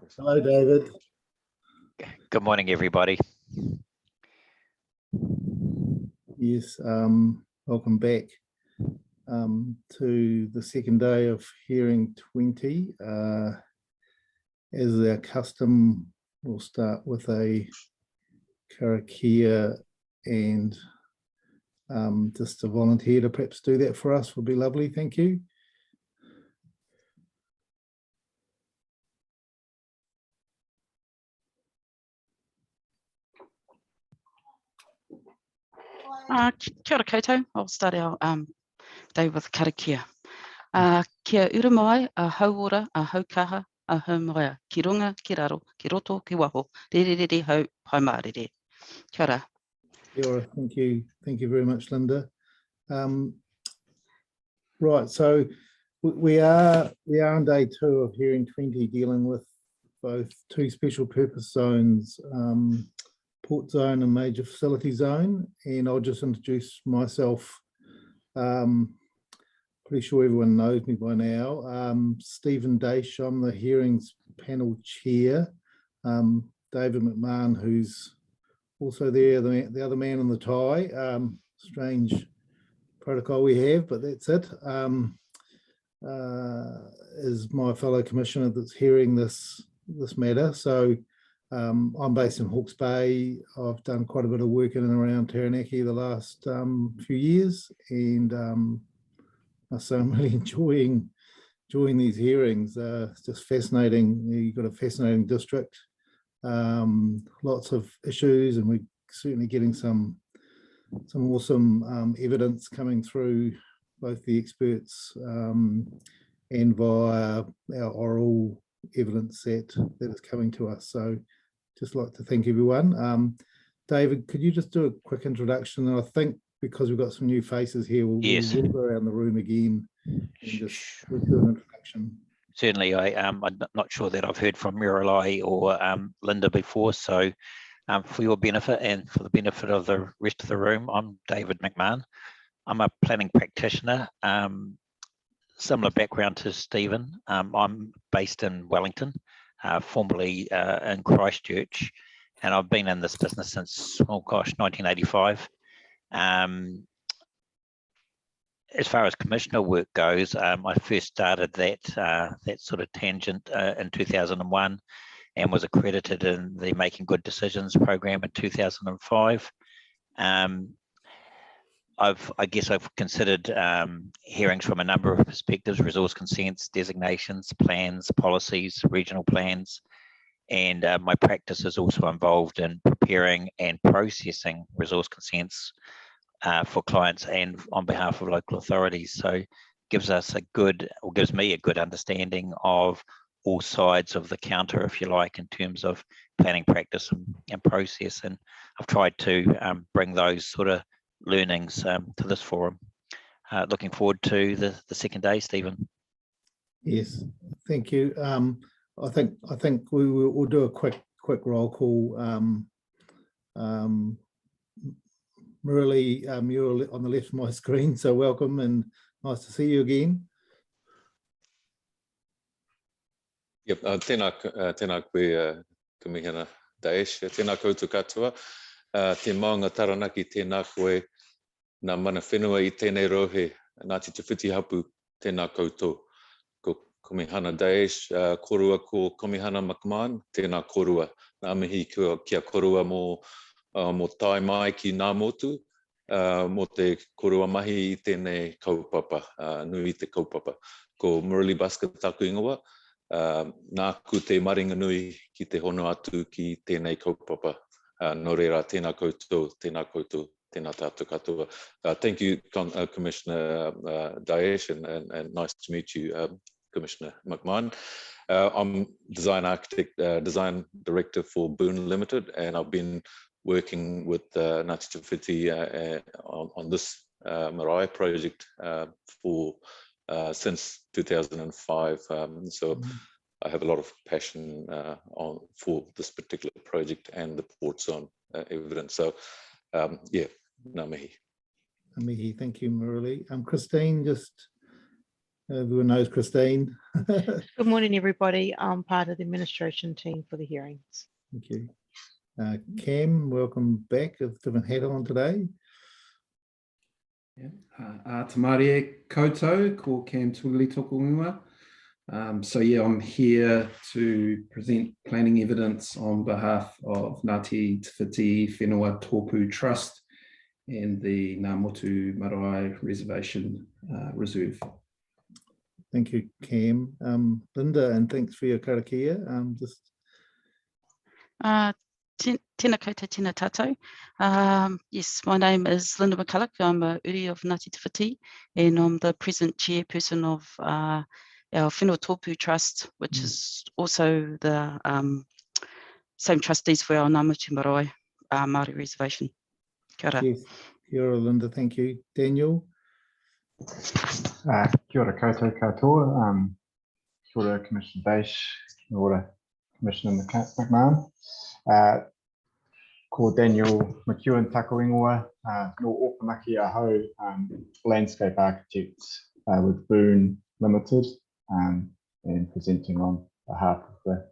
Hello, David. Good morning, everybody. Yes, welcome back to the second day of Hearing 20. As our custom, we'll start with a karakia, and just a volunteer to perhaps do that for us would be lovely. Thank you. Kia ora koutou. I'll start our day with karakia. Kia ura mai, a hauora, a haukaha, a haumoea, ki runga, ki raro, ki roto, ki waho, re re re hau, haumārere. Kia ora. Kia ora. Thank you very much, Linda. Right, so we are on day 2 of Hearing 20, dealing with both 2 special purpose zones, Port Zone and Major Facility Zone, and I'll just introduce myself. Pretty sure everyone knows me by now. Stephen Daish, I'm the Hearings Panel Chair. David McMahon, who's also there, the other man in the tie. Strange protocol we have, but that's it. Is my fellow commissioner that's hearing this matter. So I'm based in Hawke's Bay. I've done quite a bit of work in and around Taranaki the last few years, and so I'm really enjoying these hearings. It's just fascinating. You've got a fascinating district, lots of issues, and we're certainly getting some awesome evidence coming through both the experts and via our oral evidence that is coming to us. So just like to thank everyone. David, could you just do a quick introduction? And I think because we've got some new faces here, we'll walk around the room again and just do an introduction. Certainly, I'm not sure that I've heard from Muralai or Linda before, so for your benefit and for the benefit of the rest of the room, I'm David McMahon. I'm a planning practitioner, similar background to Stephen. I'm based in Wellington, formerly in Christchurch, and I've been in this business since, oh gosh, 1985. As far as commissioner work goes, I first started that sort of tangent in 2001 and was accredited in the Making Good Decisions program in 2005. I guess I've considered hearings from a number of perspectives: resource consents, designations, plans, policies, regional plans, and my practice is also involved in preparing and processing resource consents for clients and on behalf of local authorities. So gives me a good understanding of all sides of the counter, if you like, in terms of planning practice and process. And I've tried to bring those sort of learnings to this forum. Looking forward to the second day, Stephen. Yes, thank you. I think we'll do a quick roll call. Murali, you're on the left of my screen, so welcome and nice to see you again. Yep, tēnā koe Kumihana Daesh, tēnā koutou katoa, te maunga Taranaki, tēnā koe nā mana whenua I tēnei rohe, Ngāti Te Whiti Hapu, tēnā koutou. Ko Kumihana Daesh, korua ko Kumihana McMahon, tēnā korua. Nā mihi kia korua mō tai mai ki ngā motu, mō te korua mahi I tēnei kaupapa, nui te kaupapa. Ko Murali Baska taku ingoa, nāku te maringa nui ki te hono atu ki tēnei kaupapa. Nō reira, tēnā koutou, tēnā tātou katoa. Thank you, Commissioner Daesh, and nice to meet you, Commissioner McMahon. I'm design architect, design director for Boone Limited, and I've been working with Ngāti Te Whiti on this marae project since 2005. So I have a lot of passion for this particular project and the Port Zone evidence. So yeah, ngā mihi. Ngā mihi, thank you, Murali. Christine, just Everyone knows Christine. Thank Good morning, everybody. I'm part of the administration team for the hearings. you. Cam, welcome back. A different hat on today. Te Mārie koutou, ko Cam Tugili tōku ingoa. So yeah, I'm here to present planning evidence on behalf of Ngāti Te Whiti Whenua Tōpū Trust and the Ngā Motu Marae Reservation Reserve. Thank you, Cam. Linda, and thanks for your karakia. Tēnā koutou, tēnā tātou. Yes, my name is Linda McCulloch. I'm a uri of Ngāti Te Whiti, and I'm the present chairperson of our Whenua Tōpū Trust, which is also the same trustees for our Ngā Motu Marae Māori Reservation. Kia ora. Yes, kia ora, Linda, thank you. Daniel? Kia ora koutou katoa. Kia ora Commissioner Daish, kia ora Commissioner McMahon. Ko Daniel McEwen tako ingoa, no Opanaki Ahau, landscape architects with Boone Limited, and presenting on behalf of the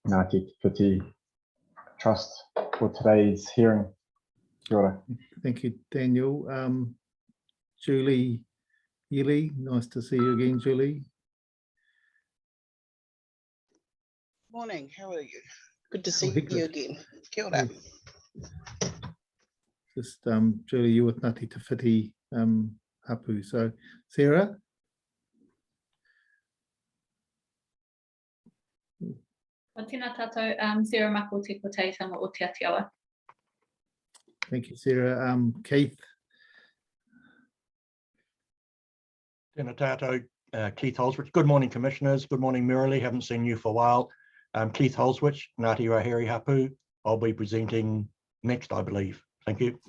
Ngāti Te Whiti Trust for today's hearing. Kia ora. Thank you, Daniel. Julie Ely, nice to see you again, Julie. Morning, how are you? Good to see Very you good. again. Kia ora. Just Julie, you with Ngāti Te Whiti hapu. So Sarah? Tēnā tātou, Sarah Mako te koteitanga o Te Atiawa. Thank you, Sarah. Keith? Tēnā tātou, Keith Holswich. Good morning, Commissioners. Good morning, Miralee. Haven't seen you for a while. Keith Holswich, Ngāti Rahiri Hapu. I'll be presenting next, I believe. Thank you.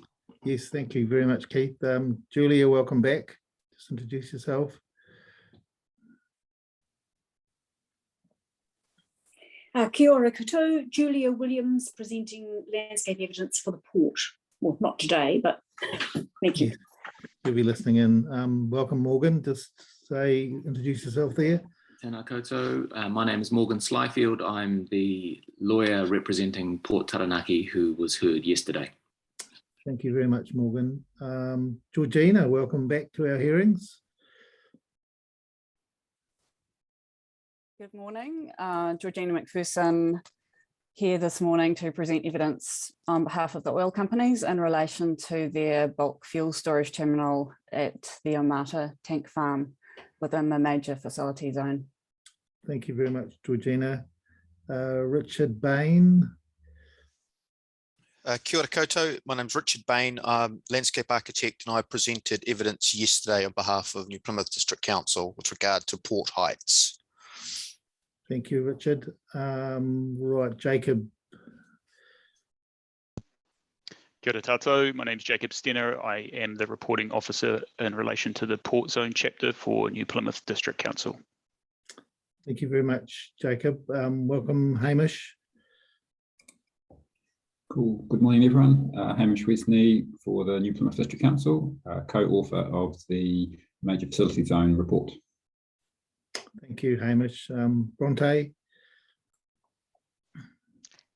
Yes, thank you very much, Keith. Julia, welcome back. Just introduce yourself. Kia ora koutou, Julia Williams presenting landscape evidence for the port. Well, not today, but thank you. Yes, you'll be listening in. Welcome, Morgan. Just introduce yourself there. Tēnā koutou. My name is Morgan Slyfield. I'm the lawyer representing Port Taranaki who was heard yesterday. Thank you very much, Morgan. Georgina, welcome back to our hearings. Good morning, Georgina McPherson here this morning to present evidence on behalf of the oil companies in relation to their bulk fuel storage terminal at the Omata tank farm within the major facility zone. Thank you very much, Georgina. Richard Bain. Kia ora koutou, my name's Richard Bain, I'm landscape architect, and I presented evidence yesterday on behalf of New Plymouth District Council with regard to Port Heights. Thank you, Richard. Right, Jacob. Kia ora tātou, my name is Jacob Stenner. I am the reporting officer in relation to the Port Zone chapter for New Plymouth District Council. Thank you very much, Jacob. Welcome, Hamish. Cool. Good morning, everyone. Hamish Wesney for the New Plymouth District Council, co-author of the Major Facility Zone report. Thank you, Hamish. Bronte.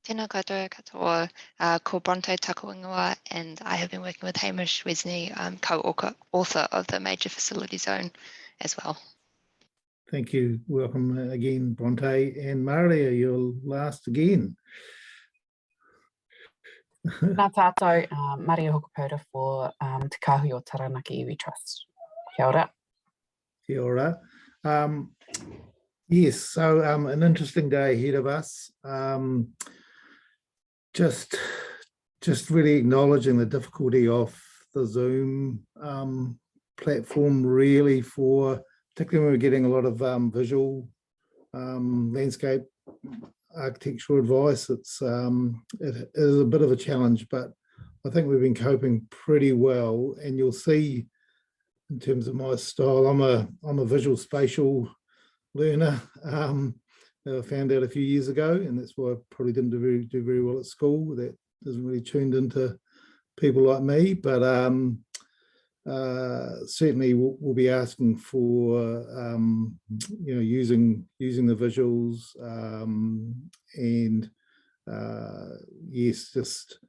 Tēnā koutou katoa, ko Bronte tako ingoa, and I have been working with Hamish Wesney, co-author of the Major Facility Zone as well. Thank you. Welcome again, Bronte. And Maria, you're last again. Nā tātou, Maria Hokopoura for Te Kahui o Taranaki Iwi Trust. Kia ora. Kia ora. Yes, so an interesting day ahead of us. Just really acknowledging the difficulty of the Zoom platform, really, for particularly when we're getting a lot of visual landscape architectural advice. It is a bit of a challenge, but I think we've been coping pretty well. And you'll see, in terms of my style, I'm a visual spatial learner. I found out a few years ago, and that's why I probably didn't do very well at school. That isn't really tuned into people like me, but certainly we'll be asking for using the visuals, and yes, just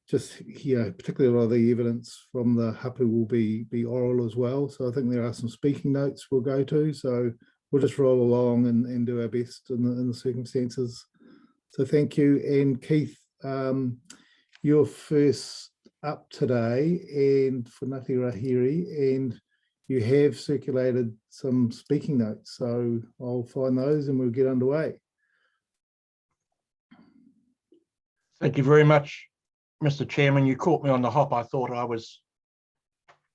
particularly a lot of the evidence from the hapu will be oral as well. So I think there are some speaking notes we'll go to. So we'll just roll along and do our best in the circumstances. So thank you. And Keith, you're first up today, and for Ngāti Rahiri, and you have circulated some speaking notes. So I'll find those and we'll get underway. Thank you very much, Mr. Chairman. You caught me on the hop. I thought I was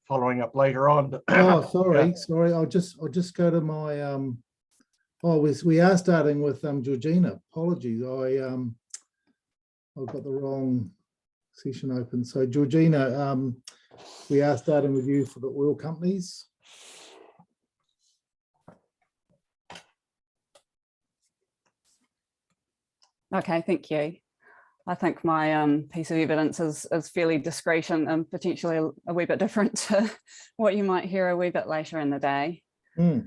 following up later on. But oh, sorry. I'll just go to my we are starting with Georgina. Apologies. I've got the wrong session open. So Georgina, we are starting with you for the oil companies. Okay, thank you. I think my piece of evidence is fairly discreet and potentially a wee bit different to what you might hear a wee bit later in the day. So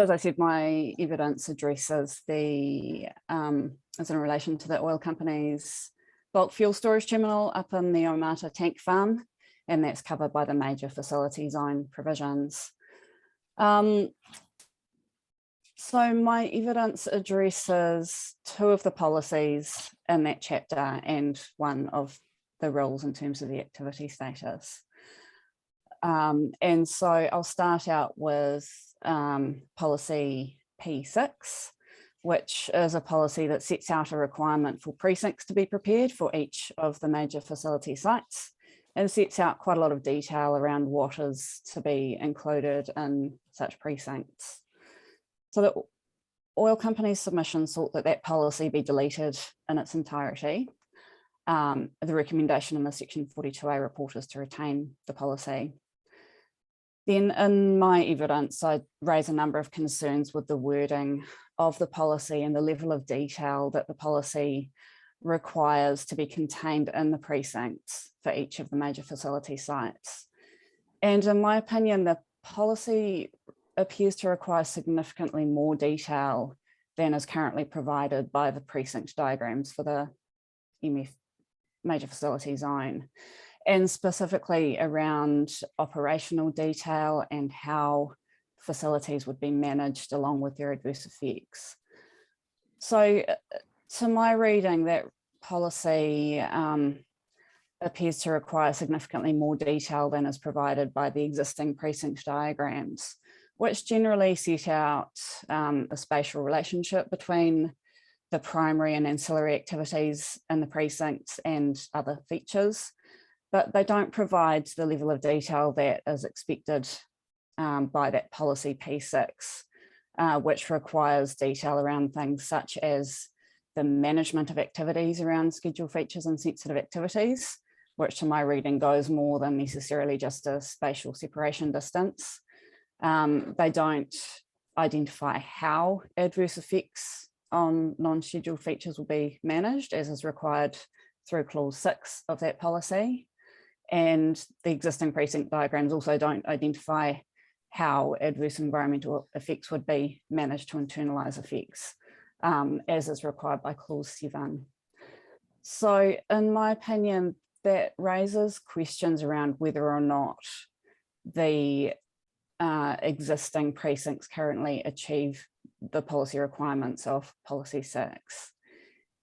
as I said, my evidence addresses is in relation to the oil company's bulk fuel storage terminal up in the Omata tank farm, and that's covered by the major facility zone provisions. So my evidence addresses two of the policies in that chapter and one of the rules in terms of the activity status. And so I'll start out with policy P6, which is a policy that sets out a requirement for precincts to be prepared for each of the major facility sites, and sets out quite a lot of detail around what is to be included in such precincts. So the oil company's submission sought that policy be deleted in its entirety. The recommendation in the section 42A report is to retain the policy. Then in my evidence, I raise a number of concerns with the wording of the policy and the level of detail that the policy requires to be contained in the precincts for each of the major facility sites. And in my opinion, the policy appears to require significantly more detail than is currently provided by the precinct diagrams for the MF major facility zone, and specifically around operational detail and how facilities would be managed along with their adverse effects. So to my reading, that policy appears to require significantly more detail than is provided by the existing precinct diagrams, which generally set out a spatial relationship between the primary and ancillary activities in the precincts and other features, but they don't provide the level of detail that is expected by that policy P6, which requires detail around things such as the management of activities around scheduled features and sensitive activities, which to my reading goes more than necessarily just a spatial separation distance. They don't identify how adverse effects on non-scheduled features will be managed, as is required through clause 6 of that policy. And the existing precinct diagrams also don't identify how adverse environmental effects would be managed to internalise effects, as is required by clause 7. So in my opinion, that raises questions around whether or not the existing precincts currently achieve the policy requirements of policy 6.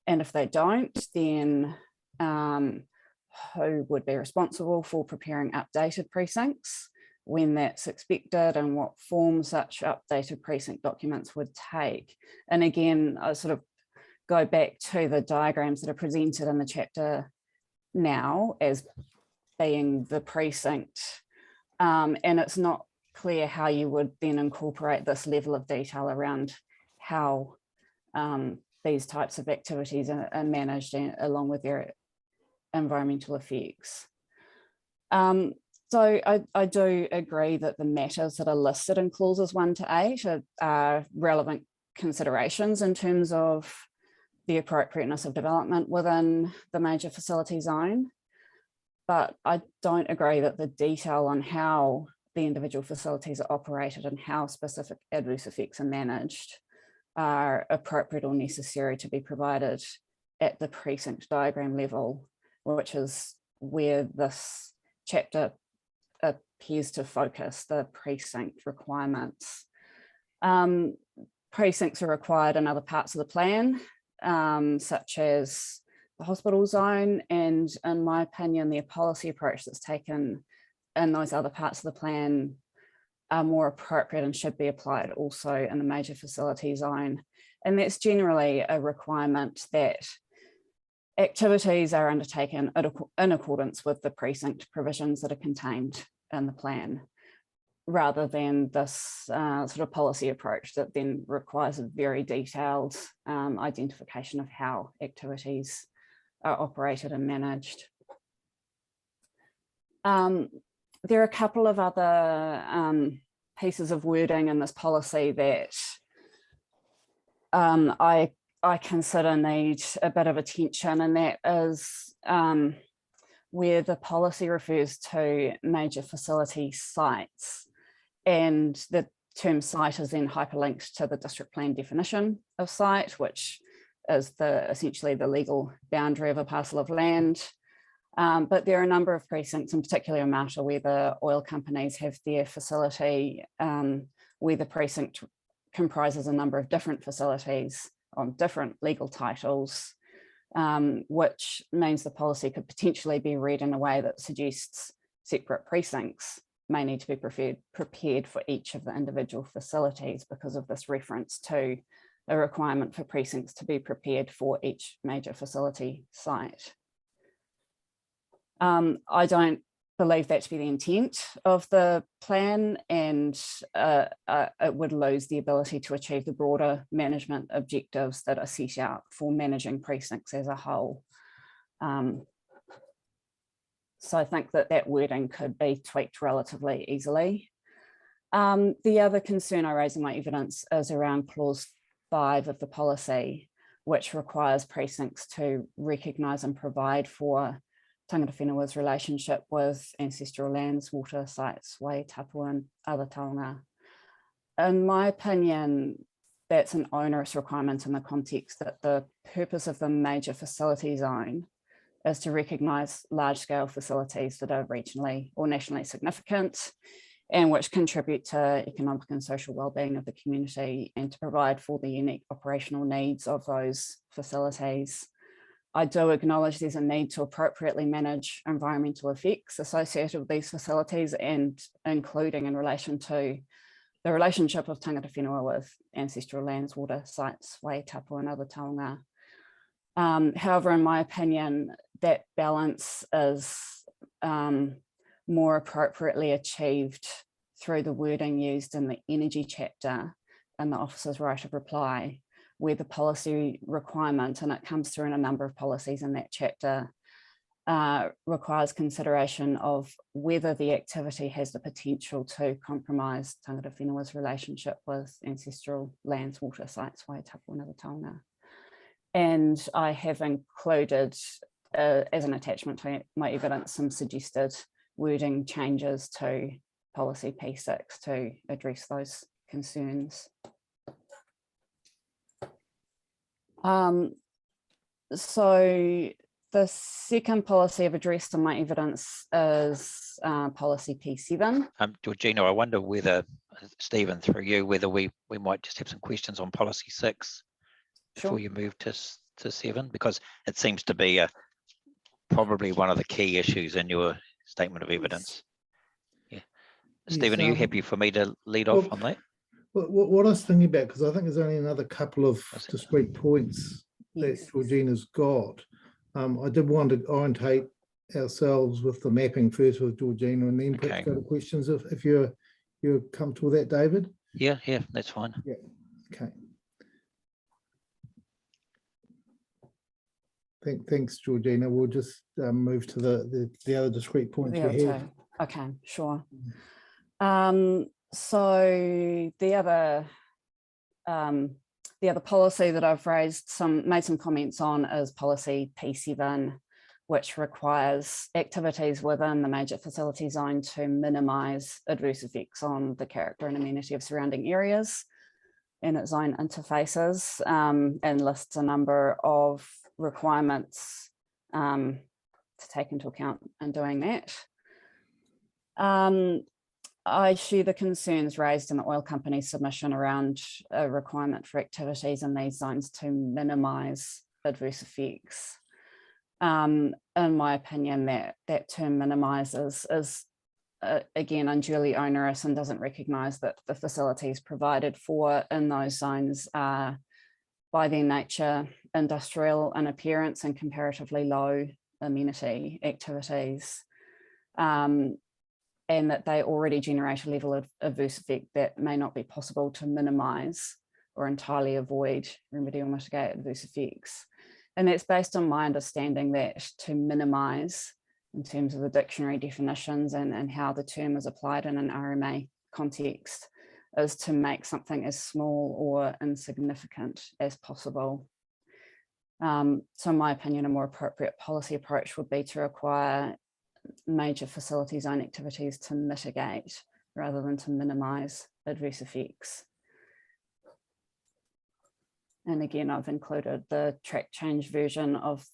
And if they don't, then who would be responsible for preparing updated precincts, when that's expected, and what form such updated precinct documents would take. And again, I sort of go back to the diagrams that are presented in the chapter now as being the precinct, and it's not clear how you would then incorporate this level of detail around how these types of activities are managed along with their environmental effects. So I do agree that the matters that are listed in clauses 1 to 8 are relevant considerations in terms of the appropriateness of development within the major facility zone. but I don't agree that the detail on how the individual facilities are operated and how specific adverse effects are managed are appropriate or necessary to be provided at the precinct diagram level, which is where this chapter appears to focus, the precinct requirements. Precincts are required in other parts of the plan, such as the hospital zone, and in my opinion, the policy approach that's taken in those other parts of the plan are more appropriate and should be applied also in the major facility zone. And that's generally a requirement that activities are undertaken in accordance with the precinct provisions that are contained in the plan, rather than this sort of policy approach that then requires a very detailed identification of how activities are operated and managed. There are a couple of other pieces of wording in this policy that I consider need a bit of attention, and that is where the policy refers to major facility sites, and the term site is then hyperlinked to the district plan definition of site, which is essentially the legal boundary of a parcel of land. But there are a number of precincts, in particular in Marta, where the oil companies have their facility, where the precinct comprises a number of different facilities on different legal titles, which means the policy could potentially be read in a way that suggests separate precincts may need to be prepared for each of the individual facilities because of this reference to a requirement for precincts to be prepared for each major facility site. I don't believe that to be the intent of the plan, and it would lose the ability to achieve the broader management objectives that are set out for managing precincts as a whole. So I think that that wording could be tweaked relatively easily. The other concern I raise in my evidence is around clause 5 of the policy, which requires precincts to recognise and provide for tangata whenua's relationship with ancestral lands, water, sites, wai, tapu, and other taonga. In my opinion, that's an onerous requirement in the context that the purpose of the major facility zone is to recognise large-scale facilities that are regionally or nationally significant and which contribute to economic and social well-being of the community, and to provide for the unique operational needs of those facilities. I do acknowledge there's a need to appropriately manage environmental effects associated with these facilities, and including in relation to the relationship of tangata whenua with ancestral lands, water, sites, wai, tapu, and other taonga. However, in my opinion, that balance is more appropriately achieved through the wording used in the energy chapter and the officer's right of reply, where the policy requirement, and it comes through in a number of policies in that chapter, requires consideration of whether the activity has the potential to compromise tangata whenua's relationship with ancestral lands, water, sites, wai, tapu, and other taonga. And I have included as an attachment to my evidence some suggested wording changes to policy P6 to address those concerns. So the second policy I've addressed in my evidence is policy P7. Georgina, I wonder whether, Stephen, through you, whether we might just have some questions on policy 6 before you move to 7, because it seems to be probably one of the key issues in your statement of evidence. Yeah, Stephen, are you happy for me to lead off on that? What I was thinking about, because I think there's only another couple of discrete points that Georgina's got. I did want to orientate ourselves with the mapping first with Georgina, and then perhaps go to questions if you're comfortable with that, David. Yeah, that's fine. Yeah, okay. Thanks, Georgina. We'll just move to the other discrete points we have. Okay, sure. So the other policy that I've made some comments on is policy P7, which requires activities within the major facility zone to minimise adverse effects on the character and amenity of surrounding areas and its zone interfaces, and lists a number of requirements to take into account in doing that. I share the concerns raised in the oil company's submission around a requirement for activities in these zones to minimise adverse effects. In my opinion, that term minimises is again unduly onerous and doesn't recognise that the facilities provided for in those zones are by their nature industrial in appearance and comparatively low amenity activities, and that they already generate a level of adverse effect that may not be possible to minimise or entirely avoid, remedy or mitigate adverse effects. And that's based on my understanding that to minimise, in terms of the dictionary definitions and how the term is applied in an RMA context, is to make something as small or insignificant as possible. So in my opinion, a more appropriate policy approach would be to require major facility zone activities to mitigate rather than to minimise adverse effects. And again, I've included the track change version of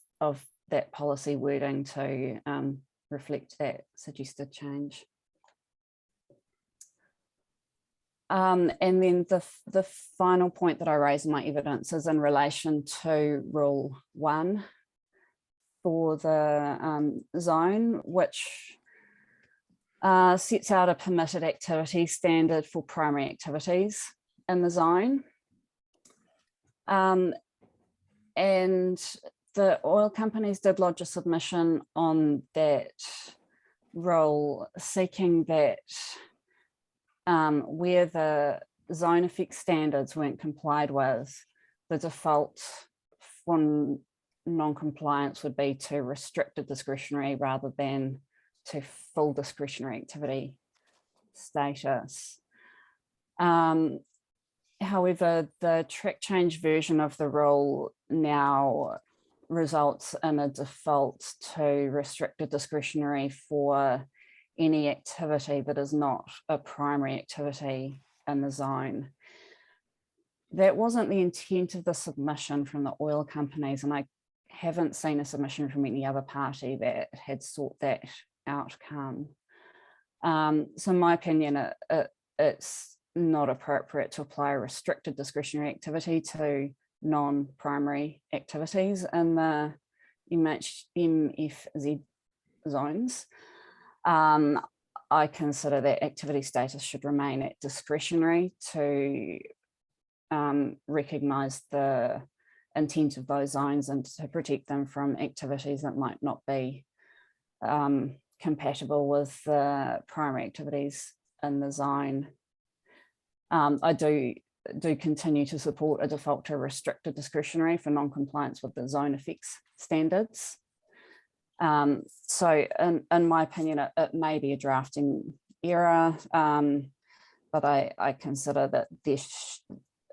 that policy wording to reflect that suggested change. And then the final point that I raise in my evidence is in relation to Rule 1 for the zone, which sets out a permitted activity standard for primary activities in the zone. And the oil companies did lodge a submission on that role, seeking that where the zone effect standards weren't complied with, the default for non-compliance would be to restricted discretionary rather than to full discretionary activity status. However, the track change version of the rule now results in a default to restricted discretionary for any activity that is not a primary activity in the zone. That wasn't the intent of the submission from the oil companies, and I haven't seen a submission from any other party that had sought that outcome. So in my opinion, it's not appropriate to apply a restricted discretionary activity to non-primary activities in the MFZ zones. I consider that activity status should remain at discretionary to recognise the intent of those zones and to protect them from activities that might not be compatible with the primary activities in the zone. I do continue to support a default to restricted discretionary for non-compliance with the zone effects standards. So in my opinion, it may be a drafting error, but I consider that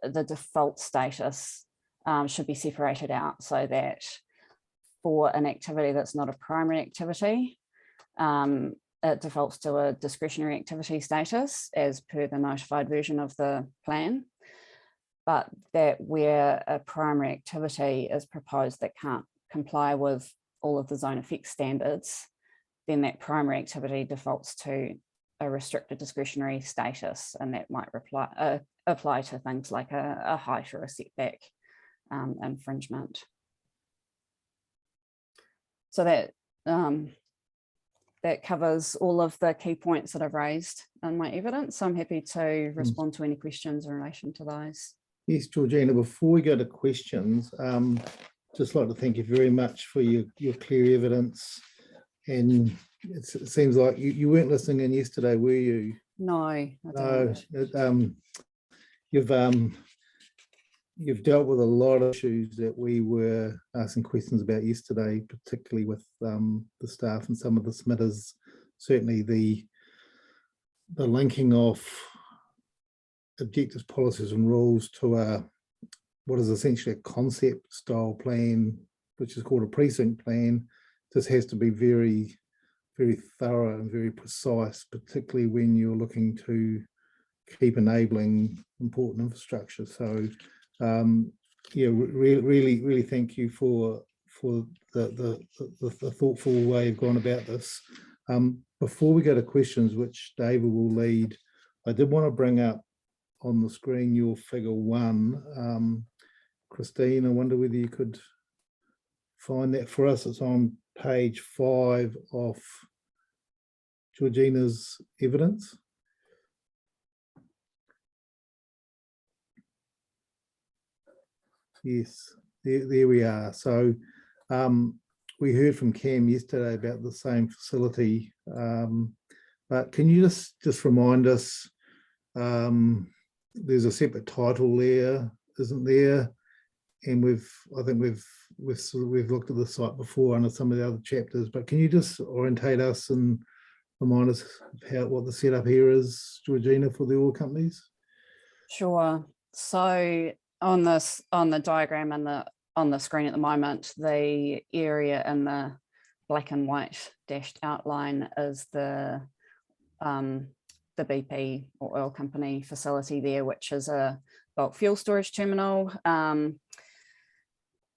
the default status should be separated out so that for an activity that's not a primary activity, it defaults to a discretionary activity status as per the notified version of the plan, but that where a primary activity is proposed that can't comply with all of the zone effects standards, then that primary activity defaults to a restricted discretionary status, and that might apply to things like a height or a setback infringement. So that covers all of the key points that I've raised in my evidence. So I'm happy to respond to any questions in relation to those. Yes, Georgina, before we go to questions, just like to thank you very much for your clear evidence. And it seems like you weren't listening in yesterday, were you? No, I don't. You've dealt with a lot of issues that we were asking questions about yesterday, particularly with the staff and some of the submitters. Certainly the linking of objectives, policies and rules to what is essentially a concept style plan, which is called a precinct plan, this has to be very, very thorough and very precise, particularly when you're looking to keep enabling important infrastructure. So yeah, really thank you for the thoughtful way you've gone about this. Before we go to questions, which David will lead, I did want to bring up on the screen your figure 1. Christine, I wonder whether you could find that for us. It's on page 5 of Georgina's evidence. Yes, there we are. So we heard from Cam yesterday about the same facility, but can you just remind us, there's a separate title there, isn't there? And I think we've looked at the site before under some of the other chapters, but can you just orientate us and remind us what the setup here is, Georgina, for the oil companies? Sure. So on the diagram and on the screen at the moment, the area in the black and white dashed outline is the BP or oil company facility there, which is a bulk fuel storage terminal.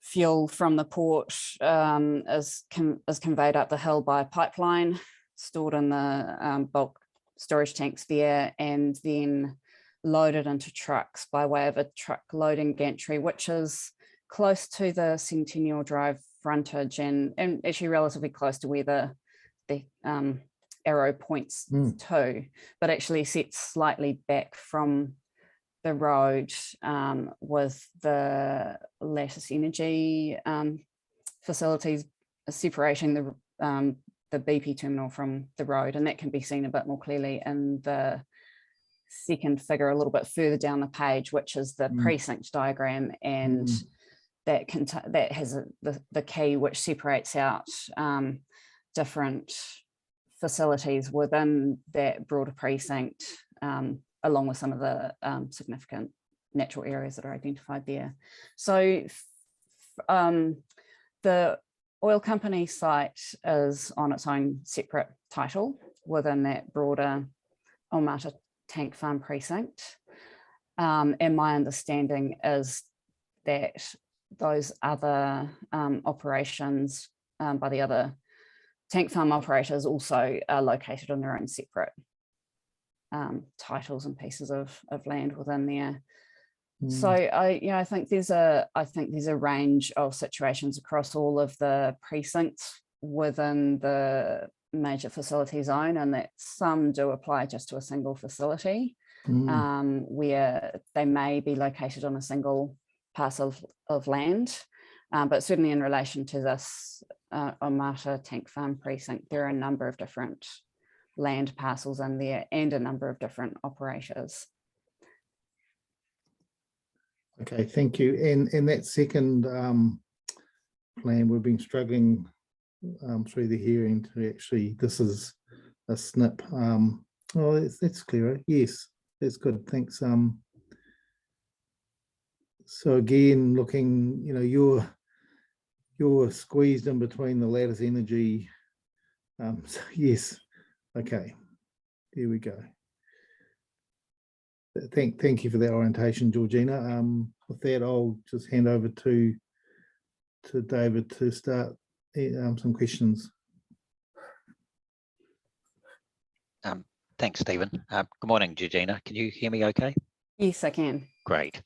Fuel from the port is conveyed up the hill by pipeline, stored in the bulk storage tanks there, and then loaded into trucks by way of a truck loading gantry, which is close to the Centennial Drive frontage and actually relatively close to where the arrow points to, but actually sits slightly back from the road, with the Lattice Energy facilities separating the BP terminal from the road, and that can be seen a bit more clearly in the second figure a little bit further down the page, which is the precinct diagram, and that has the key which separates out different facilities within that broader precinct, along with some of the significant natural areas that are identified there. So the oil company site is on its own separate title within that broader Omata Tank Farm precinct. And my understanding is that those other operations by the other tank farm operators also are located on their own separate titles and pieces of land within there. So I think there's a range of situations across all of the precincts within the major facility zone, and that some do apply just to a single facility, where they may be located on a single parcel of land. But certainly in relation to this Omata Tank Farm precinct, there are a number of different land parcels in there and a number of different operators. Okay, thank you. And that second plan, we've been struggling through the hearing to actually, this is a snip. Oh, that's clearer. Yes, that's good. Thanks. So again, looking, you're squeezed in between the Lattice Energy. So yes, okay, there we go. Thank you for that orientation, Georgina. With that, I'll just hand over to David to start some questions. Thanks, Stephen. Good morning, Georgina. Can you hear me okay? Yes, I can. Great.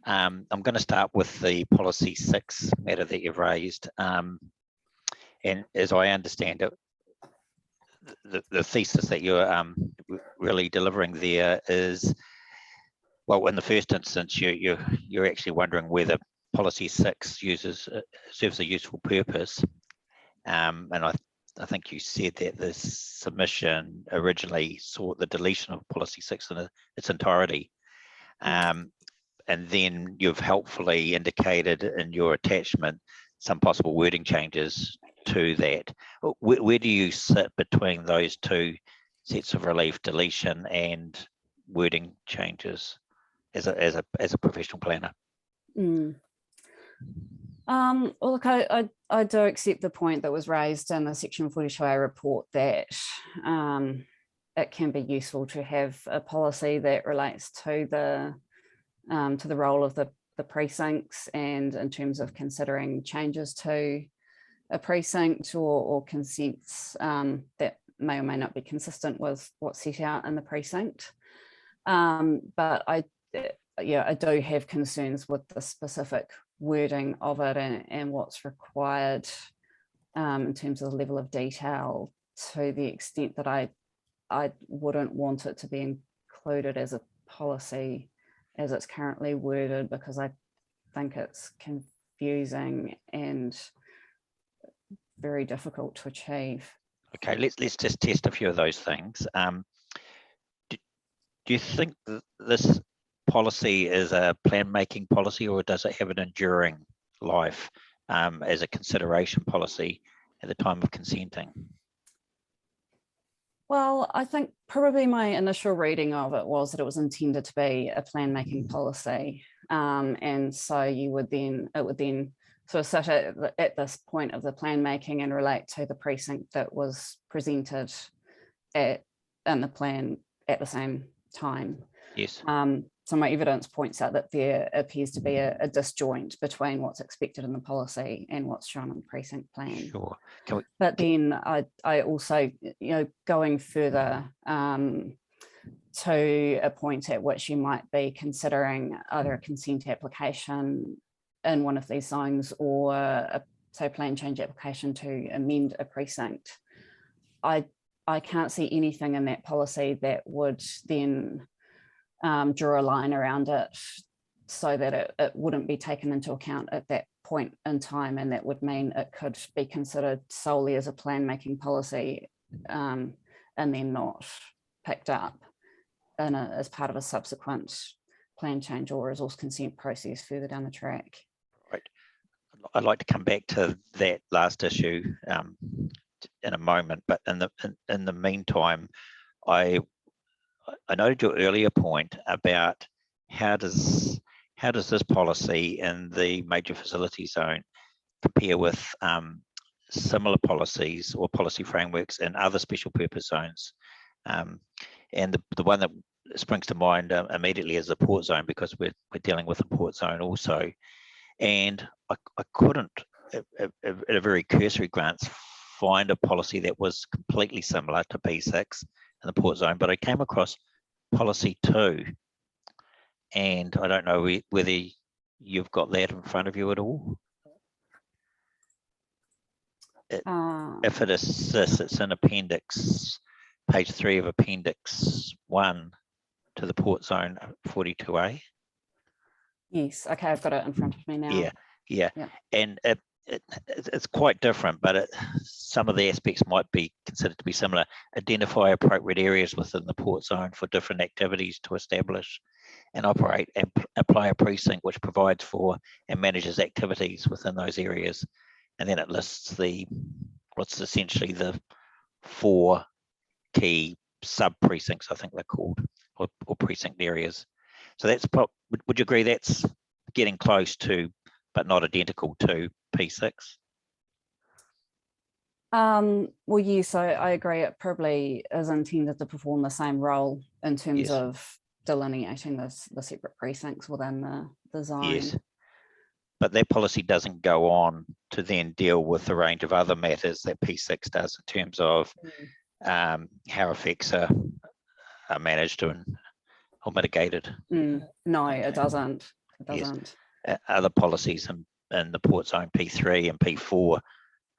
I'm going to start with the policy 6 matter that you've raised. And as I understand it, the thesis that you're really delivering there is, well, in the first instance, you're actually wondering whether policy 6 serves a useful purpose. And I think you said that the submission originally sought the deletion of policy 6 in its entirety. And then you've helpfully indicated in your attachment some possible wording changes to that. Where do you sit between those two sets of relief, deletion and wording changes as a professional planner? Well, look, I do accept the point that was raised in the Section 42A report that it can be useful to have a policy that relates to the role of the precincts, and in terms of considering changes to a precinct or consents that may or may not be consistent with what's set out in the precinct. But I do have concerns with the specific wording of it and what's required in terms of the level of detail, to the extent that I wouldn't want it to be included as a policy as it's currently worded, because I think it's confusing and very difficult to achieve. Okay, let's just test a few of those things. Do you think that this policy is a plan making policy, or does it have an enduring life as a consideration policy at the time of consenting? Well, I think probably my initial reading of it was that it was intended to be a plan making policy. And so it would then sort of sit at this point of the plan making and relate to the precinct that was presented in the plan at the same time. Yes. So my evidence points out that there appears to be a disjoint between what's expected in the policy and what's shown in the precinct plan. Sure. But then I also, going further to a point at which you might be considering either a consent application in one of these zones or a plan change application to amend a precinct, I can't see anything in that policy that would then draw a line around it so that it wouldn't be taken into account at that point in time, and that would mean it could be considered solely as a plan making policy and then not picked up as part of a subsequent plan change or resource consent process further down the track. Right. I'd like to come back to that last issue in a moment, but in the meantime, I noted your earlier point about how does this policy in the major facility zone compare with similar policies or policy frameworks in other special purpose zones? And the one that springs to mind immediately is the port zone, because we're dealing with a port zone also. And I couldn't, at a very cursory glance, find a policy that was completely similar to P6 in the port zone, but I came across policy 2, and I don't know whether you've got that in front of you at all. If it assists, it's in appendix, page 3 of appendix 1 to the port zone 42A. Yes, okay, I've got it in front of me now. Yeah. And it's quite different, but some of the aspects might be considered to be similar. Identify appropriate areas within the port zone for different activities to establish and operate and apply a precinct which provides for and manages activities within those areas. And then it lists what's essentially the 4 key sub precincts, I think they're called, or precinct areas. So that's, would you agree that's getting close to, but not identical to P6? Well, yes, I agree. It probably is intended to perform the same role in terms of delineating the separate precincts within the zone. Yes, but that policy doesn't go on to then deal with the range of other matters that P6 does in terms of how effects are managed or mitigated. No, it doesn't. It doesn't. Yes. Other policies in the port zone P3 and P4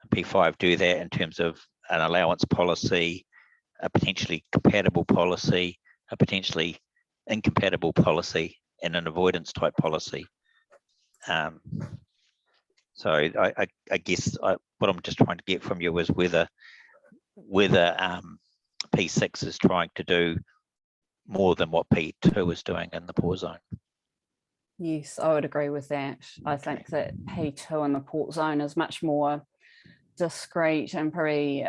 and P5 do that in terms of an allowance policy, a potentially compatible policy, a potentially incompatible policy, and an avoidance type policy. So I guess what I'm just trying to get from you is whether P6 is trying to do more than what P2 is doing in the port zone. Yes, I would agree with that. I think that P2 in the port zone is much more discrete and probably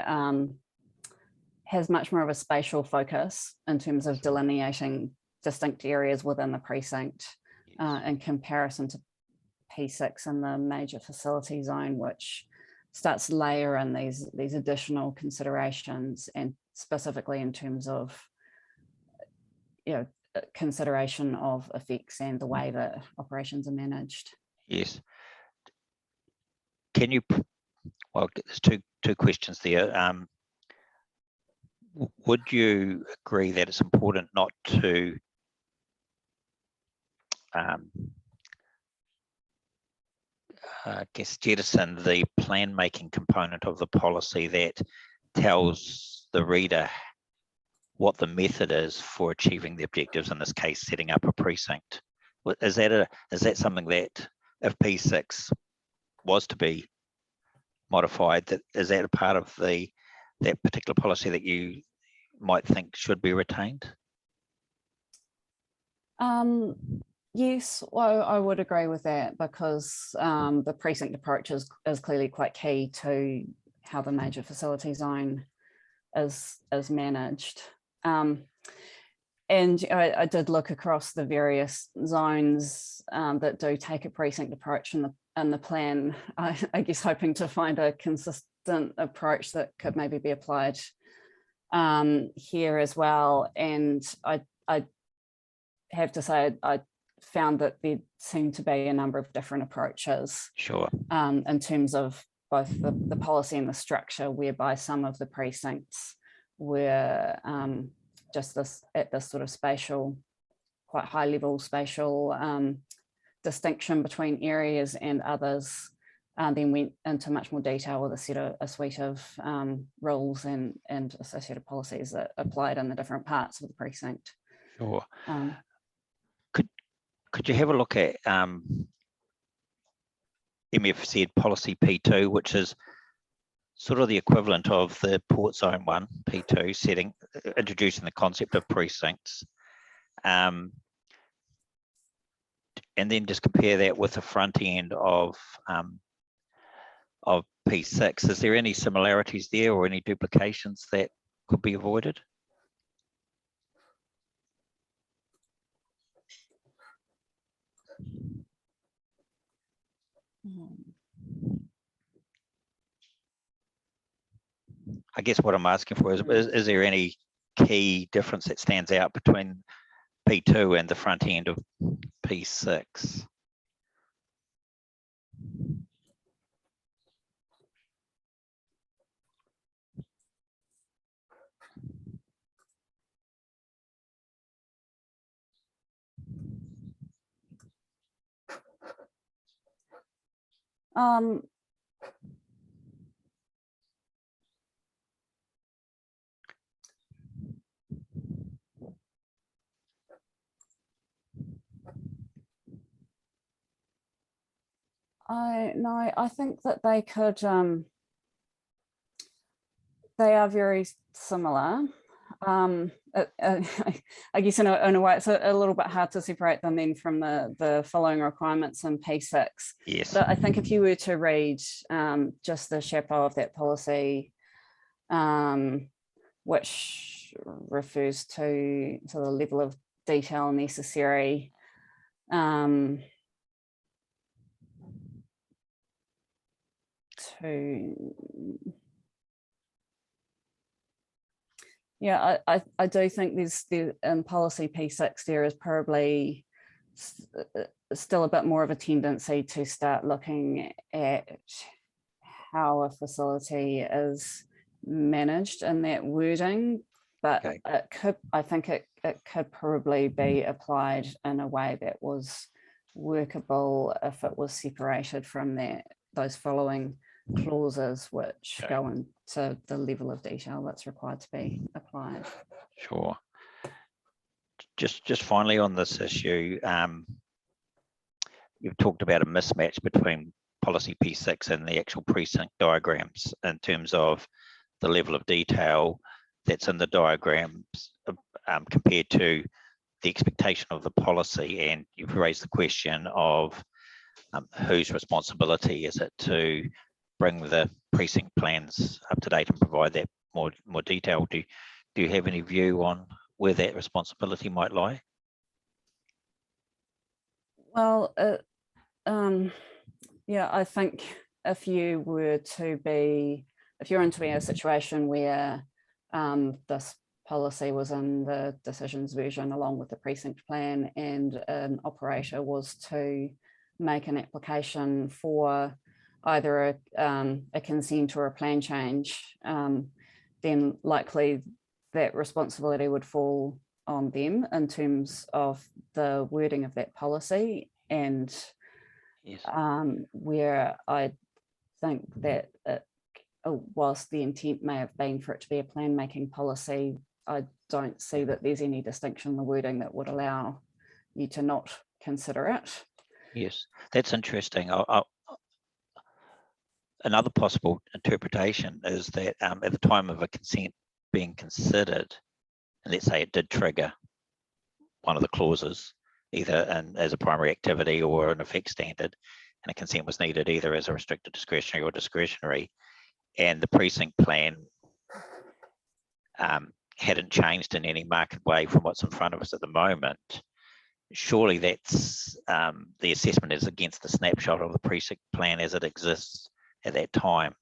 has much more of a spatial focus in terms of delineating distinct areas within the precinct in comparison to P6 and the major facility zone, which starts layering these additional considerations, and specifically in terms of, you know, consideration of effects and the way that operations are managed. Yes. Can you, well, there's two questions there. Would you agree that it's important not to I guess jettison the plan making component of the policy that tells the reader what the method is for achieving the objectives, in this case setting up a precinct? Is that something that, if P6 was to be modified, is that a part of that particular policy that you might think should be retained? Yes, well, I would agree with that, because the precinct approach is clearly quite key to how the major facility zone is managed. And I did look across the various zones that do take a precinct approach in the plan, I guess hoping to find a consistent approach that could maybe be applied here as well. And I have to say, I found that there seemed to be a number of different approaches. Sure. In terms of both the policy and the structure, whereby some of the precincts were just at this sort of spatial, quite high level spatial distinction between areas, and others then went into much more detail with a suite of rules and associated policies that applied in the different parts of the precinct. Sure. Could you have a look at MFZ policy P2, which is sort of the equivalent of the Port Zone 1, P2, introducing the concept of precincts, and then just compare that with the front end of P6. Is there any similarities there or any duplications that could be avoided? I guess what I'm asking for is there any key difference that stands out between P2 and the front end of P6? I think that they could, they are very similar. I guess in a way, it's a little bit hard to separate them then from the following requirements in P6. Yes. But I think if you were to read just the chapeau of that policy, which refers to the level of detail necessary, yeah, I do think there's in policy P6 there is probably still a bit more of a tendency to start looking at how a facility is managed in that wording, but I think it could probably be applied in a way that was workable if it was separated from those following clauses, which go into the level of detail that's required to be applied. Sure. Just finally on this issue, you've talked about a mismatch between policy P6 and the actual precinct diagrams in terms of the level of detail that's in the diagrams compared to the expectation of the policy. And you've raised the question of whose responsibility is it to bring the precinct plans up to date and provide that more detail. Do you have any view on where that responsibility might lie? Well, Yeah, I think if you were to be, if you're into a situation where this policy was in the decisions version along with the precinct plan, and an operator was to make an application for either a consent or a plan change, then likely that responsibility would fall on them in terms of the wording of that policy. And Yes. where I think that whilst the intent may have been for it to be a plan making policy, I don't see that there's any distinction in the wording that would allow you to not consider it. Yes, that's interesting. Another possible interpretation is that at the time of a consent being considered, and let's say it did trigger one of the clauses, either as a primary activity or an effect standard, and a consent was needed either as a restricted discretionary or discretionary, and the precinct plan hadn't changed in any marked way from what's in front of us at the moment, surely that's the assessment is against the snapshot of the precinct plan as it exists at that time.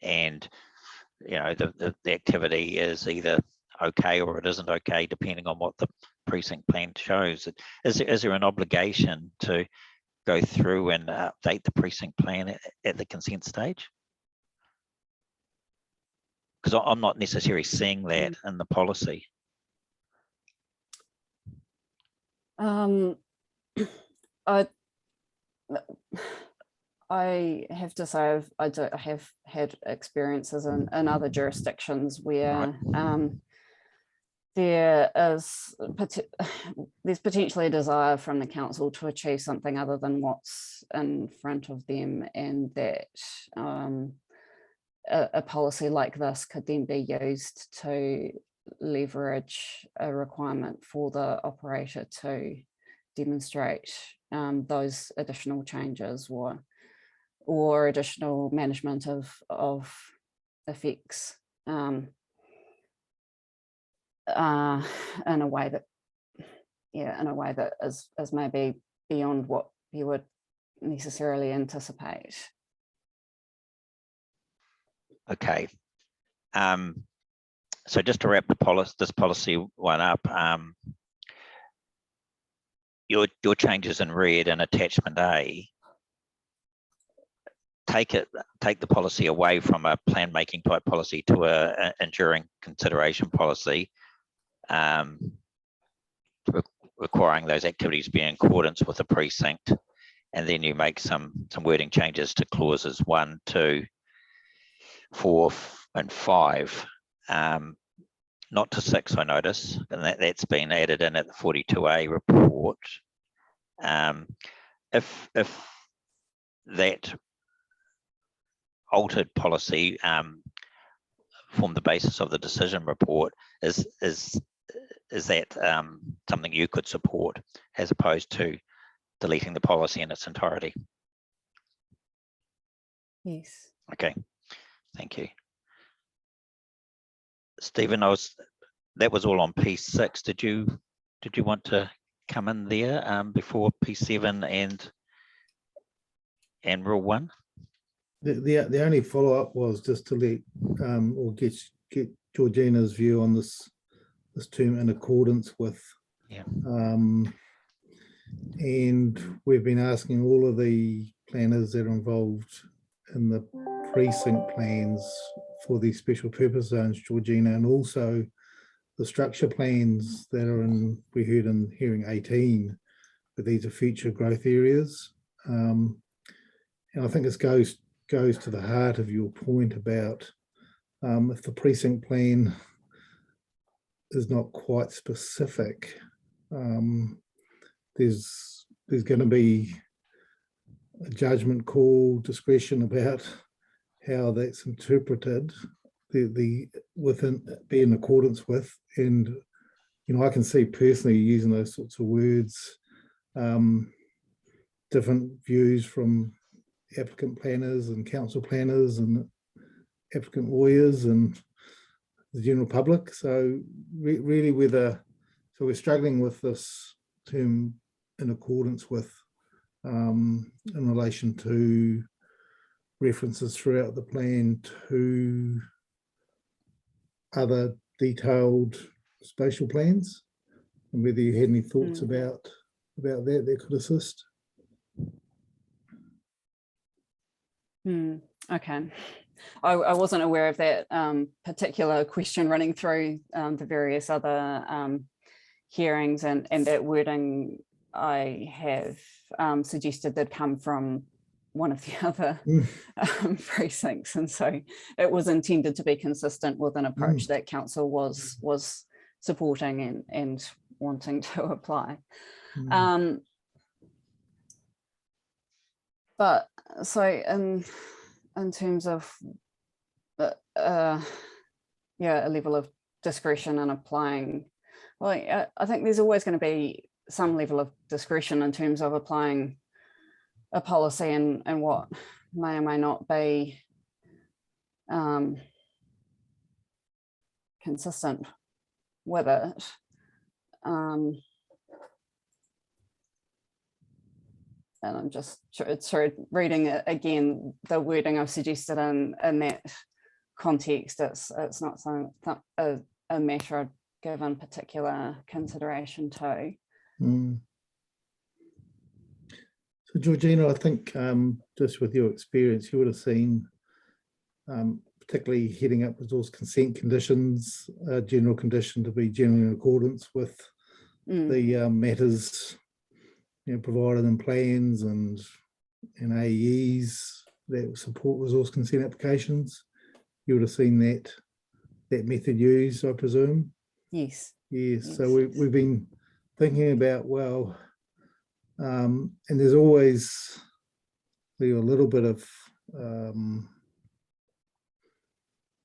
And the activity is either okay or it isn't okay, depending on what the precinct plan shows. Is there an obligation to go through and update the precinct plan at the consent stage? Because I'm not necessarily seeing that in the policy. I have to say I have had experiences in other jurisdictions where there's potentially a desire from the council to achieve something other than what's in front of them, and that a policy like this could then be used to leverage a requirement for the operator to demonstrate those additional changes or additional management of effects in a way that is maybe beyond what you would necessarily anticipate. Okay. So just to wrap this policy one up, your changes in red and attachment A take the policy away from a plan making type policy to a enduring consideration policy, requiring those activities be in accordance with the precinct, and then you make some wording changes to clauses 1, 2, 4, and 5, not to 6, I notice, and that's been added in at the 42A report. If that altered policy formed the basis of the decision report, is that something you could support as opposed to deleting the policy in its entirety? Yes. Okay, thank you. Stephen, that was all on P6. Did you want to come in there before P7 and Rule 1? The only follow-up was just to let or get Georgina's view on this term in accordance with. Yeah. And we've been asking all of the planners that are involved in the precinct plans for these special purpose zones, Georgina, and also the structure plans that are we heard in hearing 18, but these are future growth areas. And I think this goes to the heart of your point about if the precinct plan is not quite specific, there's going to be a judgment call, discretion about how that's interpreted, within be in accordance with, and I can see personally using those sorts of words, different views from applicant planners and council planners and applicant lawyers and the general public. So really we're struggling with this term in accordance with, in relation to references throughout the plan to other detailed spatial plans, and whether you had any thoughts about that could assist. Okay. I wasn't aware of that particular question running through the various other hearings, and that wording I have suggested that come from one of the other precincts, and so it was intended to be consistent with an approach that council was supporting and wanting to apply. But so in terms of a level of discretion in applying, well, I think there's always going to be some level of discretion in terms of applying a policy and what may or may not be consistent with it. And I'm just reading it again, the wording I've suggested in that context. It's not something, a matter I've given particular consideration to. So Georgina, I think just with your experience, you would have seen, particularly heading up resource consent conditions, a general condition to be generally in accordance with the matters provided in plans and AEs that support resource consent applications. You would have seen that method used, I presume. Yes. Yes. So we've been thinking about, well, and there's always a little bit of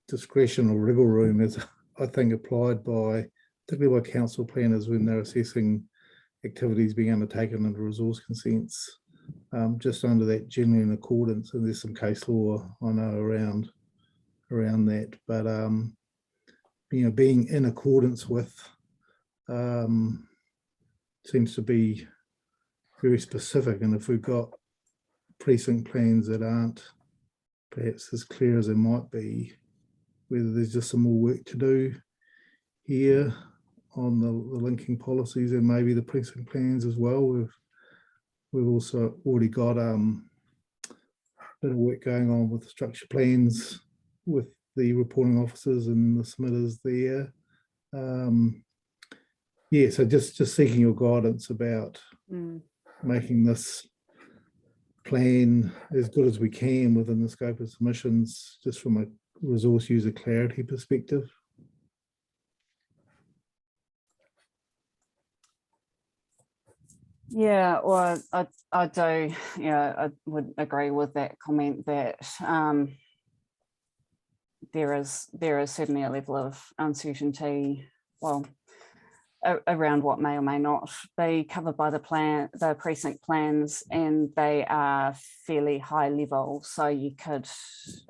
discretion or wriggle room, as I think applied particularly by council planners when they're assessing activities being undertaken under resource consents, just under that generally in accordance. And there's some case law I know around that, but being in accordance with seems to be very specific. And if we've got precinct plans that aren't perhaps as clear as they might be, whether there's just some more work to do here on the linking policies and maybe the precinct plans as well. We've also already got a bit of work going on with the structure plans with the reporting officers and the submitters there. So just seeking your guidance about making this plan as good as we can within the scope of submissions, just from a resource user clarity perspective. Yeah, well, I do. Yeah, I would agree with that comment that there is certainly a level of uncertainty, well, around what may or may not be covered by the precinct plans, and they are fairly high level. So you could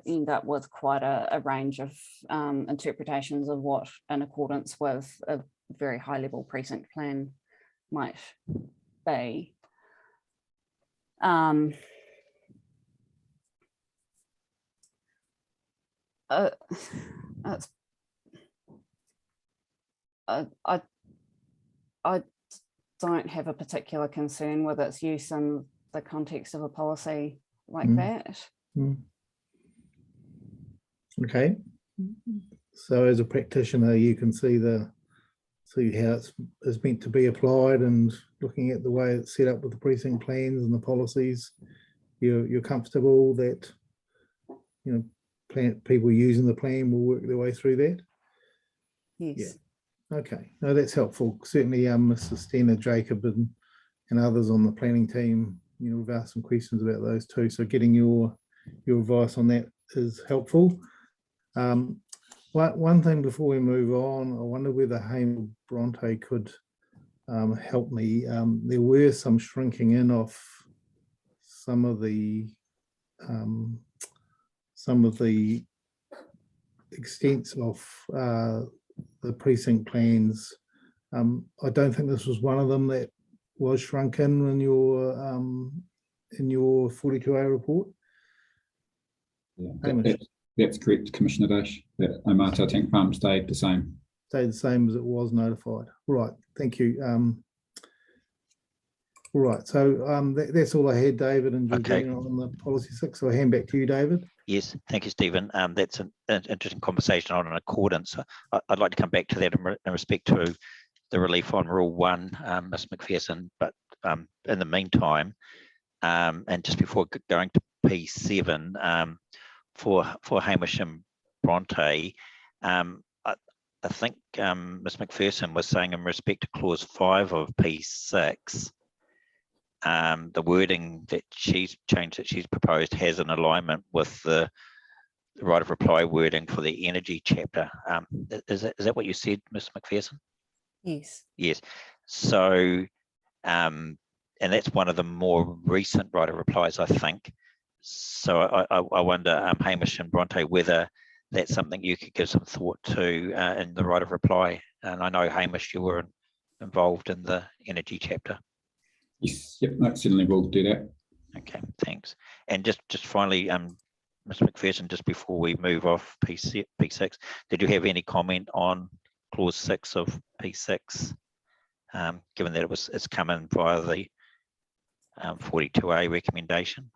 end up with quite a range of interpretations of what, in accordance with a very high level precinct plan, might be. I don't have a particular concern with its use in the context of a policy like that. Okay. So as a practitioner, you can see how it's meant to be applied, and looking at the way it's set up with the precinct plans and the policies, you're comfortable that people using the plan will work their way through that? Yes. Yeah. Okay. No, that's helpful. Certainly, Mr. Stenner, Jacob, and others on the planning team, we've asked some questions about those too. So getting your advice on that is helpful. One thing before we move on, I wonder whether Hamill Bronte could help me. There were some shrinking in of some of the extents of the precinct plans. I don't think this was one of them that was shrunken in your in your 42A report? Yeah, Hamish? that's correct, Commissioner Dash. That Omata tank farm stayed the same. Stayed the same as it was notified. Right, thank you. All right, so that's all I had, David and Georgina, on the policy 6. So I'll hand back to you, David. Yes, thank you, Stephen. That's an interesting conversation on an accordance. I'd like to come back to that in respect to the relief on Rule 1, Ms. McPherson. But in the meantime, and just before going to P7, for Hamish and Bronte, I think Ms. McPherson was saying in respect to clause 5 of P6, the wording that she's changed, that she's proposed, has an alignment with the right of reply wording for the energy chapter. Is that what you said, Ms. McPherson? Yes. Yes. So, and that's one of the more recent right of replies, I think. So I wonder, Hamish and Bronte, whether that's something you could give some thought to in the right of reply. And I know, Hamish, you were involved in the energy chapter. Yes, yep, no, certainly will do that. Okay, thanks. And just finally, Ms. McPherson, just before we move off P6, did you have any comment on clause 6 of P6, given that it's come in via the 42A recommendation?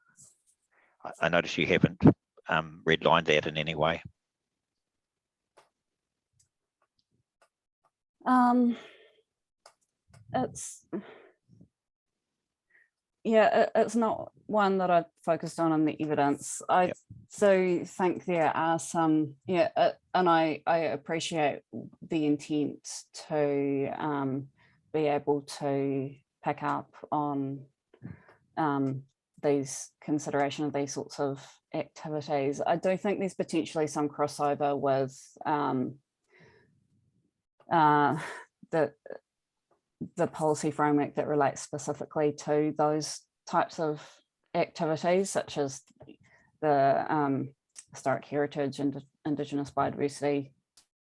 I notice you haven't redlined that in any way. It's not one that I've focused on in the evidence. I so think there are some, and I appreciate the intent to be able to pick up on these consideration of these sorts of activities. I do think there's potentially some crossover with the policy framework that relates specifically to those types of activities, such as the historic heritage and Indigenous biodiversity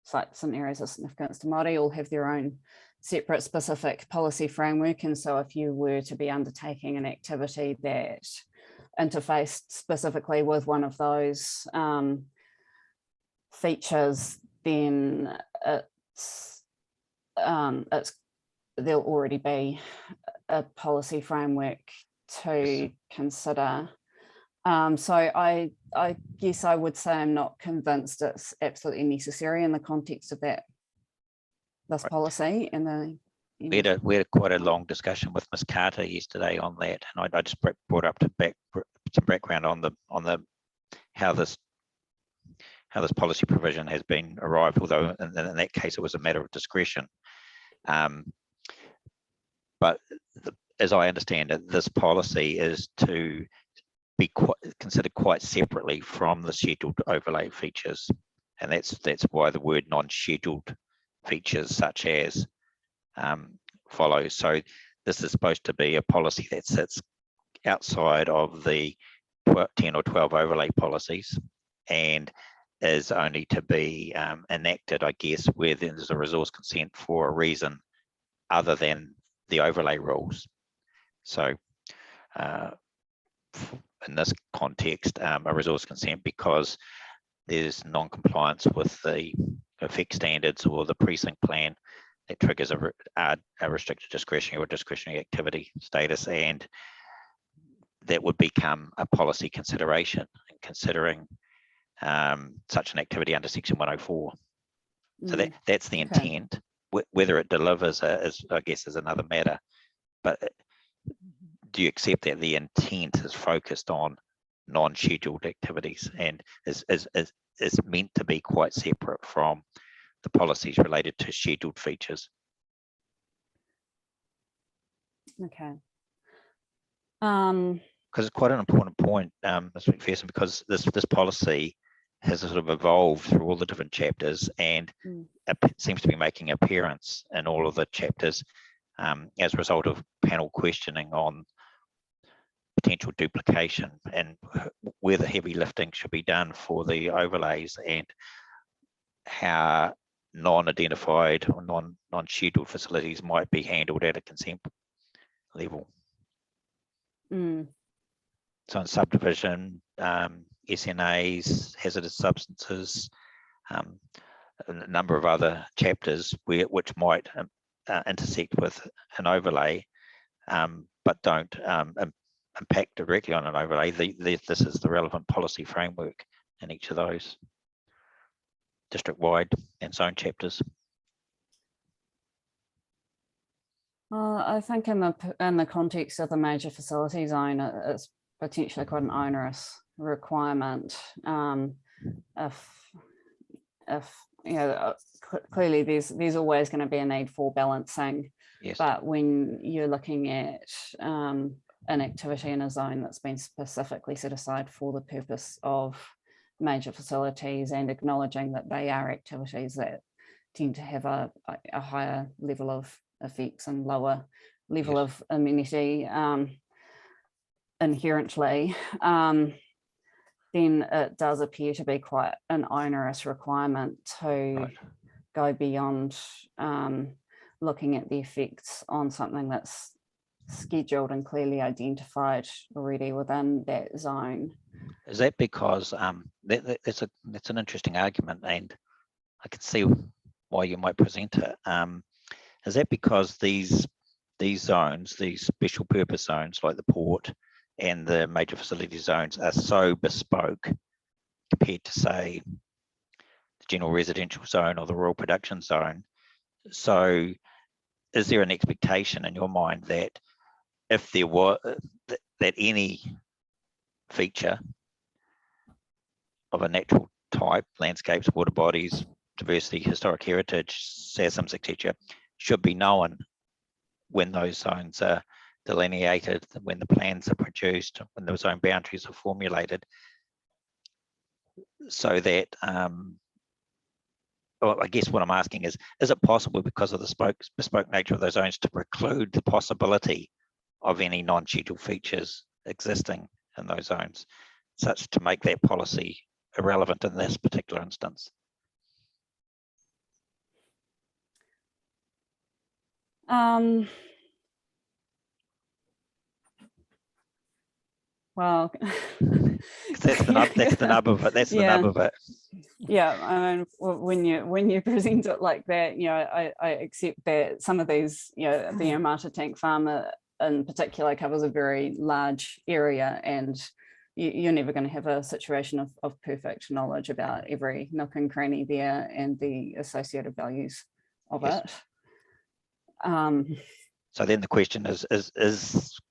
sites and areas of significance to Māori all have their own separate specific policy framework. And so if you were to be undertaking an activity that interfaced specifically with one of those features, then there'll already be a policy framework to consider. So I guess I would say I'm not convinced it's absolutely necessary in the context of this policy. And we had quite a long discussion with Ms. Carter yesterday on that, and I just brought up some background on the how this policy provision has been arrived, although in that case it was a matter of discretion. But as I understand it, this policy is to be considered quite separately from the scheduled overlay features, and that's why the word non-scheduled features such as follows. So this is supposed to be a policy that sits outside of the 10 or 12 overlay policies and is only to be enacted, I guess, where there's a resource consent for a reason other than the overlay rules. So in this context, a resource consent because there's non-compliance with the effect standards or the precinct plan that triggers a restricted discretionary or discretionary activity status, and that would become a policy consideration in considering such an activity under Section 104. So that's the intent. Whether it delivers is, I guess, is another matter. But do you accept that the intent is focused on non-scheduled activities and is meant to be quite separate from the policies related to scheduled features? Okay. Because it's quite an important point, Ms. McPherson, because this policy has sort of evolved through all the different chapters and it seems to be making an appearance in all of the chapters as a result of panel questioning on potential duplication and where the heavy lifting should be done for the overlays and how non-identified or non-scheduled facilities might be handled at a consent level. So in subdivision, SNAs, hazardous substances, a number of other chapters which might intersect with an overlay, but don't impact directly on an overlay. This is the relevant policy framework in each of those district-wide and zone chapters. I think in the context of the major facility zone, it's potentially quite an onerous requirement. If you know, clearly there's always going to be a need for balancing. Yes. But when you're looking at an activity in a zone that's been specifically set aside for the purpose of major facilities and acknowledging that they are activities that tend to have a higher level of effects and lower level of amenity inherently, then it does appear to be quite an onerous requirement to go beyond looking at the effects on something that's scheduled and clearly identified already within that zone. Is that because that's an interesting argument, and I can see why you might present it. Is that because these zones, these special purpose zones like the port and the major facility zones, are so bespoke compared to, say, the general residential zone or the rural production zone? So is there an expectation in your mind that if there were that any feature of a natural type, landscapes, water bodies, diversity, historic heritage, SASMs, etc., should be known when those zones are delineated, when the plans are produced, when the zone boundaries are formulated, so that, well, I guess what I'm asking is it possible, because of the bespoke nature of those zones, to preclude the possibility of any non-scheduled features existing in those zones, such to make that policy irrelevant in this particular instance? Well, that's the nub of it. That's the nub of it. Yeah, I mean, when you present it like that, you know, I accept that some of these, you know, the Amata tank farm in particular covers a very large area, and you're never going to have a situation of perfect knowledge about every nook and cranny there and the associated values of it. So then the question is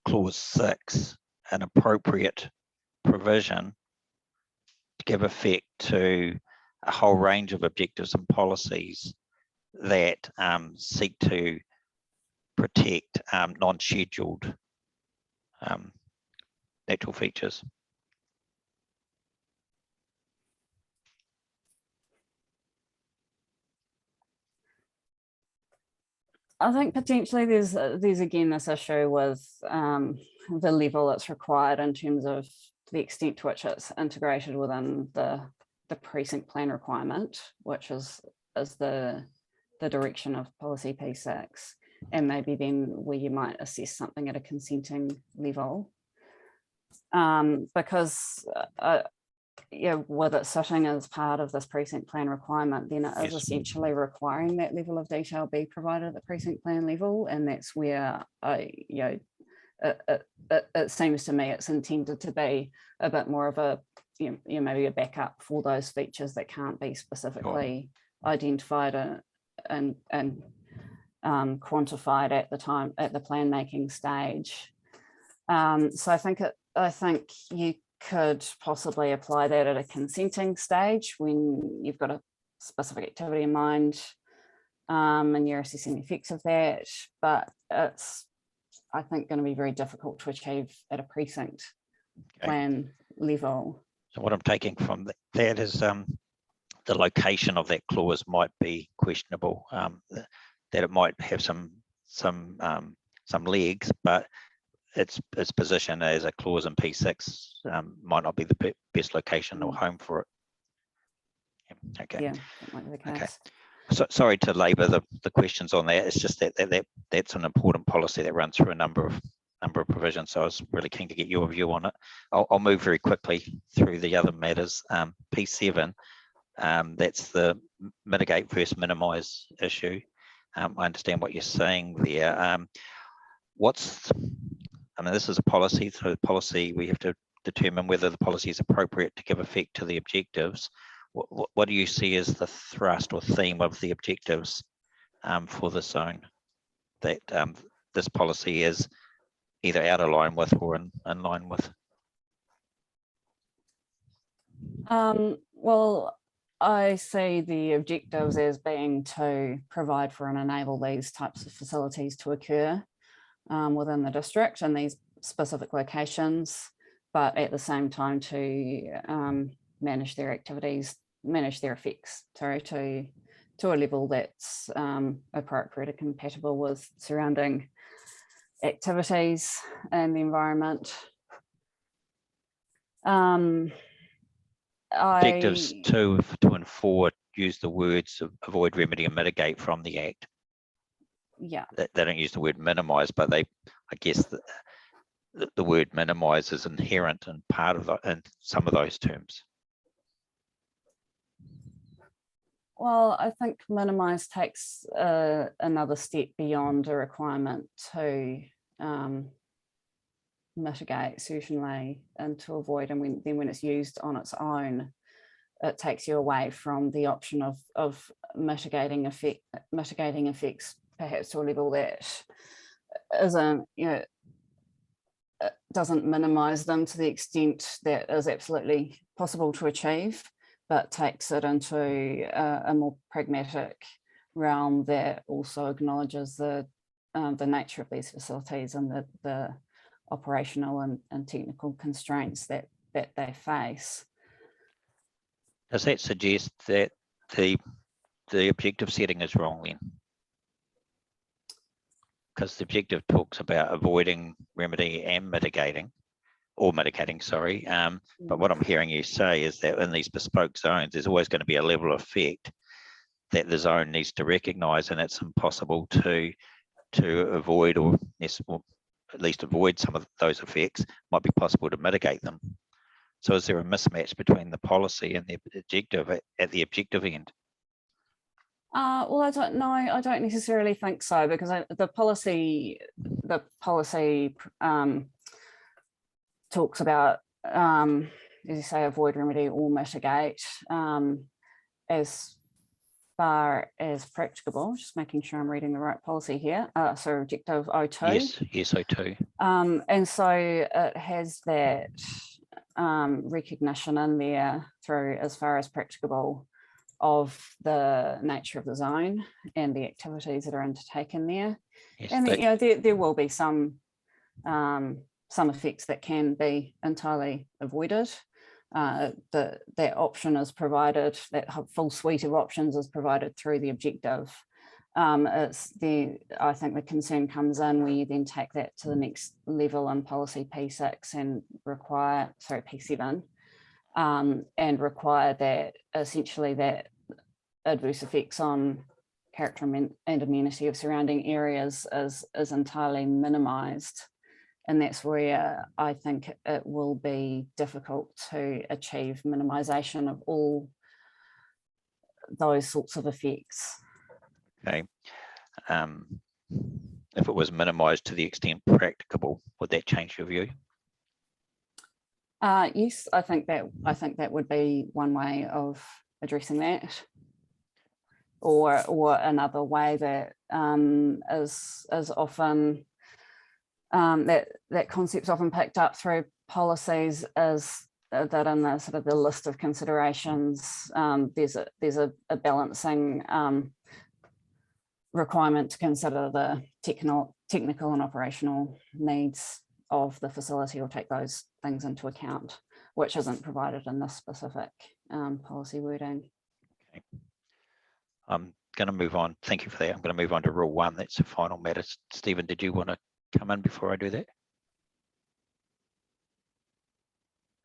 clause 6 an appropriate provision to give effect to a whole range of objectives and policies that seek to protect non-scheduled natural features? I think potentially there's again this issue with the level that's required in terms of the extent to which it's integrated within the precinct plan requirement, which is the direction of policy P6, and maybe then where you might assess something at a consenting level, because yeah, with it sitting as part of this precinct plan requirement, then it is essentially requiring that level of detail be provided at the precinct plan level, and that's where it seems to me it's intended to be a bit more of a maybe a backup for those features that can't be specifically identified and quantified at the plan making stage. So I think you could possibly apply that at a consenting stage when you've got a specific activity in mind and you're assessing the effects of that, but it's, I think, going to be very difficult to achieve at a precinct plan level. So what I'm taking from that is the location of that clause might be questionable, that it might have some legs, but its position as a clause in P6 might not be the best location or home for it. Yeah, okay. Yeah, that might be the case. Okay. So, sorry to labour the questions on that. It's just that that's an important policy that runs through a number of number of provisions, so I was really keen to get your view on it. I'll move very quickly through the other matters. P7, that's the mitigate versus minimise issue. I understand what you're saying there. I mean, this is a policy, so the policy, we have to determine whether the policy is appropriate to give effect to the objectives. What do you see as the thrust or theme of the objectives for the zone that this policy is either out of line with or in line with? Well, I see the objectives as being to provide for and enable these types of facilities to occur within the district and these specific locations, but at the same time to manage their activities, manage their effects, sorry, to a level that's appropriate and compatible with surrounding activities and the environment. Objectives 2 and 4 use the words avoid, remedy and mitigate from the Act. Yeah. They don't use the word minimise, but I guess the word minimise is inherent and part of in some of those terms. Well, I think minimise takes another step beyond a requirement to mitigate, certainly, and to avoid. And then when it's used on its own, it takes you away from the option of mitigating effects, perhaps to a level that isn't, doesn't minimise them to the extent that is absolutely possible to achieve, but takes it into a more pragmatic realm that also acknowledges the nature of these facilities and the operational and technical constraints that they face. Does that suggest that the objective setting is wrong then? Because the objective talks about avoiding, remedy and mitigating, or mitigating, sorry. But what I'm hearing you say is that in these bespoke zones, there's always going to be a level of effect that the zone needs to recognise, and it's impossible to avoid or at least avoid some of those effects. Might be possible to mitigate them. So is there a mismatch between the policy and the objective at the objective end? Well, I don't know. I don't necessarily think so, because the policy talks about, as you say, avoid, remedy or mitigate as far as practicable. Just making sure I'm reading the right policy here. So objective 02. Yes, 02. And so it has that recognition in there through as far as practicable of the nature of the zone and the activities that are undertaken there. Yes, and there will be some effects that can be entirely avoided. That option is provided, that full suite of options is provided through the objective. I think the concern comes in where you then take that to the next level in policy P6 and P7, and require that essentially that adverse effects on character and amenity of surrounding areas is entirely minimised. And that's where I think it will be difficult to achieve minimisation of all those sorts of effects. Okay. If it was minimised to the extent practicable, would that change your view? Yes, I think that would be one way of addressing that, or another way that is often that concept's often picked up through policies is that in the sort of the list of considerations, there's a balancing requirement to consider the technical and operational needs of the facility, or take those things into account, which isn't provided in this specific policy wording. Okay. I'm going to move on. Thank you for that. I'm going to move on to Rule 1. That's the final matter. Stephen, did you want to come in before I do that?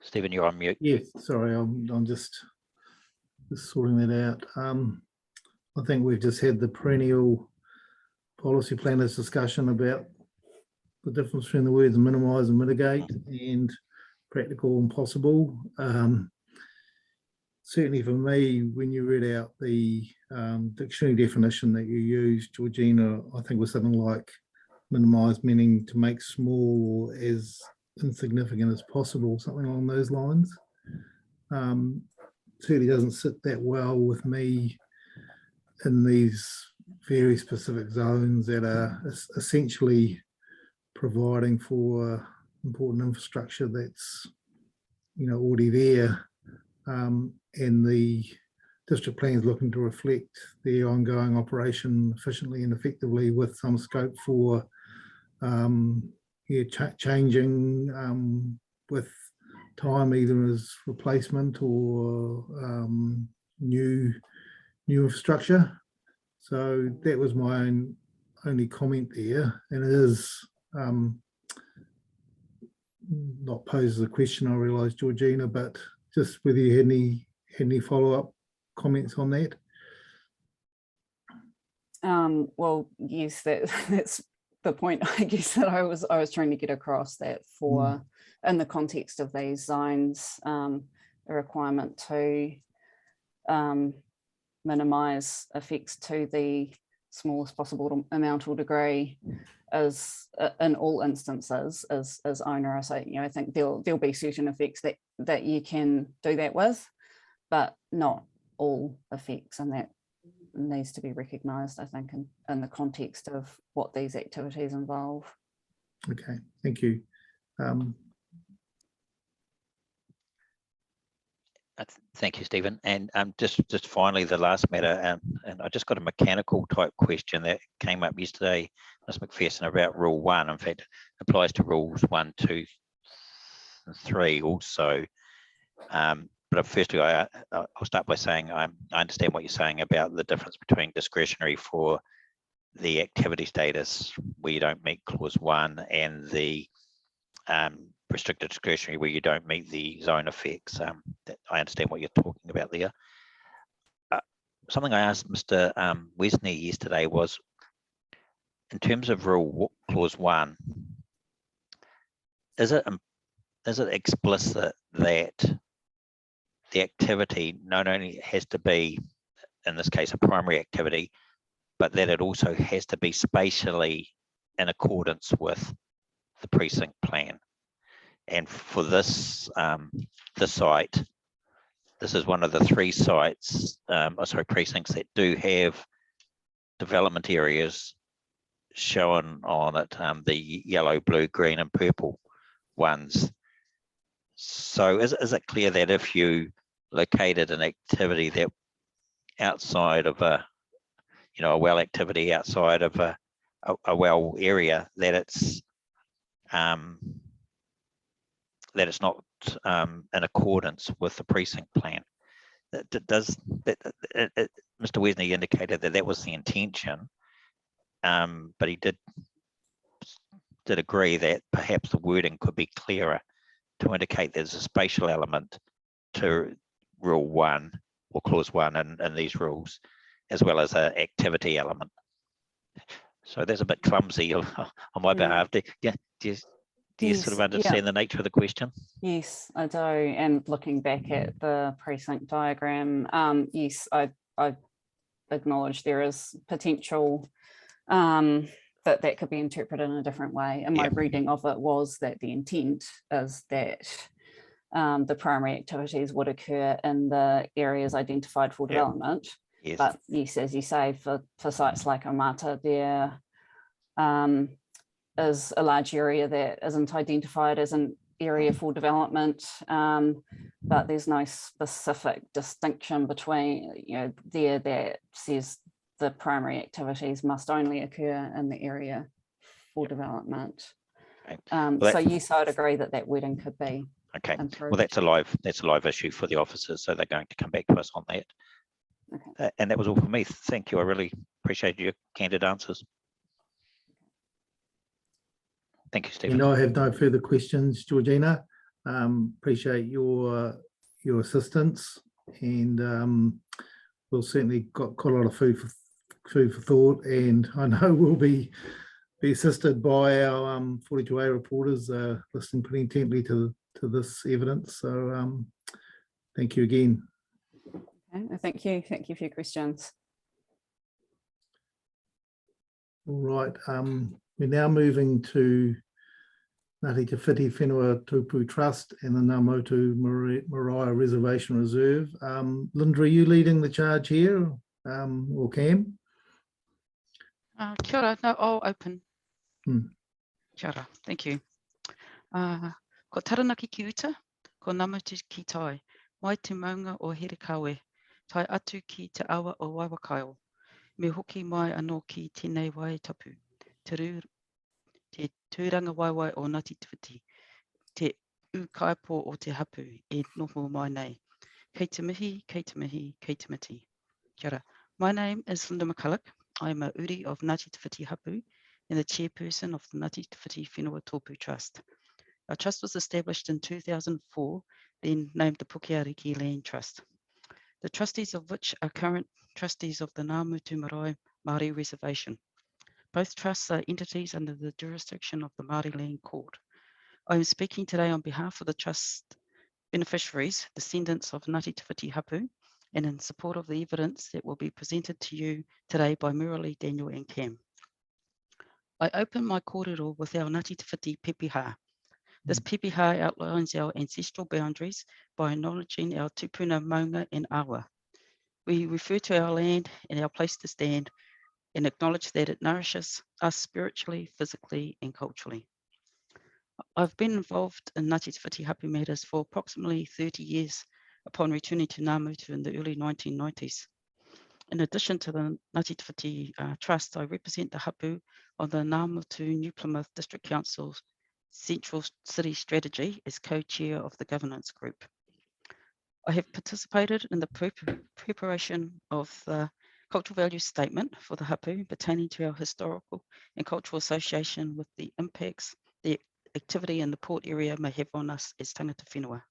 Stephen, you're on mute. Yes, sorry, I'm just sorting that out. I think we've just had the perennial policy planners discussion about the difference between the words minimise and mitigate and practical and possible. Certainly for me, when you read out the dictionary definition that you used, Georgina, I think was something like minimise, meaning to make small or as insignificant as possible, something along those lines. Certainly doesn't sit that well with me in these very specific zones that are essentially providing for important infrastructure that's, you know, already there, and the district plan is looking to reflect the ongoing operation efficiently and effectively, with some scope for changing with time, either as replacement or new infrastructure. So that was my only comment there, and it is not posed as a question, I realise, Georgina, but just whether you had any follow-up comments on that. Well, yes, that's the point, I guess, that I was trying to get across, that for in the context of these zones, a requirement to minimise effects to the smallest possible amount or degree is, in all instances, is onerous. I think there'll be certain effects that you can do that with, but not all effects, and that needs to be recognised, I think, in the context of what these activities involve. Okay, thank you. Thank you, Stephen. And just finally, the last matter, and I just got a mechanical type question that came up yesterday, Ms. McPherson, about Rule 1. In fact, it applies to Rules 1, 2, and 3 also. But firstly, I'll start by saying I understand what you're saying about the difference between discretionary for the activity status where you don't meet clause 1 and the restricted discretionary where you don't meet the zone effects. I understand what you're talking about there. Something I asked Mr. Wesney yesterday was, in terms of rule clause 1, is it explicit that the activity not only has to be, in this case, a primary activity, but that it also has to be spatially in accordance with the precinct plan? And for this site, this is one of the 3 sites, precincts that do have development areas shown on it, the yellow, blue, green, and purple ones. So is it clear that if you located an activity that outside of a well activity outside of a well area, that it's not in accordance with the precinct plan? Mr. Wesney indicated that was the intention, but he did agree that perhaps the wording could be clearer to indicate there's a spatial element to Rule 1 or Clause 1 in these rules, as well as an activity element. So that's a bit clumsy on my behalf. Do you sort of understand the nature of the question? Yes, I do. And looking back at the precinct diagram, yes, I acknowledge there is potential that could be interpreted in a different way. And my reading of it was that the intent is that the primary activities would occur in the areas identified for development. Yes. But yes, as you say, for sites like Amata, there is a large area that isn't identified as an area for development, but there's no specific distinction between, there that says the primary activities must only occur in the area for development. So yes, I'd agree that wording could be improved. Well, that's a live issue for the officers, so they're going to come back to us on that. Okay. And that was all for me. Thank you. I really appreciate your candid answers. Thank you, Stephen. I have no further questions, Georgina. Appreciate your assistance, and we'll certainly got quite a lot of food for thought, and I know we'll be be assisted by our 42A reporters listening pretty intently to this evidence. So thank you again. Okay, thank you. Thank you for your questions. All right, we're now moving to Ngāti Te Whiti Whenua Tupou Trust and the Ngā Motu Marae Reservation Reserve. Linda, are you leading the charge here, or Cam? Kia ora, no, I'll open. Hmm. Kia ora, thank you. Ko Taranaki ki uta, ko Ngāmotu ki tai, mai te maunga o Herekawe, tai atu ki te awa o Waiwakaio, me hoki mai anō ki tēnei wai tapu, te tūranga waiwai o Ngāti Te Whiti, te ukaipo o te hapu e noho mai nei. Kei te mihi, kei te mihi, kei te miti. Kia ora. My name is Linda McCulloch. I am a uri of Ngāti Te Whiti Hapu and the chairperson of the Ngāti Te Whiti Whenua Tōpū Trust. Our trust was established in 2004, then named the Pukeariki Land Trust. The trustees of which are current trustees of the Ngā Motu Marae Māori Reservation. Both trusts are entities under the jurisdiction of the Māori Land Court. I am speaking today on behalf of the trust beneficiaries, descendants of Ngāti Te Whiti Hapu, and in support of the evidence that will be presented to you today by Murali, Daniel and Cam. I open my kōrero with our Ngāti Te Whiti pepeha. This pepeha outlines our ancestral boundaries by acknowledging our tupuna, maunga and awa. We refer to our land and our place to stand and acknowledge that it nourishes us spiritually, physically and culturally. I've been involved in Ngāti Te Whiti Hapu matters for approximately 30 years upon returning to Ngā Motu in the early 1990s. In addition to the Ngāti Te Whiti Trust, I represent the hapu of the Ngā Motu New Plymouth District Council's Central City Strategy as co-chair of the governance group. I have participated in the preparation of the cultural values statement for the hapu pertaining to our historical and cultural association with the impacts the activity in the port area may have on us as tangata whenua.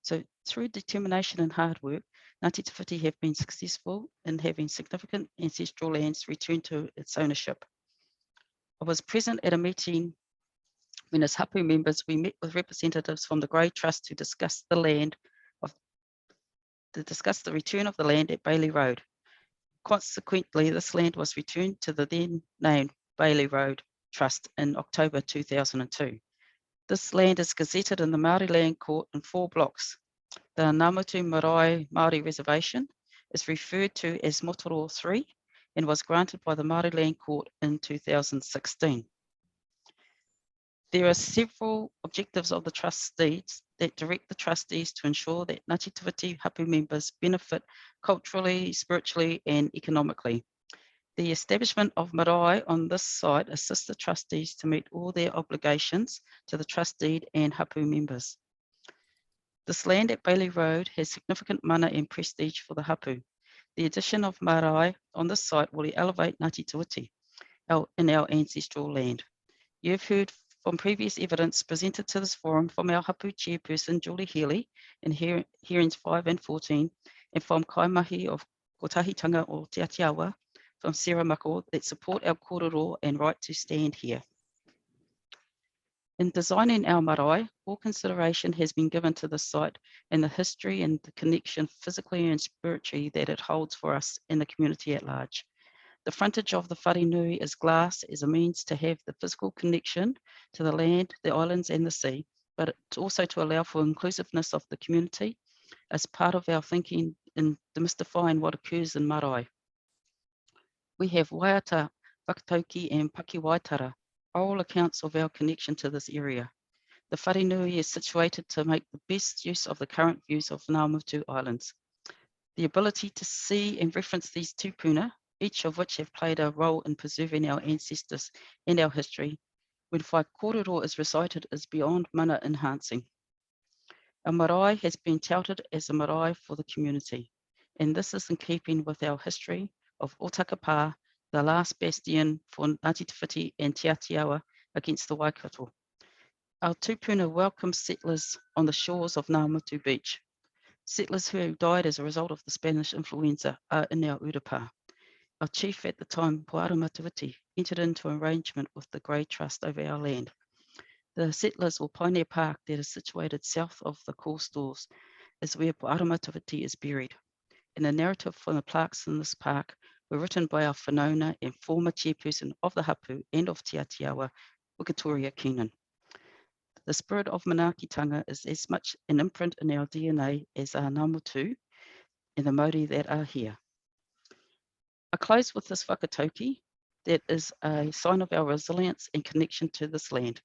So through determination and hard work, Ngāti Te Whiti have been successful in having significant ancestral lands returned to its ownership. I was present at a meeting when as hapu members, we met with representatives from the Grey Trust to discuss the return of the land at Bailey Road. Consequently, this land was returned to the then named Bailey Road Trust in October 2002. This land is gazetted in the Māori Land Court in 4 blocks. The Ngā Motu Marae Māori Reservation is referred to as Motoro 3 and was granted by the Māori Land Court in 2016. There are several objectives of the trust deeds that direct the trustees to ensure that Ngāti Te Whiti hapu members benefit culturally, spiritually and economically. The establishment of marae on this site assists the trustees to meet all their obligations to the trust deed and hapu members. This land at Bailey Road has significant mana and prestige for the hapu. The addition of marae on this site will elevate Ngāti Te Whiti in our ancestral land. You've heard from previous evidence presented to this forum from our hapu chairperson, Julie Healy, in hearings 5 and 14, and from Kaimahi of Kotahitanga o Te Atiawa, from Sarah Mako, that support our kōrero and right to stand here. In designing our marae, all consideration has been given to the site and the history and the connection physically and spiritually that it holds for us and the community at large. The frontage of the whare nui is glass as a means to have the physical connection to the land, the islands and the sea, but it's also to allow for inclusiveness of the community as part of our thinking in demystifying what occurs in marae. We have waiata, whakatauki and pakiwaitara, oral accounts of our connection to this area. The whare nui is situated to make the best use of the current views of Ngā Motu Islands. The ability to see and reference these tupuna, each of which have played a role in preserving our ancestors and our history, when whai kōrero is recited, is beyond mana enhancing. Our marae has been touted as a marae for the community, and this is in keeping with our history of Otakapā, the last bastion for Ngāti Te Whiti and Te Atiawa against the Waikato. Our tupuna welcomed settlers on the shores of Ngā Motu Beach. Settlers who died as a result of the Spanish influenza are in our urupā. Our chief at the time, Poaro Mataviti, entered into an arrangement with the Grey Trust over our land. The settlers or Pioneer Park that is situated south of the coal stores is where Poaro Mataviti is buried. And the narrative from the plaques in this park were written by our whanauna and former chairperson of the Hapu and of Te Atiawa, Wikatoria Keenan. The spirit of manaakitanga is as much an imprint in our DNA as our ngā motu and the Māori that are here. I close with this whakatauki that is a sign of our resilience and connection to this land.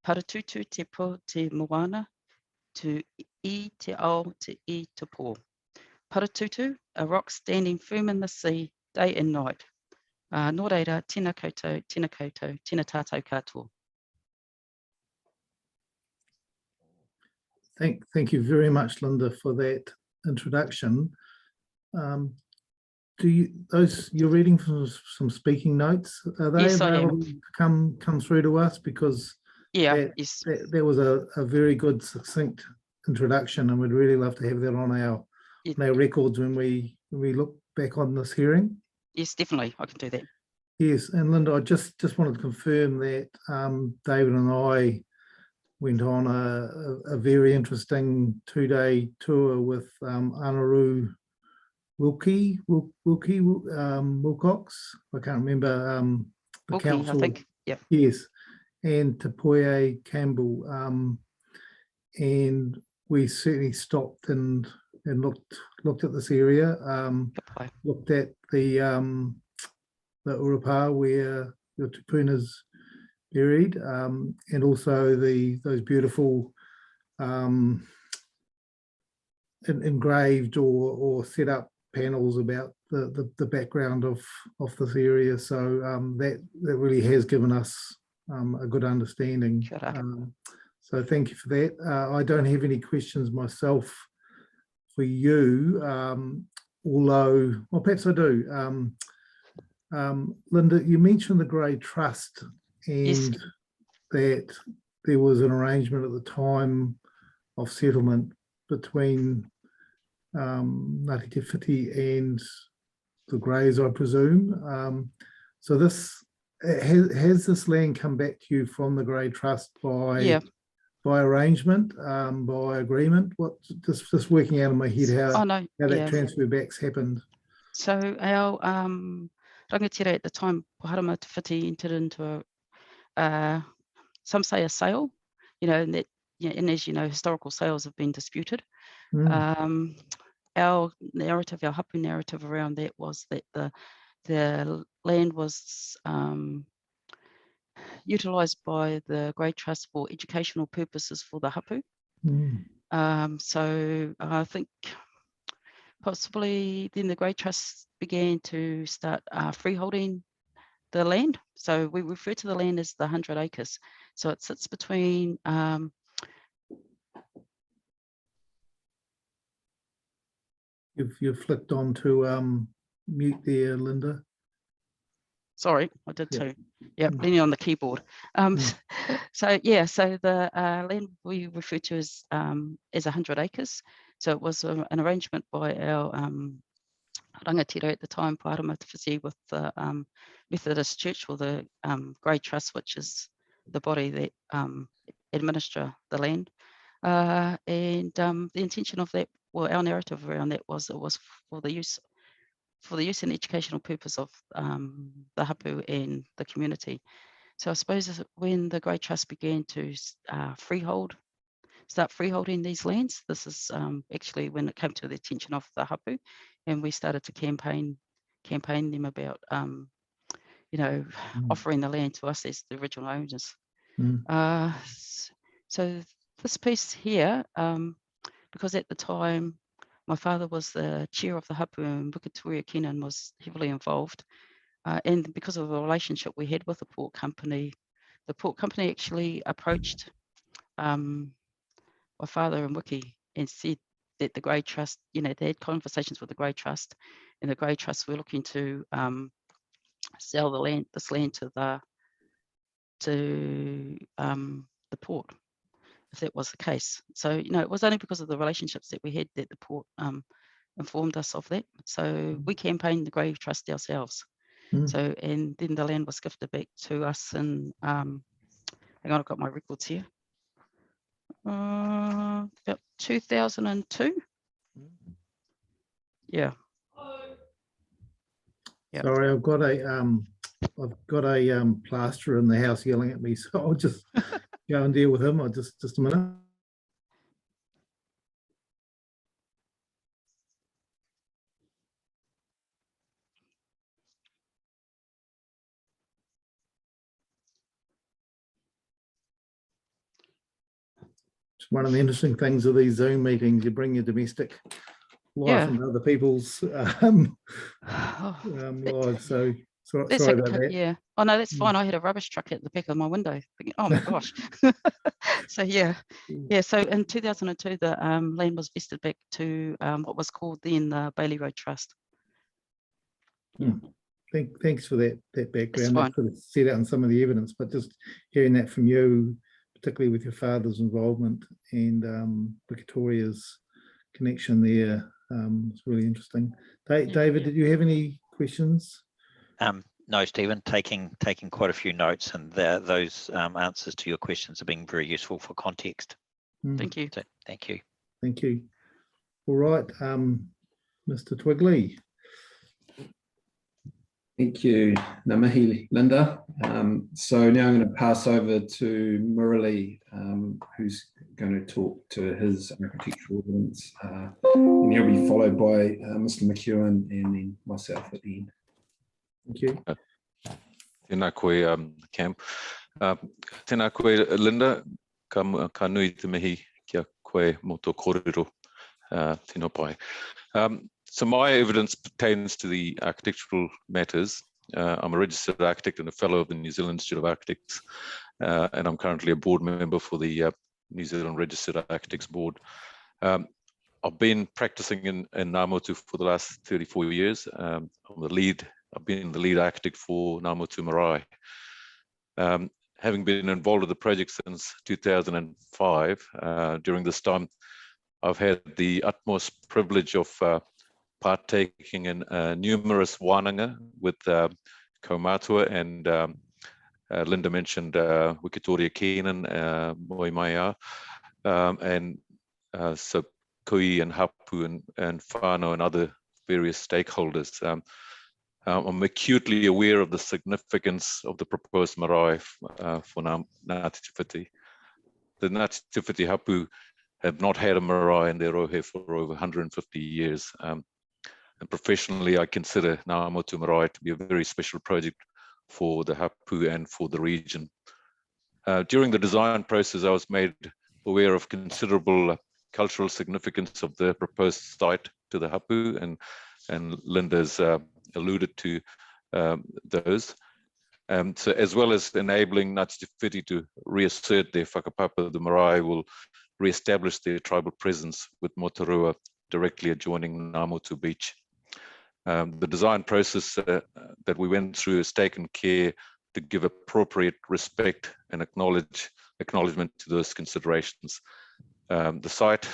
Paratutu te po te moana, to I te ao te I te pō. Paratutu, a rock standing firm in the sea, day and night. Nō reira, tēnā koutou, tēnā tātou katoa. Thank you very much, Linda, for that introduction. You're reading from some speaking notes? Are they Yes, I am. available to come through to us? Because yes. that was a very good, succinct introduction, and we'd really love to have that on our records when we look back on this hearing. Yes, definitely, I can do that. Yes, and Linda, I just wanted to confirm that David and I went on a very interesting 2-day tour with Anaru Wilcox. I can't remember the Wilkie, council. I think. Yep. Yes, and Te Poe Campbell, and we certainly stopped and looked at this area. Looked at the Urupā where your tupuna's buried, and also those beautiful engraved or set up panels about the background of this area. So that really has given us a good understanding. So thank you for that. I don't have any questions myself for you, although, well, perhaps I do. Linda, you mentioned the Grey Trust and that there was an arrangement at the time of settlement between Ngāti Te Whiti and the Greys, I presume. So this has this land come back to you from the Grey Trust by arrangement, by agreement? What just working out in my head how that transfer back's happened. So our rangatira at the time, Poharama Te Whiti, entered into some say a sale, and that, and as you know, historical sales have been disputed. Our narrative, our hapu narrative around that was that the land was utilised by the Grey Trust for educational purposes for the hapu. So I think possibly then the Grey Trust began to start freeholding the land. So we refer to the land as the 100 acres. So it sits between You've flicked on to mute there, Linda. Sorry, I did too. Yeah, leaning on the keyboard. So the land we refer to as 100 acres. So it was an arrangement by our rangatira at the time, Poharama Te Whiti, with the Methodist Church, or the Grey Trust, which is the body that administer the land. And the intention of that, well, our narrative around that was it was for the use and educational purpose of the hapu and the community. So I suppose when the Grey Trust began to start freeholding these lands, this is actually when it came to the attention of the hapu, and we started to campaign them about offering the land to us as the original owners. So this piece here, because at the time my father was the chair of the hapu and Wikatoria Keenan was heavily involved, and because of the relationship we had with the port company actually approached my father and Wiki and said that the Grey Trust, they had conversations with the Grey Trust, and the Grey Trust were looking to sell this land to the port, if that was the case. So it was only because of the relationships that we had that the port informed us of that. So we campaigned the Grave Trust ourselves. Mm. So, and then the land was gifted back to us in, hang on, I've got my records here. About 2002. Yeah. Yep. Sorry, I've got a plasterer in the house yelling at me, so I'll just go and deal with him. I'll just a minute. It's one of the interesting things of these Zoom meetings. You bring your domestic life into other people's lives. So sorry about that. Yeah. Oh no, that's fine. I had a rubbish truck at the back of my window. Thinking, oh my gosh. So yeah. So in 2002, the land was vested back to what was called then the Bailey Road Trust. Thanks for that background. fine. That sort of set out in some of the evidence, but just hearing that from you, particularly with your father's involvement and Victoria's connection there, it's really interesting. David, did you have any questions? No, Stephen, taking quite a few notes, and those answers to your questions have been very useful for context. Thank you. So, thank you. Thank you. All right, Mr. Twigley. Thank you, Ngā mihi, Linda. So now I'm going to pass over to Murali, who's going to talk to his architectural evidence, and he'll be followed by Mr. McEwen and then myself at the end. Thank you. Tēnā koe, Cam. Tēnā koe, Linda. Ka nui te mihi kia koe mō tō kōrero. Tēnā pai. So my evidence pertains to the architectural matters. I'm a registered architect and a fellow of the New Zealand Institute of Architects, and I'm currently a board member for the New Zealand Registered Architects Board. I've been practicing in Ngā Motu for the last 34 years. I've been the lead architect for Ngā Motu Marae. Having been involved with the project since 2005, during this time, I've had the utmost privilege of partaking in numerous wānanga with Kaumatua, and Linda mentioned Wikitoria Keenan, Moimaya, and so Kui and Hapu and Whānau and other various stakeholders. I'm acutely aware of the significance of the proposed marae for Ngāti Te Whiti. The Ngāti Te Whiti Hapu have not had a marae in their rohe for over 150 years. And professionally, I consider Ngā Motu Marae to be a very special project for the Hapu and for the region. During the design process, I was made aware of considerable cultural significance of the proposed site to the Hapu, and Linda's alluded to those. So as well as enabling Ngāti Te Whiti to reassert their whakapapa, the marae will re-establish their tribal presence with Moturua directly adjoining Ngā Motu Beach. The design process that we went through has taken care to give appropriate respect and acknowledgement to those considerations. The site,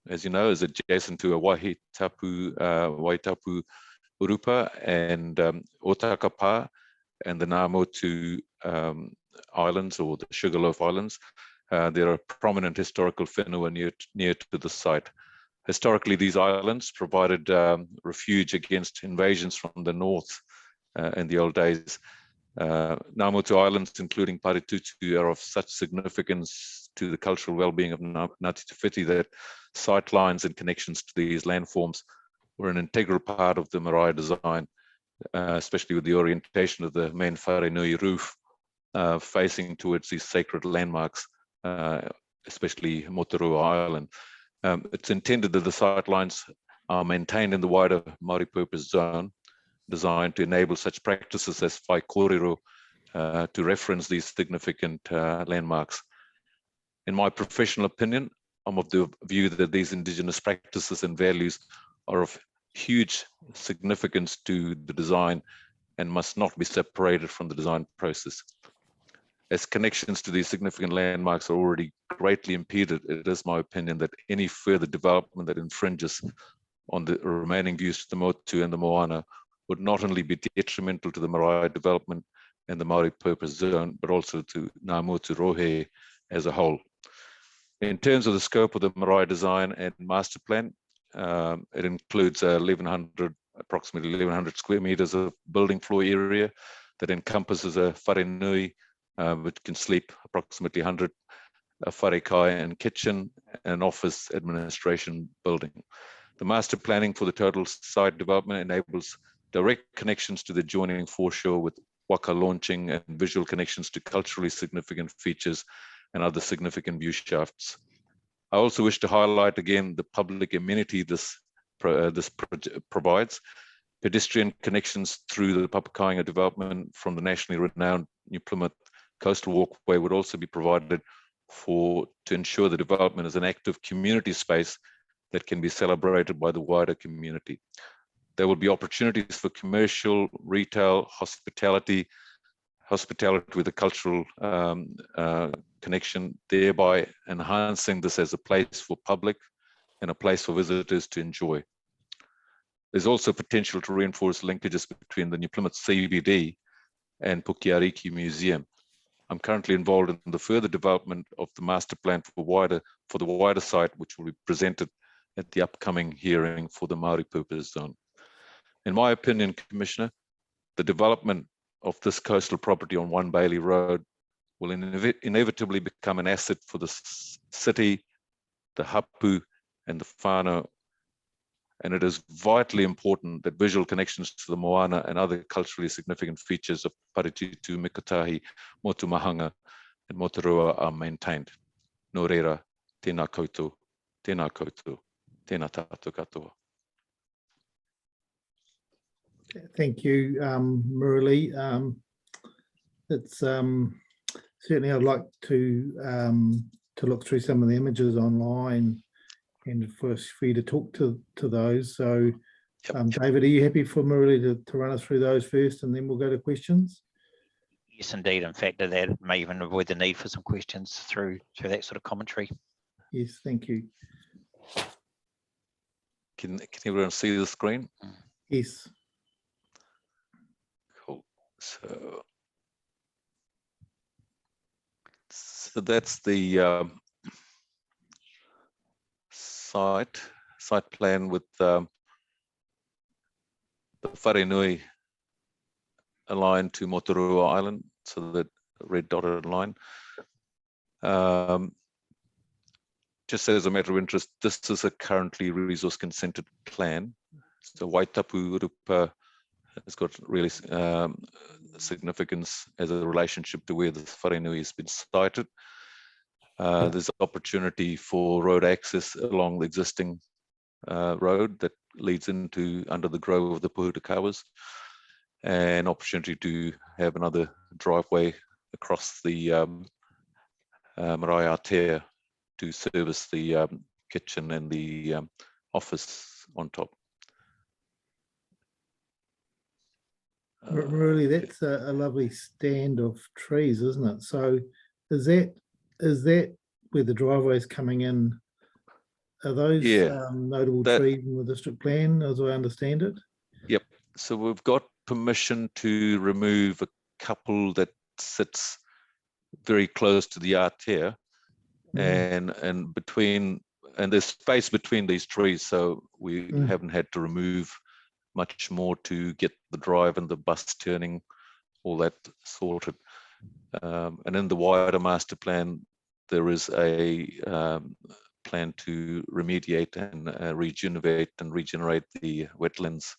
as you know, is adjacent to a Waitapu Urupa and Otakapa and the Ngā Motu Islands, or the Sugarloaf Islands. There are prominent historical whenua near to the site. Historically, these islands provided refuge against invasions from the north in the old days. Ngā Motu Islands, including Paritutu, are of such significance to the cultural well-being of Ngāti Te Whiti that sightlines and connections to these landforms were an integral part of the marae design, especially with the orientation of the main whare nui roof facing towards these sacred landmarks, especially Moturua Island. It's intended that the sightlines are maintained in the wider Māori purpose zone, designed to enable such practices as whai kōrero to reference these significant landmarks. In my professional opinion, I'm of the view that these Indigenous practices and values are of huge significance to the design and must not be separated from the design process. As connections to these significant landmarks are already greatly impeded, it is my opinion that any further development that infringes on the remaining views to the Motu and the Moana would not only be detrimental to the marae development and the Māori purpose zone, but also to Ngā Motu Rohe as a whole. In terms of the scope of the marae design and master plan, it includes approximately 1,100 square meters of building floor area that encompasses a whare nui, which can sleep approximately 100, a whare kai and kitchen, and office administration building. The master planning for the total site development enables direct connections to the adjoining foreshore with waka launching and visual connections to culturally significant features and other significant view shafts. I also wish to highlight again the public amenity this provides. Pedestrian connections through the Papakainga development from the nationally renowned New Plymouth Coastal Walkway would also be provided to ensure the development is an active community space that can be celebrated by the wider community. There will be opportunities for commercial, retail, hospitality with a cultural connection, thereby enhancing this as a place for public and a place for visitors to enjoy. There's also potential to reinforce linkages between the New Plymouth CBD and Pukeariki Museum. I'm currently involved in the further development of the master plan for the wider site, which will be presented at the upcoming hearing for the Māori purpose zone. In my opinion, Commissioner, the development of this coastal property on One Bailey Road will inevitably become an asset for the city, the hapu, and the whānau. And it is vitally important that visual connections to the Moana and other culturally significant features of Parititu, Mikatahi, Motumahanga, and Moturua are maintained. Nō reira, tēnā koutou, tēnā koutou, tēnā tātou katoa. Thank you, Murali. It's certainly I'd like to look through some of the images online and for you to talk to those. So, David, are you happy for Murali to run us through those first, and then we'll go to questions? Yes, indeed. In fact, that may even avoid the need for some questions through that sort of commentary. Yes, thank you. Can everyone see the screen? Yes. Cool. So that's the site plan with the whare nui aligned to Moturua Island, so that red dotted line. Just as a matter of interest, this is a currently resource consented plan. So Waitapu Urupa has got really significance as a relationship to where the whare nui has been sited. There's opportunity for road access along the existing road that leads into under the grove of the Puhutakawas, and opportunity to have another driveway across the Marae Aotea to service the kitchen and the office on top. Really, that's a lovely stand of trees, isn't it? So is that where the driveway is coming in? Are those notable trees in the district plan, as I understand it? Yep. So we've got permission to remove a couple that sits very close to the Aotea, and there's space between these trees, so we haven't had to remove much more to get the drive and the bus turning, all that sorted. And in the wider master plan, there is a plan to remediate and regenerate the wetlands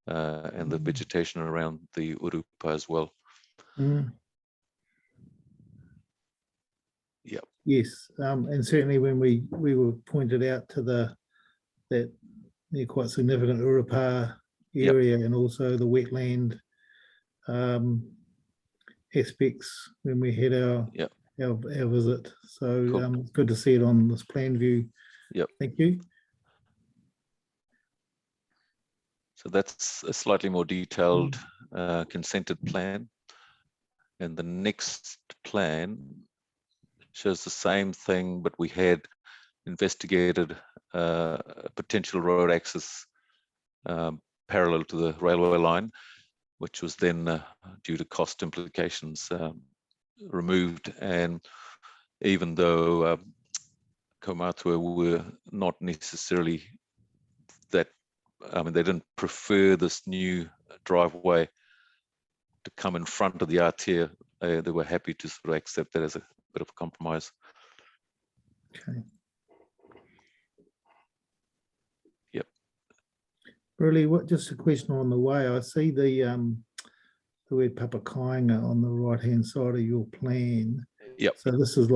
and the vegetation around the Urupa as well. Yep. Yes, and certainly when we were pointed out to that quite significant Urupa area, and also the wetland aspects when we had our visit. So it's good to see it on this plan view. Yep. Thank you. So that's a slightly more detailed consented plan. And the next plan shows the same thing, but we had investigated potential road access parallel to the railway line, which was then, due to cost implications, removed. And even though Kaumatua were not necessarily that, I mean, they didn't prefer this new driveway to come in front of the Aotea, they were happy to sort of accept that as a bit of a compromise. Okay. Yep. Really, just a question on the way. I see the word Papakainga on the right-hand side of your plan. Yep. So this is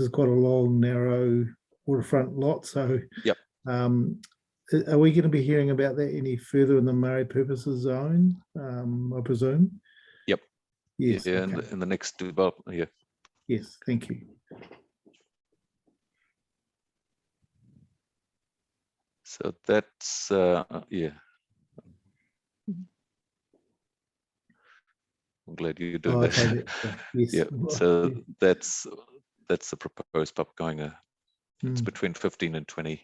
quite a long, narrow waterfront lot. So yep. Are we going to be hearing about that any further in the Murray Purposes Zone, I presume? Yep. Yes. Yeah, okay. in the next development, yeah. Yes, thank you. So that's, yeah. I'm glad you're doing that. Okay, yes. Yeah, so that's the proposed Papakainga. It's between 15 and 20.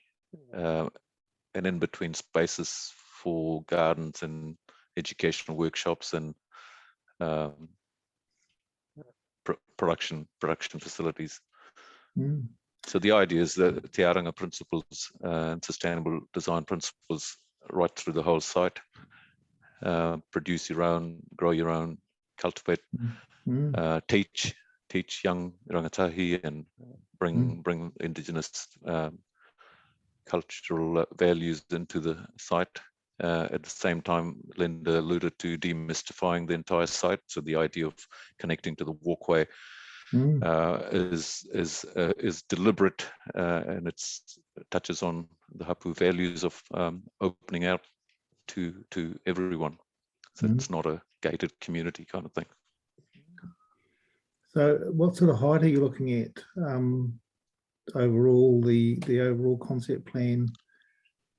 And in between spaces for gardens and educational workshops and production facilities. So the idea is that Te Aranga principles and sustainable design principles right through the whole site. Produce your own, grow your own, cultivate, teach young rangatahi and bring indigenous cultural values into the site. At the same time, Linda alluded to demystifying the entire site. So the idea of connecting to the walkway is deliberate, and it touches on the hapu values of opening out to everyone. So it's not a gated community kind of thing. So what sort of height are you looking at? Overall, the overall concept plan?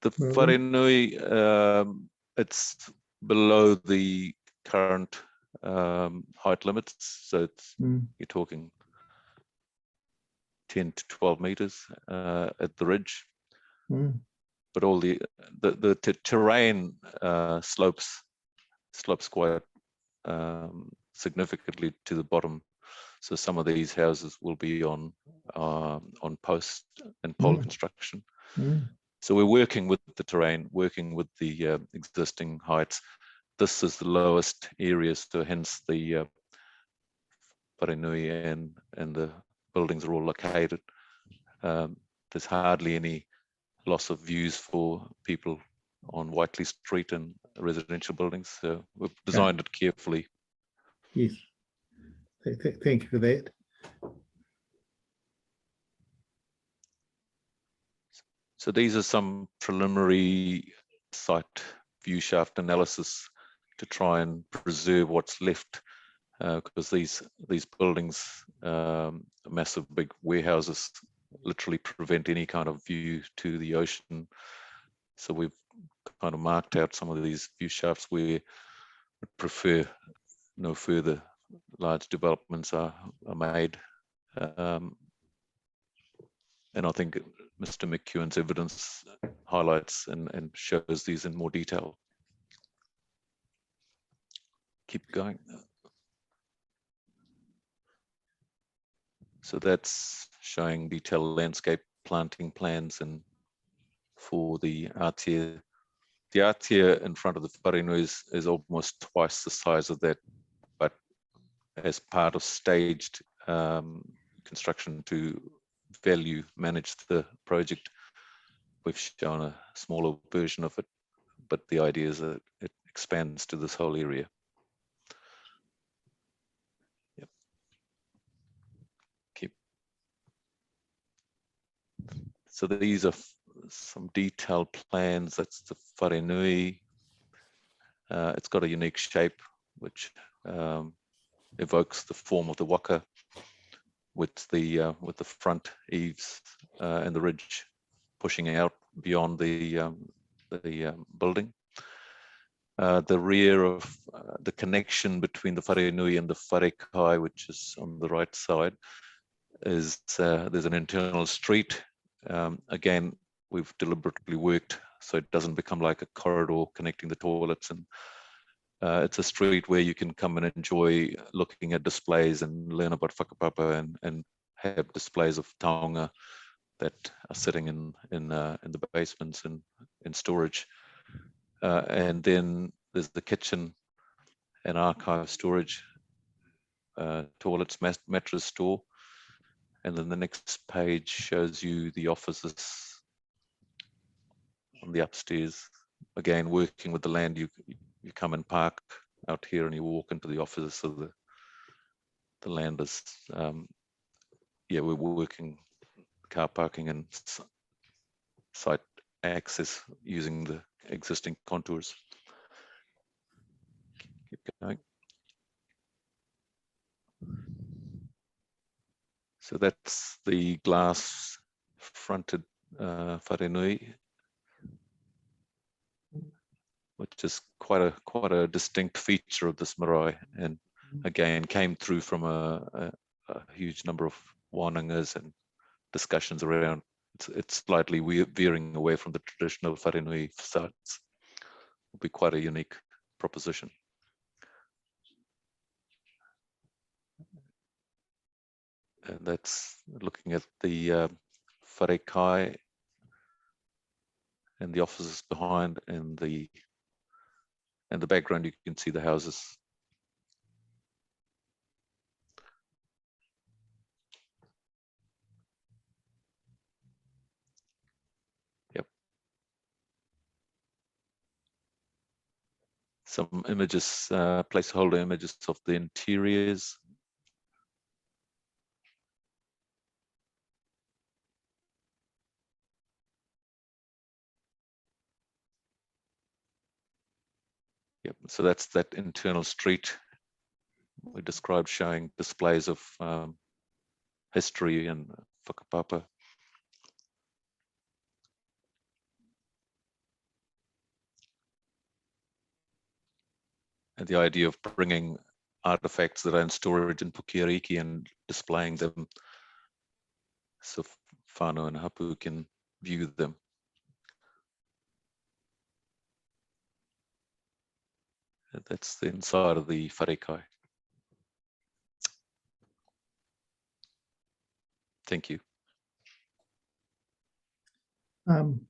The Wharenui, it's below the current height limits. So it's, you're talking 10 to 12 meters at the ridge. But all the terrain slopes quite significantly to the bottom. So some of these houses will be on post and pole construction. So we're working with the terrain, working with the existing heights. This is the lowest area, so hence the Wharenui and the buildings are all located. There's hardly any loss of views for people on Whiteley Street and residential buildings. So we've designed it carefully. Yes. Thank you for that. So these are some preliminary site view shaft analysis to try and preserve what's left, because these buildings, massive big warehouses, literally prevent any kind of view to the ocean. So we've kind of marked out some of these view shafts where we prefer no further large developments are made. And I think Mr. McEwen's evidence highlights and shows these in more detail. Keep going. So that's showing detailed landscape planting plans and for the Aotea. The Aotea in front of the Wharenui is almost twice the size of that, but as part of staged construction to value manage the project, we've shown a smaller version of it, but the idea is that it expands to this whole area. Yep. Keep. So these are some detailed plans. That's the Wharenui. It's got a unique shape which evokes the form of the waka, with the front eaves and the ridge pushing out beyond the building. The rear of the connection between the Wharenui and the Wharekai, which is on the right side, is there's an internal street. Again, we've deliberately worked so it doesn't become like a corridor connecting the toilets, and it's a street where you can come and enjoy looking at displays and learn about whakapapa and have displays of taonga that are sitting in the basements and in storage. And then there's the kitchen and archive storage, toilets, mattress store. And then the next page shows you the offices on the upstairs. Again, working with the land, you come and park out here and you walk into the offices. So the land is, yeah, we're working car parking and site access using the existing contours. Keep going. So that's the glass fronted wharenui, which is quite a distinct feature of this marae, and again came through from a huge number of wānangas and discussions around. It's slightly veering away from the traditional wharenui facades. Will be quite a unique proposition. And that's looking at the whare kai and the offices behind, and the background you can see the houses. Yep. Some images, placeholder images of the interiors. Yep, so that's that internal street we described, showing displays of history and whakapapa. And the idea of bringing artifacts that are in storage in Pukeariki and displaying them so whānau and hapu can view them. That's the inside of the whare kai. Thank you. Thank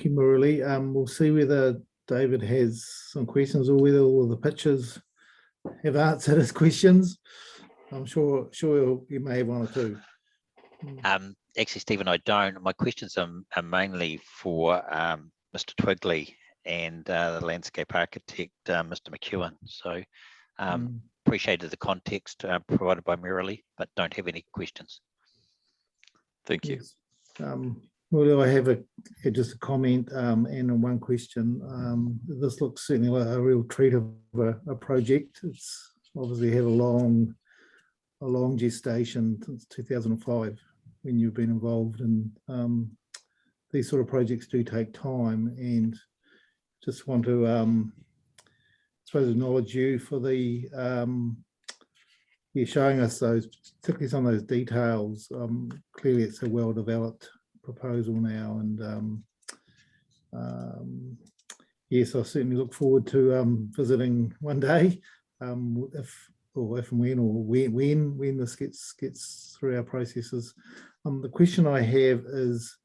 you, Murali. We'll see whether David has some questions or whether all the pictures have answered his questions. I'm sure you may have one or two. Actually, Stephen, I don't. My questions are mainly for Mr. Twigley and the landscape architect, Mr. McEwen. So appreciated the context provided by Murali, but don't have any questions. Thank you. Yes. Well, I have just a comment and one question. This looks certainly like a real treat of a project. It's obviously had a long gestation since 2005 when you've been involved, and these sort of projects do take time. And just want to, I suppose, acknowledge you for the showing us those, particularly some of those details. Clearly, it's a well-developed proposal now, and yes, I certainly look forward to visiting one day, if and when this gets through our processes. The question I have is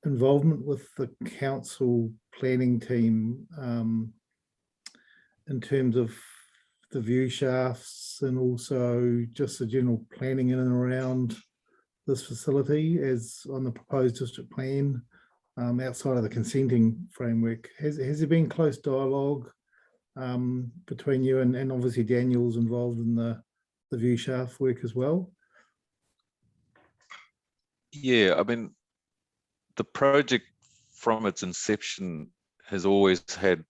involvement with the council planning team in terms of the view shafts and also just the general planning in and around this facility as on the proposed district plan, outside of the consenting framework. Has there been close dialogue between you and obviously Daniel's involved in the view shaft work as well? Yeah, I mean, the project from its inception has always had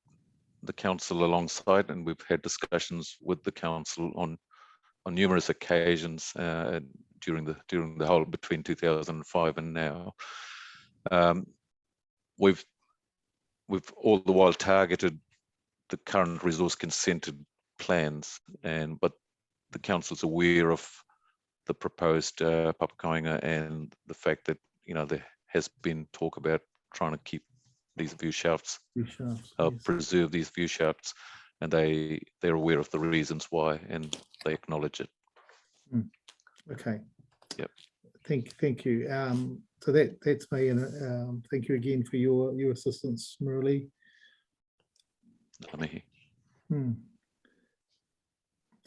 the council alongside, and we've had discussions with the council on numerous occasions during the whole between 2005 and now. We've all the while targeted the current resource consented plans, but the council's aware of the proposed Papakoinga and the fact that there has been talk about trying to keep these view shafts, Shafts, preserve these view shafts, and they're aware of the reasons why, and they acknowledge it. Okay. Yep. Thank you. So that's me, and thank you again for your assistance, Murali.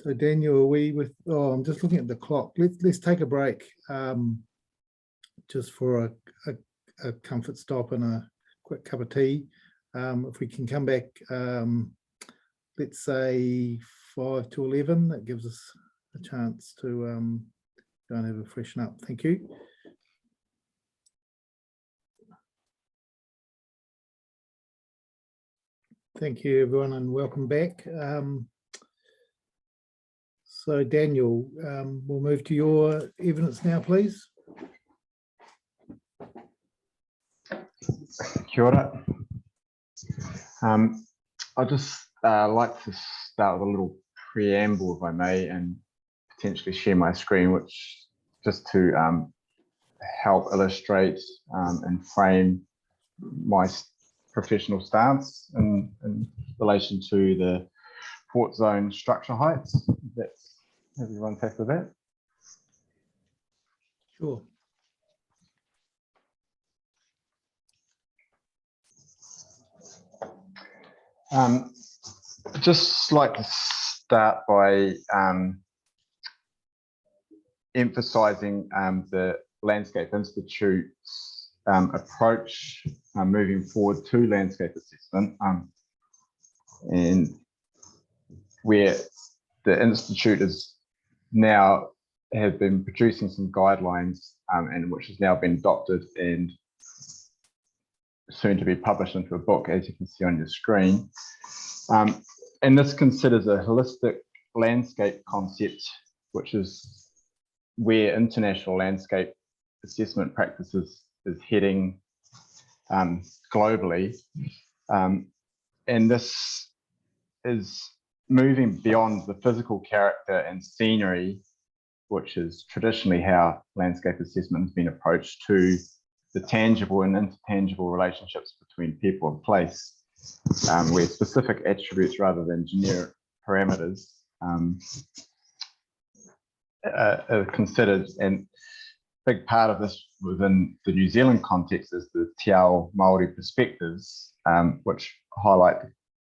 So Daniel, are we with? Oh, I'm just looking at the clock. Let's take a break, just for a comfort stop and a quick cup of tea. If we can come back, let's say 5 to 11, that gives us a chance to go and have a freshen up. Thank you. Thank you, everyone, and welcome back. So Daniel, we'll move to your evidence now, please. Kia ora. I'd just like to start with a little preamble, if I may, and potentially share my screen, which just to help illustrate and frame my professional stance in relation to the port zone structure heights. That's everyone's happy with that? Sure. Just like to start by emphasising the Landscape Institute's approach moving forward to landscape assessment, and where the Institute is now has been producing some guidelines and which has now been adopted and soon to be published into a book, as you can see on your screen. And this considers a holistic landscape concept, which is where international landscape assessment practices is heading globally. And this is moving beyond the physical character and scenery, which is traditionally how landscape assessment has been approached, to the tangible and intangible relationships between people and place, where specific attributes rather than generic parameters are considered. And a big part of this within the New Zealand context is the Te Ao Māori perspectives, which highlight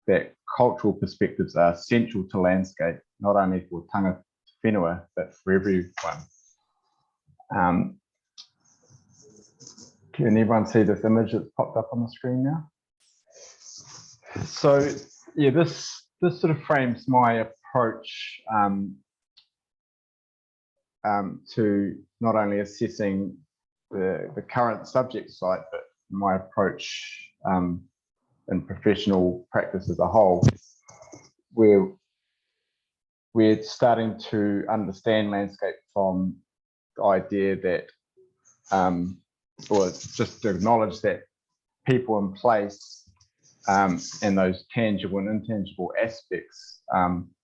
that cultural perspectives are central to landscape, not only for tangata whenua, but for everyone. Can everyone see this image that's popped up on the screen now? So yeah, this sort of frames my approach to not only assessing the current subject site, but my approach in professional practice as a whole, where we're starting to understand landscape from the idea that, or just to acknowledge that people in place and those tangible and intangible aspects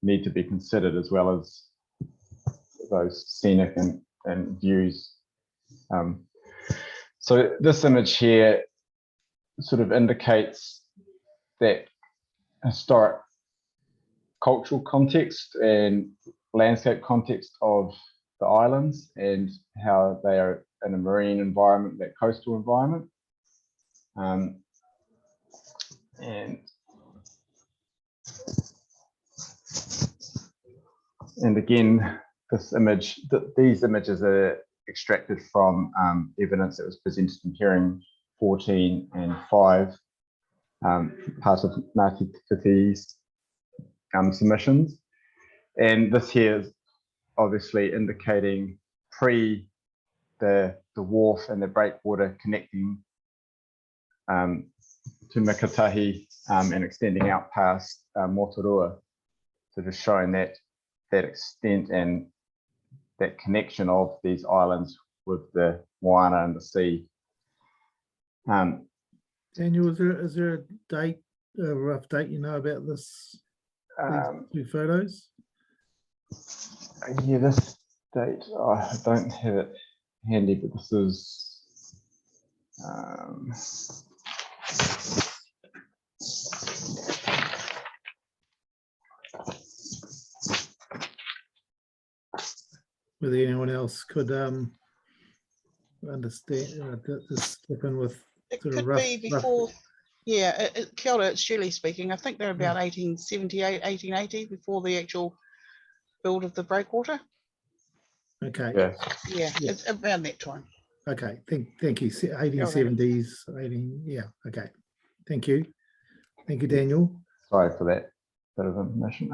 need to be considered, as well as those scenic and views. So this image here sort of indicates that historic cultural context and landscape context of the islands and how they are in a marine environment, that coastal environment. And again, this image, these images are extracted from evidence that was presented in hearing 14 and 5, part of Ngāti Te Whiti's submissions. And this here is obviously indicating pre the wharf and the breakwater connecting to Mikatahi and extending out past Motorua. So just showing that extent and that connection of these islands with the Moana and the sea. Daniel, is there a date, a rough date you know about this? These two photos? Yeah, this date, I don't have it handy, but this is Whether anyone else could understand, just step in with It sort of could rough, be before, yeah, kia ora, it's Julie speaking. I think they're about 1878, 1880 before the actual build of the breakwater. Okay. Yeah, it's around that time. Okay. Thank you. 1870s, 18. Yeah. Okay. Thank you. Thank you, Daniel. Sorry for that bit of information.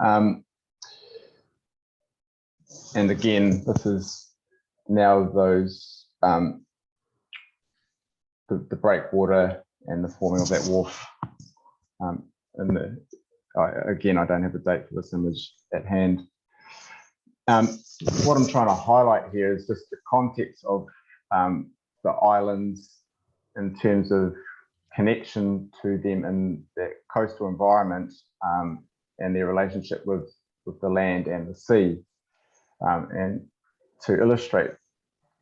And again, this is now those the breakwater and the forming of that wharf. Again, I don't have a date for this image at hand. What I'm trying to highlight here is just the context of the islands in terms of connection to them in the coastal environment and their relationship with the land and the sea. And to illustrate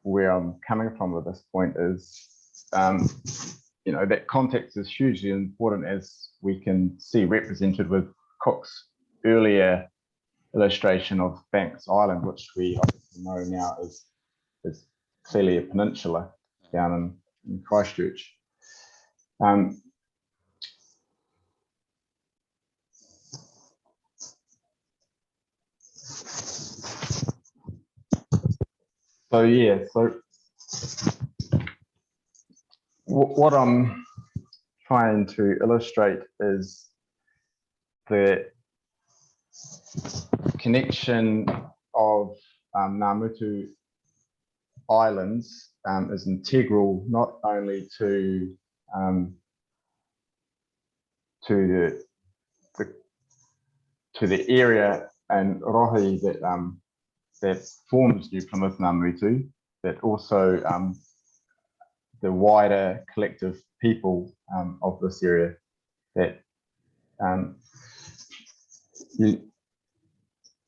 where I'm coming from with this point is, that context is hugely important, as we can see represented with Cook's earlier illustration of Banks Island, which we obviously know now is clearly a peninsula down in Christchurch. So yeah, what I'm trying to illustrate is the connection of Ngāmutu Islands is integral not only to the area and rohe that forms New Plymouth Ngāmutu, but also the wider collective people of this area. That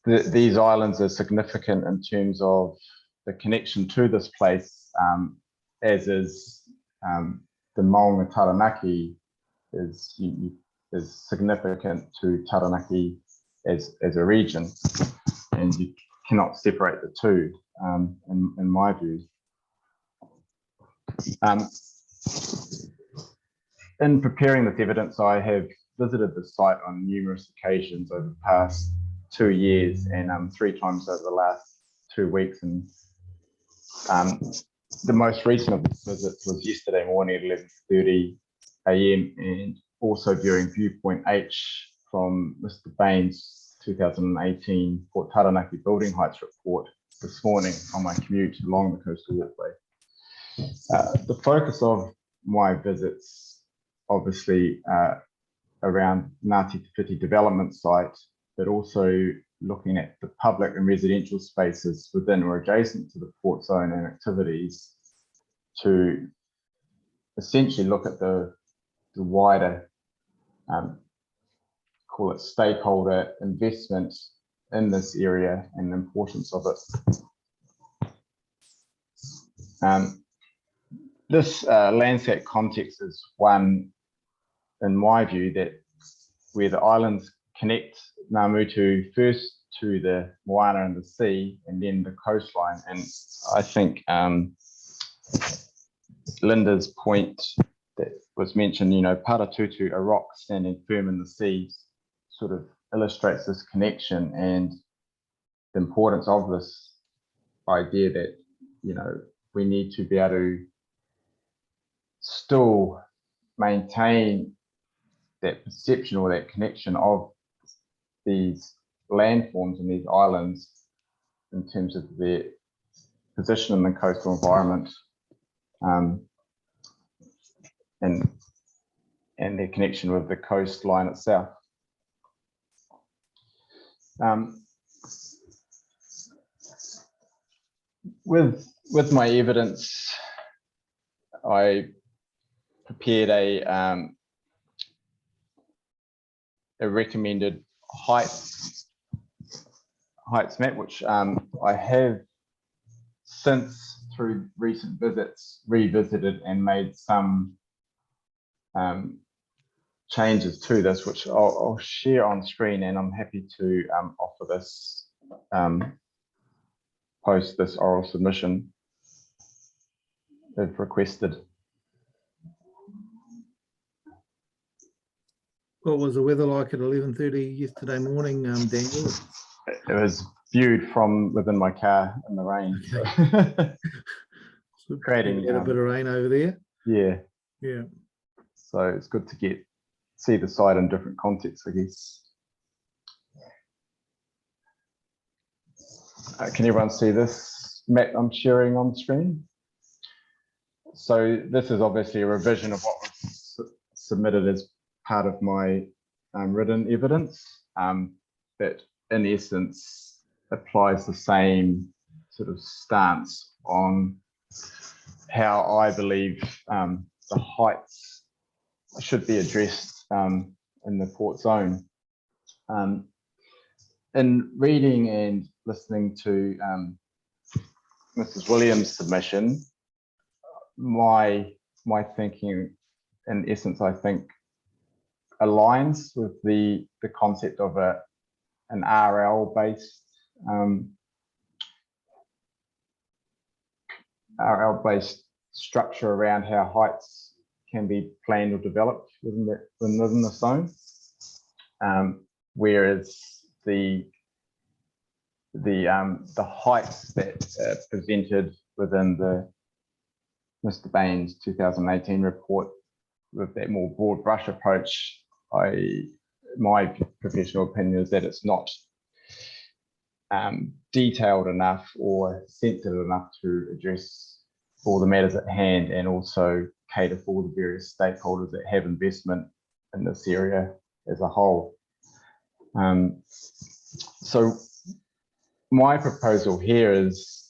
these islands are significant in terms of the connection to this place, as is the Maunga Taranaki is significant to Taranaki as a region, and you cannot separate the two, in my view. In preparing this evidence, I have visited the site on numerous occasions over the past 2 years, and 3 times over the last 2 weeks. And the most recent of these visits was yesterday morning at 11:30 a.m. and also during Viewpoint H from Mr. Bain's 2018 Port Taranaki Building Heights report this morning on my commute along the coastal walkway. The focus of my visits, obviously, around Ngāti Te Whiti development site, but also looking at the public and residential spaces within or adjacent to the port zone and activities to essentially look at the wider, call it stakeholder investment in this area and the importance of it. This landscape context is one, in my view, that where the islands connect Ngāmutu first to the moana and the sea, and then the coastline. And I think Linda's point that was mentioned, Paratutu, a rock standing firm in the sea, sort of illustrates this connection and the importance of this idea that, we need to be able to still maintain that perception or that connection of these landforms and these islands in terms of their position in the coastal environment, and their connection with the coastline itself. With my evidence, I prepared a recommended heights map, which I have since through recent visits, revisited and made some changes to this, which I'll share on screen, and I'm happy to offer this, post this oral submission if requested. What was the weather like at 11:30 yesterday morning, Daniel? It was viewed from within my car in the rain. Okay. So creating a bit of rain over there. Yeah. Yeah. So it's good to see the site in different contexts, I guess. Can everyone see this map I'm sharing on screen? So this is obviously a revision of what was submitted as part of my written evidence, that in essence applies the same sort of stance on how I believe the heights should be addressed in the port zone. In reading and listening to Mrs. Williams' submission, my thinking, in essence, I think, aligns with the concept of an RL-based structure around how heights can be planned or developed within the zone, whereas the heights that are presented within the Mr. Bain's 2018 report with that more broad brush approach, my professional opinion is that it's not detailed enough or sensitive enough to address all the matters at hand and also cater for all the various stakeholders that have investment in this area as a whole. So my proposal here is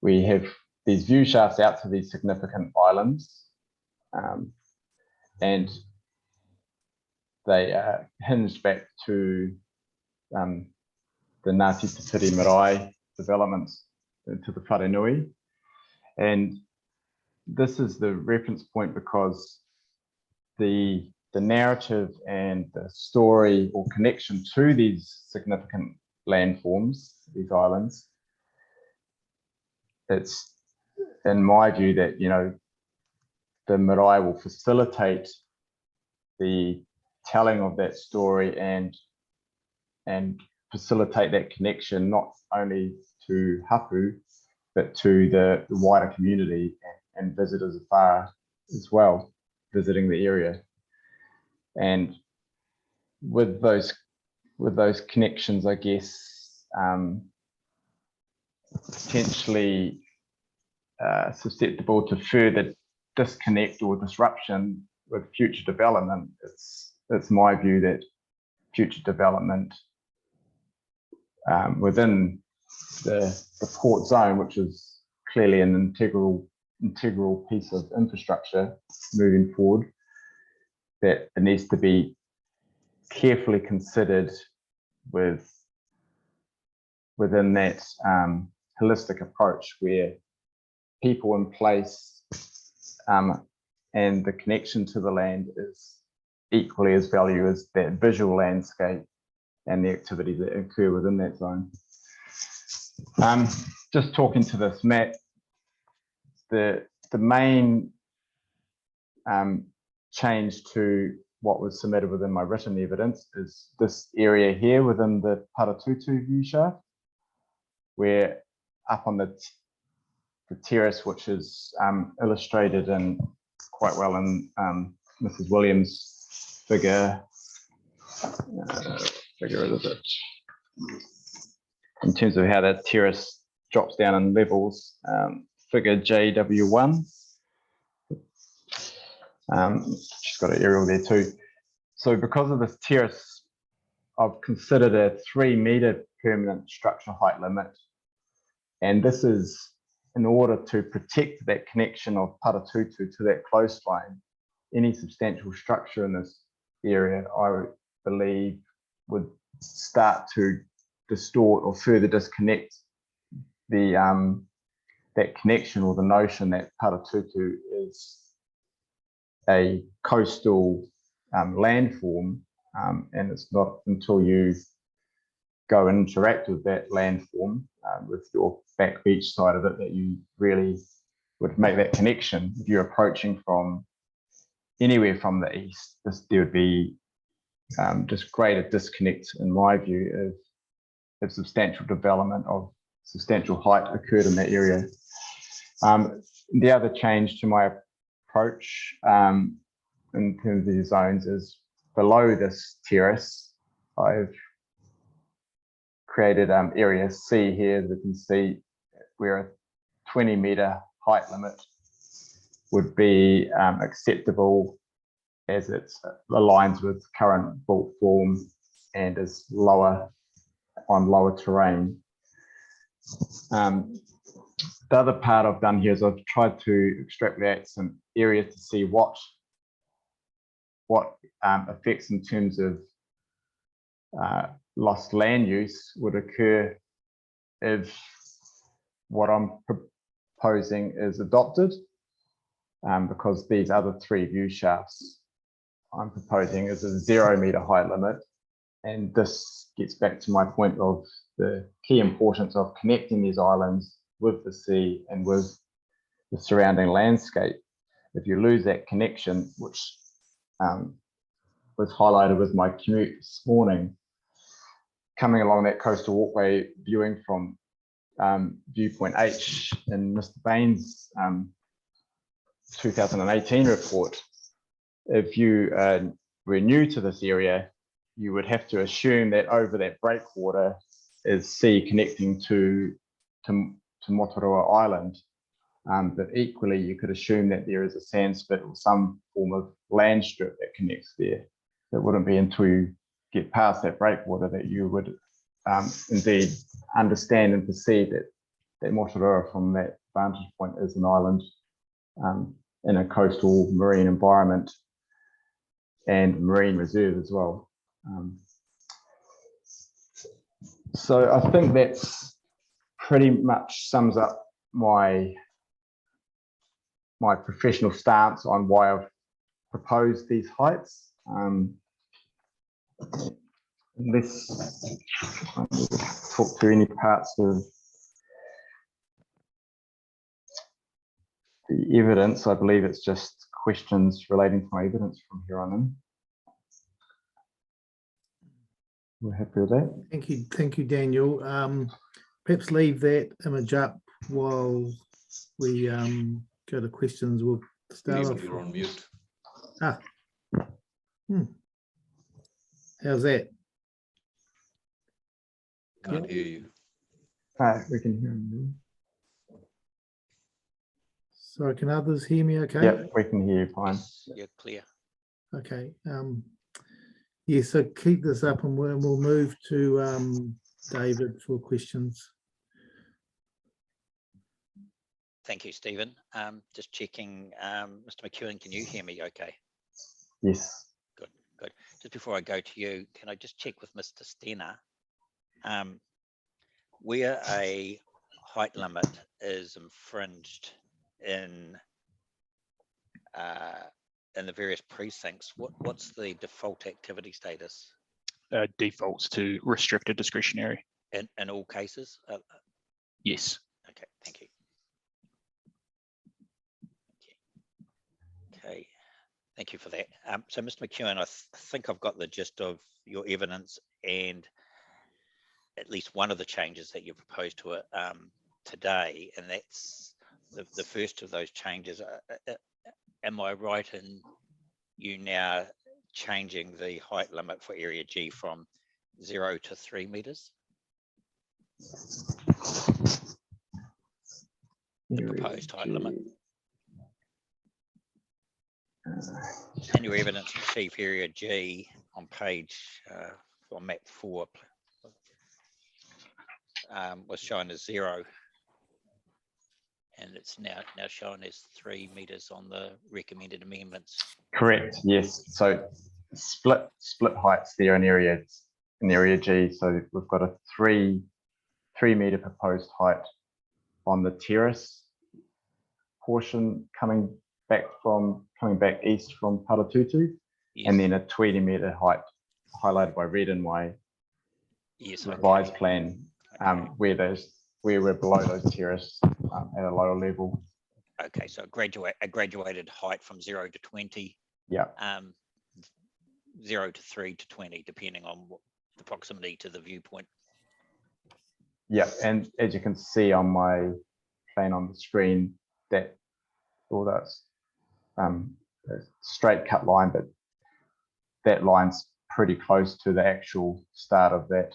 we have these view shafts out to these significant islands, and they are hinged back to the Ngāti Te Piri Marae developments into the Wharenui. And this is the reference point because the narrative and the story or connection to these significant landforms, these islands, it's in my view that, you know, the marae will facilitate the telling of that story and facilitate that connection not only to Hapu but to the wider community and visitors afar as well, visiting the area. And with those connections, I guess, potentially susceptible to further disconnect or disruption with future development. It's my view that future development within the port zone, which is clearly an integral piece of infrastructure moving forward, that it needs to be carefully considered within that holistic approach where people in place and the connection to the land is equally as valuable as that visual landscape and the activities that occur within that zone. Just talking to this map, the main change to what was submitted within my written evidence is this area here within the Paratutu view shaft, where up on the terrace, which is illustrated in quite well in Mrs. Williams' figure. Figure is it? In terms of how that terrace drops down in levels, figure JW1. She's got an aerial there too. So because of this terrace, I've considered a 3-meter permanent structural height limit. And this is in order to protect that connection of Paratutu to that coastline. Any substantial structure in this area, I believe, would start to distort or further disconnect the that connection or the notion that Paratutu is a coastal landform, and it's not until you go and interact with that landform with your back beach side of it that you really would make that connection. If you're approaching from anywhere from the east, there would be just greater disconnect, in my view, if substantial development of substantial height occurred in that area. The other change to my approach in terms of the zones is below this terrace, I've created area C here, as you can see, where a 20-meter height limit would be acceptable as it aligns with current built form and is lower on lower terrain. The other part I've done here is I've tried to extrapolate some areas to see what effects in terms of lost land use would occur if what I'm proposing is adopted, because these other three view shafts I'm proposing is a 0-meter height limit. And this gets back to my point of the key importance of connecting these islands with the sea and with the surrounding landscape. If you lose that connection, which was highlighted with my commute this morning, coming along that coastal walkway, viewing from viewpoint H in Mr. Bain's 2018 report, if you were new to this area, you would have to assume that over that breakwater is sea connecting to Moturoa Island. But equally, you could assume that there is a sand spit or some form of land strip that connects there. It wouldn't be until you get past that breakwater that you would indeed understand and perceive that Moturoa from that vantage point is an island in a coastal marine environment and marine reserve as well. So I think that's pretty much sums up my professional stance on why I've proposed these heights. Let's talk through any parts of the evidence. I believe it's just questions relating to my evidence from here on in. We're happy with that. Thank you, Daniel. Perhaps leave that image up while we go to questions. We'll start off. You're on mute. How's that? Can't hear you. We can hear you. Sorry, can others hear me okay? Yep, we can hear you fine. You're clear. Okay. Yeah, so keep this up and we'll move to David for questions. Thank you, Stephen. Just checking, Mr. McEwen, can you hear me okay? Yes. Good, good. Just before I go to you, can I just check with Mr. Stenner? Where a height limit is infringed in the various precincts, what's the default activity status? Defaults to restricted discretionary. In all cases? Yes. Okay, thank you. Okay, thank you for that. So, Mr. McEwen, I think I've got the gist of your evidence and at least one of the changes that you proposed to it today, and that's the first of those changes. Am I right in you now changing the height limit for Area G from 0 to 3 meters? The proposed height limit. And your evidence for chief Area G on page on map 4 was shown as 0. And it's now shown as 3 meters on the recommended amendments. Correct. Yes. So split heights there in area G. So we've got a 3 meter proposed height on the terrace portion coming back east from Paratutu, and then a 20-metre height highlighted by red in my revised plan, where we're below those terraces at a lower level. Okay, so a graduated height from 0 to 20. Yeah. 0 to 3 to 20, depending on the proximity to the viewpoint. Yeah, and as you can see on my plan on the screen, that all that's a straight cut line, but that line's pretty close to the actual start of that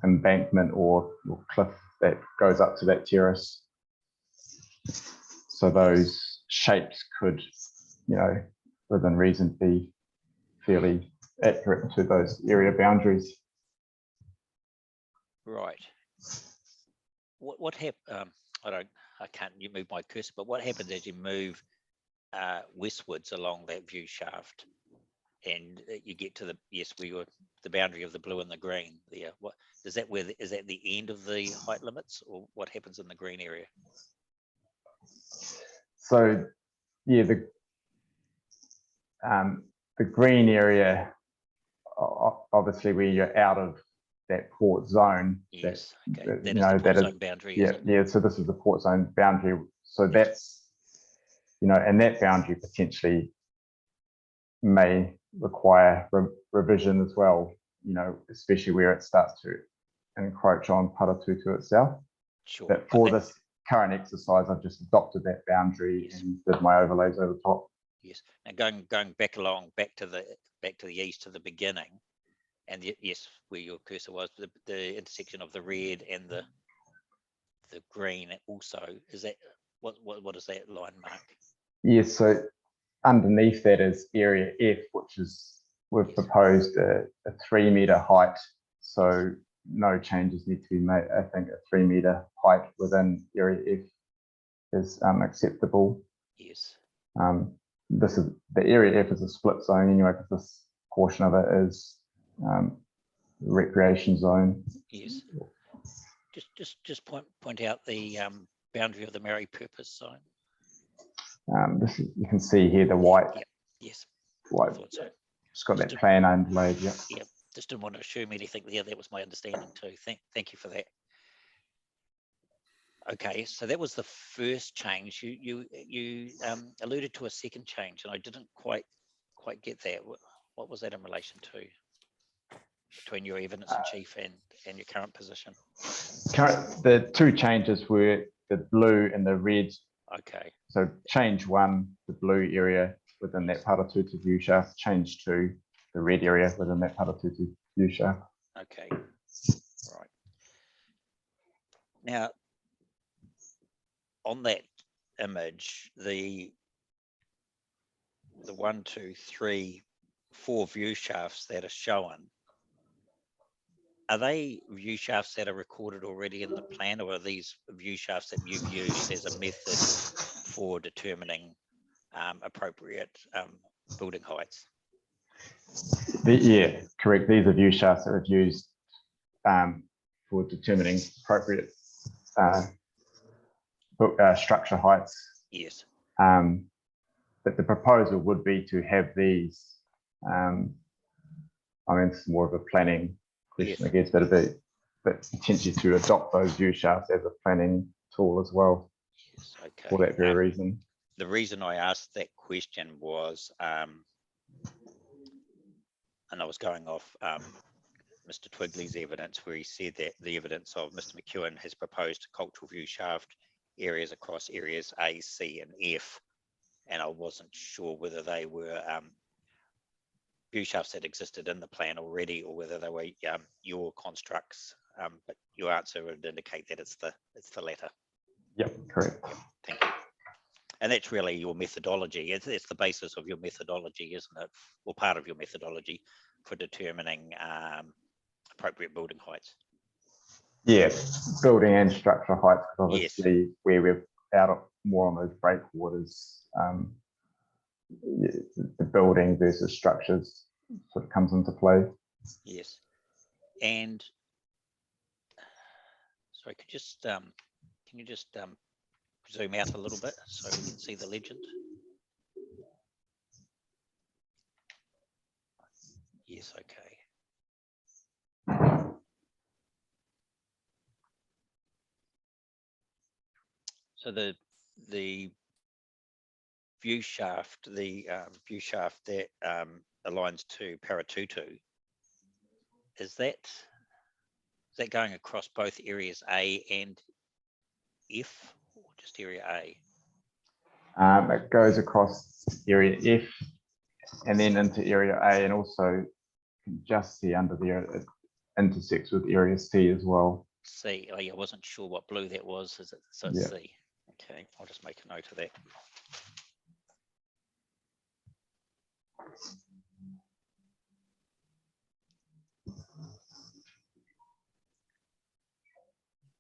embankment or cliff that goes up to that terrace. So those shapes could, within reason, be fairly accurate to those area boundaries. Right. What happened? I can't move my cursor, but what happens as you move westwards along that view shaft, and you get to the boundary of the blue and the green there? What is that? Is that the end of the height limits, or what happens in the green area? So, yeah, the green area, obviously, where you're out of that port zone. Yes, okay. That is the port zone boundary. Yeah. So this is the port zone boundary. So that's, and that boundary potentially may require revision as well. Especially where it starts to encroach on Paratutu itself. Sure. But for this current exercise, I've just adopted that boundary and did my overlays over the top. Yes. Now going back to the east to the beginning, and yes, where your cursor was, the intersection of the red and the green also, is that what does that line mark? Yes. So underneath that is area F, which is we've proposed a 3-metre height. So no changes need to be made. I think a 3-metre height within area F is acceptable. Yes. This is the area F is a split zone anyway, because this portion of it is recreation zone. Yes. Just point out the boundary of the Maori purpose zone. You can see here the white. Yep. Yes. White. I thought so. It's got that plan underlaid. Yeah. Yeah. Just didn't want to assume anything there. That was my understanding too. Thank you for that. Okay, so that was the first change. You alluded to a second change, and I didn't quite get that. What was that in relation to, between your evidence in chief and your current position? The two changes were the blue and the red. Okay. So change 1, the blue area within that Paratutu view shaft. Change 2, the red area within that Paratutu view shaft. Okay. Right. Now, on that image, the 1, 2, 3, 4 view shafts that are shown, are they view shafts that are recorded already in the plan, or are these view shafts that you've used as a method for determining appropriate building heights? Yeah, correct. These are view shafts that we've used for determining appropriate structure heights. Yes. But the proposal would be to have these. It's more of a planning question, yes, I guess, but potentially to adopt those view shafts as a planning tool as well. Yes, okay. For that very reason. The reason I asked that question was, and I was going off Mr. Twigley's evidence, where he said that the evidence of Mr. McEwen has proposed cultural view shaft areas across areas A, C, and F, and I wasn't sure whether they were view shafts that existed in the plan already, or whether they were your constructs. But your answer would indicate that it's the latter. Yep, correct. Yep, thank you. And that's really your methodology. It's the basis of your methodology, isn't it? Or part of your methodology for determining appropriate building heights. Yeah, building and structure heights, because obviously yes, where we're out more on those breakwaters, the building versus structures sort of comes into play. Yes, and sorry, can you just zoom out a little bit so we can see the legend. Yes, okay. So the view shaft, view shaft that aligns to Paratutu, is that going across both areas A and F, or just area A? It goes across area F and then into area A, and also you can just see under there it intersects with area C as well. C. Oh, yeah, I wasn't sure what blue that was. Is it? So Yeah. it's C. Okay, I'll just make a note of that.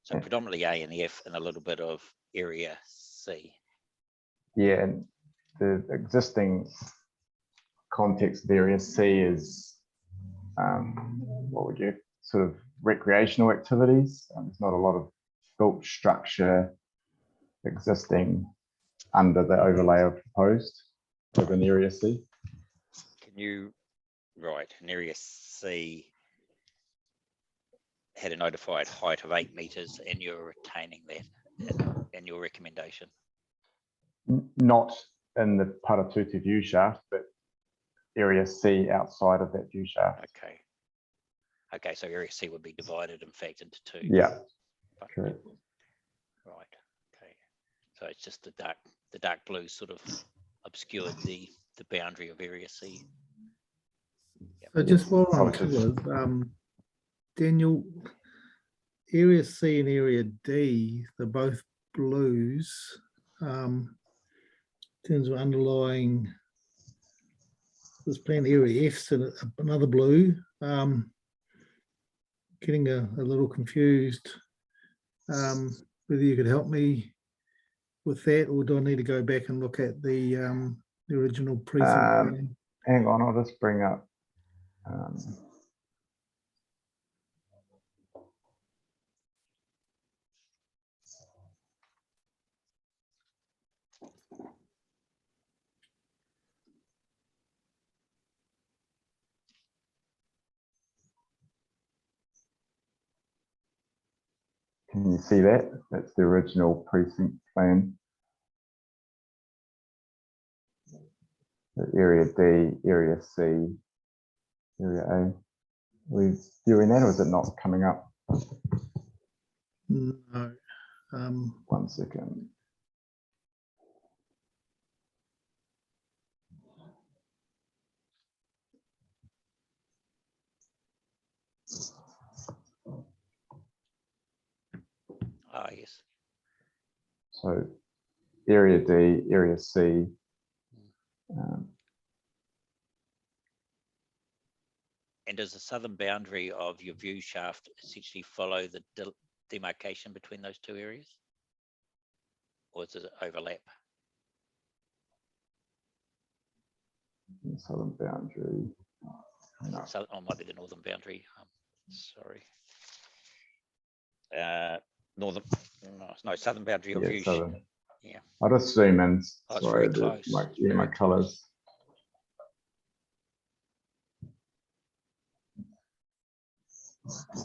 So predominantly A and F and a little bit of area C. Yeah, and the existing context of area C is what would you sort of recreational activities. There's not a lot of built structure existing under the overlay of proposed within area C. Can you, right, in area C had a notified height of 8 meters and you're retaining that in your recommendation? Not in the Paratutu view shaft, but area C outside of that view shaft. Okay. Okay, so area C would be divided in fact into two. Yeah, But, correct. right, okay. So it's just the dark blue sort of obscured the boundary of area C. So just while on colours, Daniel, area C and area D, they're both blues. In terms of underlying, there's plenty area F's and another blue. Getting a little confused. Whether you could help me with that, or do I need to go back and look at the original precinct plan? Hang on, I'll just bring up. Can you see that? That's the original precinct plan. The area D, area C, area A. Are we viewing that, or is it not coming up? No. 1 second. Ah, yes. So area D, area C. And does the southern boundary of your view shaft essentially follow the demarcation between those two areas? Or does it overlap? Southern boundary. No. So, oh, might be the northern boundary. Sorry. Northern, no, southern boundary of Yeah, view. southern. Yeah. I'll just zoom in. Oh, it's Sorry, very close. my colours.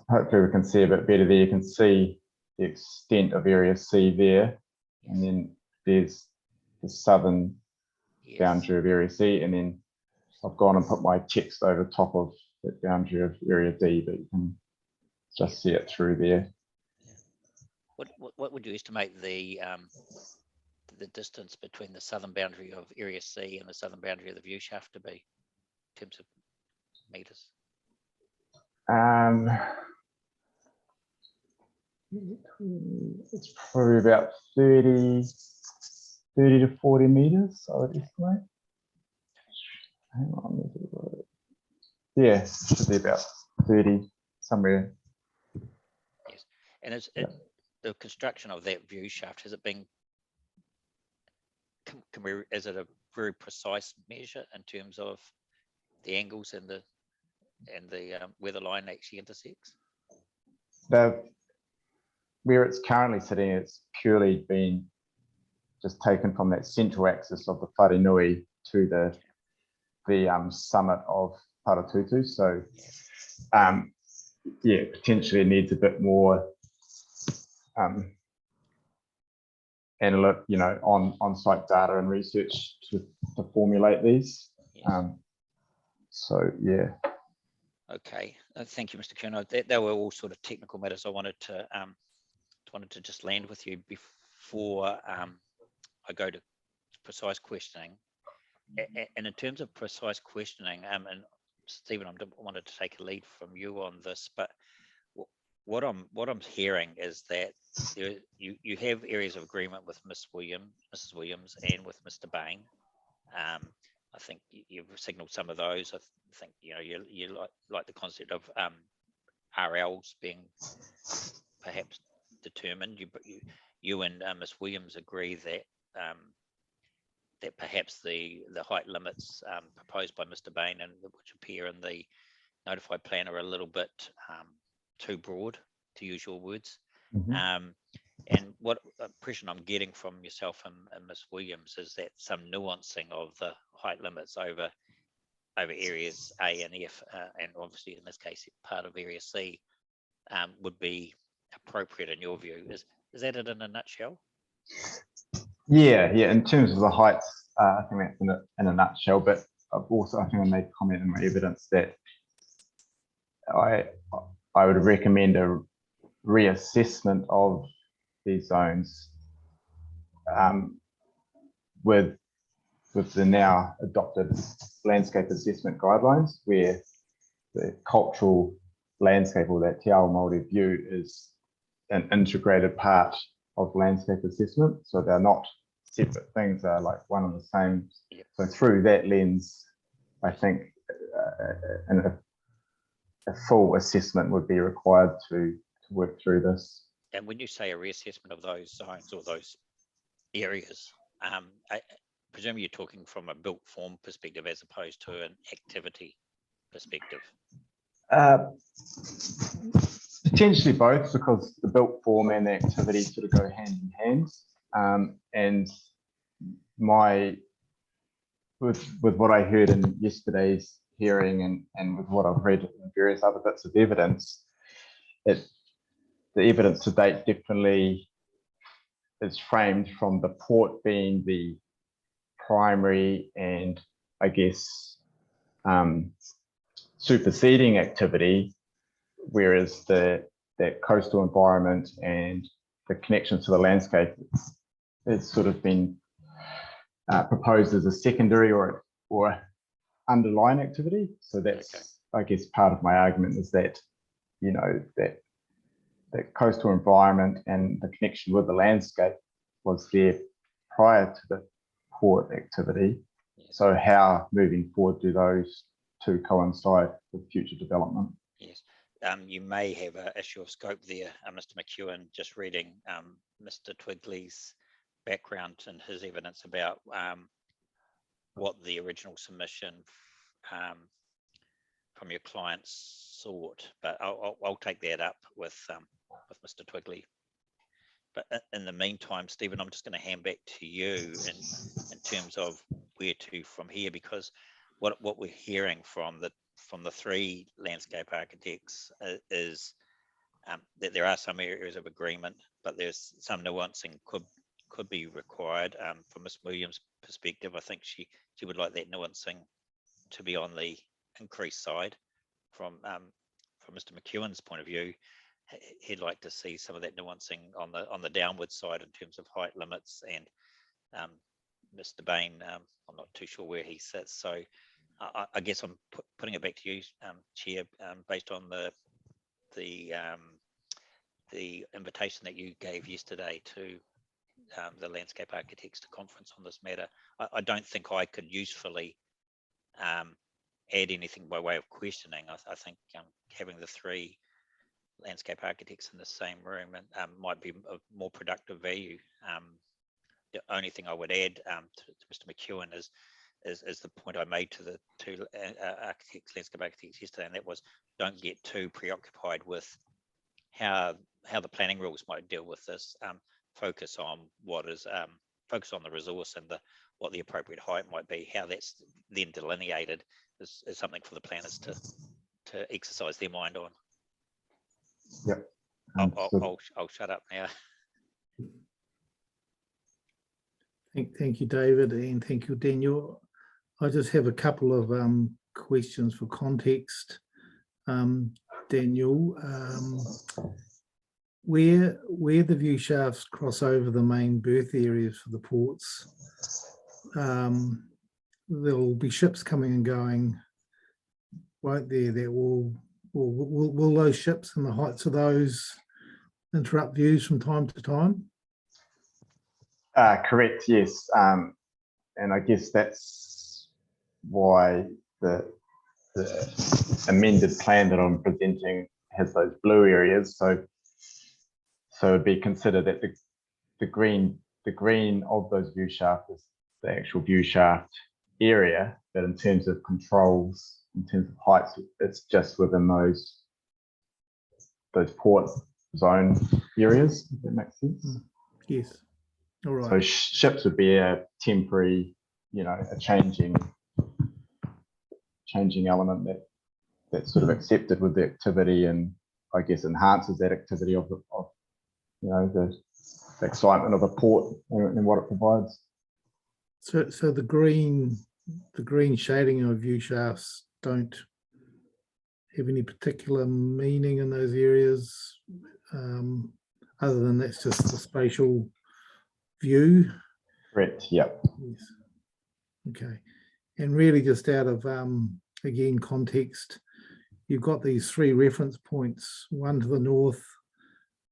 Hopefully we can see a bit better there. You can see the extent of area C there, and then there's the southern boundary of area C, and then I've gone and put my text over top of that boundary of area D, but you can just see it through there. What would you estimate the distance between the southern boundary of area C and the southern boundary of the view shaft to be in terms of meters? It's probably about 30 to 40 meters, I would estimate. Hang on. Yeah, it should be about 30 somewhere. Yes, and the construction of that view shaft, has it been? Is it a very precise measure in terms of the angles and the where the line actually intersects? Where it's currently sitting, it's purely been just taken from that central axis of the Wharenui to the summit of Paratutu. So yeah, potentially needs a bit more on-site data and research to formulate these. So yeah. Okay, thank you, Mr. Kerno. They were all sort of technical matters I wanted to just land with you before I go to precise questioning. And in terms of precise questioning, and Stephen, I wanted to take a lead from you on this, but what I'm hearing is that you have areas of agreement with Mrs. Williams, and with Mr. Bain. I think you've signalled some of those. I think you like the concept of RLs being perhaps determined. You and Ms. Williams agree that that perhaps the height limits proposed by Mr. Bain and which appear in the notified plan are a little bit too broad, to use your words. And what impression I'm getting from yourself and Ms. Williams is that some nuancing of the height limits over areas A and F, and obviously in this case part of area C, would be appropriate in your view. Is that it in a nutshell? Yeah. In terms of the heights, I think that's in a nutshell. But also, I think I made a comment in my evidence that I would recommend a reassessment of these zones with the now adopted landscape assessment guidelines, where the cultural landscape, or that Te Ao Māori view, is an integrated part of landscape assessment. So they're not separate things, they're like one and the same. So through that lens, I think a full assessment would be required to work through this. And when you say a reassessment of those zones or those areas, I presume you're talking from a built form perspective as opposed to an activity perspective. Potentially both, because the built form and the activity sort of go hand in hand. And with what I heard in yesterday's hearing and with what I've read in various other bits of evidence, the evidence to date definitely is framed from the port being the primary and, I guess, superseding activity, whereas that coastal environment and the connection to the landscape has sort of been proposed as a secondary or underlying activity. So that's, I guess, part of my argument is that, that coastal environment and the connection with the landscape was there prior to the port activity. So how, moving forward, do those two coincide with future development? Yes. You may have an issue of scope there, Mr. McEwen, just reading Mr. Twigley's background and his evidence about what the original submission from your clients sought. But I'll take that up with Mr. Twigley. But in the meantime, Stephen, I'm just going to hand back to you in terms of where to from here, because what we're hearing from the three landscape architects is that there are some areas of agreement, but there's some nuancing could be required. From Ms. Williams' perspective, I think she would like that nuancing to be on the increased side. From Mr. McEwen's point of view, he'd like to see some of that nuancing on the downward side in terms of height limits. And Mr. Bain, I'm not too sure where he sits. So I guess I'm putting it back to you, Chair, based on the invitation that you gave yesterday to the landscape architects to conference on this matter. I don't think I could usefully add anything by way of questioning. I think having the three landscape architects in the same room might be of more productive value. The only thing I would add to Mr. McEwen is the point I made to the two landscape architects yesterday, and that was, don't get too preoccupied with how the planning rules might deal with this. Focus on what is focus on the resource and what the appropriate height might be. How that's then delineated is something for the planners to exercise their mind on. Yep. I'll shut up now. Thank you, David, and thank you, Daniel. I just have a couple of questions for context. Daniel, where the view shafts cross over the main berth areas for the ports, there'll be ships coming and going right there that will those ships and the heights of those interrupt views from time to time? Correct, yes. And I guess that's why the amended plan that I'm presenting has those blue areas. So it'd be considered that the green of those view shafts is the actual view shaft area, but in terms of controls, in terms of heights, it's just within those port zone areas, if that makes sense. Yes. All right. So ships would be a temporary, a changing element that's sort of accepted with the activity, and I guess enhances that activity of the excitement of a port and what it provides. So the green shading of view shafts don't have any particular meaning in those areas, other than that's just the spatial view. Correct. Yep. Yes. Okay. And really, just out of again context, you've got these 3 reference points: 1 to the north,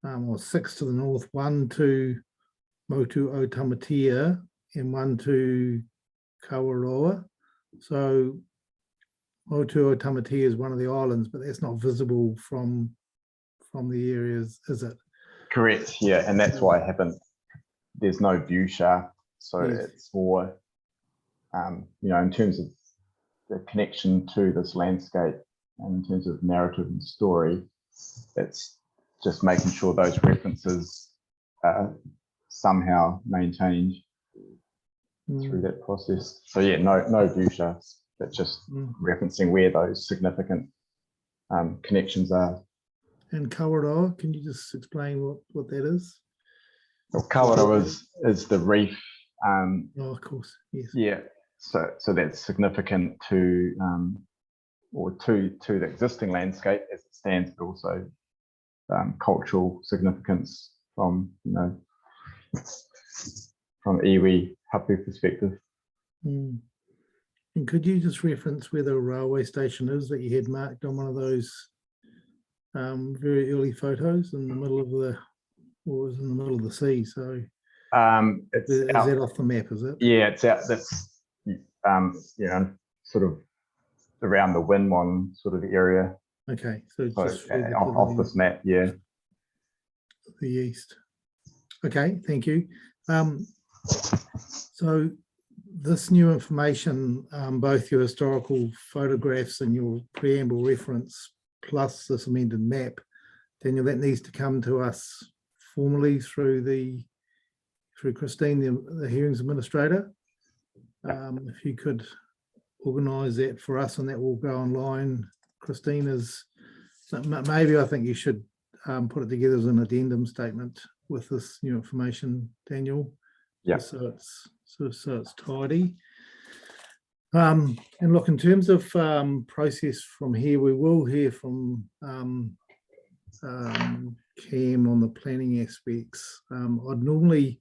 or 6 to the north, 1 to Motu o Tamatea, and 1 to Kawaroa. So Motu o Tamatea is one of the islands, but that's not visible from the areas, is it? Correct. Yeah, and that's why I haven't. There's no view shaft, so Yes. it's more, in terms of the connection to this landscape, and in terms of narrative and story, it's just making sure those references are somehow maintained through that process. So yeah, no view shafts, but just referencing where those significant connections are. And Kawaroa, can you just explain what that is? Well, Kawaroa is the reef. Oh, of course, yes. Yeah, so that's significant to the existing landscape as it stands, but also cultural significance from iwi hapu perspective. And could you just reference where the railway station is that you had marked on one of those very early photos in the middle of the sea? So is that off the map, is it? Yeah, it's out. That's sort of around the Winmon sort of area. Okay, so just off this map, yeah. The east. Okay, thank you. So this new information, both your historical photographs and your preamble reference, plus this amended map, Daniel, that needs to come to us formally through Christine, the hearings administrator. If you could organise that for us, and that will go online. Christine maybe I think you should put it together as an addendum statement with this new information, Daniel. Yeah. So it's tidy. And look, in terms of process from here, we will hear from Cam on the planning aspects. I'd normally,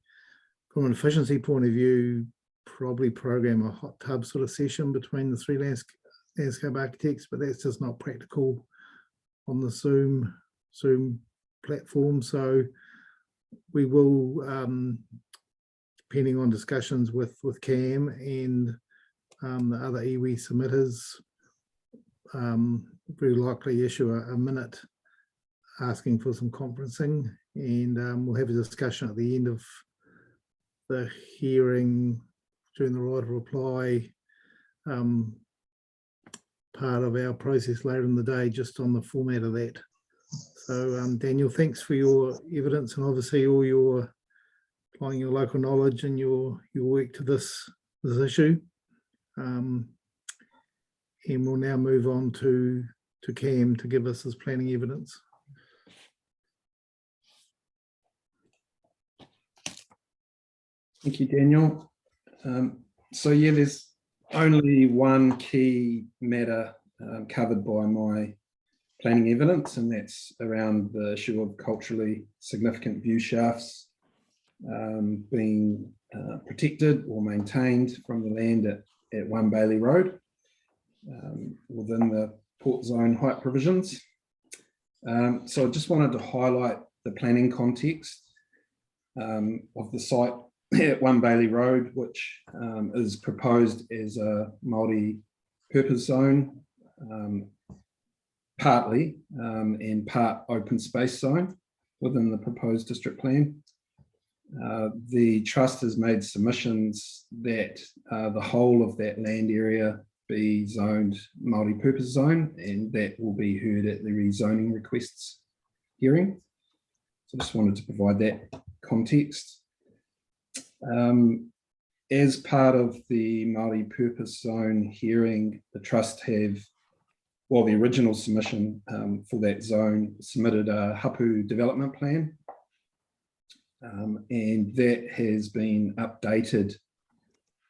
from an efficiency point of view, probably program a hot tub sort of session between the 3 landscape architects, but that's just not practical on the Zoom platform. So we will, depending on discussions with Cam and the other iwi submitters, very likely issue a minute asking for some conferencing, and we'll have a discussion at the end of the hearing during the right of reply part of our process later in the day, just on the format of that. So Daniel, thanks for your evidence, and obviously all your applying your local knowledge and your work to this issue. And we'll now move on to Cam to give us his planning evidence. Thank you, Daniel. So yeah, there's only one key matter covered by my planning evidence, and that's around the issue of culturally significant view shafts being protected or maintained from the land at One Bailey Road within the port zone height provisions. So I just wanted to highlight the planning context of the site at One Bailey Road, which is proposed as a multi-purpose zone, partly and part open space zone within the proposed district plan. The trust has made submissions that the whole of that land area be zoned multi-purpose zone, and that will be heard at the rezoning requests hearing. So I just wanted to provide that context. As part of the multi-purpose zone hearing, the trust have, well, the original submission for that zone submitted a hapu development plan, and that has been updated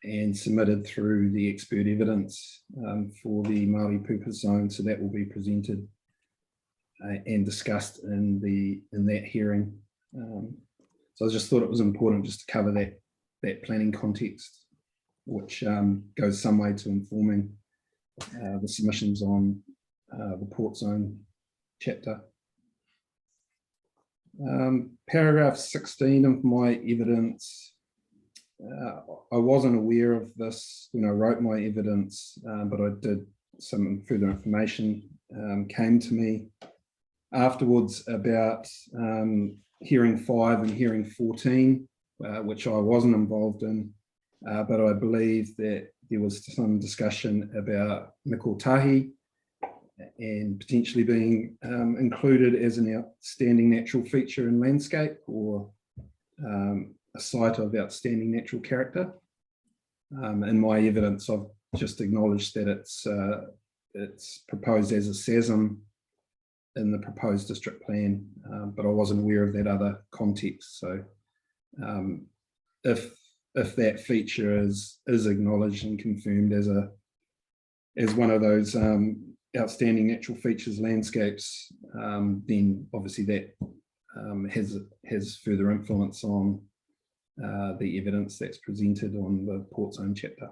and submitted through the expert evidence for the multi-purpose zone. So that will be presented and discussed in that hearing. So I just thought it was important just to cover that planning context, which goes some way to informing the submissions on the port zone chapter. Paragraph 16 of my evidence, I wasn't aware of this when I wrote my evidence, but I did, some further information came to me afterwards about hearing 5 and hearing 14, which I wasn't involved in, but I believe that there was some discussion about Mikotahi and potentially being included as an outstanding natural feature in landscape, or a site of outstanding natural character. In my evidence, I've just acknowledged that it's proposed as a SASM in the proposed district plan, but I wasn't aware of that other context. So if that feature is acknowledged and confirmed as one of those outstanding natural features landscapes, then obviously that has further influence on the evidence that's presented on the port zone chapter.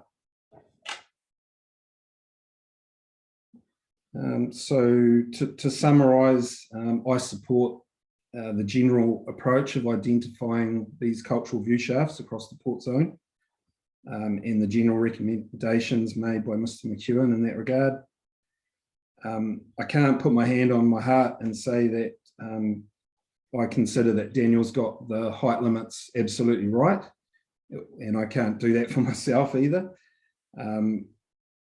So to summarise, I support the general approach of identifying these cultural view shafts across the port zone, and the general recommendations made by Mr. McEwen in that regard. I can't put my hand on my heart and say that I consider that Daniel's got the height limits absolutely right, and I can't do that for myself either.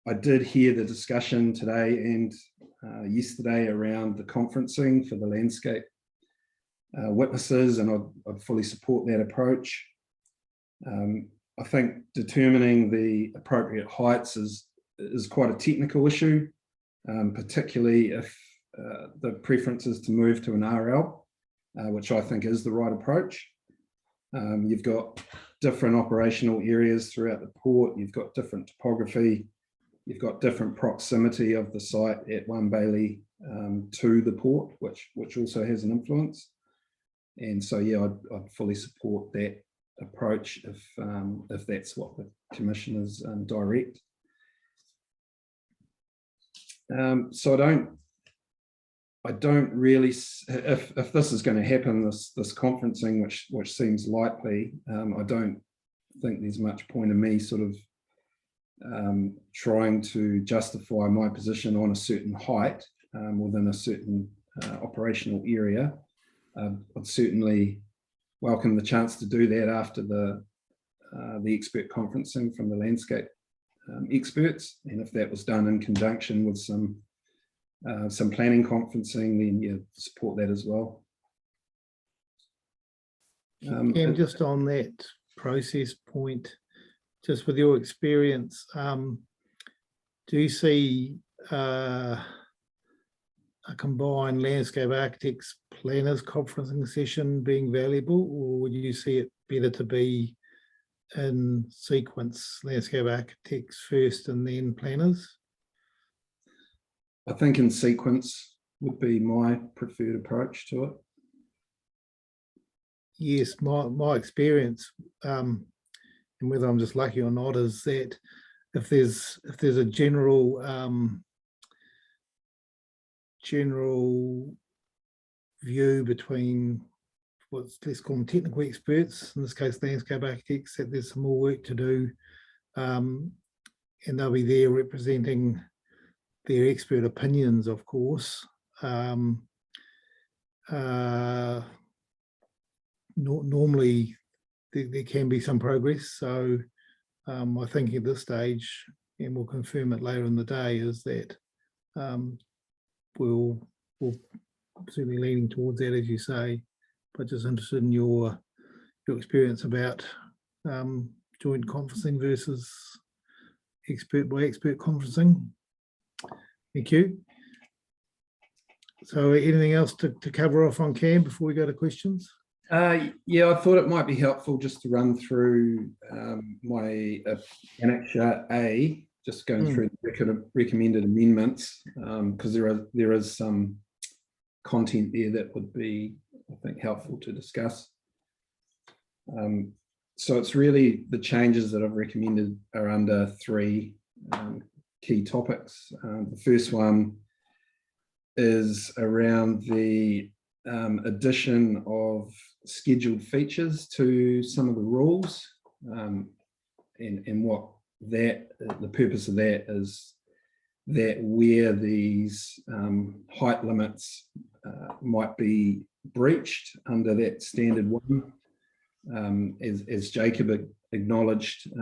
I did hear the discussion today and yesterday around the conferencing for the landscape witnesses, and I'd fully support that approach. I think determining the appropriate heights is quite a technical issue, particularly if the preference is to move to an RL, which I think is the right approach. You've got different operational areas throughout the port, you've got different topography, you've got different proximity of the site at One Bailey to the port, which also has an influence. And so, yeah, I'd fully support that approach if that's what the commissioners direct. So I don't really, if this is going to happen, this conferencing, which seems likely, I don't think there's much point in me sort of trying to justify my position on a certain height within a certain operational area. I'd certainly welcome the chance to do that after the expert conferencing from the landscape experts, and if that was done in conjunction with some planning conferencing, then yeah, support that as well. Cam, just on that process point, just with your experience, do you see a combined landscape architects planners conferencing session being valuable, or would you see it better to be in sequence, landscape architects first and then planners? I think in sequence would be my preferred approach to it. Yes, my experience, and whether I'm just lucky or not, is that if there's a general view between let's call them technical experts, in this case landscape architects, that there's some more work to do, and they'll be there representing their expert opinions, of course. Normally there can be some progress, so I think at this stage, and we'll confirm it later in the day, is that we'll certainly leaning towards that, as you say, but just interested in your experience about joint conferencing versus expert by expert conferencing. Thank you. So anything else to cover off on Cam before we go to questions? Yeah, I thought it might be helpful just to run through my annexure A, just going through the recommended amendments, because there is some content there that would be, I think, helpful to discuss. So it's really the changes that I've recommended are under three key topics. The first one is around the addition of scheduled features to some of the rules, and what the purpose of that is that where these height limits might be breached under that standard one, as Jacob acknowledged,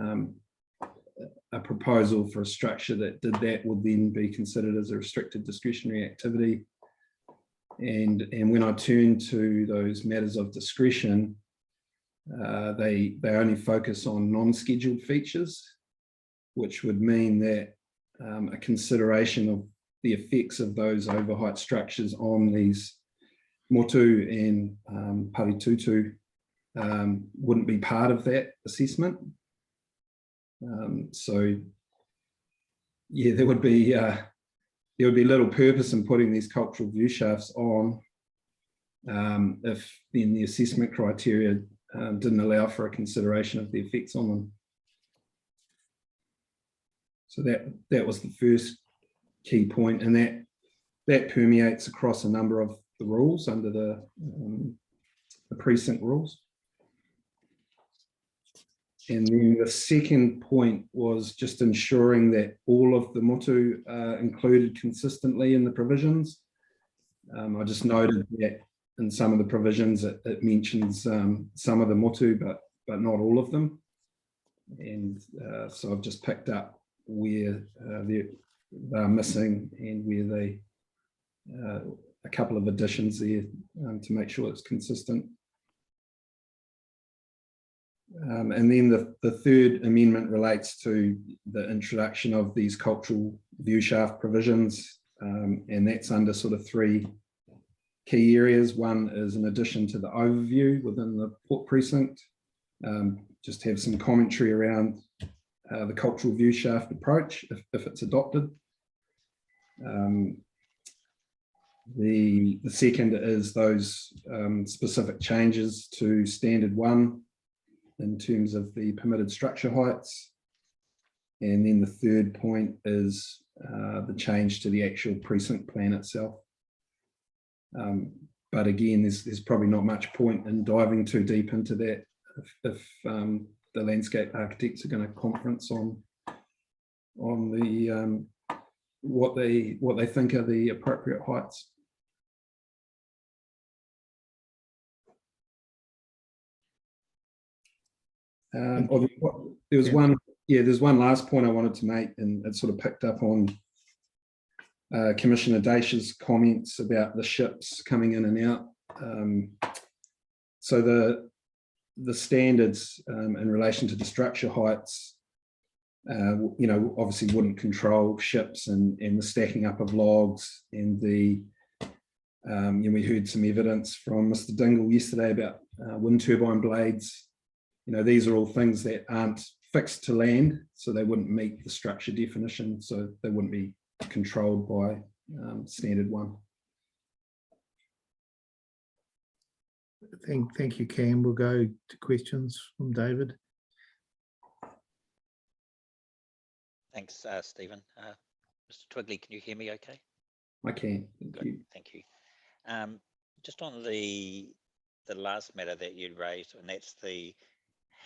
a proposal for a structure that did that would then be considered as a restricted discretionary activity. And when I turn to those matters of discretion, they only focus on non-scheduled features, which would mean that a consideration of the effects of those overheight structures on these motu and paritutu wouldn't be part of that assessment. So yeah, there would be little purpose in putting these cultural view shafts on if then the assessment criteria didn't allow for a consideration of the effects on them. So that was the first key point, and that permeates across a number of the rules under the precinct rules. And then the second point was just ensuring that all of the motu are included consistently in the provisions. I just noted that in some of the provisions it mentions some of the motu, but not all of them. And so I've just picked up where they're missing and where a couple of additions there to make sure it's consistent. And then the third amendment relates to the introduction of these cultural view shaft provisions, and that's under sort of three key areas. One is in addition to the overview within the Port Precinct, just have some commentary around the cultural view shaft approach if it's adopted. The second is those specific changes to standard 1 in terms of the permitted structure heights. And then the third point is the change to the actual precinct plan itself. But again, there's probably not much point in diving too deep into that if the landscape architects are going to conference on the what they think are the appropriate heights. There's one last point I wanted to make, and it sort of picked up on Commissioner Daish's comments about the ships coming in and out. So the standards in relation to the structure heights, you know, obviously wouldn't control ships and the stacking up of logs and the, you know, we heard some evidence from Mr. Dingle yesterday about wind turbine blades. You know, these are all things that aren't fixed to land, so they wouldn't meet the structure definition, so they wouldn't be controlled by standard 1. Thank you, Cam. We'll go to questions from David. Thanks, Stephen. Mr. Twigley, can you hear me okay? I can. Good, thank you. Just on the last matter that you raised, and that's the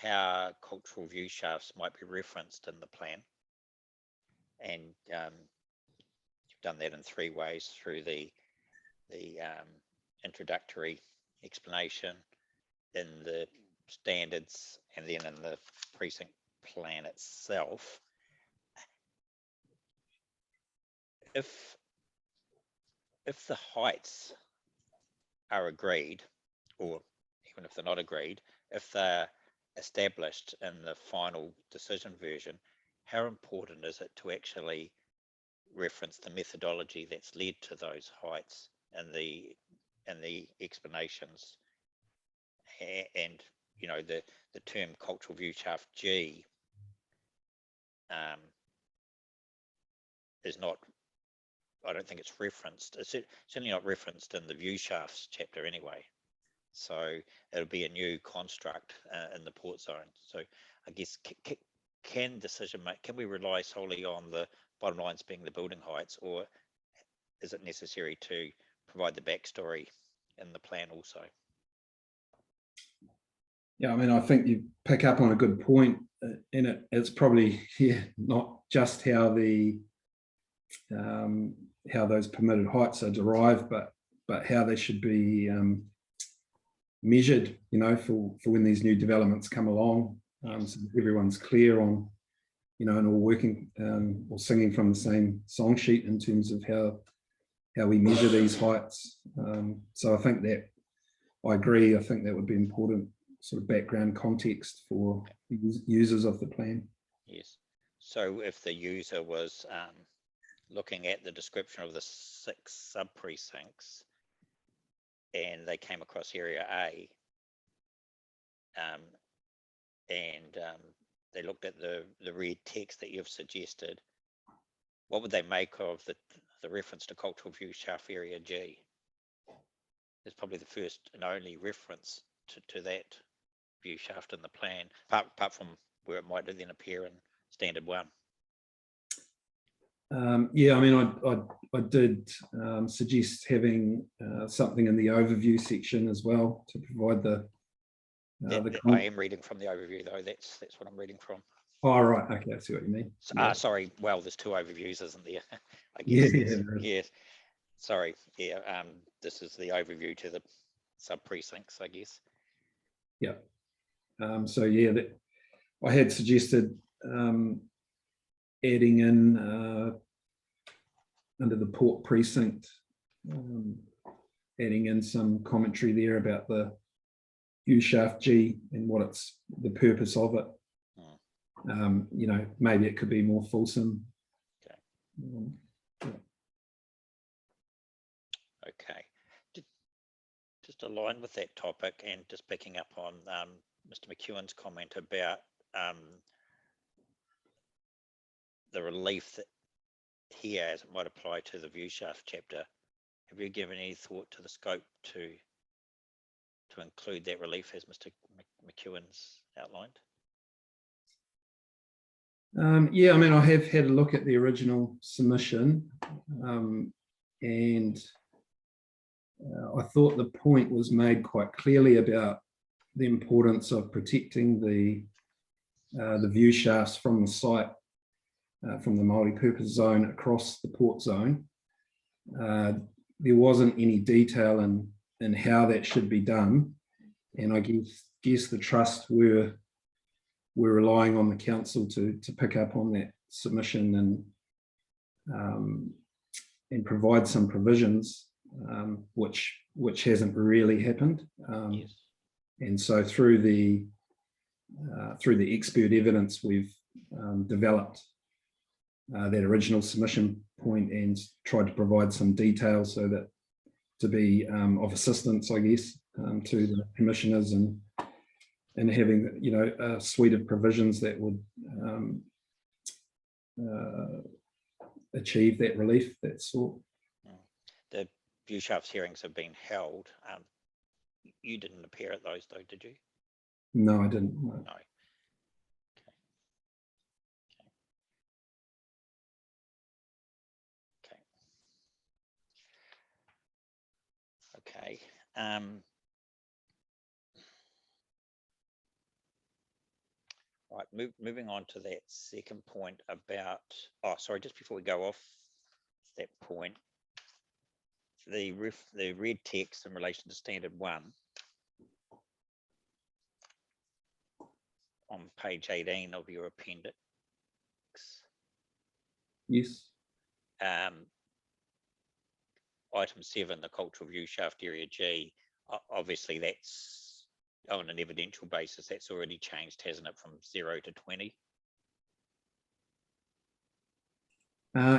how cultural view shafts might be referenced in the plan. And you've done that in 3 ways, through the introductory explanation, in the standards, and then in the precinct plan itself. If the heights are agreed, or even if they're not agreed, if they're established in the final decision version, how important is it to actually reference the methodology that's led to those heights and the explanations? And you know, the term cultural view shaft G is not, I don't think it's referenced. It's certainly not referenced in the view shafts chapter anyway. So it'll be a new construct in the port zone. So I guess can we rely solely on the bottom lines being the building heights, or is it necessary to provide the backstory in the plan also? Yeah, I mean, I think you pick up on a good point in it. It's probably not just how how those permitted heights are derived, but how they should be measured, you know, for when these new developments come along, so everyone's clear on, you know, and all working or singing from the same song sheet in terms of how we measure these heights. So I think that, I agree, I think that would be important sort of background context for users of the plan. Yes. So if the user was looking at the description of the 6 sub-precincts and they came across area A, and they looked at the red text that you've suggested, what would they make of the reference to cultural view shaft area G? It's probably the first and only reference to that view shaft in the plan, apart from where it might then appear in standard 1. Yeah, I mean, I did suggest having something in the overview section as well to provide the I am reading from the overview though. That's what I'm reading from. Oh, right. Okay, I see what you mean. Sorry. Well, there's 2 overviews, isn't there? I guess. Yeah. Sorry. Yeah. This is the overview to the sub precincts, I guess. Yeah. So yeah, I had suggested adding in under the port precinct, adding in some commentary there about the view shaft G and what it's the purpose of it. You know, maybe it could be more fulsome. Okay. Okay. Just aligned with that topic, and just picking up on Mr. McEwen's comment about the relief that here as it might apply to the view shaft chapter. Have you given any thought to the scope to include that relief as Mr. McEwen's outlined? Yeah, I mean, I have had a look at the original submission, and I thought the point was made quite clearly about the importance of protecting the view shafts from the site, from the multi-purpose zone across the port zone. There wasn't any detail in how that should be done, and I guess the trust were relying on the council to pick up on that submission and provide some provisions, which hasn't really happened. Yes. And so through the expert evidence, we've developed that original submission point and tried to provide some detail so that to be of assistance, I guess, to the commissioners and having, you know, a suite of provisions that would achieve that relief, that sort. The view shafts hearings have been held. You didn't appear at those though, did you? No, I didn't. No. No. Okay. Right, moving on to that second point about, oh, sorry, just before we go off that point, the red text in relation to standard 1 on page 18 of your appendix. Yes. Item 7, the cultural view shaft area G, obviously that's on an evidential basis, that's already changed, hasn't it, from 0 to 20?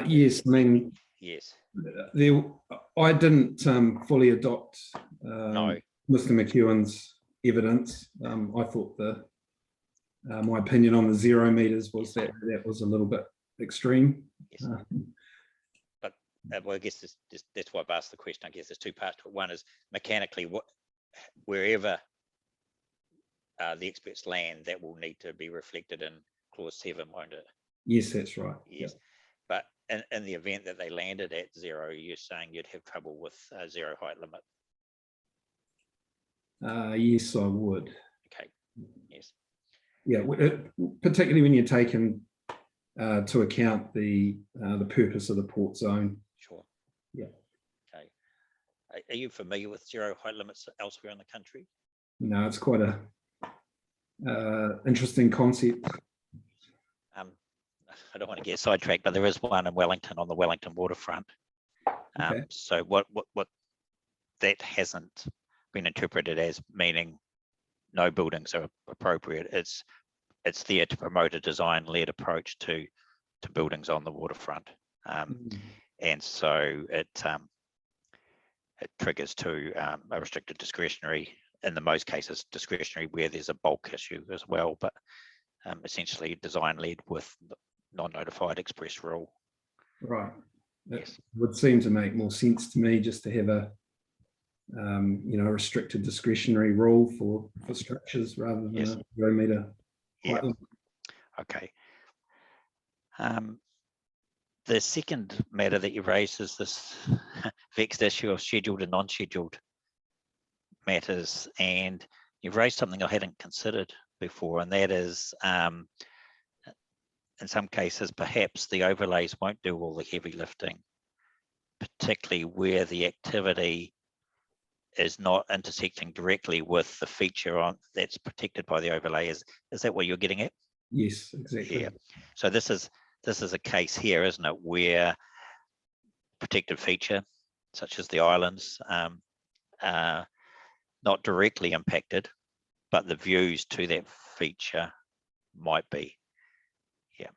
Yes, I mean, yes. I didn't fully adopt no. Mr. McEwen's evidence. I thought my opinion on the 0 meters was that was a little bit extreme. Yes. But well, I guess that's why I've asked the question. I guess there's two parts to it. One is mechanically, wherever the experts land, that will need to be reflected in clause 7, won't it? Yes, that's right. Yes, but in the event that they landed at 0, you're saying you'd have trouble with 0 height limit. Yes, I would. Okay. Yes. Yeah, particularly when you're taking to account the purpose of the port zone. Sure. Yeah. Okay. Are you familiar with 0 height limits elsewhere in the country? No, it's quite a interesting concept. I don't want to get sidetracked, but there is one in Wellington on the Wellington waterfront. Okay. So what that hasn't been interpreted as meaning no buildings are appropriate. It's there to promote a design-led approach to buildings on the waterfront, and so it triggers to a restricted discretionary. In the most cases, discretionary where there's a bulk issue as well, but essentially design-led with non-notified express rule. Right. Yes. It would seem to make more sense to me just to have a restricted discretionary rule for structures rather than a 0 meter. Yeah. Okay. The second matter that you raised is this vexed issue of scheduled and non-scheduled matters, and you've raised something I hadn't considered before, and that is in some cases perhaps the overlays won't do all the heavy lifting, particularly where the activity is not intersecting directly with the feature that's protected by the overlay. Is that what you're getting at? Yes, exactly. Yeah. So this is a case here, isn't it, where protected feature such as the islands not directly impacted, but the views to that feature might be. Yeah.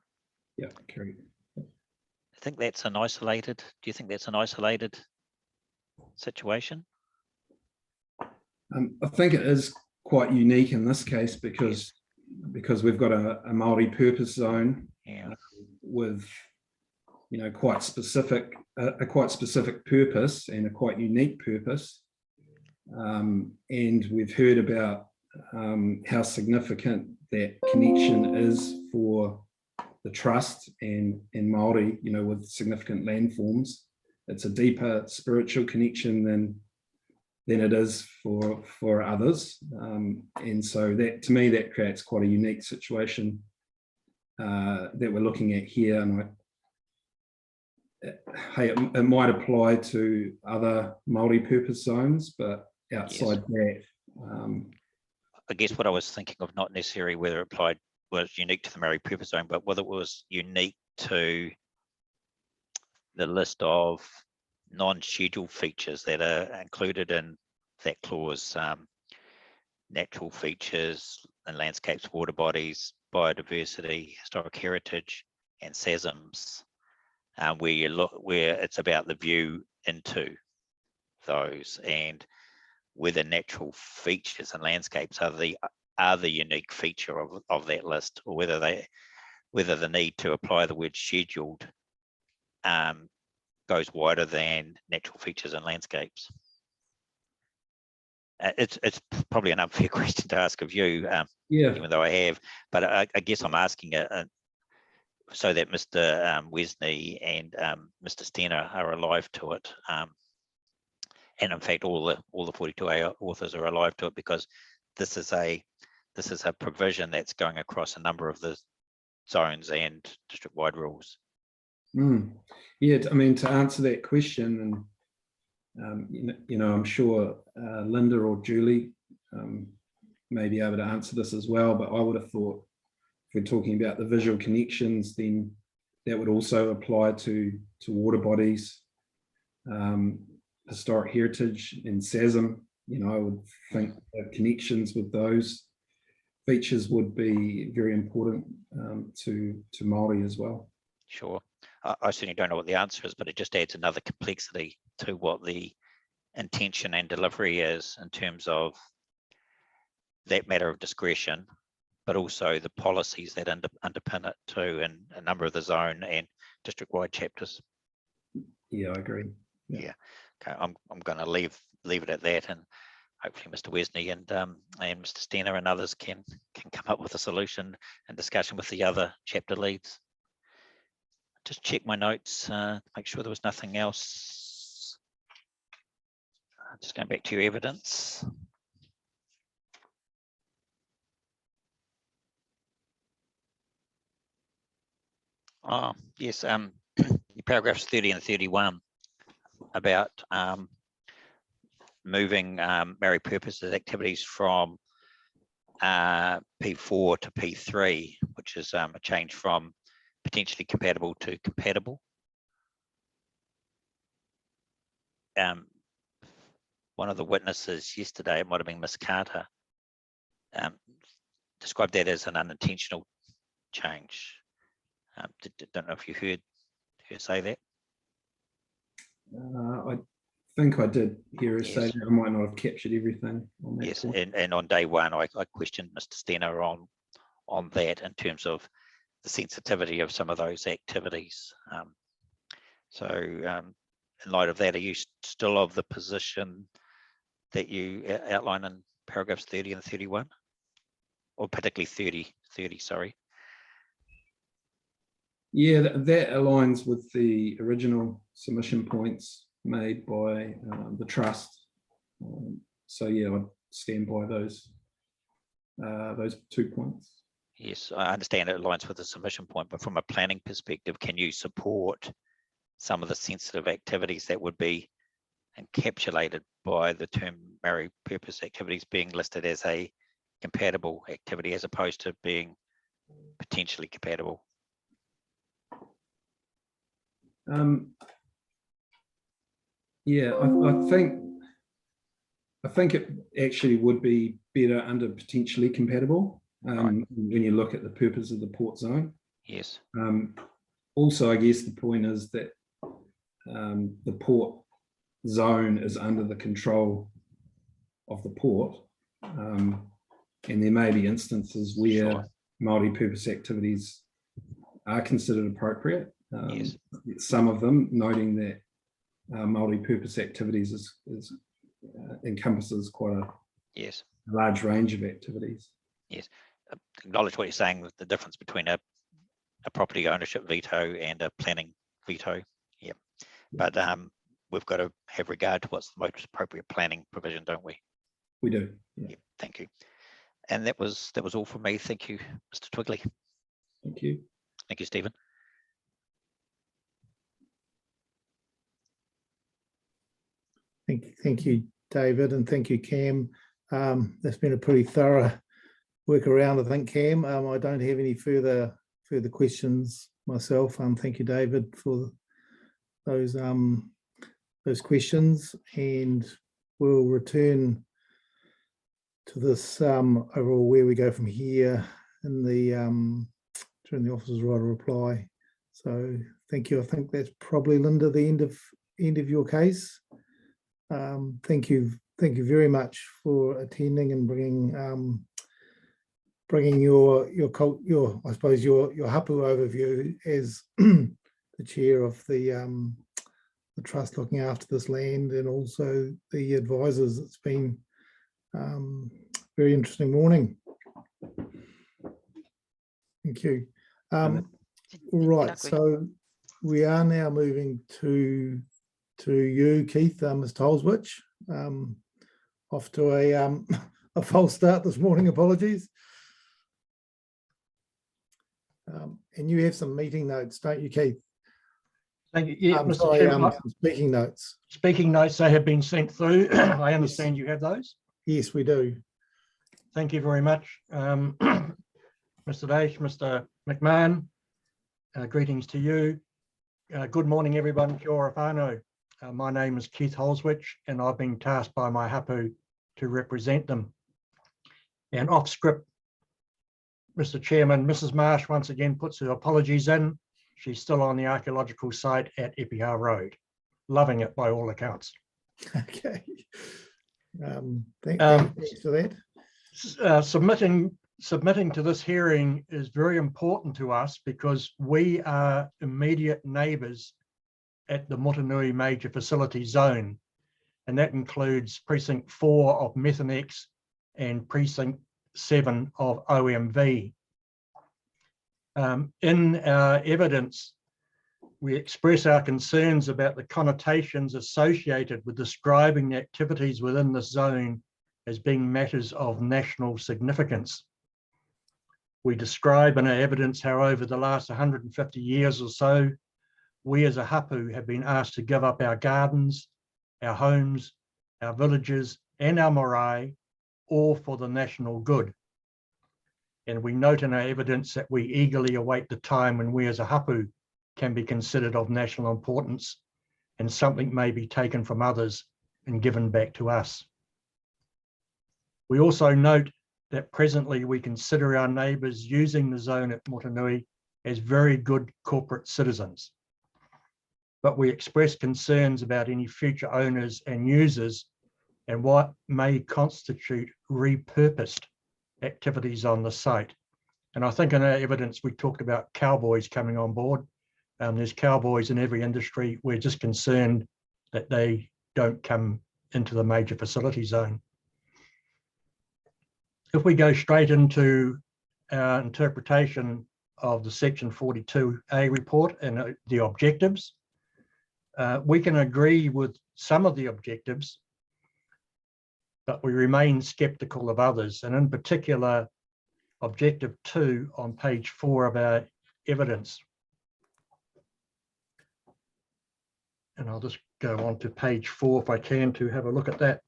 Yeah, correct. I think that's an isolated. Do you think that's an isolated situation? I think it is quite unique in this case because we've got a multi-purpose zone with quite specific purpose and a quite unique purpose. And we've heard about how significant that connection is for the trust and Māori, with significant landforms. It's a deeper spiritual connection than it is for others. And so that, to me, that creates quite a unique situation that we're looking at here. And it might apply to other multi-purpose zones, but outside that. I guess what I was thinking of, not necessarily whether it was unique to the Māori purpose zone, but whether it was unique to the list of non-scheduled features that are included in that clause natural features and landscapes, water bodies, biodiversity, historic heritage, and SASMs, where it's about the view into those, and whether natural features and landscapes are the unique feature of that list, or whether the need to apply the word scheduled goes wider than natural features and landscapes. It's probably an unfair question to ask of you, even though I have, but I guess I'm asking it so that Mr. Wesney and Mr. Stenner are alive to it, and in fact all the 42A authors are alive to it, because this is a provision that's going across a number of the zones and district-wide rules. Yeah, I mean, to answer that question, and I'm sure Linda or Julie may be able to answer this as well, but I would have thought if we're talking about the visual connections, then that would also apply to water bodies, historic heritage, and SASM. I would think the connections with those features would be very important to Māori as well. Sure. I certainly don't know what the answer is, but it just adds another complexity to what the intention and delivery is in terms of that matter of discretion, but also the policies that underpin it too, in a number of the zone and district-wide chapters. Yeah, I agree. Yeah. Okay, I'm going to leave it at that, and hopefully Mr. Wesney and Mr. Stenner and others can come up with a solution and discussion with the other chapter leads. Just check my notes, make sure there was nothing else. Just going back to your evidence. Oh, yes, paragraphs 30 and 31 about moving Maori purposes activities from P4 to P3, which is a change from potentially compatible to compatible. One of the witnesses yesterday, it might have been Ms. Carter, described that as an unintentional change. Don't know if you heard her say that. I think I did hear her say that. I might not have captured everything on that. Yes, and on day one, I questioned Mr. Stenner on that in terms of the sensitivity of some of those activities. So in light of that, are you still of the position that you outline in paragraphs 30 and 31? Or particularly 30, sorry. Yeah, that aligns with the original submission points made by the trust. So yeah, I'd stand by those 2 points. Yes, I understand it aligns with the submission point, but from a planning perspective, can you support some of the sensitive activities that would be encapsulated by the term Maori purpose activities being listed as a compatible activity as opposed to being potentially compatible? Yeah, I think it actually would be better under potentially compatible when you look at the purpose of the port zone. Yes. Also, I guess the point is that the port zone is under the control of the port, and there may be instances where Māori purpose activities are considered appropriate. Yes. Some of them, noting that Māori purpose activities encompasses quite a large range of activities. Yes, acknowledge what you're saying with the difference between a property ownership veto and a planning veto. Yeah, but we've got to have regard to what's the most appropriate planning provision, don't we? We do. Yeah. Yeah, thank you. And that was all from me. Thank you, Mr. Twigley. Thank you. Thank you, Stephen. Thank you, David, and thank you, Cam. That's been a pretty thorough work around, I think, Cam. I don't have any further questions myself. Thank you, David, for those questions, and we'll return this overall where we go from here in the during the officer's right of reply. So thank you. I think that's probably, Linda, the end of your case. Thank you very much for attending and bringing your I suppose your hapu overview as the chair of the trust looking after this land, and also the advisors. It's been very interesting morning. Thank you. All right, so we are now moving to you, Keith, Ms. Tolswich. Off to a false start this morning, apologies. And you have some meeting notes, don't you, Keith? Thank you. Yeah, Mr. Sorry, Chairman, some speaking notes. Speaking notes, they have been sent through. I understand you have those. Yes, we do. Thank you very much. Mr. Dash, Mr. McMahon, greetings to you. Good morning, everyone. Kia ora whānau. My name is Keith Holswich, and I've been tasked by my hapu to represent them. And off script, Mr. Chairman, Mrs. Marsh once again puts her apologies in. She's still on the archaeological site at Epiha Road. Loving it by all accounts. Okay. Thanks for that. Submitting to this hearing is very important to us because we are immediate neighbours at the Motunui Major Facility Zone, and that includes Precinct 4 of Methanex and Precinct 7 of OMV. In our evidence, we express our concerns about the connotations associated with describing the activities within this zone as being matters of national significance. We describe in our evidence how over the last 150 years or so, we as a hapu have been asked to give up our gardens, our homes, our villages, and our marae, all for the national good. And we note in our evidence that we eagerly await the time when we as a hapu can be considered of national importance and something may be taken from others and given back to us. We also note that presently we consider our neighbours using the zone at Motunui as very good corporate citizens. But we express concerns about any future owners and users and what may constitute repurposed activities on the site. And I think in our evidence, we talked about cowboys coming on board. There's cowboys in every industry. We're just concerned that they don't come into the major facility zone. If we go straight into our interpretation of the Section 42A report and the objectives, we can agree with some of the objectives, but we remain skeptical of others, and in particular, Objective 2 on page 4 of our evidence. And I'll just go on to page 4 if I can to have a look at that.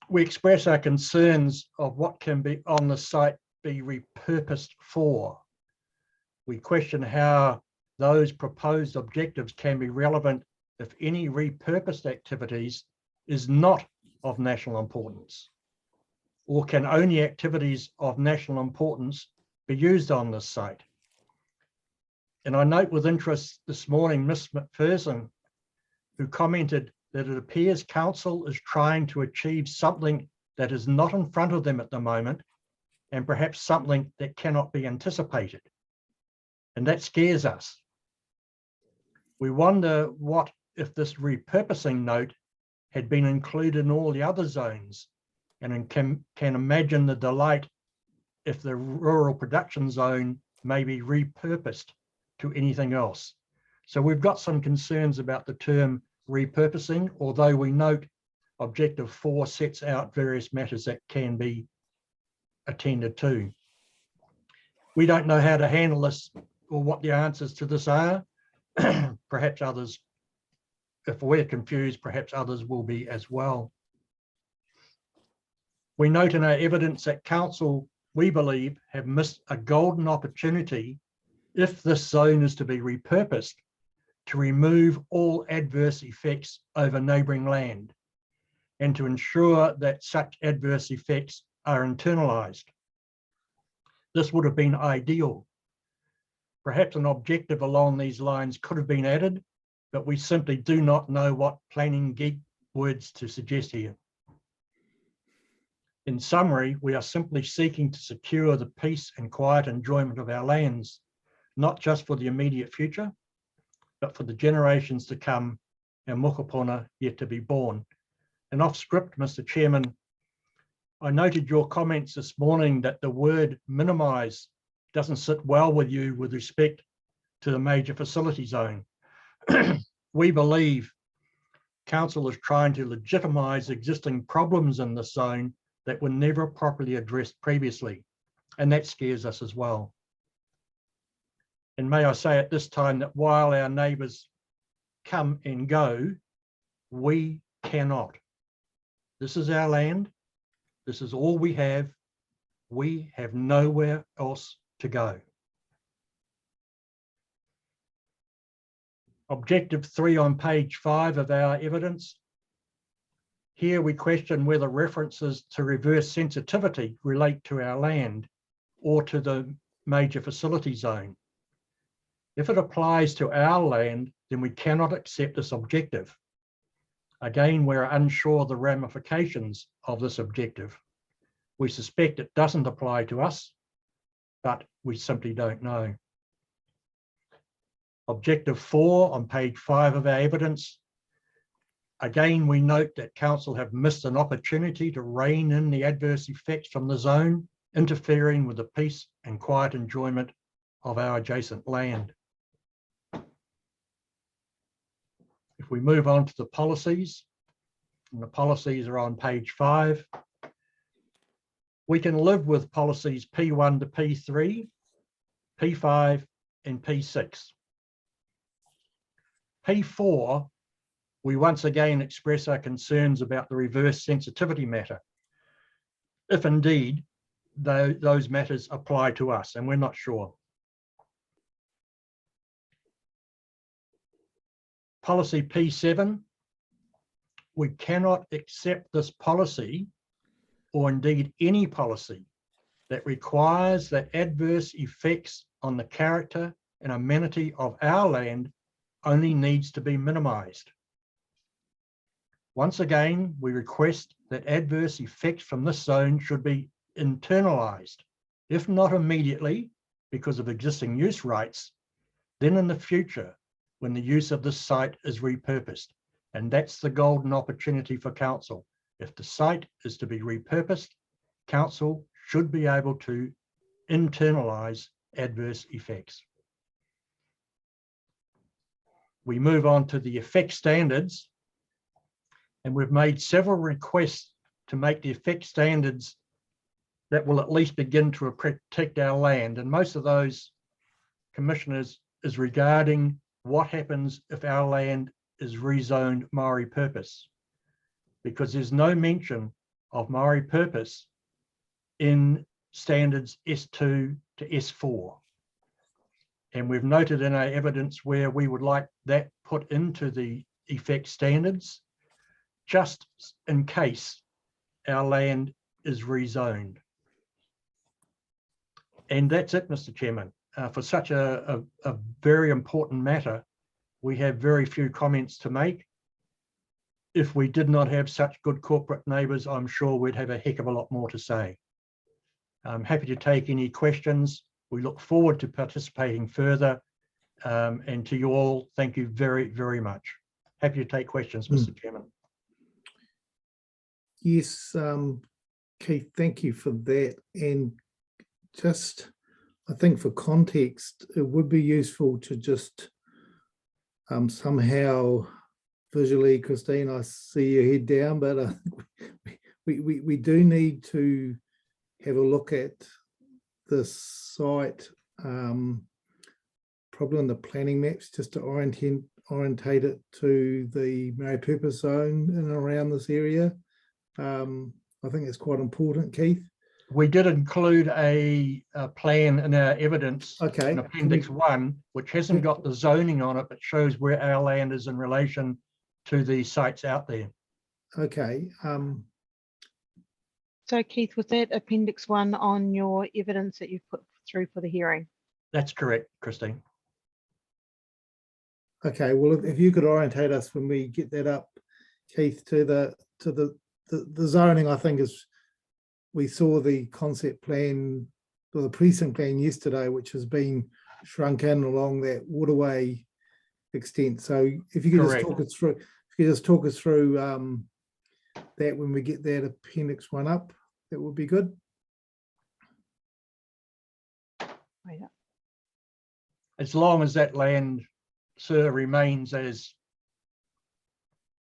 We express our concerns of what can be on the site be repurposed for. We question how those proposed objectives can be relevant if any repurposed activities is not of national importance, or can only activities of national importance be used on this site. And I note with interest this morning, Ms. McPherson, who commented that it appears council is trying to achieve something that is not in front of them at the moment, and perhaps something that cannot be anticipated. And that scares us. We wonder what if this repurposing note had been included in all the other zones, and can imagine the delight if the rural production zone may be repurposed to anything else. So we've got some concerns about the term repurposing, although we note Objective 4 sets out various matters that can be attended to. We don't know how to handle this or what the answers to this are. Perhaps others, if we're confused, perhaps others will be as well. We note in our evidence that council, we believe, have missed a golden opportunity if this zone is to be repurposed to remove all adverse effects over neighbouring land and to ensure that such adverse effects are internalised. This would have been ideal. Perhaps an objective along these lines could have been added, but we simply do not know what planning geek words to suggest here. In summary, we are simply seeking to secure the peace and quiet enjoyment of our lands, not just for the immediate future, but for the generations to come and mokopuna yet to be born. And off script, Mr. Chairman, I noted your comments this morning that the word minimise doesn't sit well with you with respect to the major facility zone. We believe Council is trying to legitimise existing problems in the zone that were never properly addressed previously, and that scares us as well. And may I say at this time that while our neighbours come and go, we cannot. This is our land. This is all we have. We have nowhere else to go. Objective 3 on page 5 of our evidence. Here we question whether references to reverse sensitivity relate to our land or to the major facility zone. If it applies to our land, then we cannot accept this objective. Again, we're unsure of the ramifications of this objective. We suspect it doesn't apply to us, but we simply don't know. Objective 4 on page 5 of our evidence. Again, we note that Council have missed an opportunity to rein in the adverse effects from the zone, interfering with the peace and quiet enjoyment of our adjacent land. If we move on to the policies, and the policies are on page 5, we can live with policies P1 to P3, P5 and P6. P4, we once again express our concerns about the reverse sensitivity matter, if indeed those matters apply to us, and we're not sure. Policy P7, we cannot accept this policy, or indeed any policy, that requires that adverse effects on the character and amenity of our land only needs to be minimised. Once again, we request that adverse effects from this zone should be internalised, if not immediately because of existing use rights, then in the future when the use of this site is repurposed. And that's the golden opportunity for Council. If the site is to be repurposed, Council should be able to internalise adverse effects. We move on to the effect standards, and we've made several requests to make the effect standards that will at least begin to protect our land. And most of those, Commissioners, is regarding what happens if our land is rezoned Maori purpose, because there's no mention of Maori purpose in standards S2 to S4. And we've noted in our evidence where we would like that put into the effect standards, just in case our land is rezoned. And that's it, Mr. Chairman. For such a very important matter, we have very few comments to make. If we did not have such good corporate neighbours, I'm sure we'd have a heck of a lot more to say. I'm happy to take any questions. We look forward to participating further. And to you all, thank you very, very much. Happy to take questions, Mr. Chairman. Yes, Keith, thank you for that. And just, I think for context, it would be useful to just somehow visually, Christine, I see your head down, but we do need to have a look at this site, probably on the planning maps, just to orientate it to the Maori purpose zone in and around this area. I think it's quite important, Keith. We did include a plan in our evidence Okay. in Appendix 1, which hasn't got the zoning on it, but shows where our land is in relation to the sites out there. Okay. So Keith, was that Appendix 1 on your evidence that you put through for the hearing? That's correct, Christine. Okay. Well, if you could orientate us when we get that up, Keith, to the zoning, I think is, we saw the concept plan or the precinct plan yesterday, which has been shrunk in along that waterway extent. So if you could Correct. just talk us through, if you could just talk us through that when we get that Appendix 1 up, that would be good. As long as that land, sir, remains as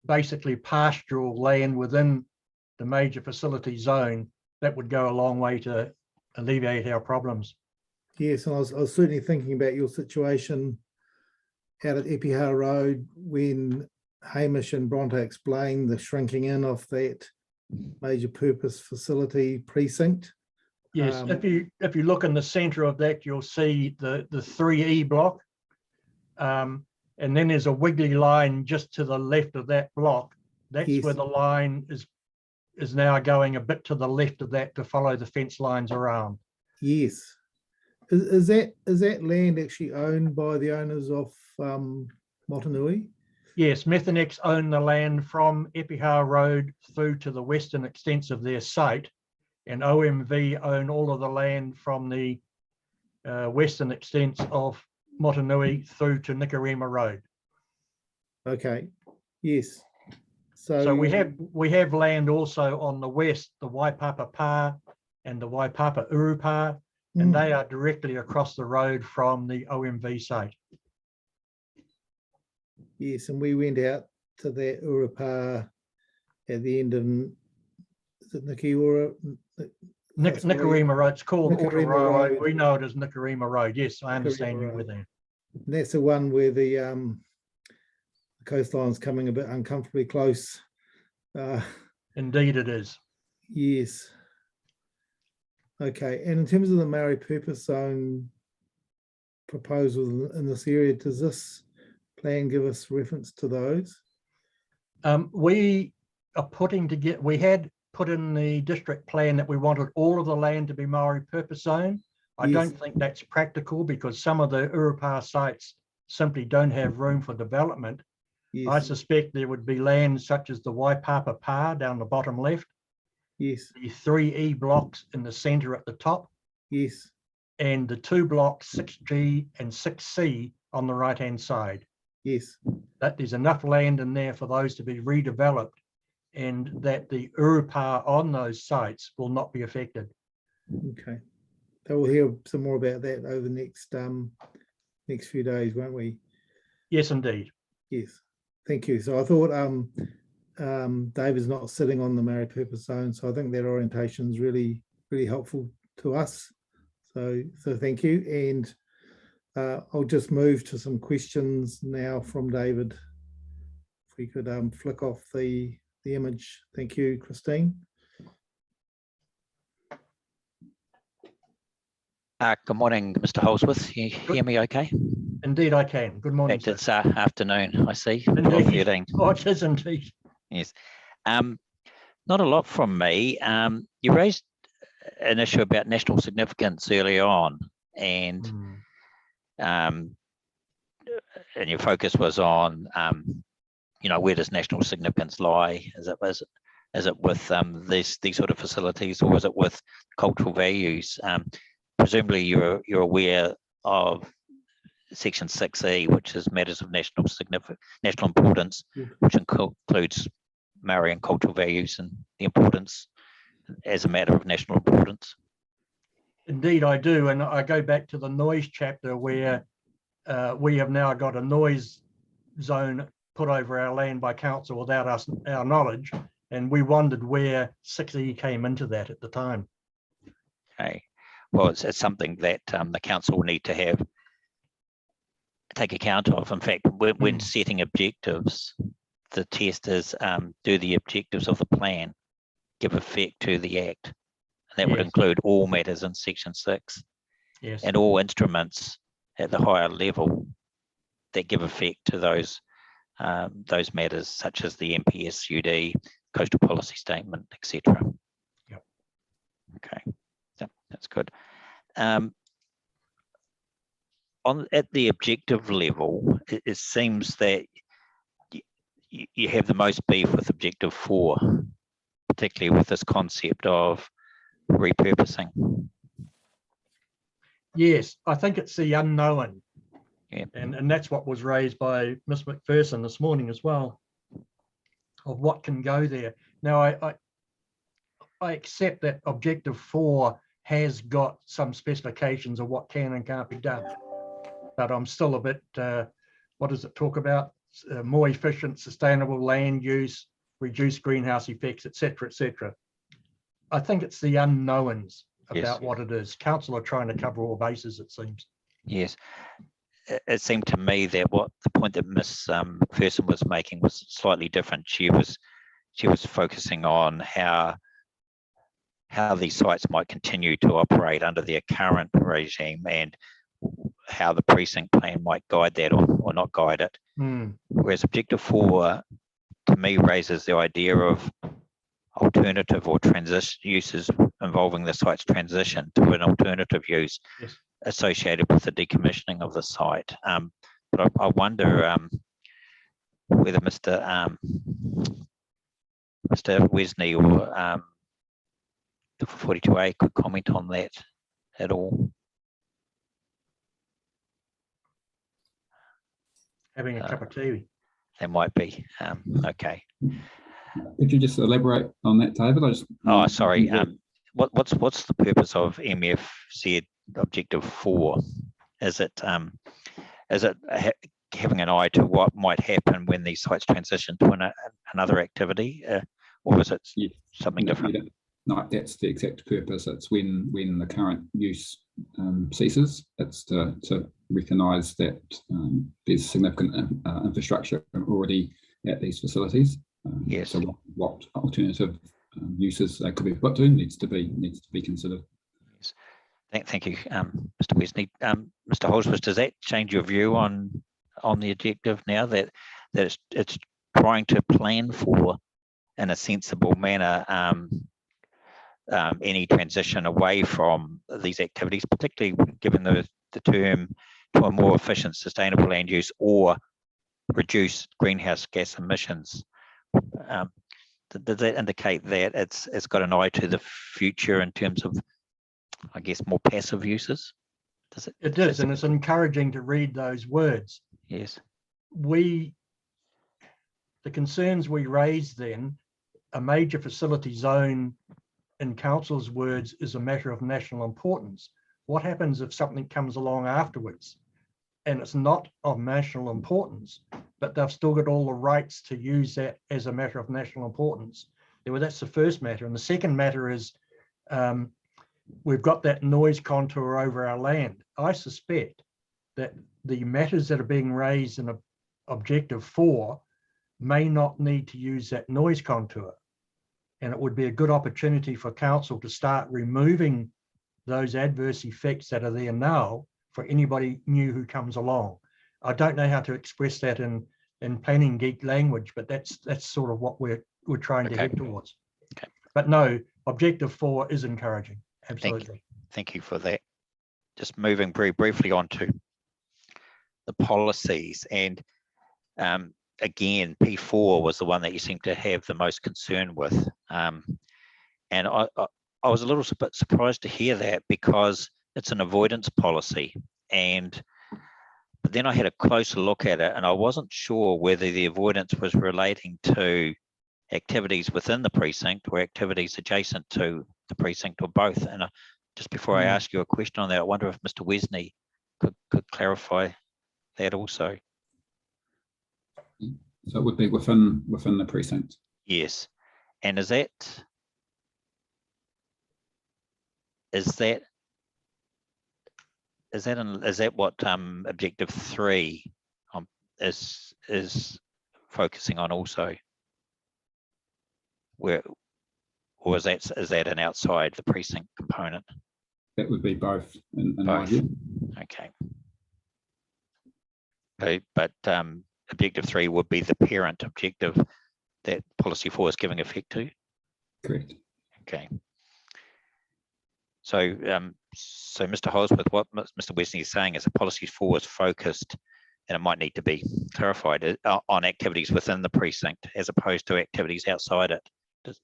basically pastoral land within the major facility zone, that would go a long way to alleviate our problems. Yes, and I was certainly thinking about your situation out at Epiha Road when Hamish and Bronte explained the shrinking in of that major purpose facility precinct. Yes, if you look in the center of that, you'll see the 3E block. And then there's a wiggly line just to the left of that block. That's Yes. where the line is now going a bit to the left of that to follow the fence lines around. Yes. Is that land actually owned by the owners of Motunui? Yes, Methanex own the land from Epiha Road through to the western extents of their site, and OMV own all of the land from the western extents of Motunui through to Nicarima Road. Okay. Yes. So we have land also on the west, the Waipapa Pa and the Waipapa Urupa, and they are directly across the road from the OMV site. Yes, and we went out to that Urupa at the end of, is it Nikiura? Nicarima Road, it's called Nicarima Aotearoa Road. Road. We know it as Nicarima Road. Yes, I understand you Road. were there. And that's the one where the coastline's coming a bit uncomfortably close. Indeed it is. Yes. Okay, and in terms of the Maori Purpose Zone proposals in this area, does this plan give us reference to those? We are we had put in the district plan that we wanted all of the land to be Maori Purpose Zone. I don't think that's practical because some of the Urupa sites simply don't have room for development. Yes. I suspect there would be land such as the Waipapa Pa down the bottom left. Yes. The 3E blocks in the center at the top. Yes. And the 2 blocks 6G and 6C on the right hand side. Yes. That there's enough land in there for those to be redeveloped and that the Urupa on those sites will not be affected. Okay. So we'll hear some more about that over the next few days, won't we? Yes, indeed. Yes. Thank you. So I thought David's not sitting on the Maori Purpose Zone, so I think that orientation is really, really helpful to us. So thank you. And I'll just move to some questions now from David. If we could flick off the image. Thank you, Christine. Good morning, Mr. Holsworth. You hear me okay? Indeed, I can. Good morning. It's afternoon, I see. Indeed. Oh, it is indeed. Yes. Not a lot from me. You raised an issue about national significance early on, and your focus was on, where does national significance lie? Is it with these sort of facilities, or is it with cultural values? Presumably, you're aware of Section 6E, which is matters of national importance, which includes Maori and cultural values and the importance as a matter of national importance. Indeed, I do. And I go back to the noise chapter where we have now got a noise zone put over our land by council without our knowledge. And we wondered where 6E came into that at the time. Okay. Well, it's something that the council will need to take account of. In fact, when setting objectives, the test is, do the objectives of the plan give effect to the act? And that would Yes. include all matters in section 6 Yes. and all instruments at the higher level that give effect to those matters, such as the MPSUD, coastal policy statement, etc. Yep. Okay, yep, that's good. At the objective level, it seems that you have the most beef with objective 4, particularly with this concept of repurposing. Yes, I think it's the unknown. Yeah. And that's what was raised by Ms. McPherson this morning as well, of what can go there. Now, I accept that objective 4 has got some specifications of what can and can't be done, but I'm still a bit, what does it talk about? More efficient, sustainable land use, reduce greenhouse effects, etc., etc. I think it's the unknowns about what it is. Council are trying to cover all bases, it seems. Yes. It seemed to me that what the point that Ms. McPherson was making was slightly different. She was focusing on how these sites might continue to operate under their current regime and how the precinct plan might guide that or not guide it. Whereas objective 4 to me raises the idea of alternative or transition uses involving the site's transition to an alternative use associated with the decommissioning of the site. But I wonder whether Mr. Wisney or the 42A could comment on that at all. Having a cup of tea. There might be. Okay. Could you just elaborate on that, David? Oh, sorry. What's the purpose of MFZ objective 4? Is it having an eye to what might happen when these sites transition to another activity, or is it something different? No, that's the exact purpose. It's when the current use ceases. It's to recognise that there's significant infrastructure already at these facilities. Yes. So what alternative uses they could be put to needs to be considered. Yes. Thank you, Mr. Wisney. Mr. Holsworth, does that change your view on the objective now that it's trying to plan for in a sensible manner any transition away from these activities, particularly given the term to a more efficient, sustainable land use or reduce greenhouse gas emissions? Does that indicate that it's got an eye to the future in terms of, I guess, more passive uses? Does it? It does, and it's encouraging to read those words. Yes. The concerns we raised then, a major facility zone, in council's words, is a matter of national importance. What happens if something comes along afterwards and it's not of national importance, but they've still got all the rights to use that as a matter of national importance? That's the first matter. And the second matter is we've got that noise contour over our land. I suspect that the matters that are being raised in objective 4 may not need to use that noise contour. And it would be a good opportunity for council to start removing those adverse effects that are there now for anybody new who comes along. I don't know how to express that in planning geek language, but that's sort of what we're trying to head towards. Okay. But no, objective 4 is encouraging. Absolutely. Thank you for that. Just moving very briefly on to the policies, and again, P4 was the one that you seem to have the most concern with. And I was a little bit surprised to hear that, because it's an avoidance policy. But then I had a closer look at it and I wasn't sure whether the avoidance was relating to activities within the precinct or activities adjacent to the precinct, or both. And just before I ask you a question on that, I wonder if Mr. Wisney could clarify that also. So it would be within the precinct. Yes. And is that what objective 3 is focusing on also? Or is that an outside the precinct component? That would be both in my Both. view. Okay. But objective 3 would be the parent objective that policy 4 is giving effect to. Correct. Okay. So, so Mr. Holsworth, what Mr. Wesley is saying is that policy 4 is focused, and it might need to be clarified, on activities within the precinct as opposed to activities outside it. Does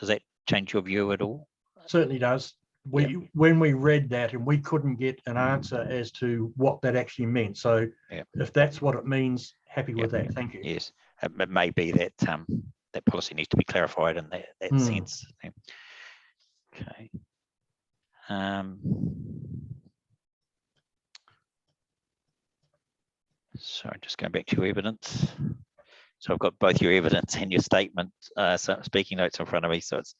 that change your view at all? Certainly does. When we read that, and we couldn't get an answer as to what that actually meant. So if that's what it means, happy with that. Thank you. Yes, it may be that that policy needs to be clarified in that sense. Okay. So just going back to your evidence. So I've got both your evidence and your statement, so speaking notes in front of me. So it's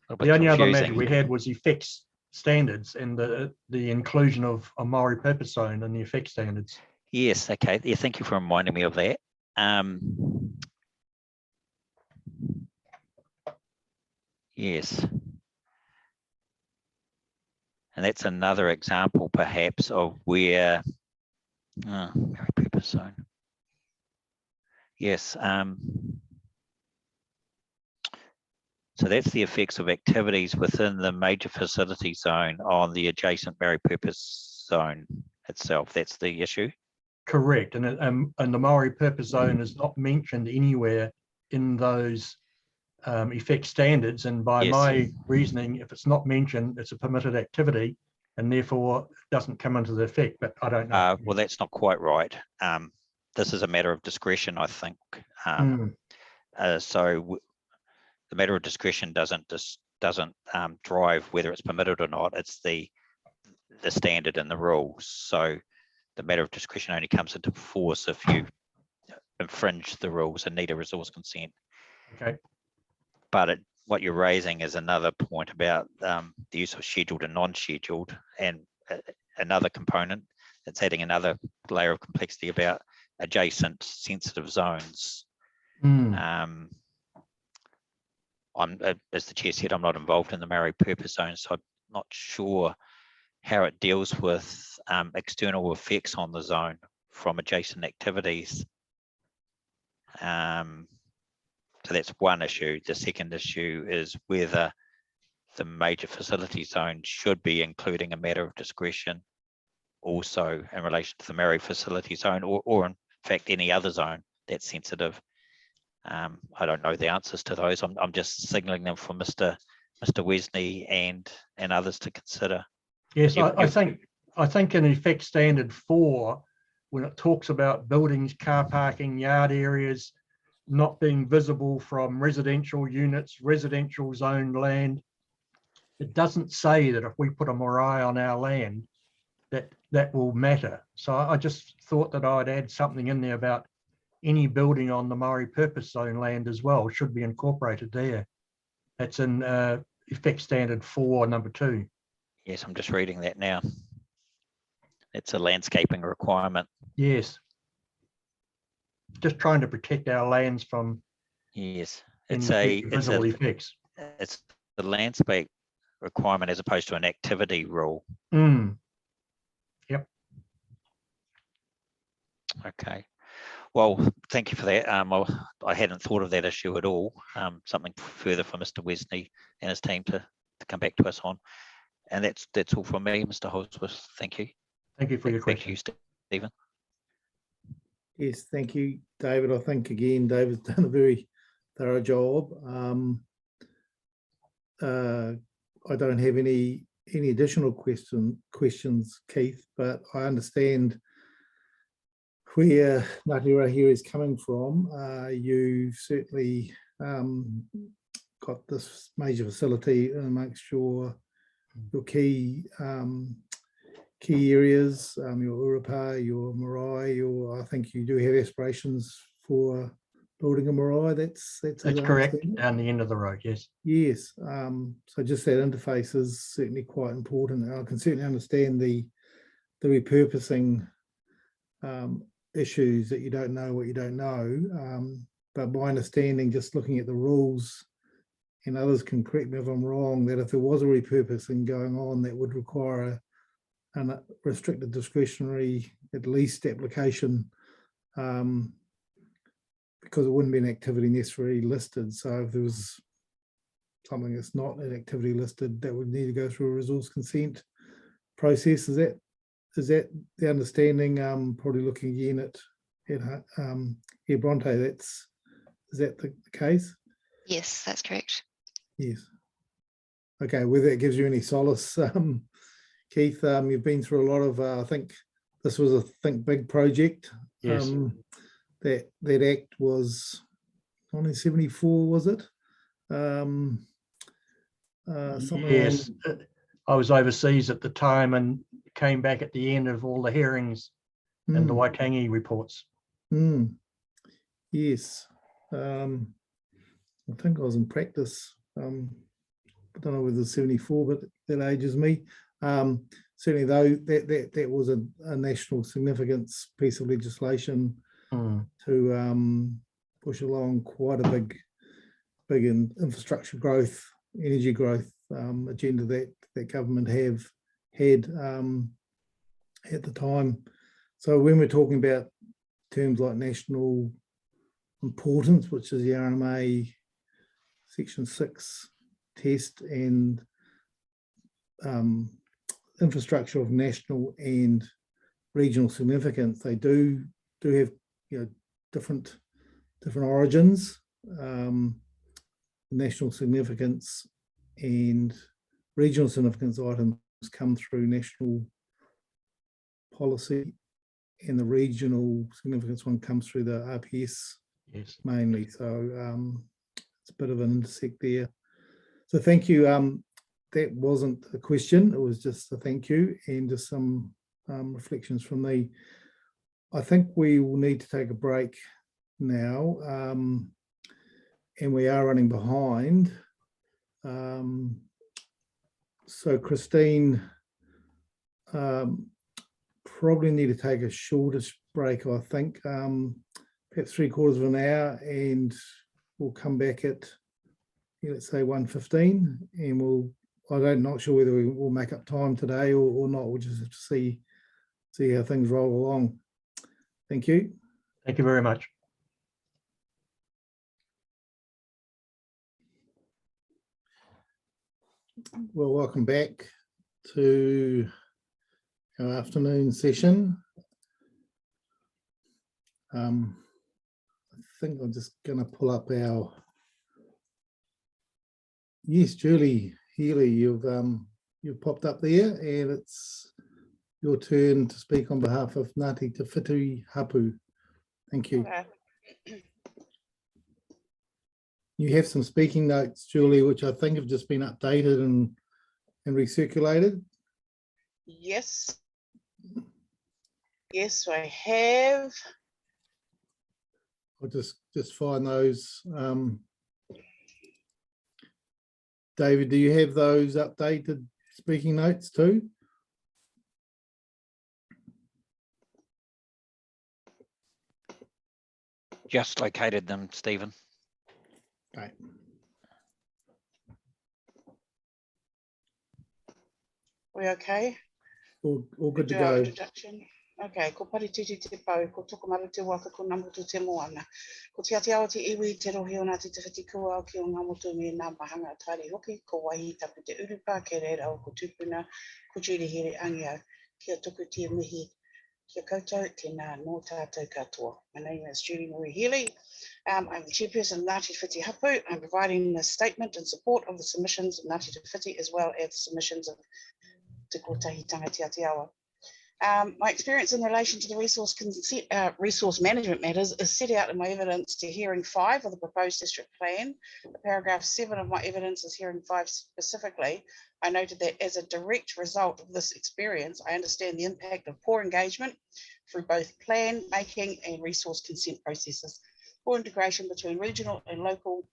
a bit The only other confusing. measure we had was effects standards and the inclusion of a Maori purpose zone and the effect standards. Yes, okay. Yeah, thank you for reminding me of that. Yes. And that's another example perhaps of where Maori purpose zone. Yes. So that's the effects of activities within the major facility zone on the adjacent Maori purpose zone itself. That's the issue. Correct, and the Maori purpose zone is not mentioned anywhere in those effect standards. And by my reasoning, if it's not mentioned, it's a permitted activity, and therefore it doesn't come into the effect. But I don't know. Well, that's not quite right. This is a matter of discretion, I think. So the matter of discretion doesn't drive whether it's permitted or not. It's the standard and the rules. So the matter of discretion only comes into force if you infringe the rules and need a resource consent. Okay. But what you're raising is another point about the use of scheduled and non-scheduled, and another component that's adding another layer of complexity about adjacent sensitive zones. As the chair said, I'm not involved in the Maori purpose zone, so I'm not sure how it deals with external effects on the zone from adjacent activities. So that's one issue. The second issue is whether the major facility zone should be including a matter of discretion also in relation to the Maori facility zone, or in fact any other zone that's sensitive. I don't know the answers to those. I'm just signalling them for Mr. Wesley and others to consider. Yes, I think in effect standard 4, when it talks about buildings, car parking, yard areas not being visible from residential units, residential zoned land, it doesn't say that if we put a marae on our land that will matter. So I just thought that I'd add something in there about any building on the Maori purpose zone land as well should be incorporated there. That's in effect standard 4, number 2. Yes, I'm just reading that now. It's a landscaping requirement. Yes. Just trying to protect our lands from visible effects. It's the landscape requirement as opposed to an activity rule. Yep. Okay. Well, thank you for that. I hadn't thought of that issue at all. Something further for Mr. Wesley and his team to come back to us on. And that's all from me, Mr. Holsworth. Thank you. Thank you for your question. Thank you, Stephen. Yes, thank you, David. I think again, David's done a very thorough job. I don't have any additional questions, Keith, but I understand where Ngāti Rahiri is coming from. You've certainly got this major facility amongst your key areas, your Urapa, your marae, I think you do have aspirations for building a marae. That's correct, down the end of the road, yes. Yes, so just that interface is certainly quite important. I can certainly understand the repurposing issues that you don't know what you don't know, but my understanding, just looking at the rules and others can correct me if I'm wrong, that if there was a repurposing going on, that would require a restricted discretionary at least application, because it wouldn't be an activity necessarily listed. So if there was something that's not an activity listed, that would need to go through a resource consent process. Is that the understanding? Probably looking again at Bronte, is that the case? Yes, that's correct. Yes. Okay, whether that gives you any solace, Keith, you've been through a lot of, I think this was a Think Big project. Yes. That act was 1974, was it? Something Yes, I was overseas at the time and came back at the end of all the hearings and the Waitangi reports. Yes. I think I was in practice. I don't know whether it's 74, but that ages me. Certainly, though, that was a national significance piece of legislation to push along quite a big infrastructure growth, energy growth agenda that government had at the time. So when we're talking about terms like national importance, which is the RMA Section 6 test, and infrastructure of national and regional significance, they do have different origins. National significance and regional significance items come through national policy, and the regional significance one comes through the RPS mainly. So it's a bit of an intersect there. So thank you. That wasn't a question, it was just a thank you and just some reflections from me. I think we will need to take a break now, and we are running behind. So Christine, probably need to take a shortish break, I think, perhaps 3/4 of an hour, and we'll come back at, let's say 1:15, and I'm not sure whether we will make up time today or not. We'll just have to see how things roll along. Thank you. Thank you very much. Well, welcome back to our afternoon session. I think I'm just going to pull up our. Yes, Julie Healy, you've popped up there, and it's your turn to speak on behalf of Ngāti Te Whiti Hapu. Thank you. Okay. You have some speaking notes, Julie, which I think have just been updated and recirculated. Yes. Yes, I have. I'll just find those. David, do you have those updated speaking notes too? Just located them, Stephen. Okay. We okay? All good to Do our go. introduction. Okay, ko parititi te pau, ko tokomaru te waka, ko namutu te moana. Ko te ati awa te iwi, te rohi o Ngāti Te Whiti kua ki o ngā motu me nā mahanga atari hoki, ko waihi tapu te urupa, ke reira o ko tupuna, ko Julie Here Angiau, kia tuku tia mihi, kia koutou, tēnā nō tātou katoa. My name is Julie Marie Healy. I'm the chairperson of Ngāti Te Whiti Hapu. I'm providing a statement in support of the submissions of Ngāti Te Whiti, as well as the submissions of Te Kotahitanga Te Atiawa. My experience in relation to the resource management matters is set out in my evidence to hearing 5 of the proposed district plan. Paragraph 7 of my evidence is hearing 5 specifically. I noted that as a direct result of this experience, I understand the impact of poor engagement through both plan making and resource consent processes, poor integration between regional and local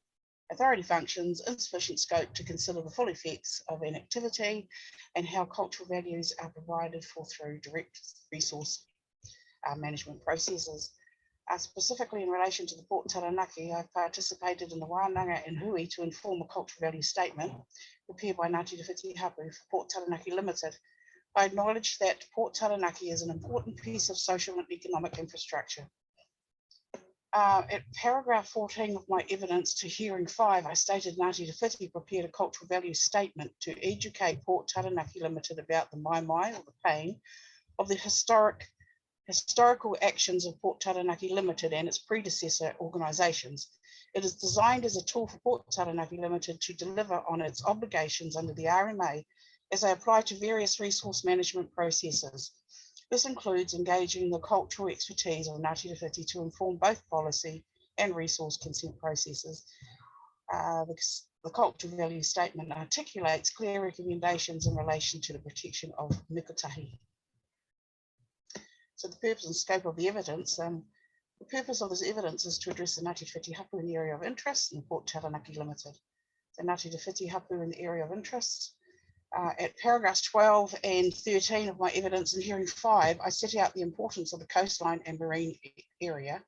authority functions, insufficient scope to consider the full effects of an activity, and how cultural values are provided for through direct resource management processes. Specifically in relation to the Port Taranaki, I've participated in the Wānanga and Hui to inform a cultural value statement prepared by Ngāti Te Whiti Hapu for Port Taranaki Limited. I acknowledge that Port Taranaki is an important piece of social and economic infrastructure. At paragraph 14 of my evidence to hearing 5, I stated Ngāti Te Whiti prepared a cultural value statement to educate Port Taranaki Limited about the mai, or the pain, of the historical actions of Port Taranaki Limited and its predecessor organisations. It is designed as a tool for Port Taranaki Limited to deliver on its obligations under the RMA as they apply to various resource management processes. This includes engaging the cultural expertise of Ngāti Te Whiti to inform both policy and resource consent processes. The cultural value statement articulates clear recommendations in relation to the protection of mikotahi. So the purpose and scope of the evidence. The purpose of this evidence is to address the Ngāti Te Whiti Hapu in the area of interest in Port Taranaki Limited. The Ngāti Te Whiti Hapu in the area of interest. At paragraphs 12 and 13 of my evidence in hearing 5, I set out the importance of the coastline and marine area.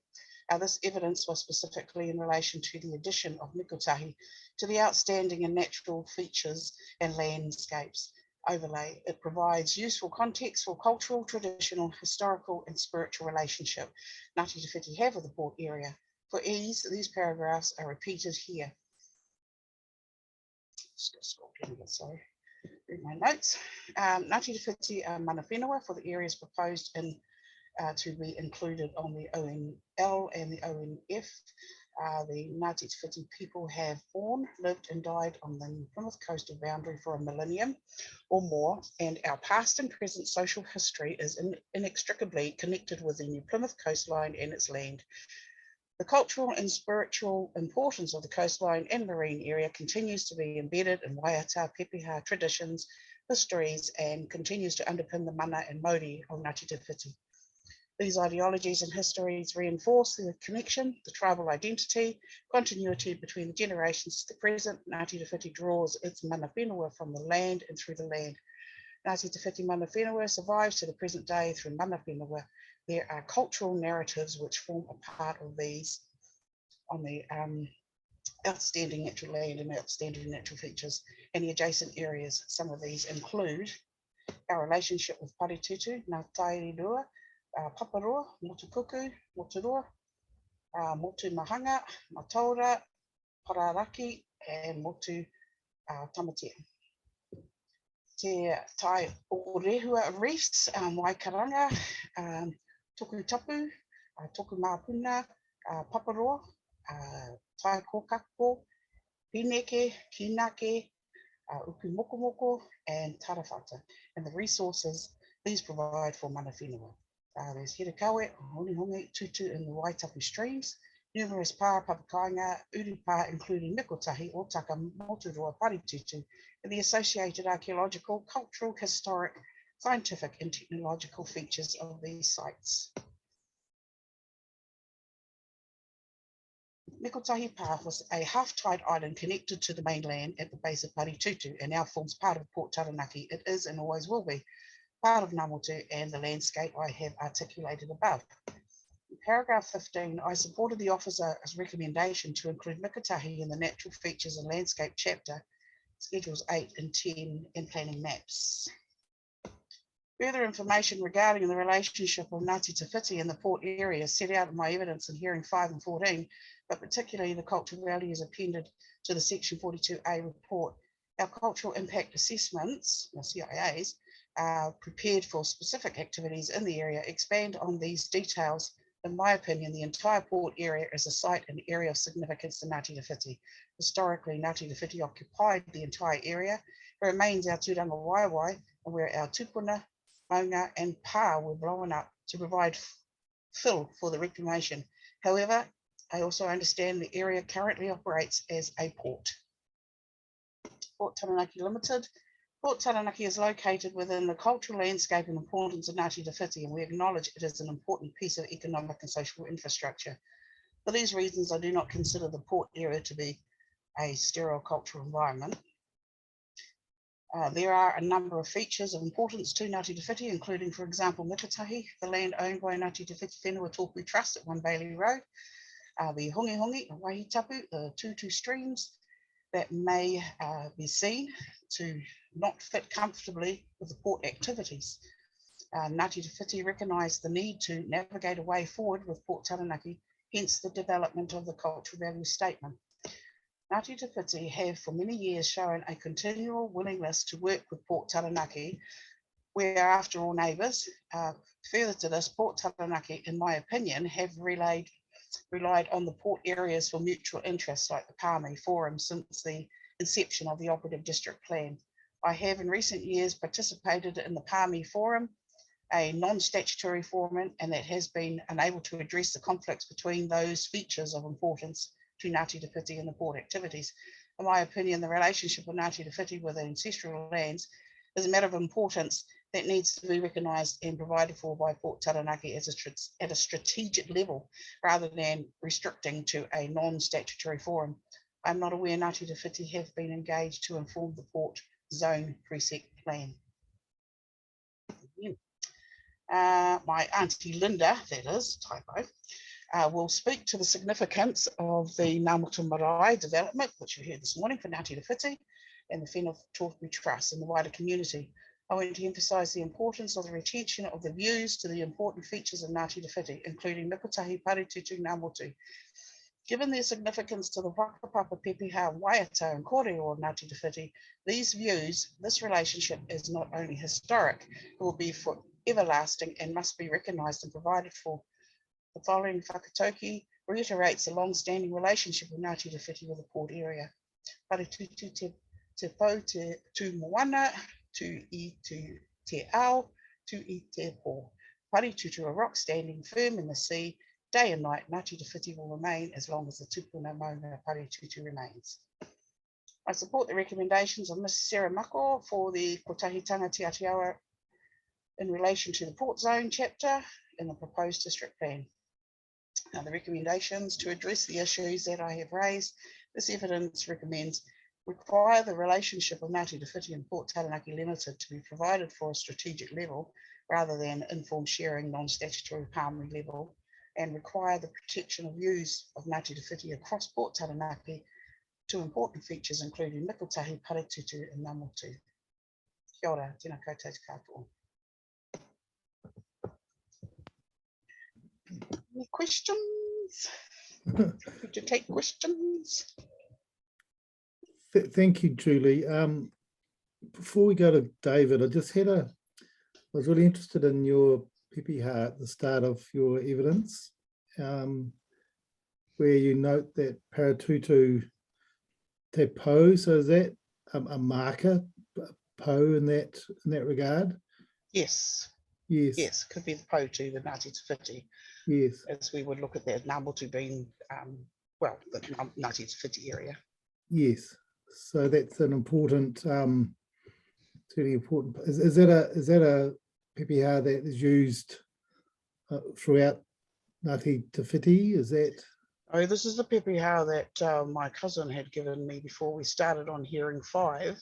This evidence was specifically in relation to the addition of mikotahi to the outstanding and natural features and landscapes overlay. It provides useful context for cultural, traditional, historical and spiritual relationship Ngāti Te Whiti have with the port area. For ease, these paragraphs are repeated here. Sorry. Read my notes. Ngāti Te Whiti mana whenua for the areas proposed in to be included on the ONL and the ONF. The Ngāti Te Whiti people have born, lived and died on the Plymouth coastal boundary for a millennium or more, and our past and present social history is inextricably connected with the New Plymouth coastline and its land. The cultural and spiritual importance of the coastline and marine area continues to be embedded in Waiata Pepeha traditions, histories, and continues to underpin the mana and mauri of Ngāti Te Whiti. These ideologies and histories reinforce the connection, the tribal identity, continuity between the generations to the present. Ngāti Te Whiti draws its mana whenua from the land and through the land. Ngāti Te Whiti mana whenua survives to the present day through mana whenua. There are cultural narratives which form a part of these on the outstanding natural land and outstanding natural features and the adjacent areas. Some of these include our relationship with Paritutu, Ngā Tairua, Paparoa, Motukuku, Moturoa, Motu Mahanga, Mataura, Pararaki, and Motu Tamatea. Te Tai Orehua Reefs, Waikaranga, Toku Tapu, Toku Mapuna, Paparoa, Tai Kokako, Pineke, Kinake, Ukumokomoko, and Tarawhata. And the resources these provide for mana whenua. There's Hirakawe, Honihongi, Tutu, and the Waitapu streams, numerous pā, papakainga, urupā, including mikotahi, Otaka, Moturoa, Paritutu, and the associated archaeological, cultural, historic, scientific, and technological features of these sites. Mikotahi Pā was a half-tide island connected to the mainland at the base of Paritutu and now forms part of Port Taranaki. It is and always will be part of Ngā Motu and the landscape I have articulated above. In paragraph 15, I supported the officer's recommendation to include mikotahi in the natural features and landscape chapter, schedules 8 and 10 in planning maps. Further information regarding the relationship of Ngāti Te Whiti and the port area set out in my evidence in hearing 5 and 14, but particularly the cultural values appended to the section 42A report. Our cultural impact assessments, or CIAs, prepared for specific activities in the area expand on these details. In my opinion, the entire port area is a site and area of significance to Ngāti Te Whiti. Historically, Ngāti Te Whiti occupied the entire area. It remains our tūranga waiwai, and where our tupuna, maunga, and pā were blown up to provide fill for the reclamation. However, I also understand the area currently operates as a port. Port Taranaki Limited. Port Taranaki is located within the cultural landscape and importance of Ngāti Te Whiti, and we acknowledge it is an important piece of economic and social infrastructure. For these reasons, I do not consider the port area to be a sterile cultural environment. There are a number of features of importance to Ngāti Te Whiti, including, for example, Mikatahi, the land owned by Ngāti Te Whiti Whenua Tōpū Trust at One Bailey Road, the Hongi Hongi, the Wahitapu, the Tutu streams that may be seen to not fit comfortably with the port activities. Ngāti Te Whiti recognised the need to navigate a way forward with Port Taranaki, hence the development of the cultural value statement. Ngāti Te Whiti have for many years shown a continual willingness to work with Port Taranaki. We are, after all, neighbours. Further to this, Port Taranaki, in my opinion, have relied on the port areas for mutual interests like the Palmy Forum since the inception of the Operative District Plan. I have in recent years participated in the Palmy Forum, a non-statutory forum, and that has been unable to address the conflicts between those features of importance to Ngāti Te Whiti and the port activities. In my opinion, the relationship of Ngāti Te Whiti with ancestral lands is a matter of importance that needs to be recognised and provided for by Port Taranaki at a strategic level, rather than restricting to a non-statutory forum. I'm not aware Ngāti Te Whiti have been engaged to inform the port zone precinct plan. My auntie Linda, that is, typo, will speak to the significance of the Ngā Motu Marae development, which we heard this morning for Ngāti Te Whiti and the Whenua Tōpū Trust and the wider community. I want to emphasise the importance of the retention of the views to the important features of Ngāti Te Whiti, including Mikatahi, Paritutu, Ngā Motu. Given their significance to the Whakapapa, Pepeha, Waiata and Kōrero of Ngāti Te Whiti, these views, this relationship is not only historic, it will be for everlasting and must be recognised and provided for. The following whakatauki reiterates the long-standing relationship of Ngāti Te Whiti with the port area. Paritutu te pau te tū moana, tu I te ao, tu I te pō. Paritutu, a rock standing firm in the sea, day and night, Ngāti Te Whiti will remain as long as the tupuna maunga Paritutu remains. I support the recommendations of Ms. Sarah Mako for the Kotahitanga Te Atiawa in relation to the port zone chapter in the proposed district plan. Now, the recommendations to address the issues that I have raised, this evidence recommends require the relationship of Ngāti Te Whiti and Port Taranaki Limited to be provided for a strategic level rather than informed sharing non-statutory primary level, and require the protection of views of Ngāti Te Whiti across Port Taranaki to important features including Mikatahi, Paritutu and Ngā Motu. Kia ora, tēnā koutou te katoa. Any questions? Could you take questions? Thank you, Julie. Before we go to David, I was really interested in your pepeha at the start of your evidence, where you note that Paritutu te pau. So is that a marker, pau in that regard? Yes. Yes. Yes, could be the pau to the Ngāti Te Whiti. Yes. As we would look at that Ngā Motu being, well, the Ngāti Te Whiti area. Yes. So that's an important, certainly important. Is that a pepeha that is used throughout Ngāti Te Whiti? Is that? Oh, this is the pepeha that my cousin had given me before we started on hearing 5,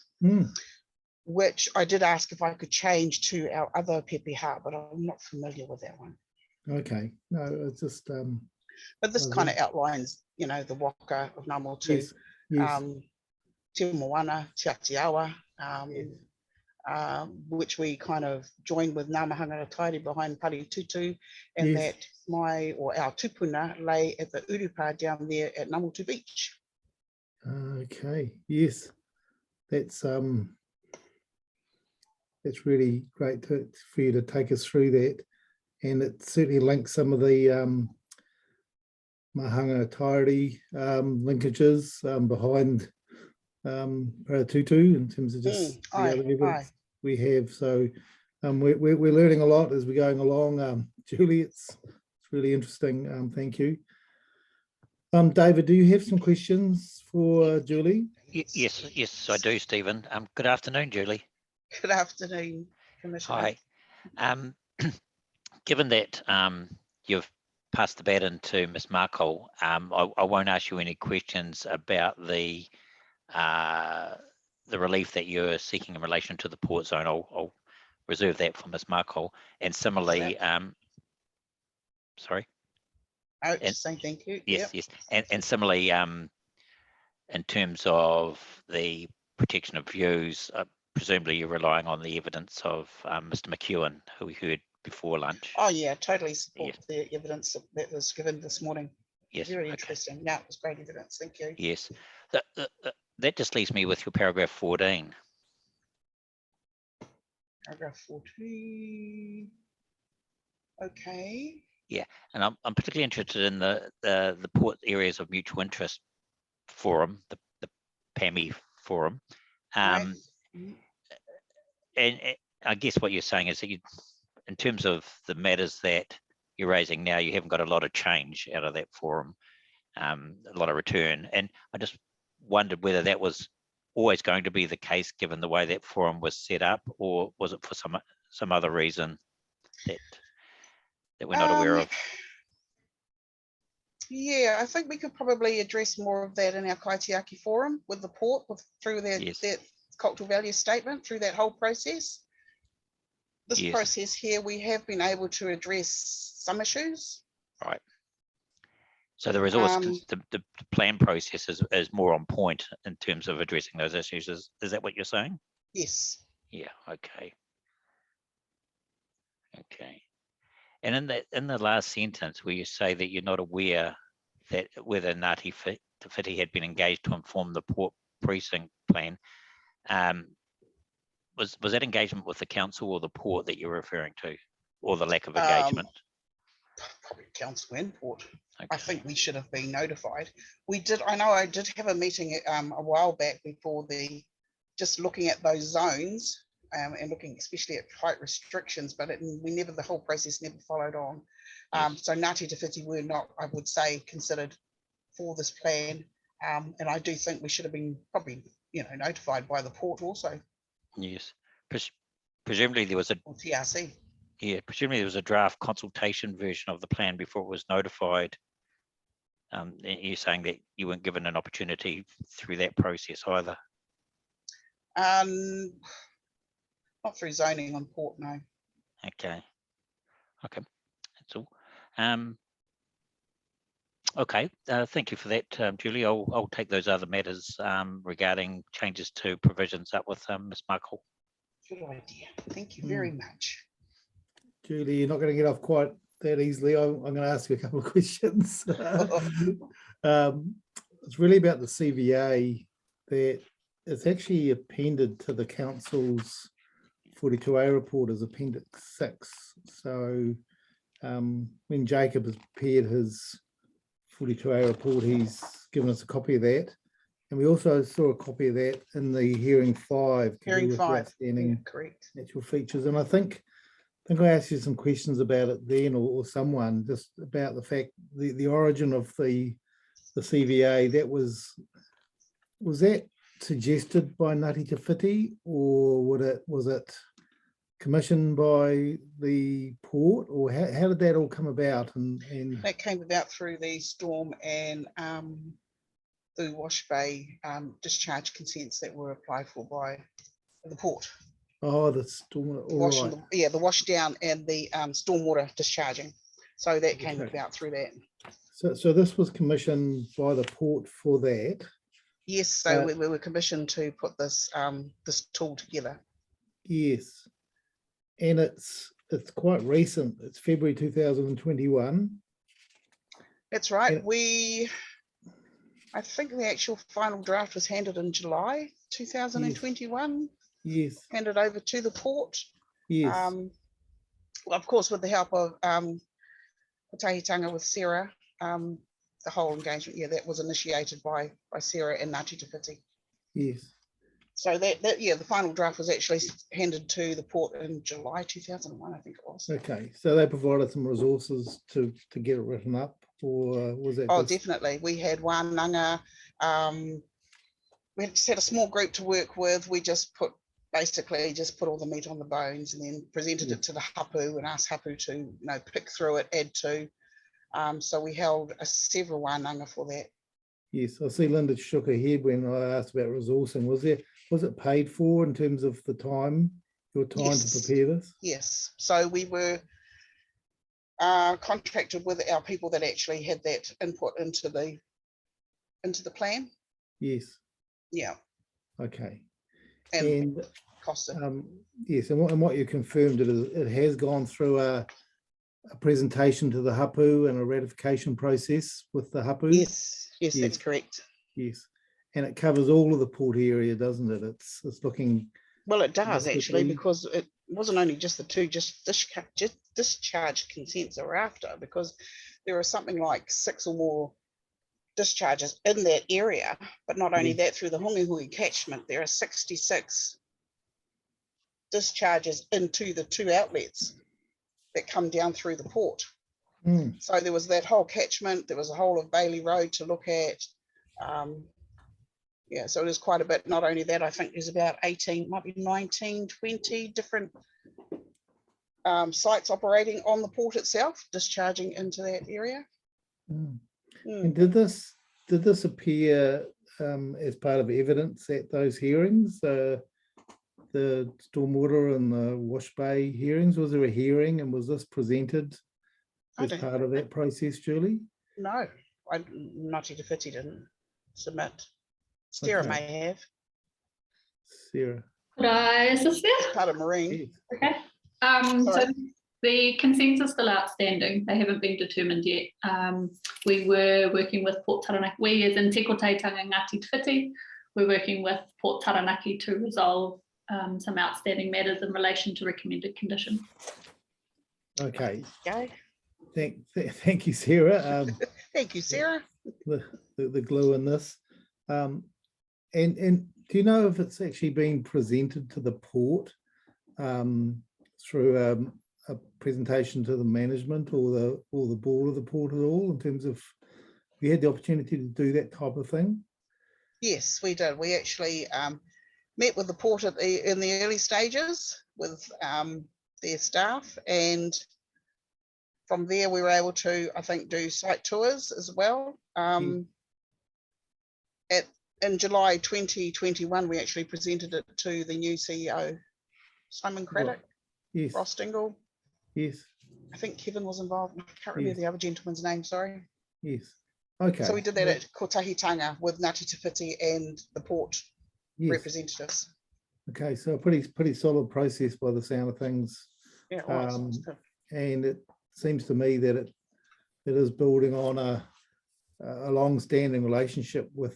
which I did ask if I could change to our other pepeha, but I'm not familiar with that one. Okay, no, it's just. But this kind of outlines, you know, the waka of Ngā Motu. Yes. Yes. Te moana, te atiawa, which we kind of joined with Ngā Mahanga Tairi behind Paritutu, and Yes. that our tupuna lay at the urupa down there at Ngā Motu Beach. Okay, yes, that's really great for you to take us through that, and it certainly links some of the Mahanga Tairi linkages behind Paritutu in terms of just the other evidence we have. So we're learning a lot as we're going along. Julie, it's really interesting. Thank you. David, do you have some questions for Julie? Yes, I do, Stephen. Good afternoon, Julie. Good afternoon, Commissioner. Hi. Given that you've passed the baton to Ms. Markle, I won't ask you any questions about the the relief that you're seeking in relation to the port zone, I'll reserve that for Ms. Markle. And similarly, sorry. Oh, just saying thank you. Yes, Yep. yes. And similarly, in terms of the protection of views, presumably you're relying on the evidence of Mr. McEwen, who we heard before lunch. Oh yeah, totally support the evidence that was given this morning. Yes. Very interesting. No, it was great evidence. Thank you. Yes. That just leaves me with your paragraph 14. Paragraph 14. Okay. Yeah, and I'm particularly interested in the port areas of mutual interest forum, the PAMI forum. Right. And I guess what you're saying is that in terms of the matters that you're raising now, you haven't got a lot of change out of that forum, a lot of return. And I just wondered whether that was always going to be the case given the way that forum was set up, or was it for some other reason that we're not aware of? Yeah, I think we could probably address more of that in our Kaitiaki forum with the port, through their cultural value statement, through that whole process. This process here, we have been able to address some issues. Right. So the resource, the plan process is more on point in terms of addressing those issues. Is that what you're saying? Yes. Yeah. Okay. Okay. And in the last sentence, where you say that you're not aware that whether Ngāti Te Whiti had been engaged to inform the port precinct plan, was that engagement with the council or the port that you're referring to, or the lack of engagement? Probably council and port. Okay. I think we should have been notified. We did. I know I did have a meeting a while back before just looking at those zones. And looking especially at height restrictions, but the whole process never followed on. So Ngāti Te Whiti were not, I would say, considered for this plan. And I do think we should have been probably, notified by the port also. Yes. Presumably there was or TRC. Yeah, presumably there was a draft consultation version of the plan before it was notified. You're saying that you weren't given an opportunity through that process either. Not through zoning on port, no. Okay. Okay, that's all. Okay, thank you for that, Julie. I'll take those other matters regarding changes to provisions up with Ms. Markle. Good idea. Thank you very much. Julie, you're not going to get off quite that easily. I'm going to ask you a couple of questions. It's really about the CVA that it's actually appended to the council's 42A report as Appendix 6. So when Jacob has prepared his 42A report, he's given us a copy of that. And we also saw a copy of that in the hearing 5. Hearing 5, yeah, correct. Natural features. And I think I asked you some questions about it then, or someone, just about the fact, the origin of the CVA, that was that suggested by Ngāti Te Whiti, or was it commissioned by the port, or how did that all come about? And that came about through the storm and the Wash Bay discharge consents that were applied for by the port. Oh, the storm. The wash down and the stormwater discharging. So that came about through that. So this was commissioned by the port for that. Yes, so we were commissioned to put this this tool together. Yes, and it's quite recent. It's February 2021. That's right. I think the actual final draft was handed in July 2021. Yes. Handed over to the port. Yes. Well, of course, with the help of Tahitanga with Sarah, the whole engagement, that was initiated by Sarah and Ngāti Te Whiti. Yes. So the final draft was actually handed to the port in July 2001, I think it was. Okay, so they provided some resources to get it written up, or was that? Oh, definitely. We had wānanga. We just had a small group to work with. We just put all the meat on the bones and then presented it to the hapu and asked hapu to pick through it, add to. So we held several wānanga for that. Yes, I see Linda shook her head when I asked about resourcing. Was it paid for in terms of the time, your time Yes. to prepare this? Yes, so we were contracted with our people that actually had that input into the plan. Yes. Yeah, Okay. and costed. Yes, and what you confirmed it has gone through a presentation to the hapu and a ratification process with the hapu. Yes, that's correct. Yes, and it covers all of the port area, doesn't it? It's looking Well, it does actually, holistically. because it wasn't only just the two discharge consents are after, because there are something like 6 or more discharges in that area, but not only that, through the Hongihui catchment, there are 66 discharges into the 2 outlets that come down through the port. So there was that whole catchment, there was a whole of Bailey Road to look at. Yeah, so it is quite a bit. Not only that, I think there's about 18, might be 19, 20 different sites operating on the port itself, discharging into that area. And did this appear as part of evidence at those hearings, the stormwater and the Wash Bay hearings? Was there a hearing, and was this presented as part of that process, Julie? No, Ngāti Te Whiti didn't submit. Sarah may have. Sarah. Could I assist there? Part of Marine. Okay. So the consents are still outstanding. They haven't been determined yet. We were working with Port Taranaki, we as in Te Koteitanga Ngāti Te Whiti, we're working with Port Taranaki to resolve some outstanding matters in relation to recommended condition. Okay. Okay. Thank you, Sarah. Thank you, Sarah. The glue in this. And do you know if it's actually been presented to the port through a presentation to the management or the board of the port at all, in terms of, you had the opportunity to do that type of thing? Yes, we did. We actually met with the port in the early stages with their staff, and from there we were able to, I think, do site tours as well. In July 2021, we actually presented it to the new CEO, Simon Craddock, Yes. Ross Dingle. Yes. I think Kevin was involved. I can't remember the other gentleman's name, sorry. Yes. Okay. So we did that at Kotahitanga with Ngāti Te Whiti and the port Yes. representatives. Okay, so a pretty solid process by the sound of things. Yeah, it was. And it seems to me that it is building on a long-standing relationship with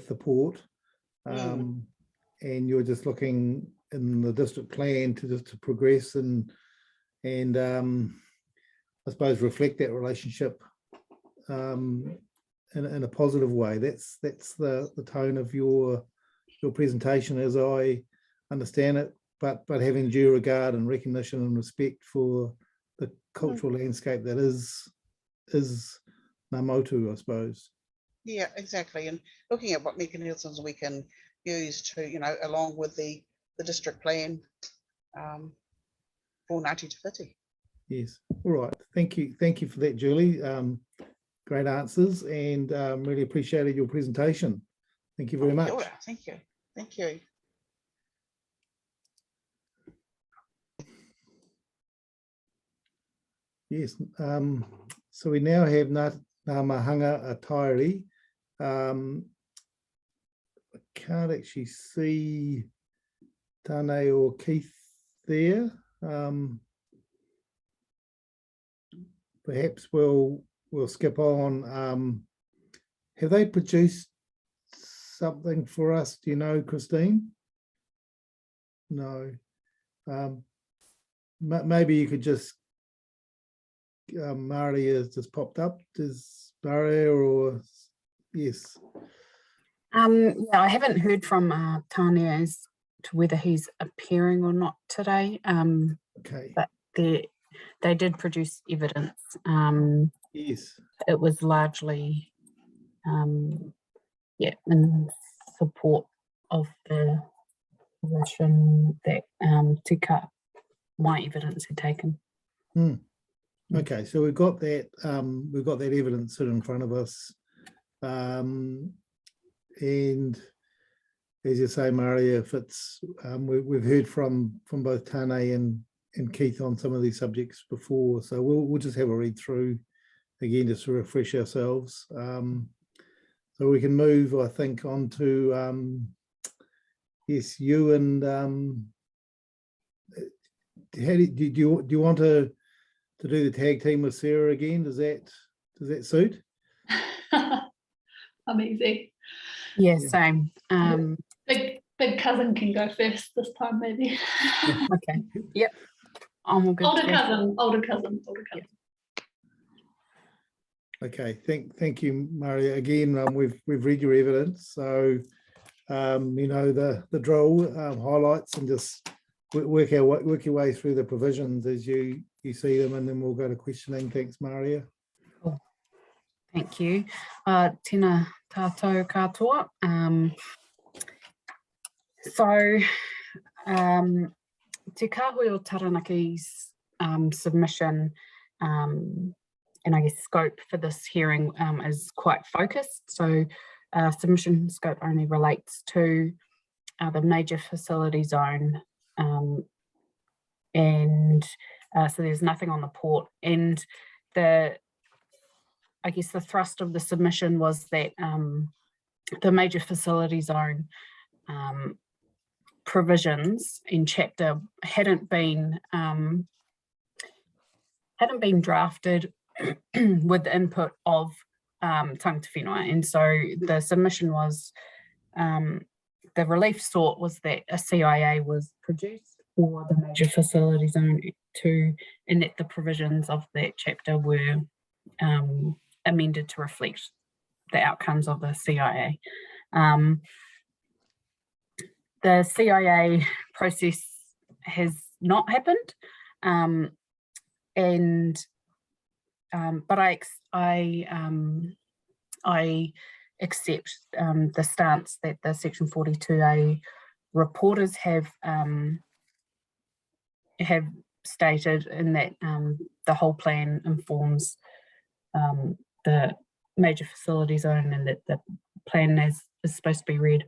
the port, and you're just looking in the district plan to progress and I suppose reflect that relationship in a positive way. That's the tone of your presentation, as I understand it, but having due regard and recognition and respect for the cultural landscape that is Ngā Motu, I suppose. Yeah, exactly. And looking at what mechanisms we can use to, along with the district plan for Ngāti Te Whiti. Yes. All right. Thank you. Thank you for that, Julie. Great answers, and really appreciated your presentation. Thank you very much. Thank you. Thank you. Yes. So we now have Ngā Mahanga Atairi. I can't actually see Tane or Keith there. Perhaps we'll skip on. Have they produced something for us? Do you know, Christine? No. Maybe you could just. Mari has just popped up. Does Mari or yes? Yeah, I haven't heard from Tane as to whether he's appearing or not today. Okay. But they did produce evidence. Yes. It was largely, in support of the position that my evidence had taken. Okay, so we've got that evidence sitting in front of us, And as you say, Maria, if it's we've heard from both Tane and Keith on some of these subjects before, so we'll just have a read through again just to refresh ourselves. So we can move, I think, on to yes, you and how do you want to do the tag team with Sarah again? Does that suit? I'm easy. Yeah, same. Big cousin can go first this time, maybe. Okay. Yep. I'm all good. Older to go. cousin. Yep. Okay, thank you, Maria. Again, we've read your evidence, so you know the drill, highlights, and just work your way through the provisions as you see them, and then we'll go to questioning. Thanks, Maria. Cool. Thank you. Tēnā tātou katoa. So Te Kāhui o Taranaki's submission and I guess scope for this hearing is quite focused. So submission scope only relates to the major facility zone, and so there's nothing on the port. And I guess the thrust of the submission was that the major facility zone provisions in chapter hadn't been drafted with the input of tangata whenua, and so the submission was the relief sought was that a CIA was produced for the major facility zone and that the provisions of that chapter were amended to reflect the outcomes of the CIA. The CIA process has not happened, but I accept the stance that the Section 42A reporters have stated, in that the whole plan informs the major facility zone, and that the plan is supposed to be read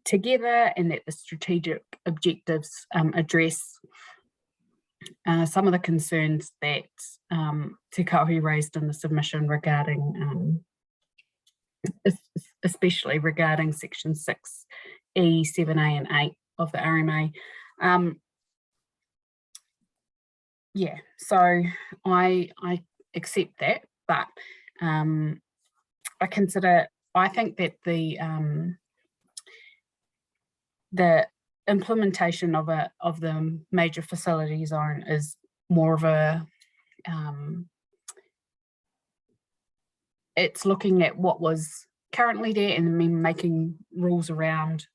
together, and that the strategic objectives address some of the concerns that Te Kāhui raised in the submission regarding, especially regarding Section 6E, 7A and 8 of the RMA. Yeah, so I accept that, but I think that the implementation of the major facility zone is more of a it's looking at what was currently there and then making rules around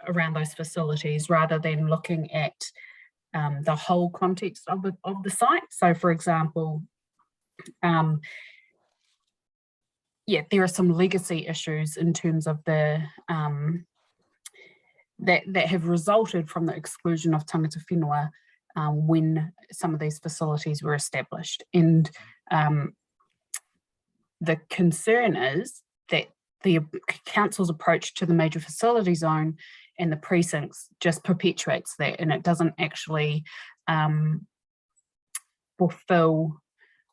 those facilities, rather than looking at the whole context of the site. So, for example, there are some legacy issues in terms of the that have resulted from the exclusion of tangata whenua when some of these facilities were established. And the concern is that the council's approach to the major facility zone and the precincts just perpetuates that, and it doesn't actually fulfill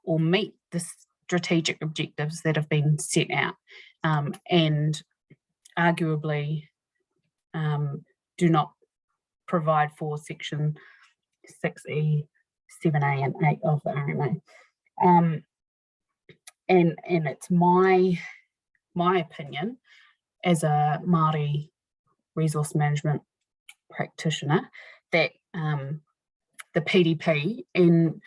or meet the strategic objectives that have been set out, and arguably do not provide for Section 6E, 7A and 8 of the RMA. And it's my opinion as a Māori resource management practitioner that the PDP in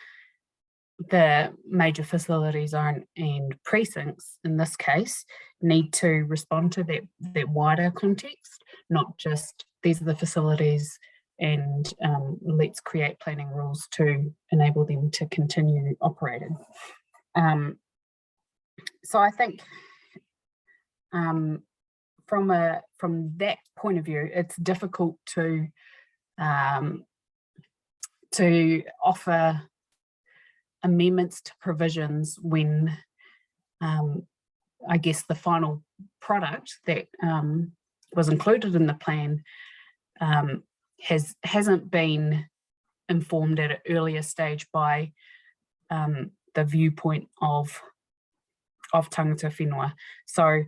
the major facility zone and precincts in this case need to respond to that wider context, not just these are the facilities and let's create planning rules to enable them to continue operating. So I think from that point of view, it's difficult to offer amendments to provisions when I guess the final product that was included in the plan hasn't been informed at an earlier stage by the viewpoint of tangata whenua. So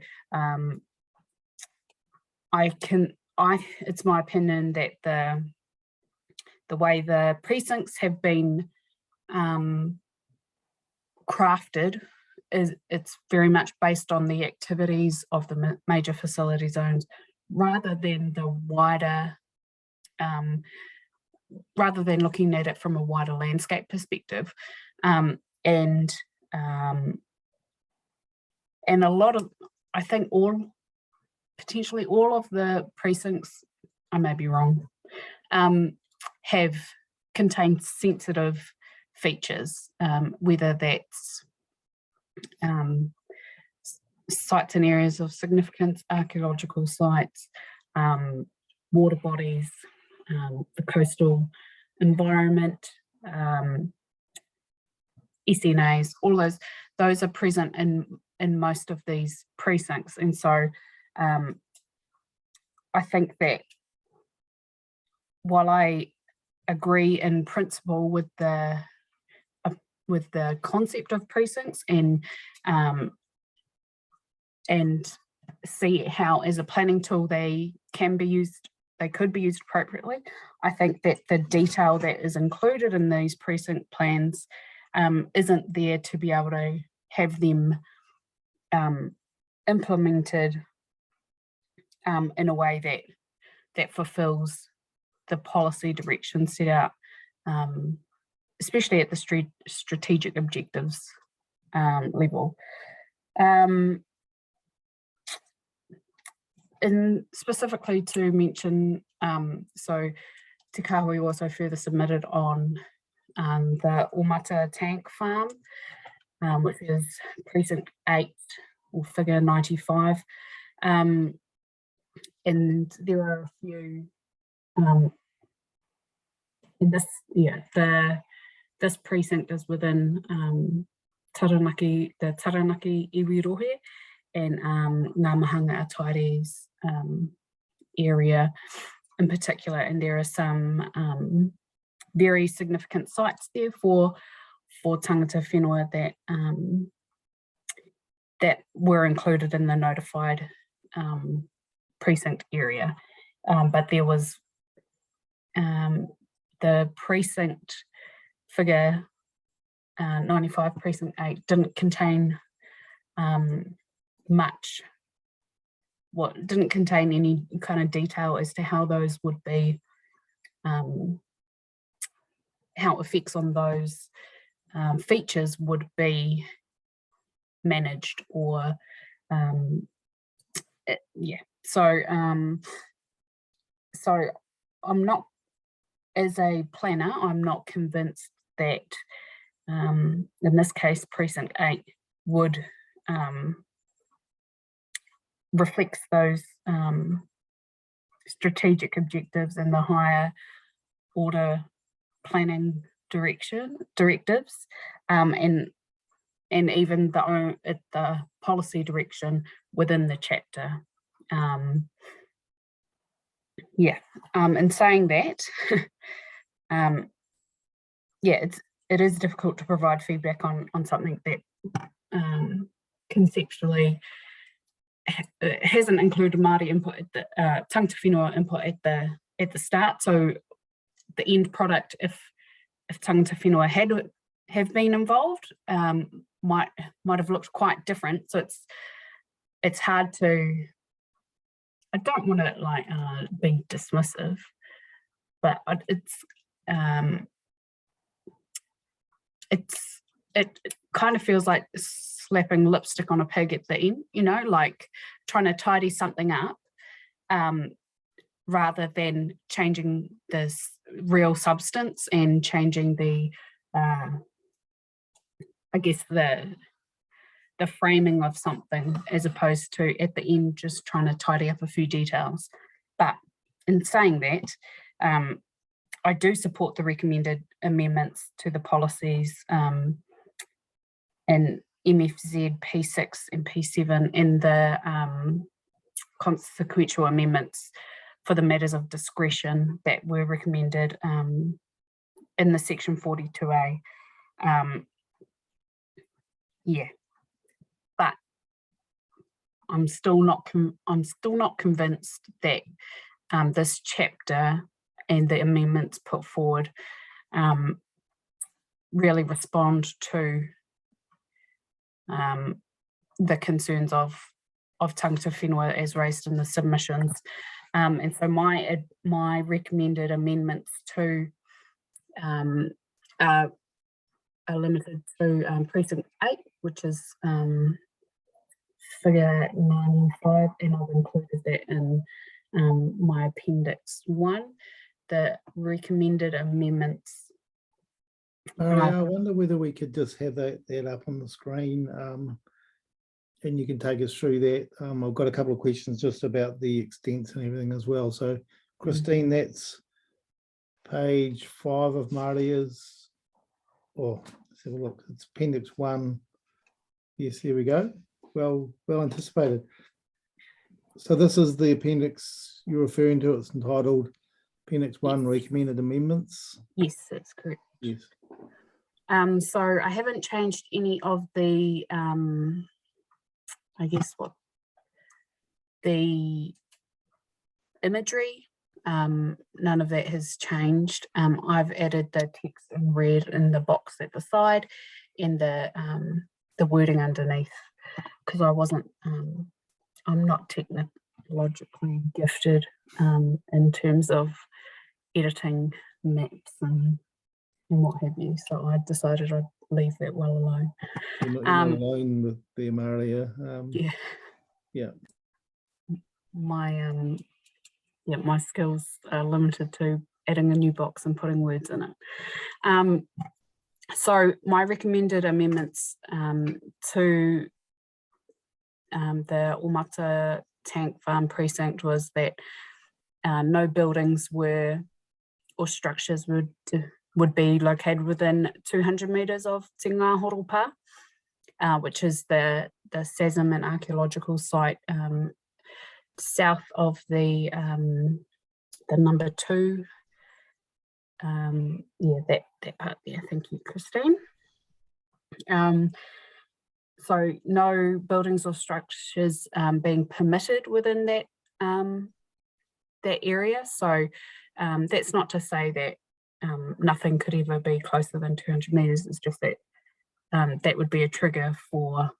it's my opinion that the way the precincts have been crafted it's very much based on the activities of the major facility zones rather than the wider, rather than looking at it from a wider landscape perspective. And a lot of, I think potentially all of the precincts, I may be wrong, have contained sensitive features, whether that's sites and areas of significance, archaeological sites, water bodies, the coastal environment, SNAs, all those are present in most of these precincts. And so I think that while I agree in principle with the concept of precincts and see how as a planning tool they can be used, they could be used appropriately, I think that the detail that is included in these precinct plans isn't there to be able to have them implemented in a way that fulfills the policy direction set out, especially at the strategic objectives level. And specifically to mention, so Te Kahui also further submitted on the Omata tank farm, which is precinct 8 or figure 95. And there are a few, in this, this precinct is within the Taranaki iwi rohe and Ngā Mahanga Ataire's area in particular, and there are some very significant sites there for tangata whenua that were included in the notified precinct area, but there was the precinct figure 95 precinct 8 didn't contain didn't contain any kind of detail as to how those would be, how effects on those features would be managed or so I'm not, as a planner, I'm not convinced that in this case precinct 8 would reflects those strategic objectives and the higher order planning directives, and even the policy direction within the chapter. In saying that, it is difficult to provide feedback on something that conceptually hasn't included Māori input at the tangata whenua input at the start. So the end product, if tangata whenua have been involved, might have looked quite different. So it's hard to, I don't want to be dismissive, but it kind of feels like slapping lipstick on a pig at the end, like trying to tidy something up rather than changing this real substance and changing the, I guess the framing of something, as opposed to at the end just trying to tidy up a few details. But in saying that, I do support the recommended amendments to the policies, and MFZ, P6 and P7 and the consequential amendments for the matters of discretion that were recommended in the section 42A. Yeah, but I'm still not convinced that this chapter and the amendments put forward really respond to the concerns of tangata whenua as raised in the submissions. And so my recommended amendments to are limited to precinct 8, which is figure 95, and I've included that in my appendix 1. The recommended amendments. I wonder whether we could just have that up on the screen, and you can take us through that. I've got a couple of questions just about the extents and everything as well. So, Christine, that's page 5 of Maria's. Oh, let's have a look. It's appendix 1. Yes, there we go. Well anticipated. So this is the appendix you're referring to. It's entitled Appendix 1, Recommended Amendments. Yes, that's correct. Yes. So I haven't changed any of the, I guess the imagery. None of that has changed. I've added the text in red in the box at the side and the wording underneath, because I wasn't, I'm not technologically gifted in terms of editing maps and what have you. So I decided I'd leave that well alone. You're not alone with the Maria. Yeah. Yeah. My skills are limited to adding a new box and putting words in it. So my recommended amendments to the Omata Tank Farm precinct was that no buildings or structures would be located within 200 metres of Te Ngā Horopa, which is the Sassaman archaeological site south of the number 2. Yeah, that part there. Thank you, Christine. So no buildings or structures being permitted within that that area. So that's not to say that nothing could ever be closer than 200 metres. It's just that that would be a trigger for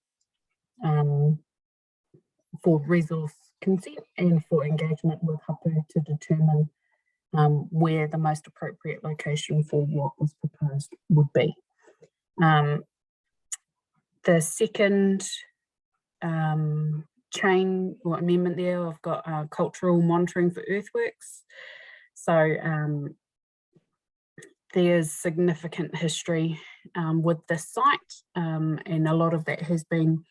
resource consent and for engagement with Hapu to determine where the most appropriate location for what was proposed would be. The second chain or amendment there, I've got cultural monitoring for earthworks. So there's significant history with this site, and a lot of that has been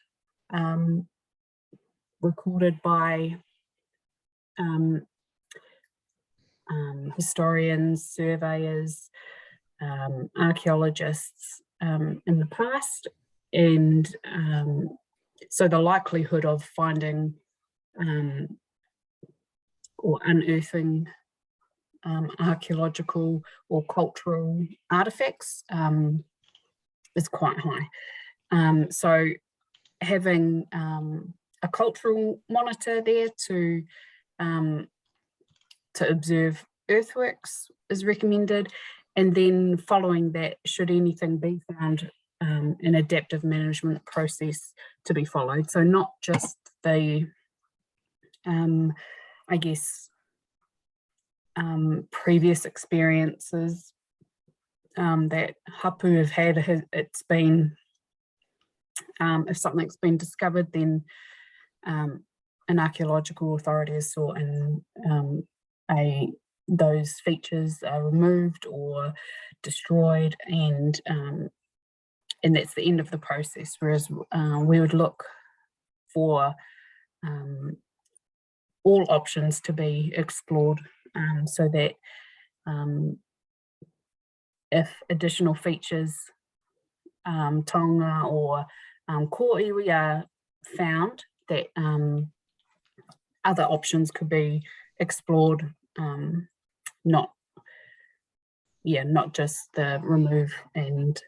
recorded by historians, surveyors, archaeologists in the past, and so the likelihood of finding or unearthing archaeological or cultural artifacts is quite high. So having a cultural monitor there to observe earthworks is recommended, and then following that, should anything be found, an adaptive management process to be followed. So not just the, I guess, previous experiences that Hapu have had. It's been, if something's been discovered, then an archaeological authority is sought and those features are removed or destroyed, and that's the end of the process. Whereas we would look for all options to be explored, so that if additional features, taonga or Ko iwi found that other options could be explored, not just the remove and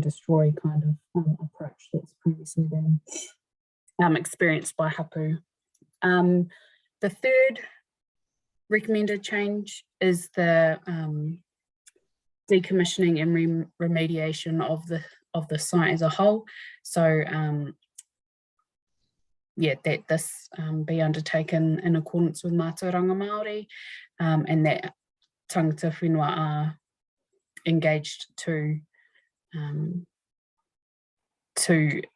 destroy kind of approach that's previously been experienced by Hapu. The third recommended change is the decommissioning and remediation of the site as a whole. So that this be undertaken in accordance with Mātauranga Māori, and that tangata whenua are engaged to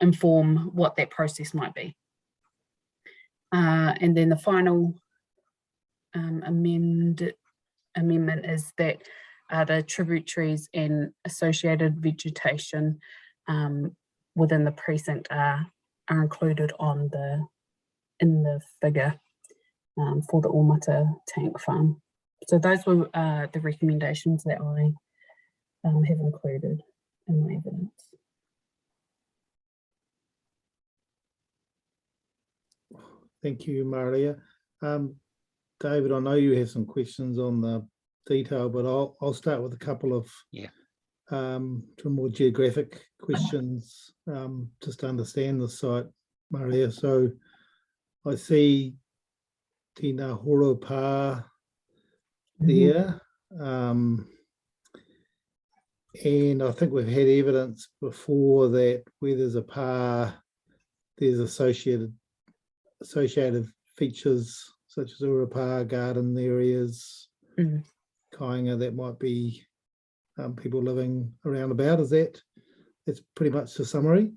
inform what that process might be. And then the final amendment is that the tributaries and associated vegetation within the precinct are included in the figure for the Omata tank farm. So those were the recommendations that I have included in my evidence. Thank you, Maria. David, I know you have some questions on the detail, but I'll start with a couple of more geographic questions just to understand the site, Maria. So I see Tina Horo Pa there. And I think we've had evidence before that where there's a pa, there's associated features such as Urapa garden areas, Kāinga, that might be people living around about. That's pretty much the summary?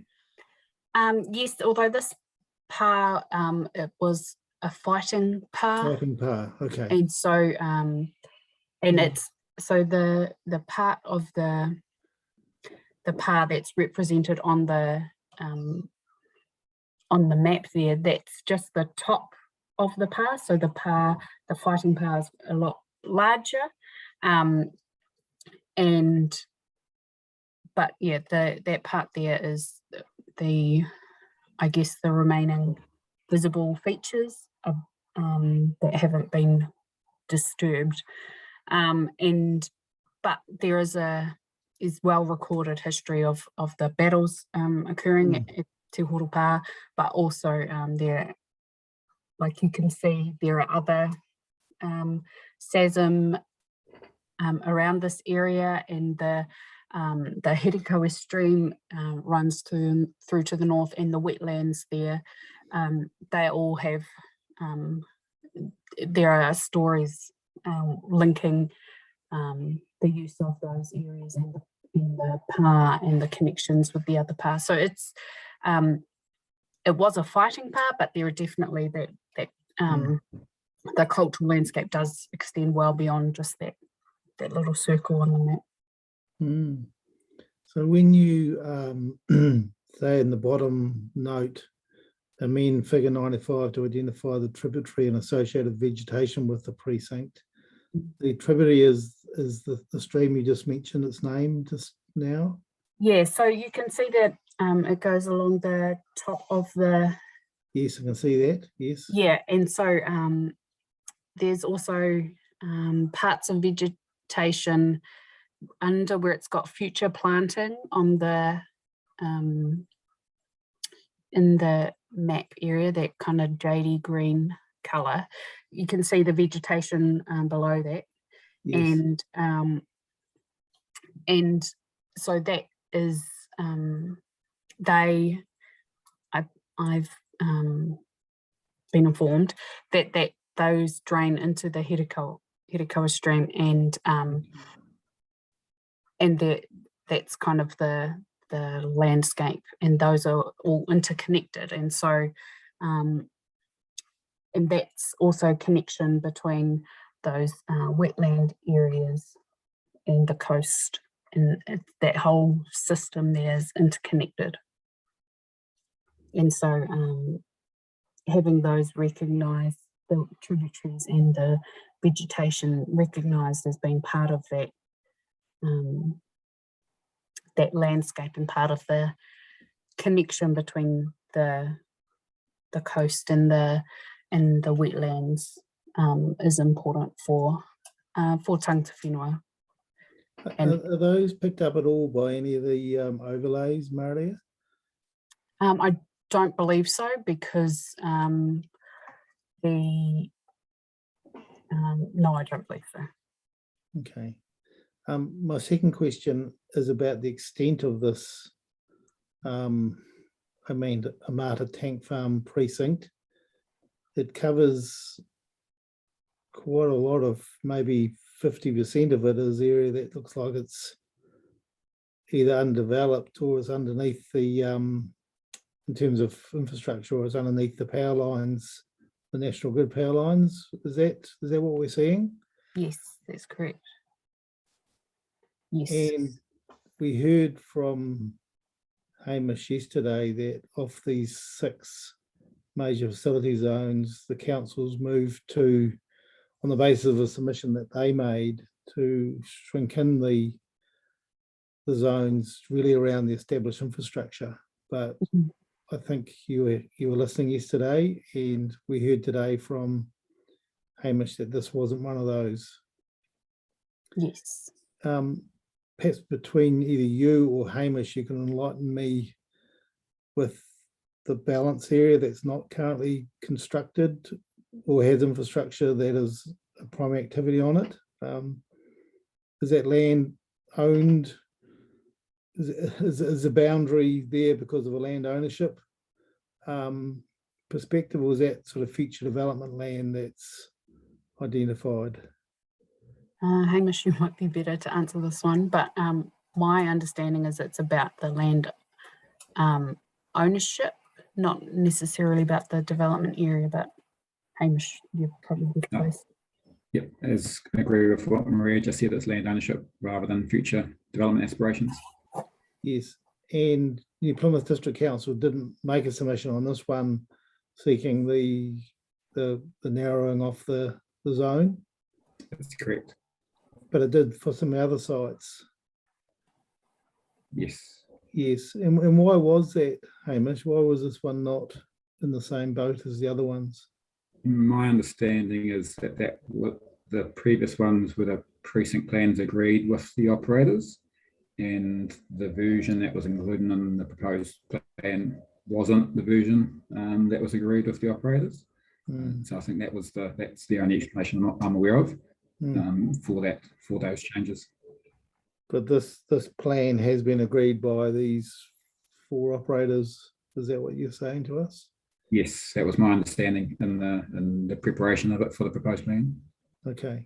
Yes, although this pa, it was a fighting pa. Fighting pa, okay. And so, and it's, so the part of the pa that's represented on the map there, that's just the top of the pa. So the fighting pa is a lot larger, but yeah, that part there is I guess the remaining visible features of, that haven't been disturbed, but there is well recorded history of the battles occurring at Te Horopā, but also there, like you can see, there are other SASM around this area, and the Hirikawa stream runs through to the north, and the wetlands there, they all have, there are stories linking the use of those areas and the pa and the connections with the other pa. So it's it was a fighting pa, but there are definitely that the cultural landscape does extend well beyond just that little circle on the map. So when you say in the bottom note, amend figure 95 to identify the tributary and associated vegetation with the precinct, the tributary is the stream you just mentioned its name just now? Yeah, so you can see that it goes along the top of the... Yes, I can see that, yes. Yeah, and so there's also parts of vegetation under where it's got future planting on the in the map area, that kind of jadey green colour. You can see the vegetation below that. Yes. And so that is I've been informed that those drain into the Hirikawa stream, and that's kind of the landscape, and those are all interconnected, and so and that's also a connection between those wetland areas and the coast, and that whole system there is interconnected. And so having those recognised, the tributaries and the vegetation recognised as being part of that that landscape and part of the connection between the coast and the wetlands is important for tangata whenua. Are those picked up at all by any of the overlays, Maria? I don't believe so, because no, I don't believe so. Okay. My second question is about the extent of this, Amata Tank Farm precinct. It covers quite a lot of, maybe 50% of it is area that looks like it's either undeveloped or it's underneath the, in terms of infrastructure, or it's underneath the power lines, the National Grid power lines. Is that what we're seeing? Yes, that's correct. Yes. And we heard from Hamish yesterday that of these 6 major facility zones, the council's moved to, on the basis of a submission that they made, to shrink in the zones really around the established infrastructure. But I think you were listening yesterday, and we heard today from Hamish that this wasn't one of those. Yes. Perhaps between either you or Hamish, you can enlighten me with the balance area that's not currently constructed or has infrastructure that is a primary activity on it. Is that land owned? Is the boundary there because of a land ownership perspective, or is that sort of future development land that's identified? Hamish, you might be better to answer this one, but my understanding is it's about the land ownership, not necessarily about the development area. But Hamish, you're probably close. Yep, as I agree with what Maria just said, it's land ownership rather than future development aspirations. Yes, and New Plymouth District Council didn't make a submission on this one seeking the narrowing off the zone. That's correct. But it did for some other sites. Yes. Yes, and why was that, Hamish? Why was this one not in the same boat as the other ones? My understanding is that the previous ones were the precinct plans agreed with the operators, and the version that was included in the proposed plan wasn't the version that was agreed with the operators. So I think that's the only explanation I'm aware of for those changes. But this plan has been agreed by these 4 operators. Is that what you're saying to us? Yes, that was my understanding in the preparation of it for the proposed plan. Okay,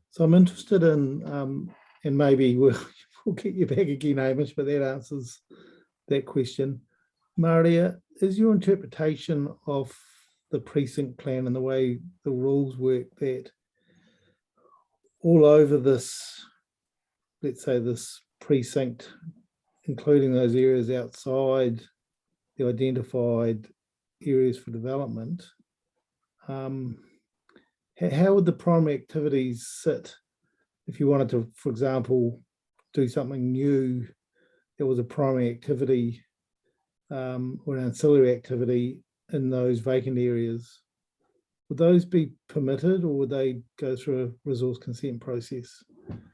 so I'm interested in, and maybe we'll get you back again, Hamish, but that answers that question. Maria, is your interpretation of the precinct plan and the way the rules work that all over this, let's say this precinct, including those areas outside the identified areas for development, how would the primary activities sit if you wanted to, for example, do something new that was a primary activity or an ancillary activity in those vacant areas? Would those be permitted, or would they go through a resource consent process?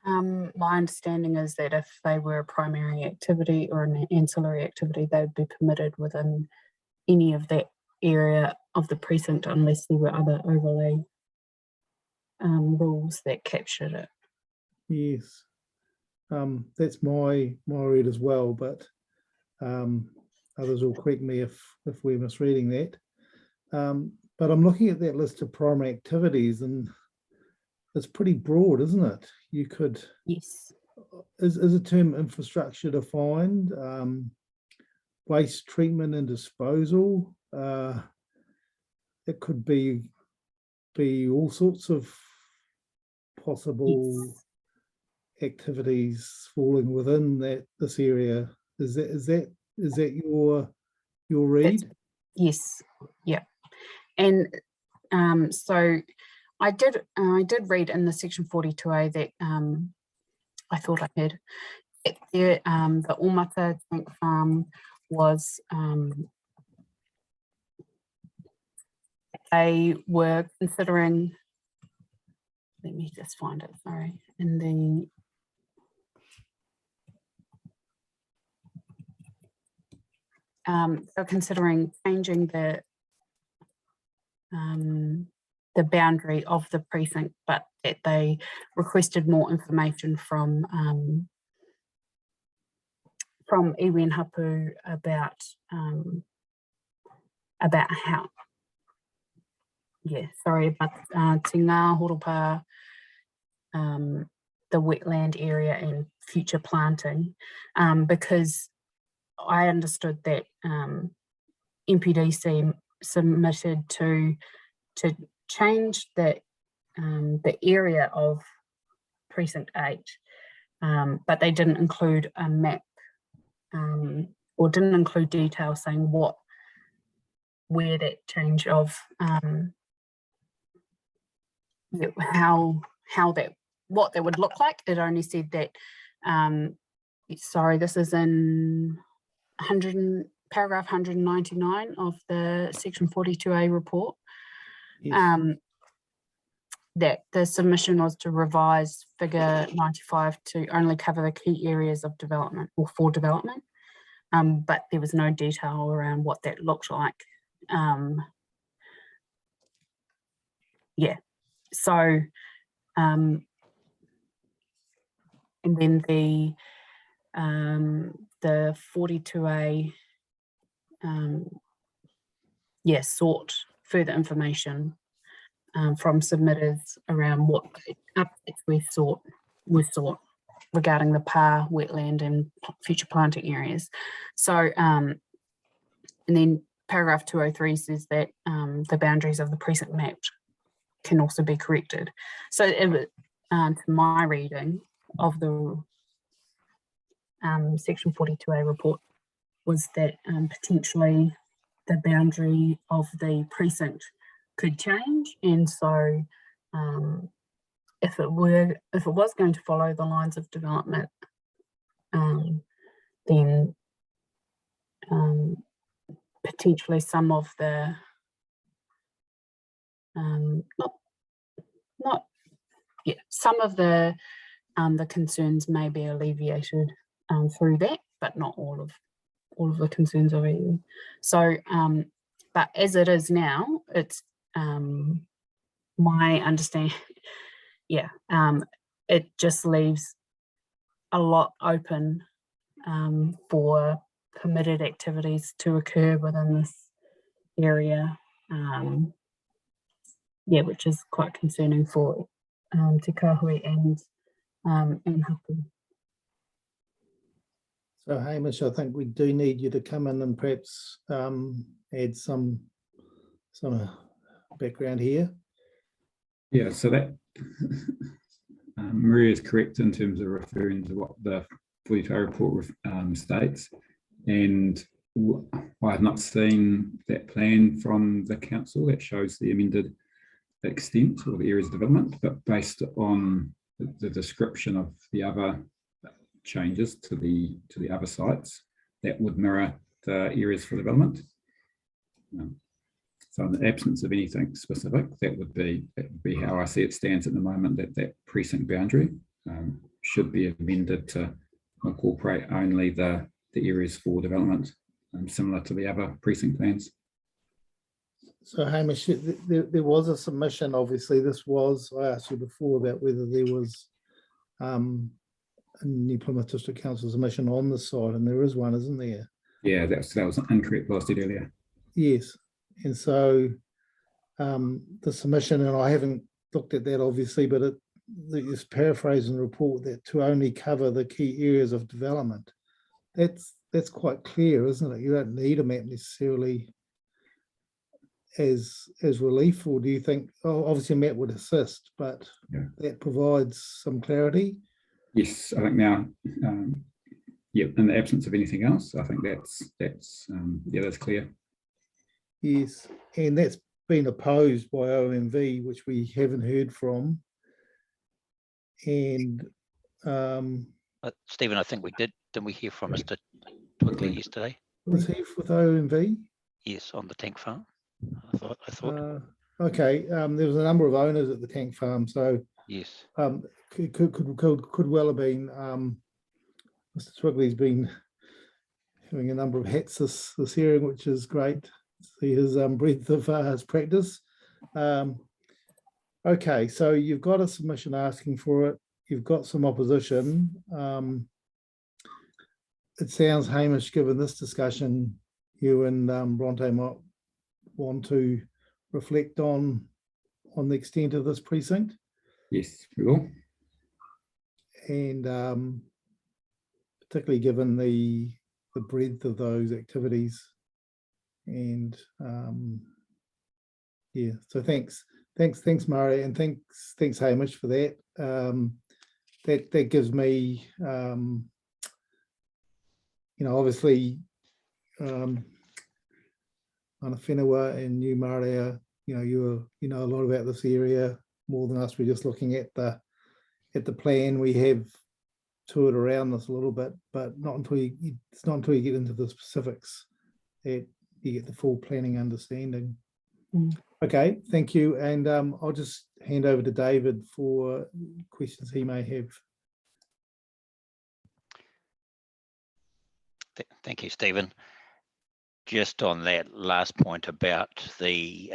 My understanding is that if they were a primary activity or an ancillary activity, they would be permitted within any of that area of the precinct, unless there were other overlay rules that captured it. Yes, that's my read as well, but others will correct me if we're misreading that. But I'm looking at that list of primary activities, and it's pretty broad, isn't it? You could. Yes. Is the term infrastructure defined? Waste treatment and disposal. It could be all sorts of possible activities falling within this area. Is that your read? Yes. Yeah. And so I did read in the section 42A that I thought I had there, the Omata Tank Farm was they were considering, let me just find it, sorry, in the they're considering changing the boundary of the precinct, but that they requested more information from iwi and Hapu about how, yeah, sorry, about Te Ngā Horopa, the wetland area and future planting, because I understood that MPDC submitted to change the area of precinct 8, but they didn't include a map or didn't include details saying where that change of what that would look like. It only said that sorry, this is in paragraph 199 of the section 42A report. Yes. That the submission was to revise figure 95 to only cover the key areas of development or for development, but there was no detail around what that looked like. Yeah, so and then the 42A sought further information from submitters around what updates were sought regarding the PAR, wetland and future planting areas. So and then paragraph 203 says that the boundaries of the precinct map can also be corrected. So it was, to my reading of the section 42A report was that potentially the boundary of the precinct could change, and so if it was going to follow the lines of development, then potentially some of the some of the concerns may be alleviated through that, but not all of the concerns are either. So, but as it is now, it's my understanding, it just leaves a lot open for permitted activities to occur within this area, which is quite concerning for Te Kāhui and Hapu. So Hamish, I think we do need you to come in and perhaps add some background here. Yeah, so that Maria is correct in terms of referring to what the 42A report states, and I have not seen that plan from the council that shows the amended extent or the areas of development, but based on the description of the other changes to the other sites, that would mirror the areas for development. So in the absence of anything specific, that would be how I see it stands at the moment, that precinct boundary should be amended to incorporate only the areas for development, similar to the other precinct plans. So Hamish, there was a submission, obviously. I asked you before about whether there was a New Plymouth District Council submission on the site, and there is one, isn't there? Yeah, that was incorrect what I said earlier. Yes, and so the submission, and I haven't looked at that obviously, but it's paraphrasing the report that to only cover the key areas of development. That's quite clear, isn't it? You don't need a map necessarily as relief, or do you think, obviously a map would assist, but that provides some clarity? Yes, I think now, in the absence of anything else, I think that's clear. Yes, and that's been opposed by OMV, which we haven't heard from. And Stephen, I think we did. Didn't we hear from Mr. Twickley yesterday? Was he with OMV? Yes, on the tank farm. I thought. Okay, there was a number of owners at the tank farm, so Yes. Could well have been. Mr. Swigley's been having a number of hats this hearing, which is great to see his breadth of his practice. Okay, so you've got a submission asking for it. You've got some opposition. It sounds, Hamish, given this discussion, you and Bronte might want to reflect on the extent of this precinct. Yes, we will. And particularly given the breadth of those activities. And yeah, so thanks, Murray, and thanks, Hamish, for that. That gives me, obviously, Ana Whenua and you, Maria, you know a lot about this area more than us. We're just looking at the plan. We have toured around this a little bit, but it's not until you get into the specifics that you get the full planning understanding. Okay, thank you. And I'll just hand over to David for questions he may have. Thank you, Stephen. Just on that last point about the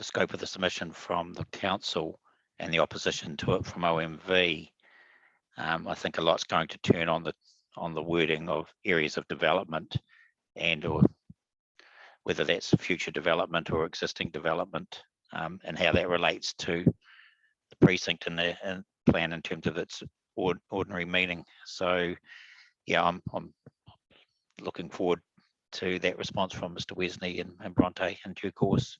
scope of the submission from the council and the opposition to it from OMV, I think a lot's going to turn on the wording of areas of development and or whether that's future development or existing development, and how that relates to the precinct and the plan in terms of its ordinary meaning. So yeah, I'm looking forward to that response from Mr. Wesney and Bronte in due course.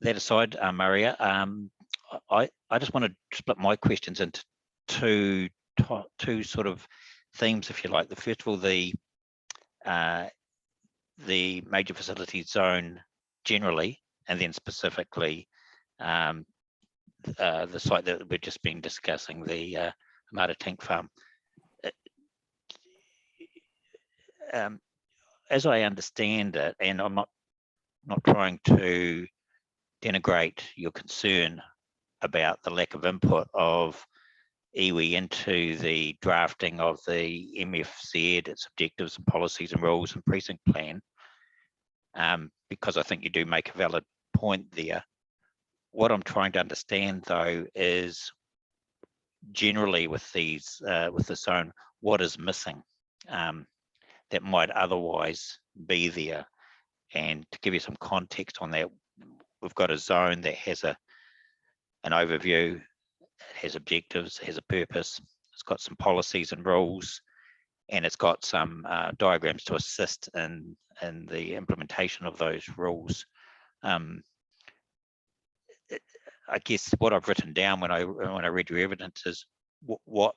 That aside, Maria, I just want to split my questions into two sort of themes, if you like. The first of all, the major facility zone generally, and then specifically the site that we've just been discussing, the Amata Tank Farm. As I understand it, and I'm not trying to denigrate your concern about the lack of input of iwi into the drafting of the MFZ, its objectives and policies and rules and precinct plan, because I think you do make a valid point there. What I'm trying to understand though is generally with these, with the zone, what is missing that might otherwise be there. And to give you some context on that, we've got a zone that has an overview, it has objectives, it has a purpose, it's got some policies and rules, and it's got some diagrams to assist in the implementation of those rules. I guess what I've written down when I read your evidence is what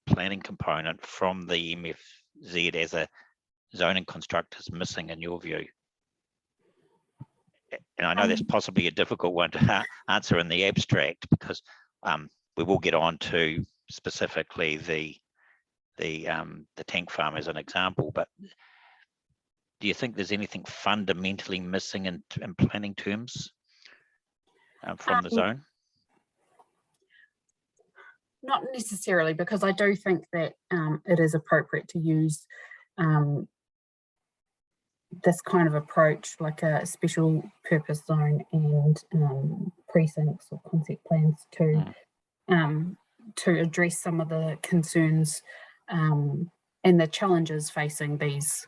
planning component from the MFZ as a zoning construct is missing in your view? And I know that's possibly a difficult one to answer in the abstract, because we will get on to specifically the tank farm as an example, but do you think there's anything fundamentally missing in planning terms from the zone? Not necessarily, because I do think that it is appropriate to use this kind of approach, like a special purpose zone and precincts or concept plans to address some of the concerns and the challenges facing these,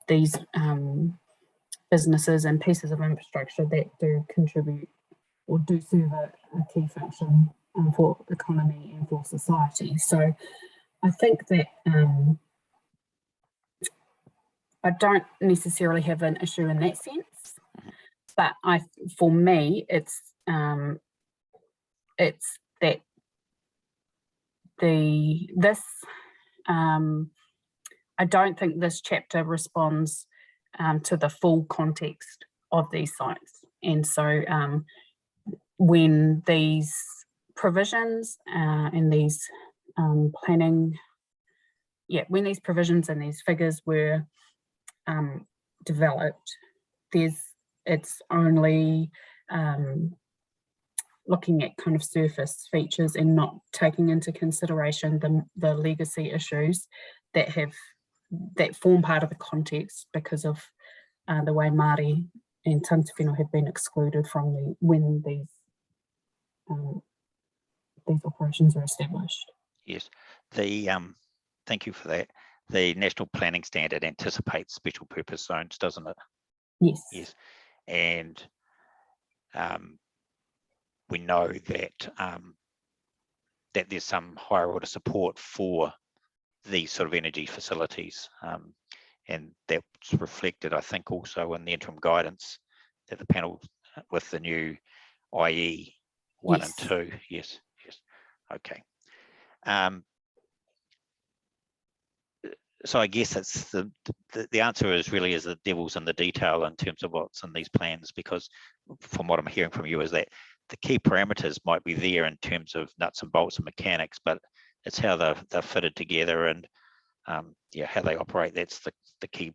these businesses and pieces of infrastructure that do contribute or do serve a key function for economy and for society. So I think that I don't necessarily have an issue in that sense, but for me, it's that I don't think this chapter responds to the full context of these sites, and so when these provisions and these planning yeah, when these provisions and these figures were developed, it's only looking at kind of surface features and not taking into consideration the legacy issues that form part of the context because of the way Māori and Tangawhenua have been excluded from when these operations are established. Yes, thank you for that. The National Planning Standard anticipates special purpose zones, doesn't it? Yes. Yes, and we know that that there's some higher order support for these sort of energy facilities, and that's reflected, I think, also in the interim guidance that the panel with the new IE 1 and 2. Yes, yes, okay. So I guess it's the answer is really is the devil's in the detail in terms of what's in these plans, because from what I'm hearing from you is that the key parameters might be there in terms of nuts and bolts and mechanics, but it's how they're fitted together and yeah, how they operate. That's the key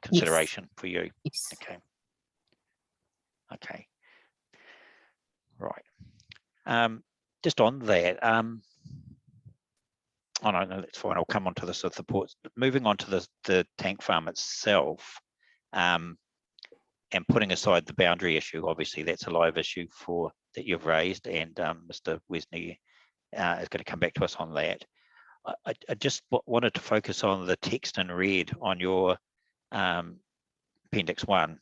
consideration for you. Yes. Okay. Okay. Right. Just on that, oh no, that's fine. I'll come on to this with the ports. But moving on to the tank farm itself, and putting aside the boundary issue, obviously that's a live issue that you've raised, and Mr. Wesney is going to come back to us on that. I just wanted to focus on the text in red on your Appendix 1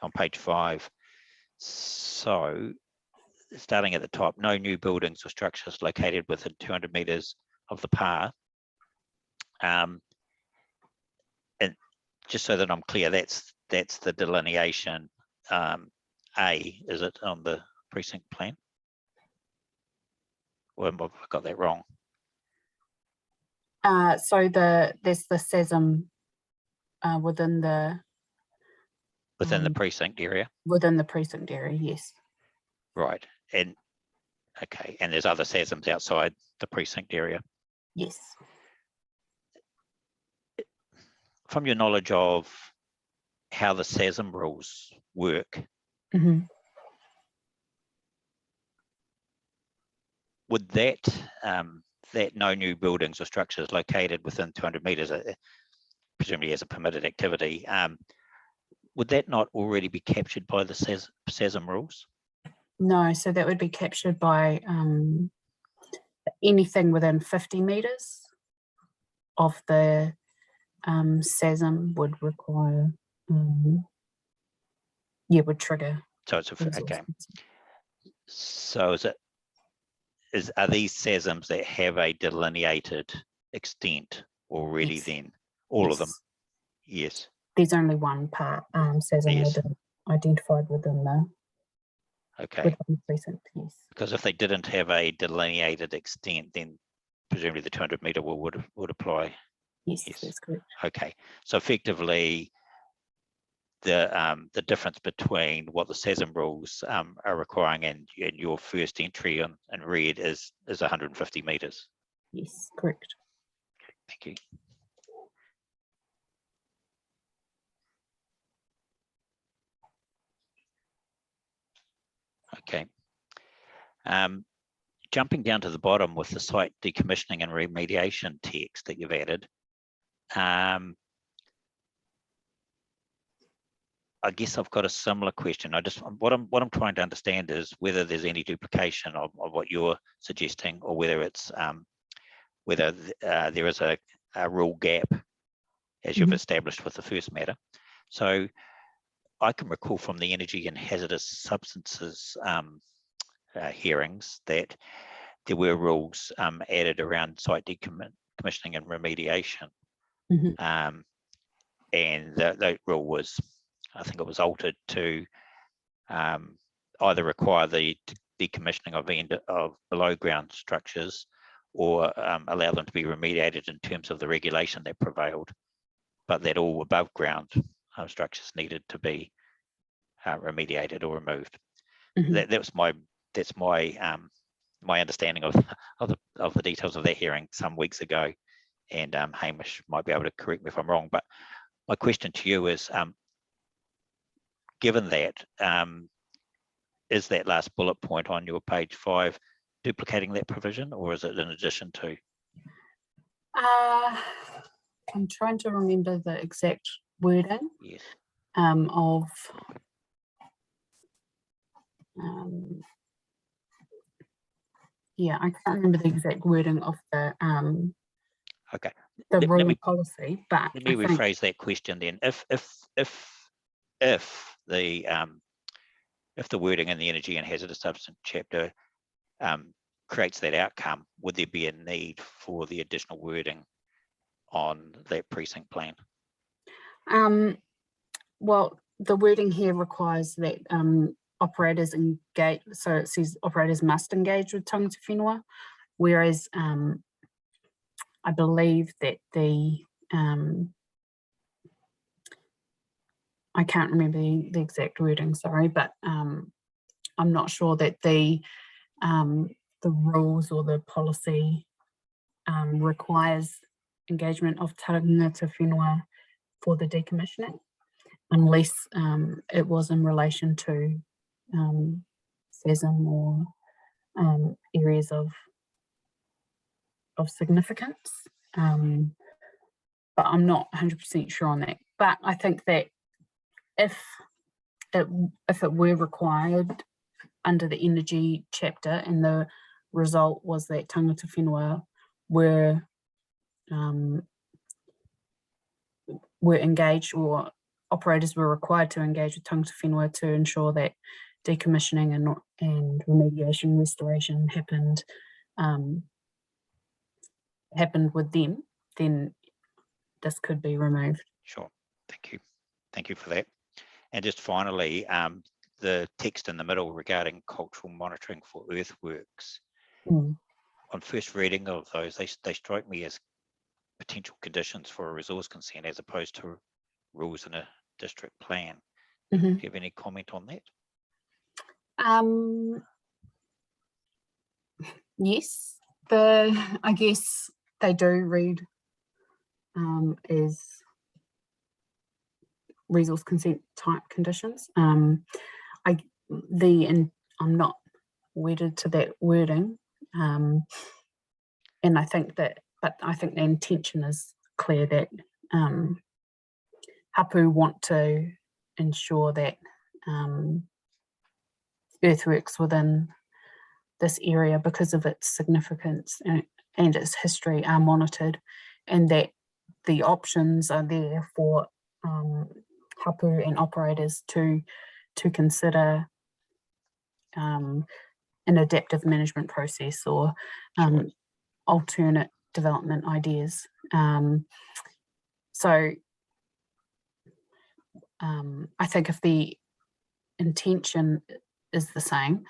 on page 5. So, starting at the top, no new buildings or structures located within 200 metres of the PAR. And just so that I'm clear, that's the delineation A, is it, on the precinct plan? Or have I got that wrong? So there's the SESM within the precinct area. Within the precinct area, yes. Right, and okay, and there's other SESMs outside the precinct area. Yes. From your knowledge of how the SESM rules work, would that that no new buildings or structures located within 200 metres, presumably as a permitted activity, would that not already be captured by the SESM rules? No, so that would be captured by anything within 50 metres of the SESM would require, would trigger. So it's okay. So are these SESMs that have a delineated extent already then? All of them? Yes. There's only one part SESM identified within the precinct, yes. Because if they didn't have a delineated extent, then presumably the 200 metre would apply. Yes, that's correct. Okay, so effectively the difference between what the SESM rules are requiring and your first entry in red is 150 metres. Yes, correct. Okay, thank you. Okay. Jumping down to the bottom with the site decommissioning and remediation text that you've added, I guess I've got a similar question. What I'm trying to understand is whether there's any duplication of what you're suggesting, or whether it's whether there is a rule gap as you've established with the first matter. So I can recall from the energy and hazardous substances hearings that there were rules added around site decommissioning and remediation, and that rule was, I think it was altered to either require the decommissioning of below ground structures, or allow them to be remediated in terms of the regulation that prevailed, but that all above ground structures needed to be remediated or removed. That's my understanding of the details of that hearing some weeks ago. and Hamish might be able to correct me if I'm wrong. But my question to you is, given that, is that last bullet point on your page 5 duplicating that provision, or is it in addition to? I'm trying to remember the exact wording. Yes. Of yeah, I can't remember the exact wording of the Okay. the Let rule me- policy, but Let me I think, rephrase that question then. If the wording in the energy and hazardous substance chapter creates that outcome, would there be a need for the additional wording on that precinct plan? well, the wording here requires that operators engage, so it says operators must engage with tangata whenua, whereas I believe that the I can't remember the exact wording, sorry, but I'm not sure that the rules or the policy requires engagement of tangata whenua for the decommissioning, unless it was in relation to SESM or areas of significance. But I'm not 100% sure on that. But I think that if it were required under the energy chapter and the result was that tangata whenua were engaged, or operators were required to engage with tangata whenua to ensure that decommissioning and remediation restoration happened with them, then this could be removed. Sure, thank you. Thank you for that. And just finally, the text in the middle regarding cultural monitoring for earthworks. On first reading of those, they strike me as potential conditions for a resource consent as opposed to rules in a district plan. Do you have any comment on that? Yes, I guess they do read as resource consent type conditions. I'm not wedded to that wording, and I think that, but I think the intention is clear that Hapu want to ensure that earthworks within this area, because of its significance and its history, are monitored, and that the options are there for Hapu and operators to consider an adaptive management process or alternate development ideas. So I think if the intention is the same,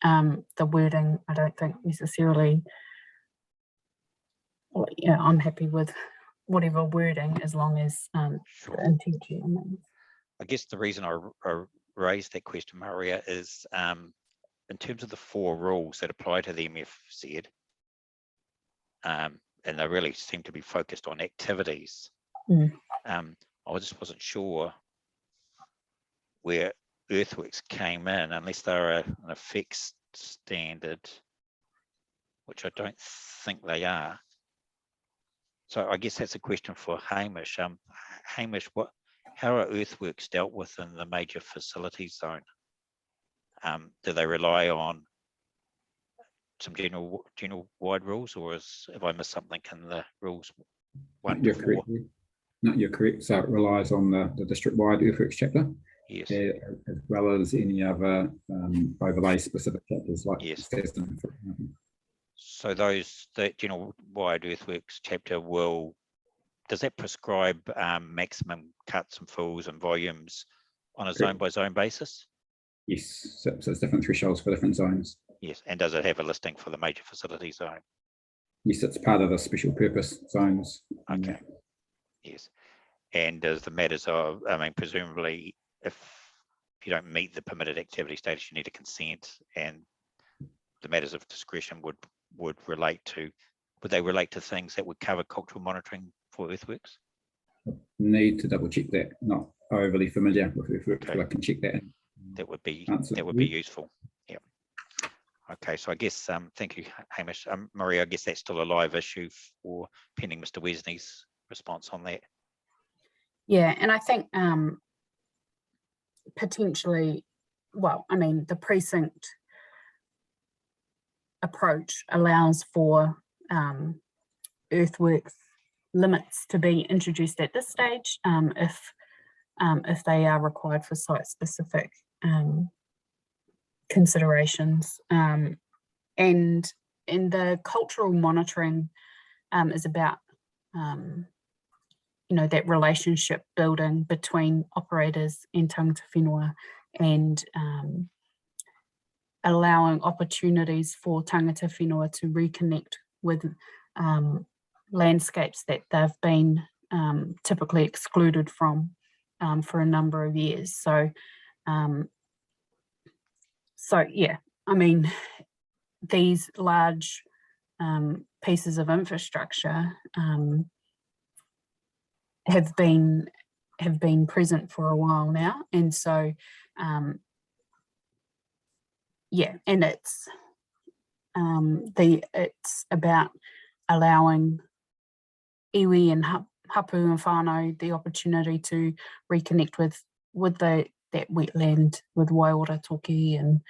the wording, I don't think necessarily, I'm happy with whatever wording as long as the intention remains. I guess the reason I raised that question, Maria, is in terms of the 4 rules that apply to the MFZ, and they really seem to be focused on activities. I just wasn't sure where earthworks came in, unless they're an effects standard, which I don't think they are. So I guess that's a question for Hamish. Hamish, how are earthworks dealt with in the major facilities zone? Do they rely on some general wide rules, or have I missed something in the rules 1 to 4? Correct. No, you're correct. So it relies on the district-wide earthworks chapter. Yes. As well as any other overlay specific chapters like yes. So that general wide earthworks chapter does that prescribe maximum cuts and fills and volumes on a zone by zone basis? Yes, so it's different thresholds for different zones. Yes, and does it have a listing for the major facility zone? Yes, it's part of the special purpose zones. Okay. Yes, and does the matters of, presumably if you don't meet the permitted activity status, you need a consent, and the matters of discretion would relate to would they relate to things that would cover cultural monitoring for earthworks? Need to double check that. Not overly familiar with earthworks, but I can check that. That would be Answer. useful. Yeah. Okay, so I guess thank you, Hamish. Maria, I guess that's still a live issue for pending Mr. Wesley's response on that. Yeah, and I think potentially, well, I mean, the precinct approach allows for earthworks limits to be introduced at this stage if they are required for site-specific considerations. And the cultural monitoring is about that relationship building between operators and tangata whenua, and allowing opportunities for tangata whenua to reconnect with landscapes that they've been typically excluded from for a number of years. So yeah, I mean, these large pieces of infrastructure have been present for a while now, and so yeah, and it's about allowing iwi and hapu and whānau the opportunity to reconnect with that wetland, with Waiora Toki and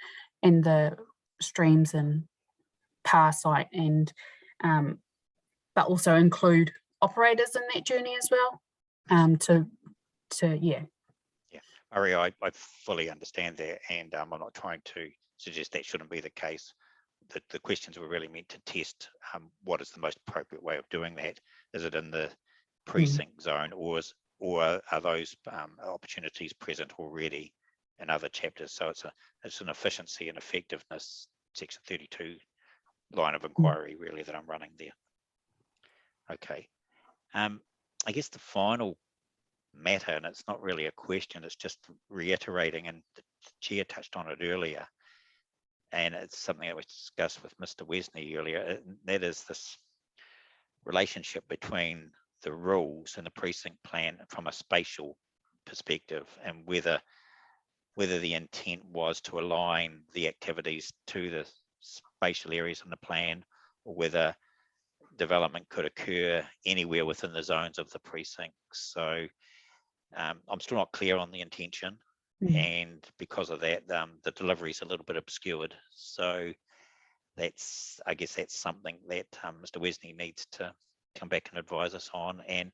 the streams and pa site, and but also include operators in that journey as well. Yeah. Maria, I fully understand that, and I'm not trying to suggest that shouldn't be the case. The questions were really meant to test what is the most appropriate way of doing that. Is it in the precinct zone, or are those opportunities present already in other chapters? So it's an efficiency and effectiveness section 32 line of inquiry really that I'm running there. Okay. I guess the final matter, and it's not really a question, it's just reiterating, and the chair touched on it earlier, and it's something that we discussed with Mr. Wesley earlier, and that is this relationship between the rules and the precinct plan from a spatial perspective, and whether the intent was to align the activities to the spatial areas in the plan, or whether development could occur anywhere within the zones of the precinct. So I'm still not clear on the intention, and because of that, the delivery is a little bit obscured. So I guess that's something that Mr. Wesley needs to come back and advise us on, and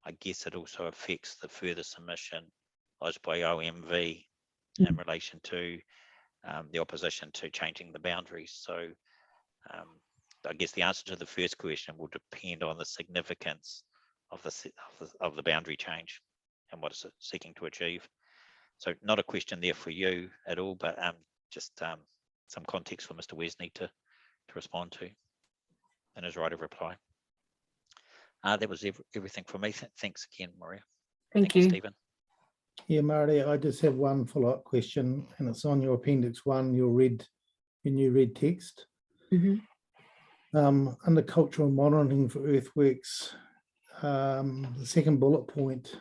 I guess it also affects the further submission lodged by OMV in relation to the opposition to changing the boundaries. So I guess the answer to the first question will depend on the significance of the boundary change and what it's seeking to achieve. So not a question there for you at all, but just some context for Mr. Wesley to respond to in his right of reply. That was everything from me. Thanks again, Maria. Thank you, Stephen. Yeah, Marty, I just have one follow-up question, and it's on your Appendix 1, your new red text. Under cultural monitoring for earthworks, the second bullet point,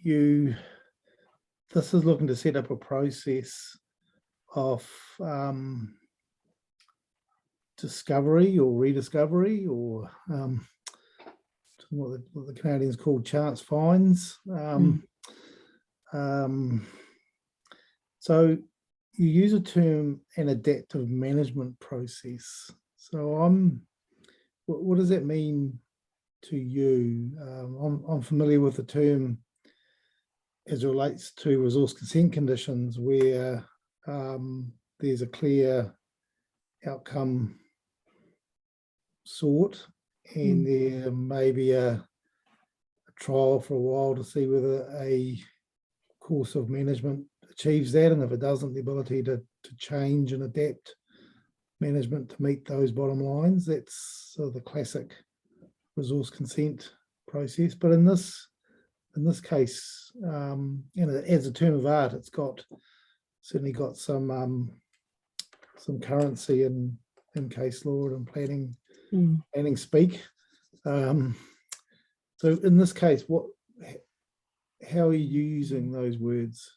this is looking to set up a process of discovery or rediscovery, or what the Canadians call chance finds. So you use a term, an adaptive management process. So what does that mean to you? I'm familiar with the term as it relates to resource consent conditions, where there's a clear outcome sought, and there may be a trial for a while to see whether a course of management achieves that, and if it doesn't, the ability to change and adapt management to meet those bottom lines. That's sort of the classic resource consent process. But in this case, as a term of art, it's certainly got some currency in case law and planning planning speak. So in this case, how are you using those words?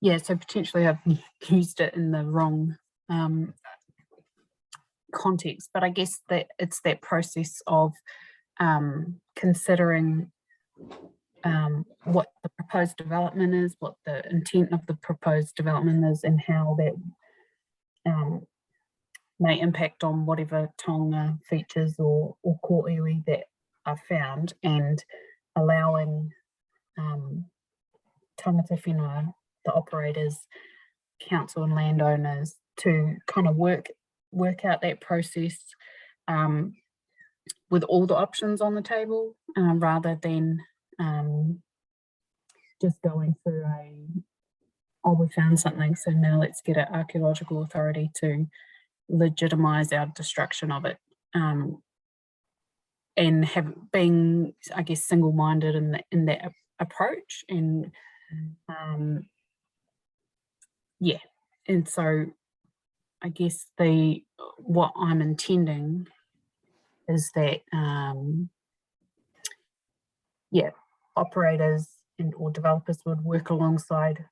Yeah, so potentially I've used it in the wrong context, but I guess that it's that process of considering what the proposed development is, what the intent of the proposed development is, and how that may impact on whatever taonga features or kōiwi that are found, and allowing tangata whenua, the operators, council and landowners to kind of work out that process with all the options on the table, rather than just going through we found something, so now let's get an archaeological authority to legitimize our destruction of it, and being, I guess, single-minded in that approach, and yeah, and so I guess what I'm intending is that operators or developers would work alongside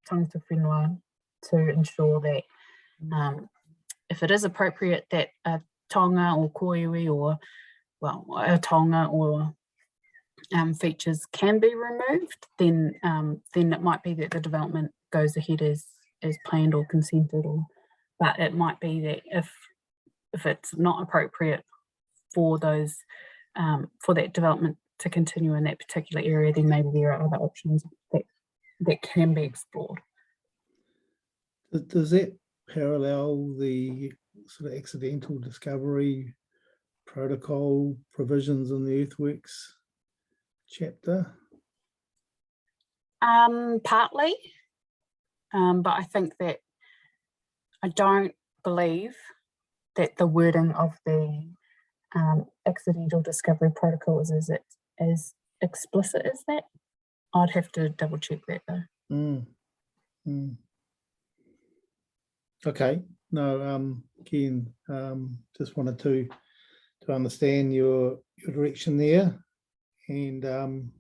tangata whenua to ensure that if it is appropriate that a taonga or kōiwi or a taonga or features can be removed, then it might be that the development goes ahead as planned or consented, but it might be that if it's not appropriate for those for that development to continue in that particular area, then maybe there are other options that can be explored. Does that parallel the sort of accidental discovery protocol provisions in the earthworks chapter? Partly, but I think that I don't believe that the wording of the accidental discovery protocol is as explicit as that. I'd have to double check that though. Okay, no, Ken, just wanted to understand your direction there, and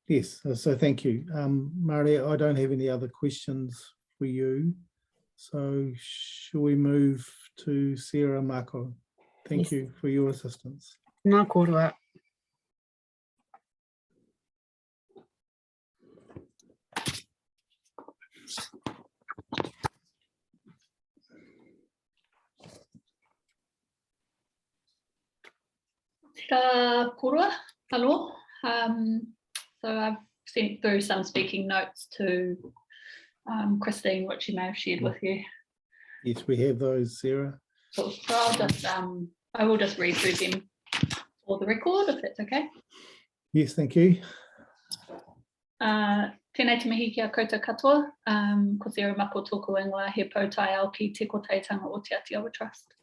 yes, so thank you. Maria, I don't have any other questions for you, so shall we move to Sarah Mako? Thank you for your assistance. Nā korua. Korua, hello. So I've sent through some speaking notes to Christine, which she may have shared with you. Yes, we have those, Sarah. So I will just read through them for the record, if that's okay. Yes, thank you. Tēnei te mihi kia koutou katoa, ko Sarah Mako tōku ingoa he poutai au ki te koteitanga o Te Atiawa Trust.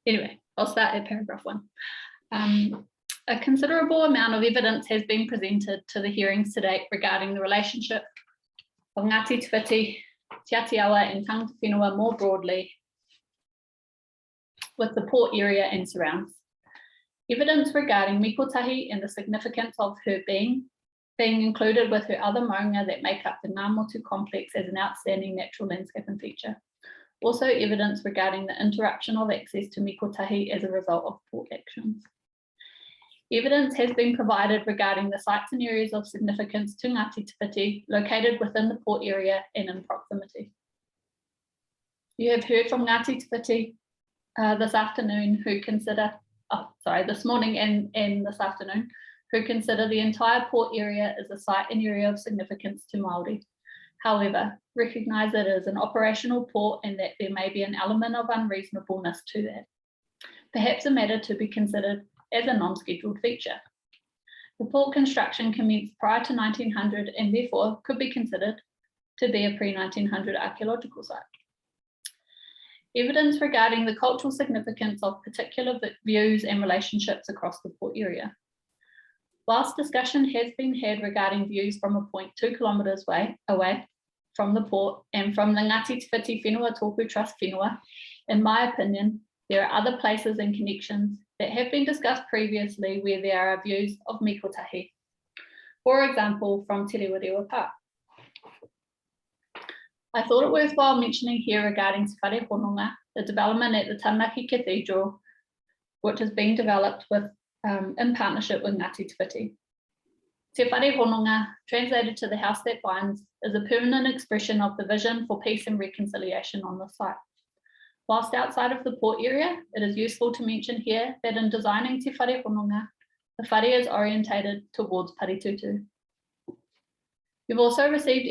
Anyway, I'll start at paragraph 1. A considerable amount of evidence has been presented to the hearings to date regarding the relationship of Ngāti Te Whiti, Te Atiawa and tangata whenua more broadly with the port area and surrounds. Evidence regarding Mikotahi and the significance of her being included with her other maunga that make up the Ngā Motu complex as an outstanding natural landscape and feature. Also evidence regarding the interruption of access to Mikotahi as a result of port actions. Evidence has been provided regarding the sites and areas of significance to Ngāti Te Whiti located within the port area and in proximity. You have heard from Ngāti Te Whiti this afternoon this morning and this afternoon, who consider the entire port area as a site and area of significance to Māori. However, recognise it as an operational port and that there may be an element of unreasonableness to that. Perhaps a matter to be considered as a non-scheduled feature. The port construction commenced prior to 1900 and therefore could be considered to be a pre-1900 archaeological site. Evidence regarding the cultural significance of particular views and relationships across the port area. Whilst discussion has been had regarding views from a point 2 kilometres away from the port and from the Ngāti Te Whiti Whenua Tōpū Trust Whenua, in my opinion, there are other places and connections that have been discussed previously where there are views of mikotahi. For example, from Te Rewarewa Park. I thought it worthwhile mentioning here regarding Te Whare Hononga, the development at the Taranaki Cathedral, which is being developed with in partnership with Ngāti Te Whiti. Te Whare Hononga, translated to the house that binds, is a permanent expression of the vision for peace and reconciliation on the site. Whilst outside of the port area, it is useful to mention here that in designing Te Whare Hononga, the whare is orientated towards Paritutu. We've also received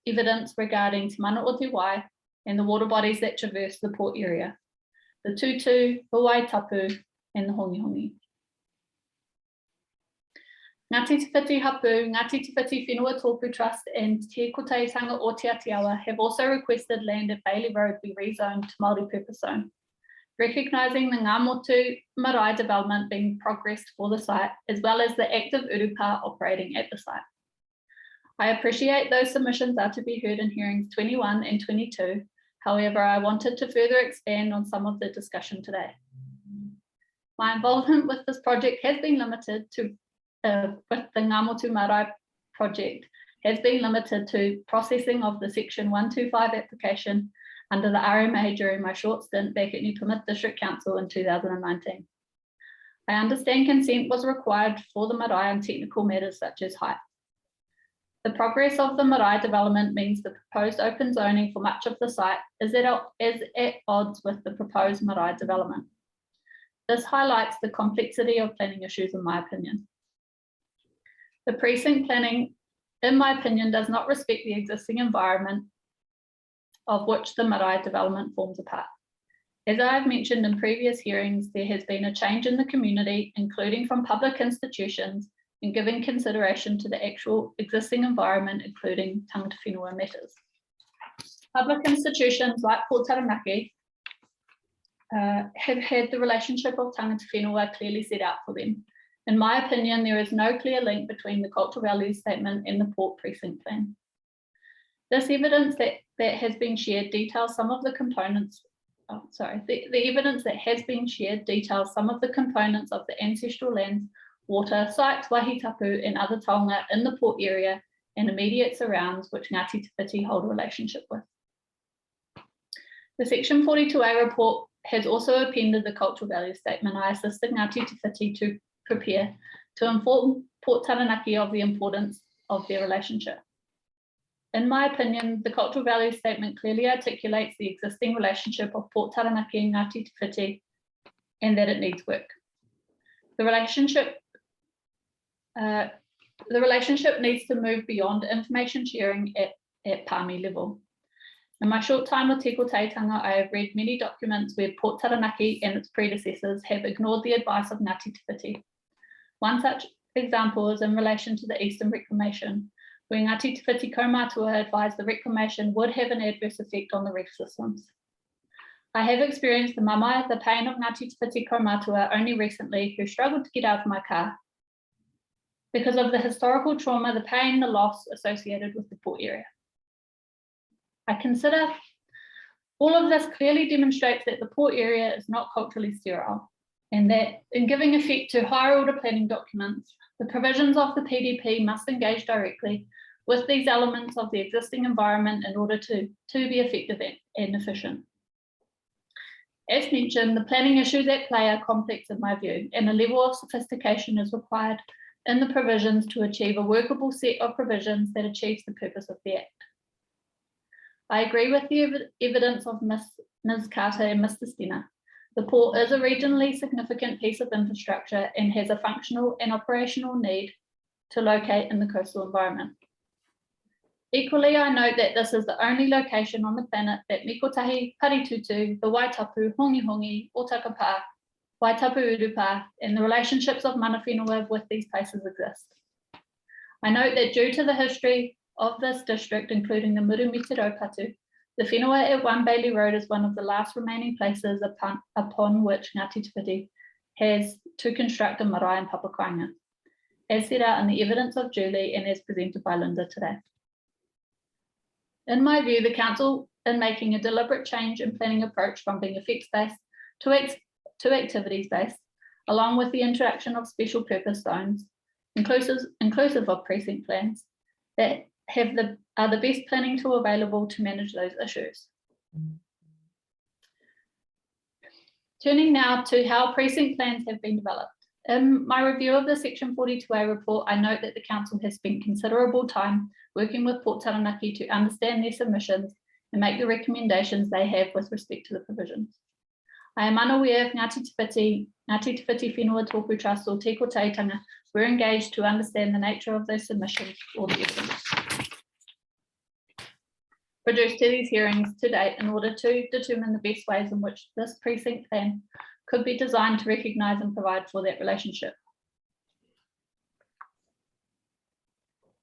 evidence regarding Te Mana o Te Wai and the water bodies that traverse the port area, the Tutu, the Waitapu, and the Hongi Hongi. Ngāti Te Whiti Hapu, Ngāti Te Whiti Whenua Tōpū Trust and Te Kotaitanga o Te Atiawa have also requested land at Bailey Road be rezoned to multi-purpose zone. Recognising the Ngā Motu Marae development being progressed for the site, as well as the active urupa operating at the site. I appreciate those submissions are to be heard in hearings 21 and 22. However, I wanted to further expand on some of the discussion today. My involvement with this project has been limited to with the Ngā Motu Marae project has been limited to processing of the Section 125 application under the RMA during my short stint back at New Plymouth District Council in 2019. I understand consent was required for the marae on technical matters such as height. The progress of the marae development means the proposed open zoning for much of the site is at odds with the proposed marae development. This highlights the complexity of planning issues in my opinion. The precinct planning, in my opinion, does not respect the existing environment of which the marae development forms a part. As I have mentioned in previous hearings, there has been a change in the community, including from public institutions, in giving consideration to the actual existing environment, including tangata whenua matters. Public institutions like Port Taranaki have had the relationship of tangata whenua clearly set out for them. In my opinion, there is no clear link between the cultural values statement and the port precinct plan. This evidence that has been shared details some of the components, the evidence that has been shared details some of the components of the ancestral lands, water, sites, wahitapu and other taonga in the port area and immediate surrounds which Ngāti Te Whiti hold a relationship with. The Section 42A report has also appended the cultural values statement I assisted Ngāti Te Whiti to prepare to inform Port Taranaki of the importance of their relationship. In my opinion, the cultural values statement clearly articulates the existing relationship of Port Taranaki and Ngāti Te Whiti and that it needs work. The relationship needs to move beyond information sharing at Pāmi level. In my short time with Te Kotaitanga, I have read many documents where Port Taranaki and its predecessors have ignored the advice of Ngāti Te Whiti. One such example is in relation to the Eastern Reclamation, where Ngāti Te Whiti Kaumātua advised the reclamation would have an adverse effect on the reef systems. I have experienced the mamae, the pain of Ngāti Te Whiti Kaumātua only recently, who struggled to get out of my car because of the historical trauma, the pain, the loss associated with the port area. I consider all of this clearly demonstrates that the port area is not culturally sterile, and that in giving effect to higher order planning documents, the provisions of the PDP must engage directly with these elements of the existing environment in order to be effective and efficient. As mentioned, the planning issues at play are complex in my view, and a level of sophistication is required in the provisions to achieve a workable set of provisions that achieves the purpose of the Act. I agree with the evidence of Ms. Carter and Mr. Steiner. The port is a regionally significant piece of infrastructure and has a functional and operational need to locate in the coastal environment. Equally, I note that this is the only location on the planet that Mikotahi, Paritutu, the Waitapu, Hongi Hongi, Otakapa, Waitapu Urupa, and the relationships of mana whenua with these places exist. I note that due to the history of this district, including the Murumete Raupatu, the whenua at One Bailey Road is one of the last remaining places upon which Ngāti Te Whiti has to construct a marae in Papakoanga. as set out in the evidence of Julie and as presented by Linda today. In my view, the council, in making a deliberate change in planning approach from being effects-based to activities-based, along with the introduction of special purpose zones, inclusive of precinct plans, that are the best planning tool available to manage those issues. Turning now to how precinct plans have been developed. In my review of the Section 42A report, I note that the council has spent considerable time working with Port Taranaki to understand their submissions and make the recommendations they have with respect to the provisions. I am unaware if Ngāti Te Whiti Whenua Tōpū Trust or Te Kotaitanga were engaged to understand the nature of those submissions or the evidence produced to these hearings to date in order to determine the best ways in which this precinct plan could be designed to recognise and provide for that relationship.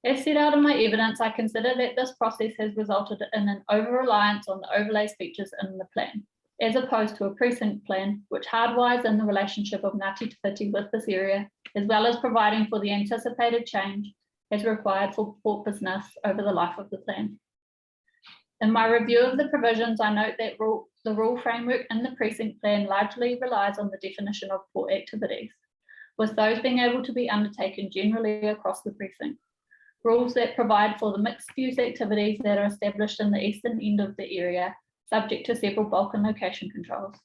As set out in my evidence, I consider that this process has resulted in an over-reliance on the overlays features in the plan, as opposed to a precinct plan, which hardwires in the relationship of Ngāti Te Whiti with this area, as well as providing for the anticipated change as required for port business over the life of the plan. In my review of the provisions, I note that the rule framework in the precinct plan largely relies on the definition of port activities, with those being able to be undertaken generally across the precinct. Rules that provide for the mixed-use activities that are established in the eastern end of the area, subject to several bulk and location controls.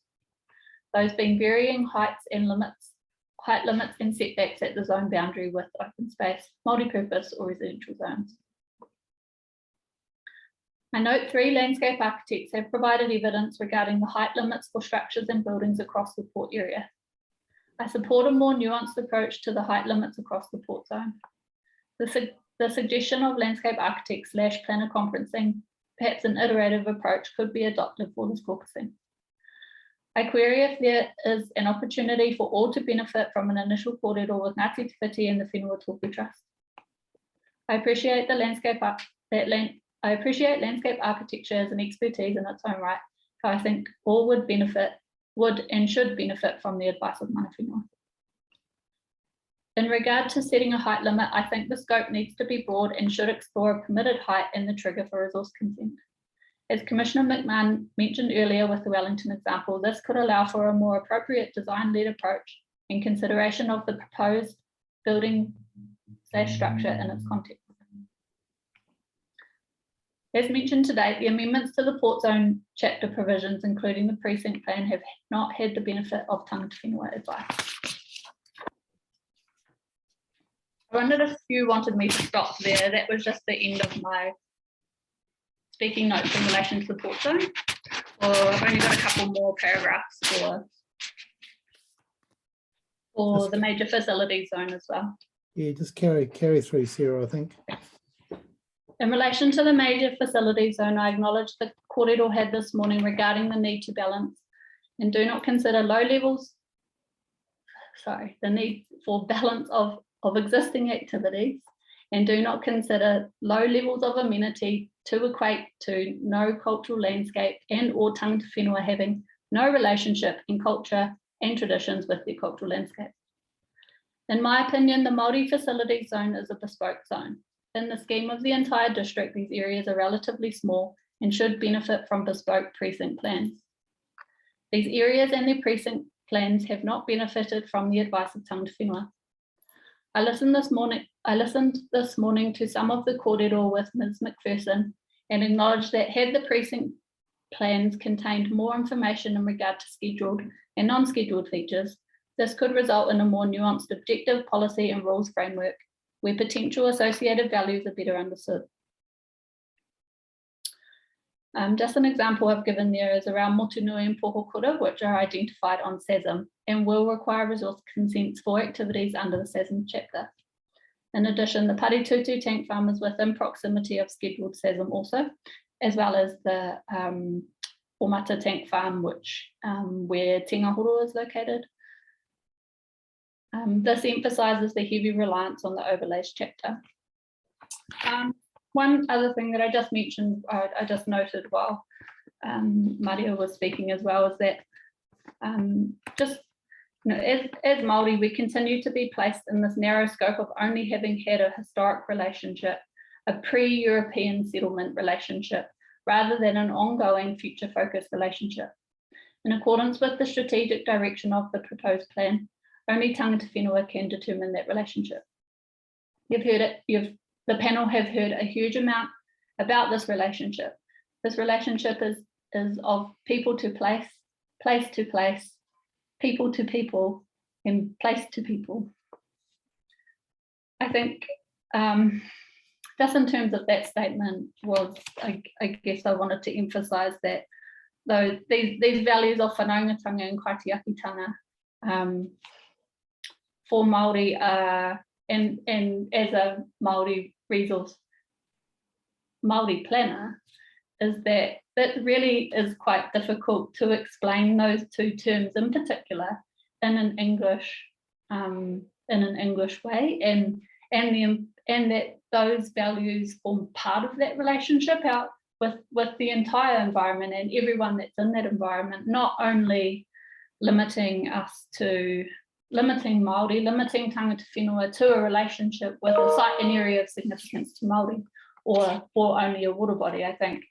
Those being varying heights and limits, height limits and setbacks at the zone boundary with open space, multi-purpose or residential zones. I note 3 landscape architects have provided evidence regarding the height limits for structures and buildings across the port area. I support a more nuanced approach to the height limits across the port zone. The suggestion of landscape architects / planner conferencing, perhaps an iterative approach, could be adopted for this caucusing. I query if there is an opportunity for all to benefit from an initial kōrero with Ngāti Te Whiti and the Whenua Tōpū Trust. I appreciate landscape architecture as an expertise in its own right, so I think all would and should benefit from the advice of Mana Whenua. In regard to setting a height limit, I think the scope needs to be broad and should explore a permitted height and the trigger for resource consent. As Commissioner McMahon mentioned earlier with the Wellington example, this could allow for a more appropriate design-led approach in consideration of the proposed building / structure in its context. As mentioned today, the amendments to the Port Zone chapter provisions, including the precinct plan, have not had the benefit of tangata whenua advice. I wondered if you wanted me to stop there. That was just the end of my speaking notes in relation to the Port Zone, or I've only got a couple more paragraphs for the major facilities zone as well. Yeah, just carry through, Sarah, I think. In relation to the major facilities zone, I acknowledge the kōrero had this morning regarding the need to balance and do not consider the need for balance of existing activities, and do not consider low levels of amenity to equate to no cultural landscape and or tangata whenua having no relationship in culture and traditions with their cultural landscape. In my opinion, the Māori facilities zone is a bespoke zone. In the scheme of the entire district, these areas are relatively small and should benefit from bespoke precinct plans. These areas and their precinct plans have not benefited from the advice of tangata whenua. I listened this morning to some of the kōrero with Ms. McPherson and acknowledged that had the precinct plans contained more information in regard to scheduled and non-scheduled features, this could result in a more nuanced objective policy and rules framework where potential associated values are better understood. Just an example I've given there is around Motunui and Pohokura, which are identified on SASM and will require resource consents for activities under the SASM chapter. In addition, the Paritutu tank farm is within proximity of scheduled SASM also, as well as the Omata tank farm, which where Tingahoro is located. This emphasises the heavy reliance on the overlays chapter. One other thing that I just mentioned, I just noted while Mario was speaking as well, is that just as Māori, we continue to be placed in this narrow scope of only having had a historic relationship, a pre-European settlement relationship, rather than an ongoing future-focused relationship. In accordance with the strategic direction of the proposed plan, only tangata whenua can determine that relationship. You've heard it, the panel have heard a huge amount about this relationship. This relationship is of people to place, place to place, people to people, and place to people. I think just in terms of that statement was, I guess I wanted to emphasise that though these values of whanaungatanga and kaitiakitanga for Māori and as a Māori resource, Māori planner, is that it really is quite difficult to explain those two terms in particular in an English way, and that those values form part of that relationship out with the entire environment and everyone that's in that environment, not only limiting us to Māori, limiting tangata whenua to a relationship with a site and area of significance to Māori, or only a water body. I think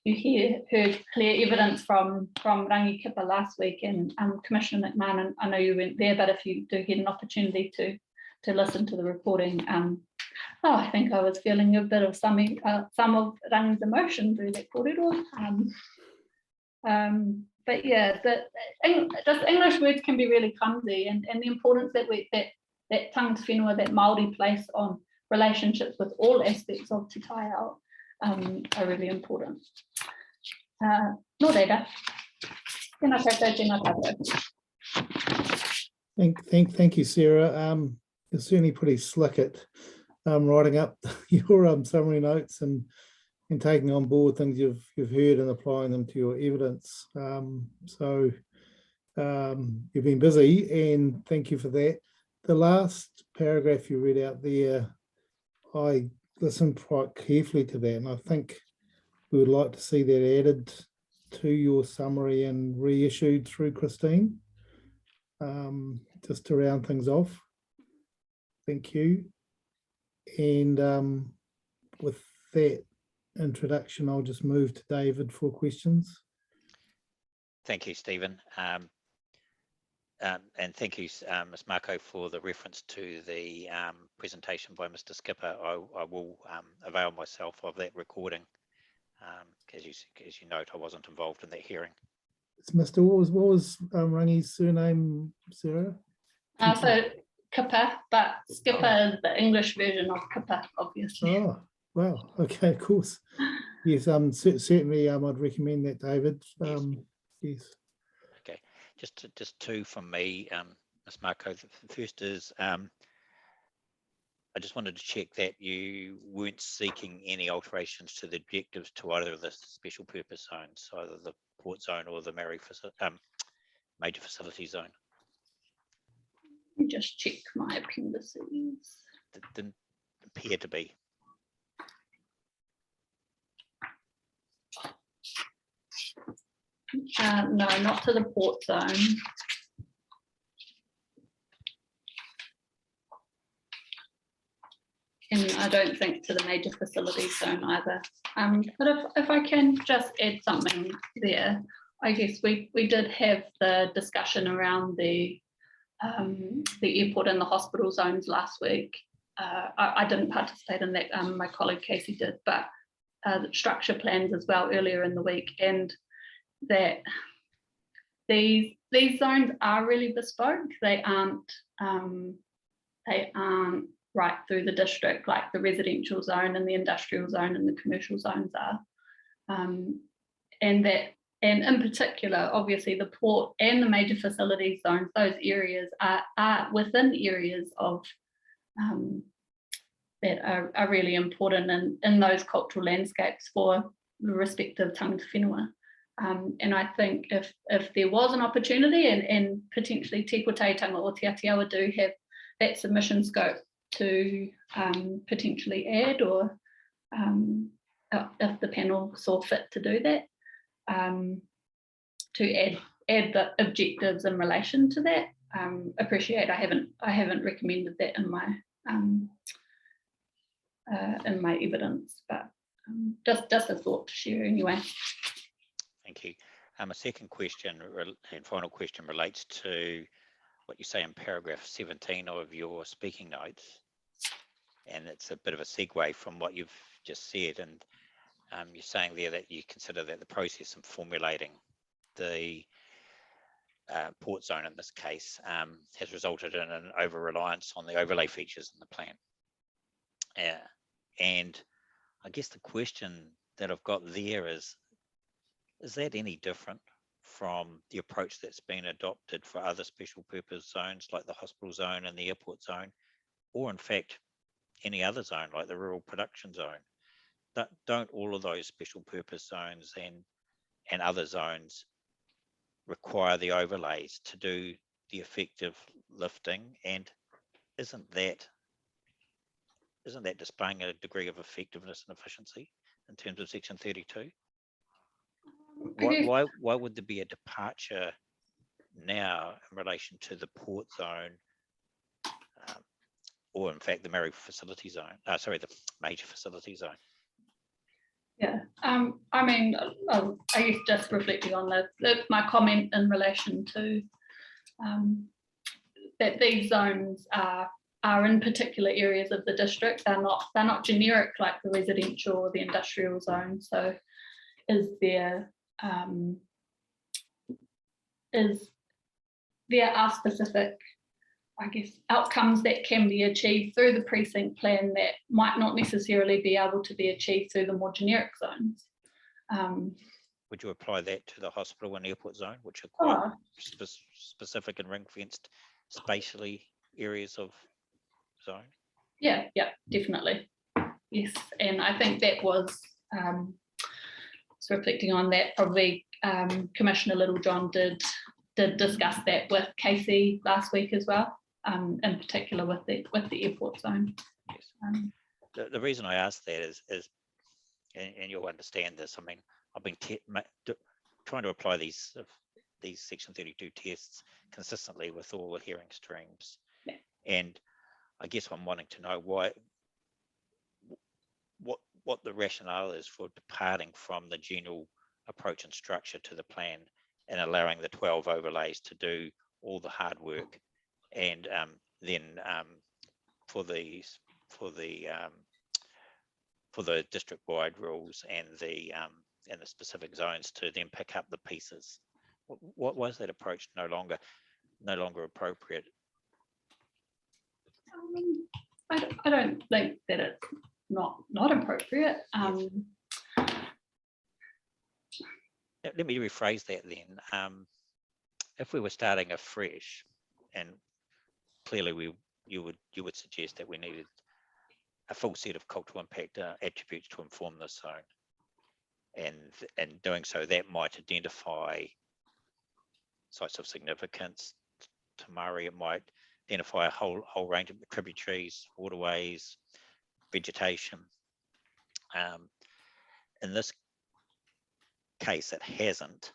you heard clear evidence from Rangikipa last week, and Commissioner McMahon, I know you went there, but if you do get an opportunity to listen to the recording, I think I was feeling a bit of some of Rangi's emotion through that corridor. But yeah, just English words can be really clumsy, and the importance that that tangata whenua, that Māori place on relationships with all aspects of Te Tai Ao are really important. Nō reira. Tēnā koutou, tēnā koutou. Thank you, Sarah. You're certainly pretty slick at writing up your summary notes and taking on board things you've heard and applying them to your evidence. So you've been busy, and thank you for that. The last paragraph you read out there, I listened quite carefully to that, and I think we would like to see that added to your summary and reissued through Christine, just to round things off. Thank you. And with that introduction, I'll just move to David for questions. Thank you, Stephen. And thank you, Ms. Marco, for the reference to the presentation by Mr. Skipper. I will avail myself of that recording. As you note, I wasn't involved in that hearing. It's Mr. What was Rangi's surname, Sarah? So Kipper, but Skipper is the English version of Kipper, obviously. Oh, wow. Okay, of course. Yes, certainly I'd recommend that, David. Yes. Okay, just two from me, Ms. Marco. The first is I just wanted to check that you weren't seeking any alterations to the objectives to either of the special purpose zones, either the port zone or the major facility zone. Let me just check my appendices. Didn't appear to be. No, not to the port zone. And I don't think to the major facilities zone either. But if I can just add something there, I guess we did have the discussion around the airport and the hospital zones last week. I didn't participate in that, my colleague Casey did, but the structure plans as well earlier in the week, and that these zones are really bespoke. They aren't right through the district like the residential zone and the industrial zone and the commercial zones are. And in particular, obviously the port and the major facilities zones, those areas are within areas of that are really important in those cultural landscapes for the respective tangata whenua. And I think if there was an opportunity, and potentially Te Koteitanga or Te Atiawa do have that submission scope to potentially add, or if the panel saw fit to do that, to add add the objectives in relation to that. Appreciate I haven't recommended that in my evidence, but just a thought to share anyway. Thank you. A second question and final question relates to what you say in paragraph 17 of your speaking notes, and it's a bit of a segue from what you've just said. And you're saying there that you consider that the process in formulating the port zone in this case has resulted in an over-reliance on the overlay features in the plan. And I guess the question that I've got there is that any different from the approach that's been adopted for other special purpose zones like the hospital zone and the airport zone, or in fact any other zone like the rural production zone? Don't all of those special purpose zones and other zones require the overlays to do the effective lifting? And isn't that displaying a degree of effectiveness and efficiency in terms of section 32? Why would there be a departure now in relation to the port zone, or in fact the major facility zone? The major facility zone. Yeah, I mean, I guess just reflecting on my comment in relation to that these zones are in particular areas of the district. They're not generic like the residential or the industrial zone. So there are specific, I guess, outcomes that can be achieved through the precinct plan that might not necessarily be able to be achieved through the more generic zones. Would you apply that to the hospital and airport zone, which are quite specific and ring-fenced spatially areas of zone? Yeah, definitely. Yes, and I think that was, so reflecting on that, probably Commissioner Littlejohn did discuss that with Casey last week as well, in particular with the airport zone. Yes. The reason I asked that is, and you'll understand this, I mean, I've been trying to apply these section 32 tests consistently with all the hearing streams. Yeah. And I guess I'm wanting to know what the rationale is for departing from the general approach and structure to the plan and allowing the 12 overlays to do all the hard work, and then for the district-wide rules and the specific zones to then pick up the pieces. What was that approach no longer appropriate? I don't think that it's not appropriate. Let me rephrase that then. If we were starting afresh, and clearly you would suggest that we needed a full set of cultural impact attributes to inform this zone, and doing so, that might identify sites of significance. To Murray, it might identify a whole range of tributaries, waterways, vegetation. In this case, it hasn't,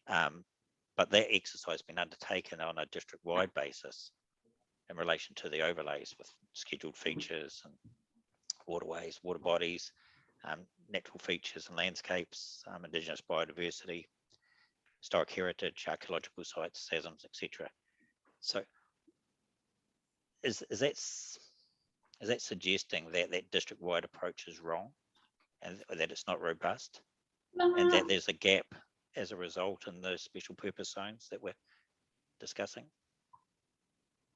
but that exercise has been undertaken on a district-wide basis in relation to the overlays with scheduled features and waterways, water bodies, natural features and landscapes, indigenous biodiversity, historic heritage, archaeological sites, SASMs, etc. So is that suggesting that district-wide approach is wrong and that it's not robust, and that there's a gap as a result in the special purpose zones that we're discussing?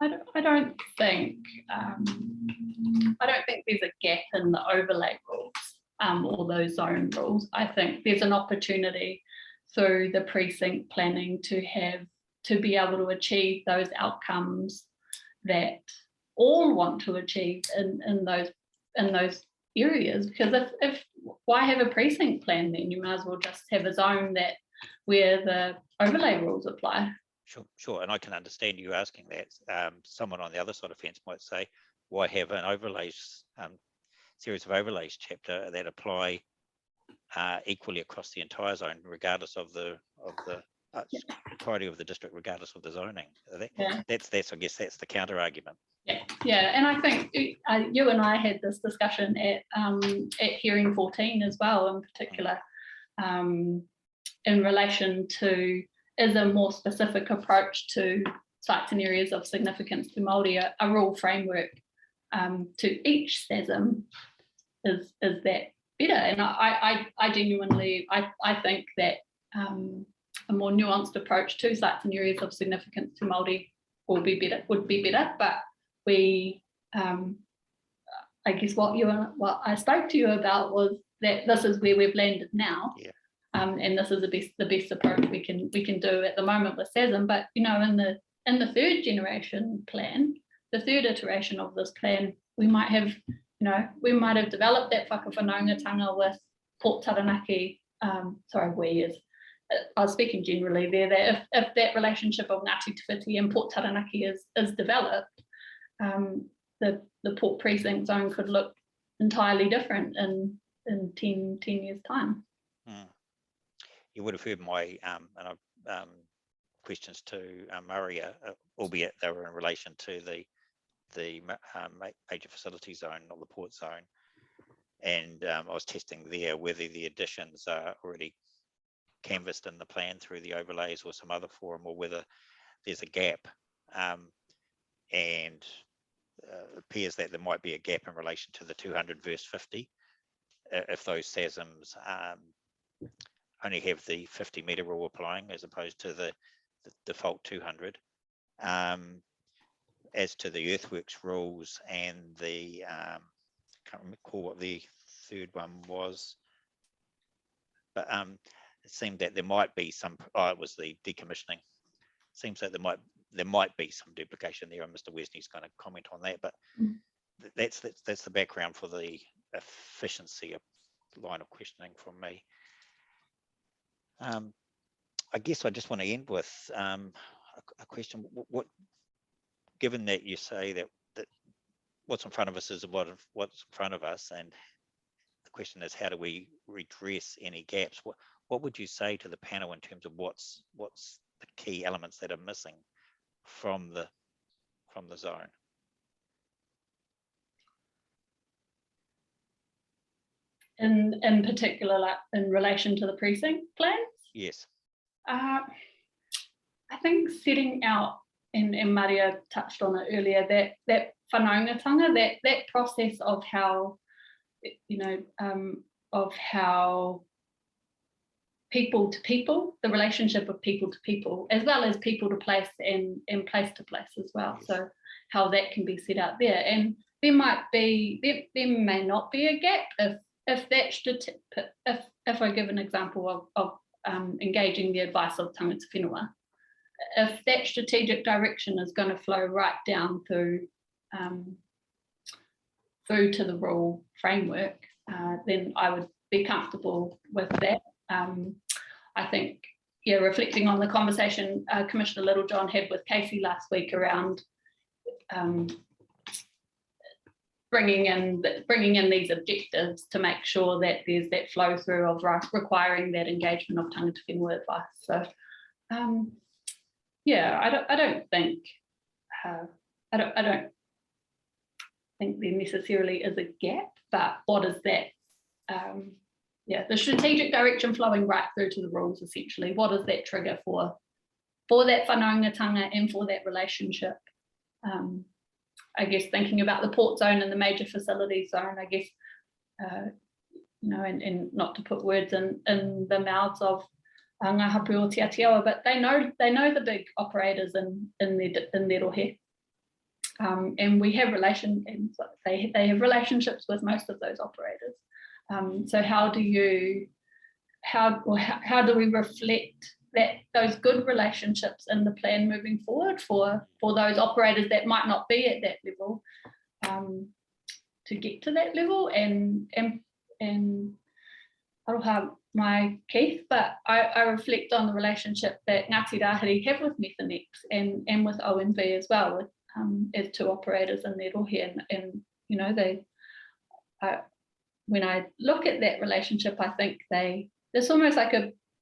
I don't think there's a gap in the overlay rules or those zone rules. I think there's an opportunity through the precinct planning to be able to achieve those outcomes that all want to achieve in those areas. Because if why have a precinct plan then? You might as well just have a zone where the overlay rules apply. Sure, and I can understand you asking that. Someone on the other side of the fence might say, why have an overlays series of overlays chapter that apply equally across the entire zone, regardless of the entirety of the district regardless of the zoning. Yeah. That's I guess that's the counter argument. Yeah, and I think you and I had this discussion at hearing 14 as well, in particular, in relation to is a more specific approach to sites and areas of significance to Māori, a rule framework to each SASM, is that better? And I genuinely I think that a more nuanced approach to sites and areas of significance to Māori would be better, but we I guess what I spoke to you about was that this is where we've landed now. Yeah. And this is the best approach we can do at the moment with SASM. But in the third generation plan, the third iteration of this plan, we might have developed that whakawhanaungatanga with Port Taranaki. I was speaking generally there, that if that relationship of Ngāti Te Whiti and Port Taranaki is developed, the Port Precinct zone could look entirely different in 10 years' time. You would have heard my questions to Maria, albeit they were in relation to the major facility zone, not the port zone. And I was testing there whether the additions are already canvassed in the plan through the overlays or some other forum, or whether there's a gap. And it appears that there might be a gap in relation to the 200 verse 50 if those SASMs only have the 50 metre rule applying as opposed to the default 200. As to the earthworks rules and the can't recall what the third one was, but it seemed that there might be some. It was the decommissioning. Seems that there might be some duplication there, and Mr. Wesney's going to comment on that. But that's the background for the efficiency line of questioning from me. I guess I just want to end with a question. What, given that you say that what's in front of us is what's in front of us, and the question is how do we redress any gaps? What would you say to the panel in terms of what's the key elements that are missing from the zone? In particular, like in relation to the precinct plans? Yes. I think setting out, and Maria touched on it earlier, that whanaungatanga, that process of how, of how people to people, the relationship of people to people, as well as people to place and place to place as well. Yes. So how that can be set out there. And there may not be a gap if I give an example of engaging the advice of tangata whenua, if that strategic direction is going to flow right down through to the rule framework, then I would be comfortable with that. I think, reflecting on the conversation Commissioner Littlejohn had with Casey last week around bringing in these objectives to make sure that there's that flow through of requiring that engagement of tangata whenua advice. So I don't think there necessarily is a gap, but what is that? The strategic direction flowing right through to the rules, essentially. What is that trigger for that whanaungatanga and for that relationship? I guess thinking about the port zone and the major facility zone, I guess, and not to put words in the mouths of Ngā Hapu o Te Atiawa, but they know the big operators in their rohe. And we have they have relationships with most of those operators. So how do we reflect those good relationships in the plan moving forward for those operators that might not be at that level, to get to that level? And aroha mai Keith, but I reflect on the relationship that Ngāti Rāhiri have with Methanex and with ONV as well, as two operators in their rohe, and when I look at that relationship, I think there's almost like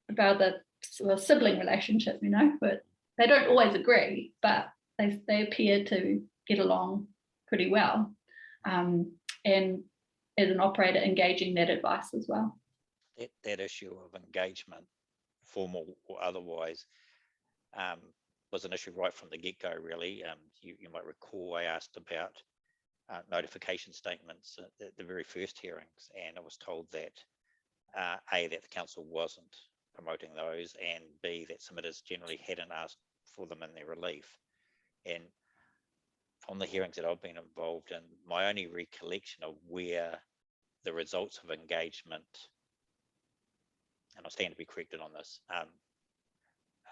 about the sort of sibling relationship, you know, but they don't always agree, but they appear to get along pretty well. And as an operator, engaging that advice as well. That issue of engagement, formal or otherwise, was an issue right from the get-go, really. You might recall I asked about notification statements at the very first hearings, and I was told that A, that the council wasn't promoting those, and B, that submitters generally hadn't asked for them in their relief. And from the hearings that I've been involved in, my only recollection of where the results of engagement, and I stand to be corrected on this,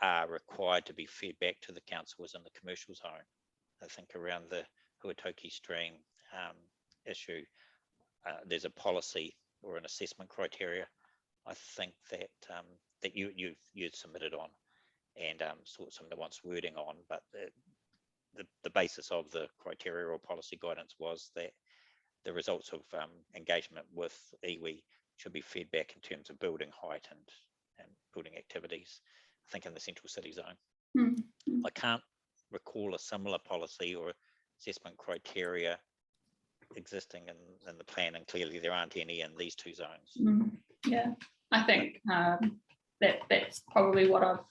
are required to be fed back to the council was in the commercial zone. I think around the Huatoki stream issue, there's a policy or an assessment criteria, I think that that you'd submitted on, and sort some nuanced wording on, but the basis of the criteria or policy guidance was that the results of engagement with iwi should be fed back in terms of building height and building activities, I think in the central city zone. Mm-hmm. I can't recall a similar policy or assessment criteria existing in the plan, and clearly there aren't any in these two zones. Yeah, I think that's probably what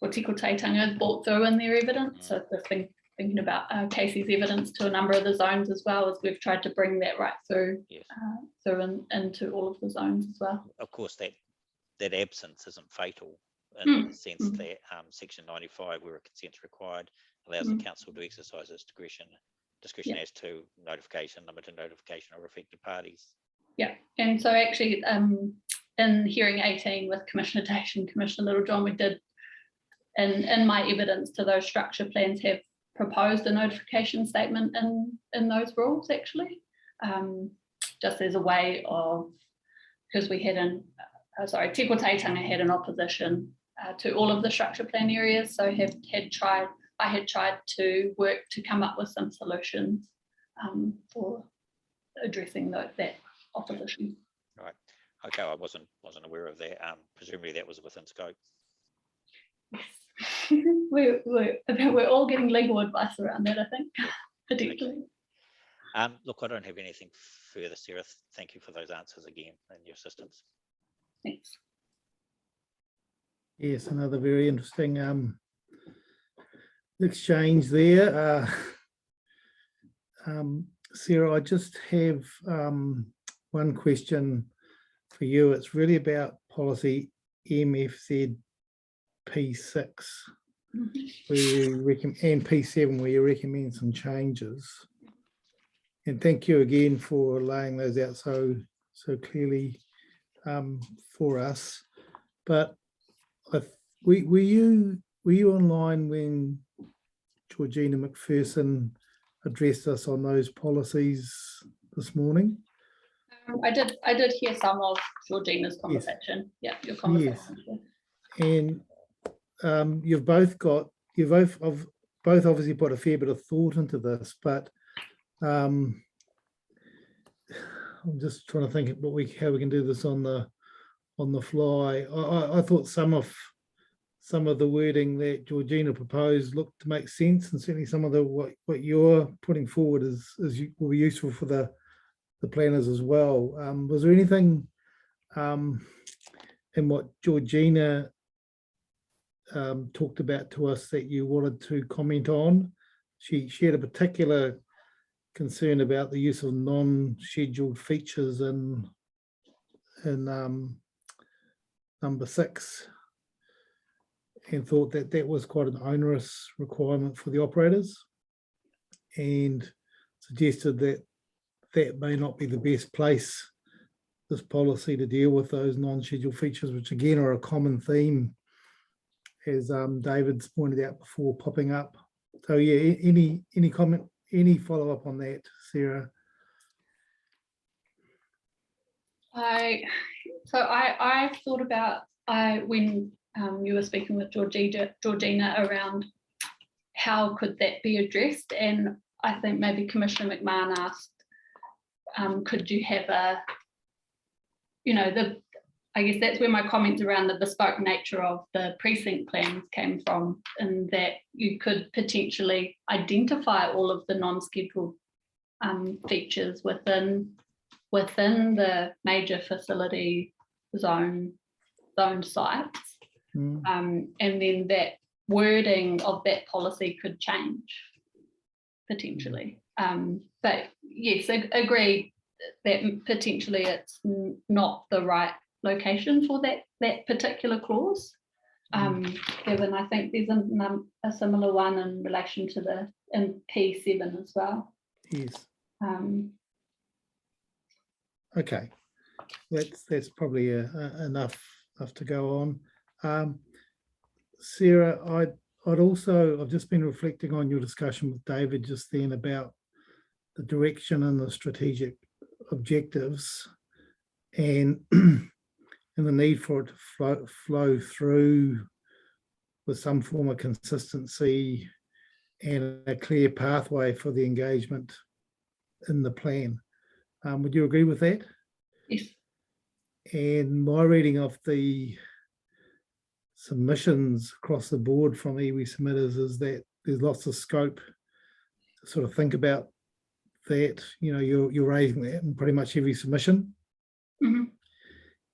Tiko Teitanga brought through in their evidence. So just thinking about Casey's evidence to a number of the zones as well, as we've tried to bring that right through, yes. Into all of the zones as well. Of course, that absence isn't fatal in the sense that section 95, where a consent's required, allows the council to exercise its discretion as to notification, limited notification of affected parties. Yeah, and so actually in hearing 18 with Commissioner Dash and Commissioner Littlejohn, we did, in my evidence to those structure plans, have proposed a notification statement in those rules, actually, just as a way of, because we had Tiko Teitanga had an opposition to all of the structure plan areas, so I had tried to work to come up with some solutions for addressing that opposition. Right. Okay, I wasn't aware of that. Presumably that was within scope. We're all getting legal advice around that, I think, particularly. Look, I don't have anything further, Sarah. Thank you for those answers again and your assistance. Thanks. Yes, another very interesting exchange there. Sarah, I just have one question for you. It's really about policy MFZ P6 where you and P7 where you recommend some changes. And thank you again for laying those out so clearly for us. But were you online when Georgina McPherson addressed us on those policies this morning? I did hear some of Georgina's conversation. Yes. Yeah, your conversation. Yes. And you've both obviously put a fair bit of thought into this, but I'm just trying to think how we can do this on the fly. I thought some of the wording that Georgina proposed looked to make sense, and certainly some of what you're putting forward will be useful for the planners as well. Was there anything in what Georgina talked about to us that you wanted to comment on? She had a particular concern about the use of non-scheduled features in number 6, and thought that was quite an onerous requirement for the operators, and suggested that may not be the best place, this policy, to deal with those non-scheduled features, which again are a common theme, as David's pointed out before, popping up. So yeah, any comment, any follow-up on that, Sarah? I thought about when you were speaking with Georgina around how could that be addressed, and I think maybe Commissioner McMahon asked, could you have I guess that's where my comments around the bespoke nature of the precinct plans came from, in that you could potentially identify all of the non-scheduled features within the major facility zoned sites, and then that wording of that policy could change potentially. But yes, agree that potentially it's not the right location for that particular clause. Given I think there's a similar one in relation to in P7 as well. Yes. Okay, that's probably enough to go on. Sarah, I've just been reflecting on your discussion with David just then about the direction and the strategic objectives, and and the need for it to flow through with some form of consistency and a clear pathway for the engagement in the plan. Would you agree with that? Yes. And my reading of the submissions across the board from iwi submitters is that there's lots of scope to sort of think about that. You know, you're raising that in pretty much every submission.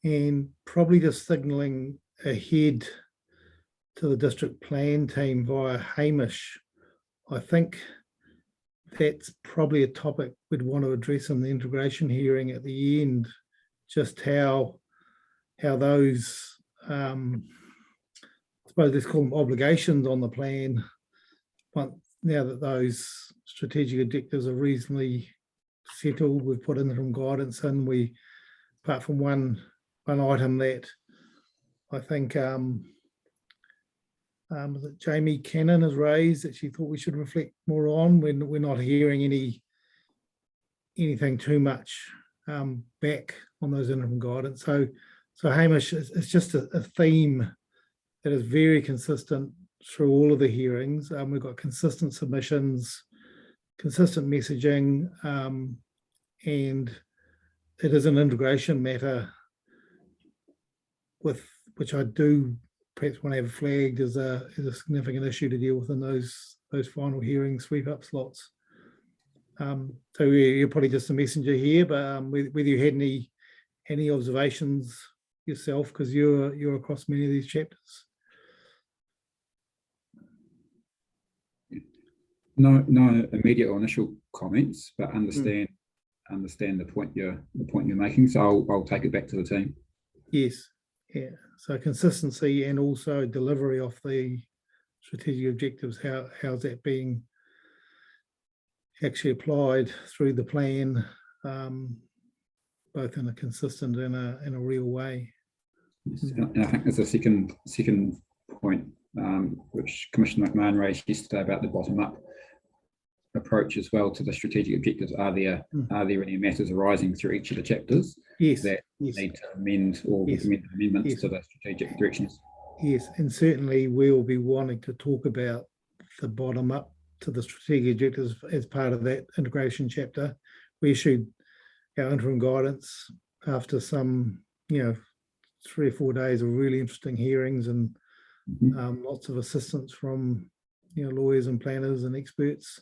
And probably just signalling ahead to the district plan team via Hamish. I think that's probably a topic we'd want to address in the integration hearing at the end, just how those, I suppose let's call them obligations on the plan, but now that those strategic objectives are reasonably settled, we've put interim guidance in, apart from one item that I think that Jamie Cannon has raised that she thought we should reflect more on when we're not hearing anything too much back on those interim guidance. So Hamish, it's just a theme that is very consistent through all of the hearings. We've got consistent submissions, consistent messaging, and it is an integration matter with which I do perhaps want to have flagged as a significant issue to deal with in those final hearing sweep up slots. So you're probably just a messenger here, but whether you had any observations yourself, because you're across many of these chapters. No immediate or initial comments, but understand the point you're making. So I'll take it back to the team. Yes, yeah. So consistency and also delivery of the strategic objectives. How's that being actually applied through the plan, both in a consistent and a real way? And I think there's a second point which Commissioner McMahon raised yesterday about the bottom-up approach as well to the strategic objectives. Are there any matters arising through each of the chapters that need to amend or recommend amendments to the strategic directions? Yes, and certainly we'll be wanting to talk about the bottom up to the strategic objectives as part of that integration chapter. We issued our interim guidance after some, 3 or 4 days of really interesting hearings and lots of assistance from lawyers and planners and experts.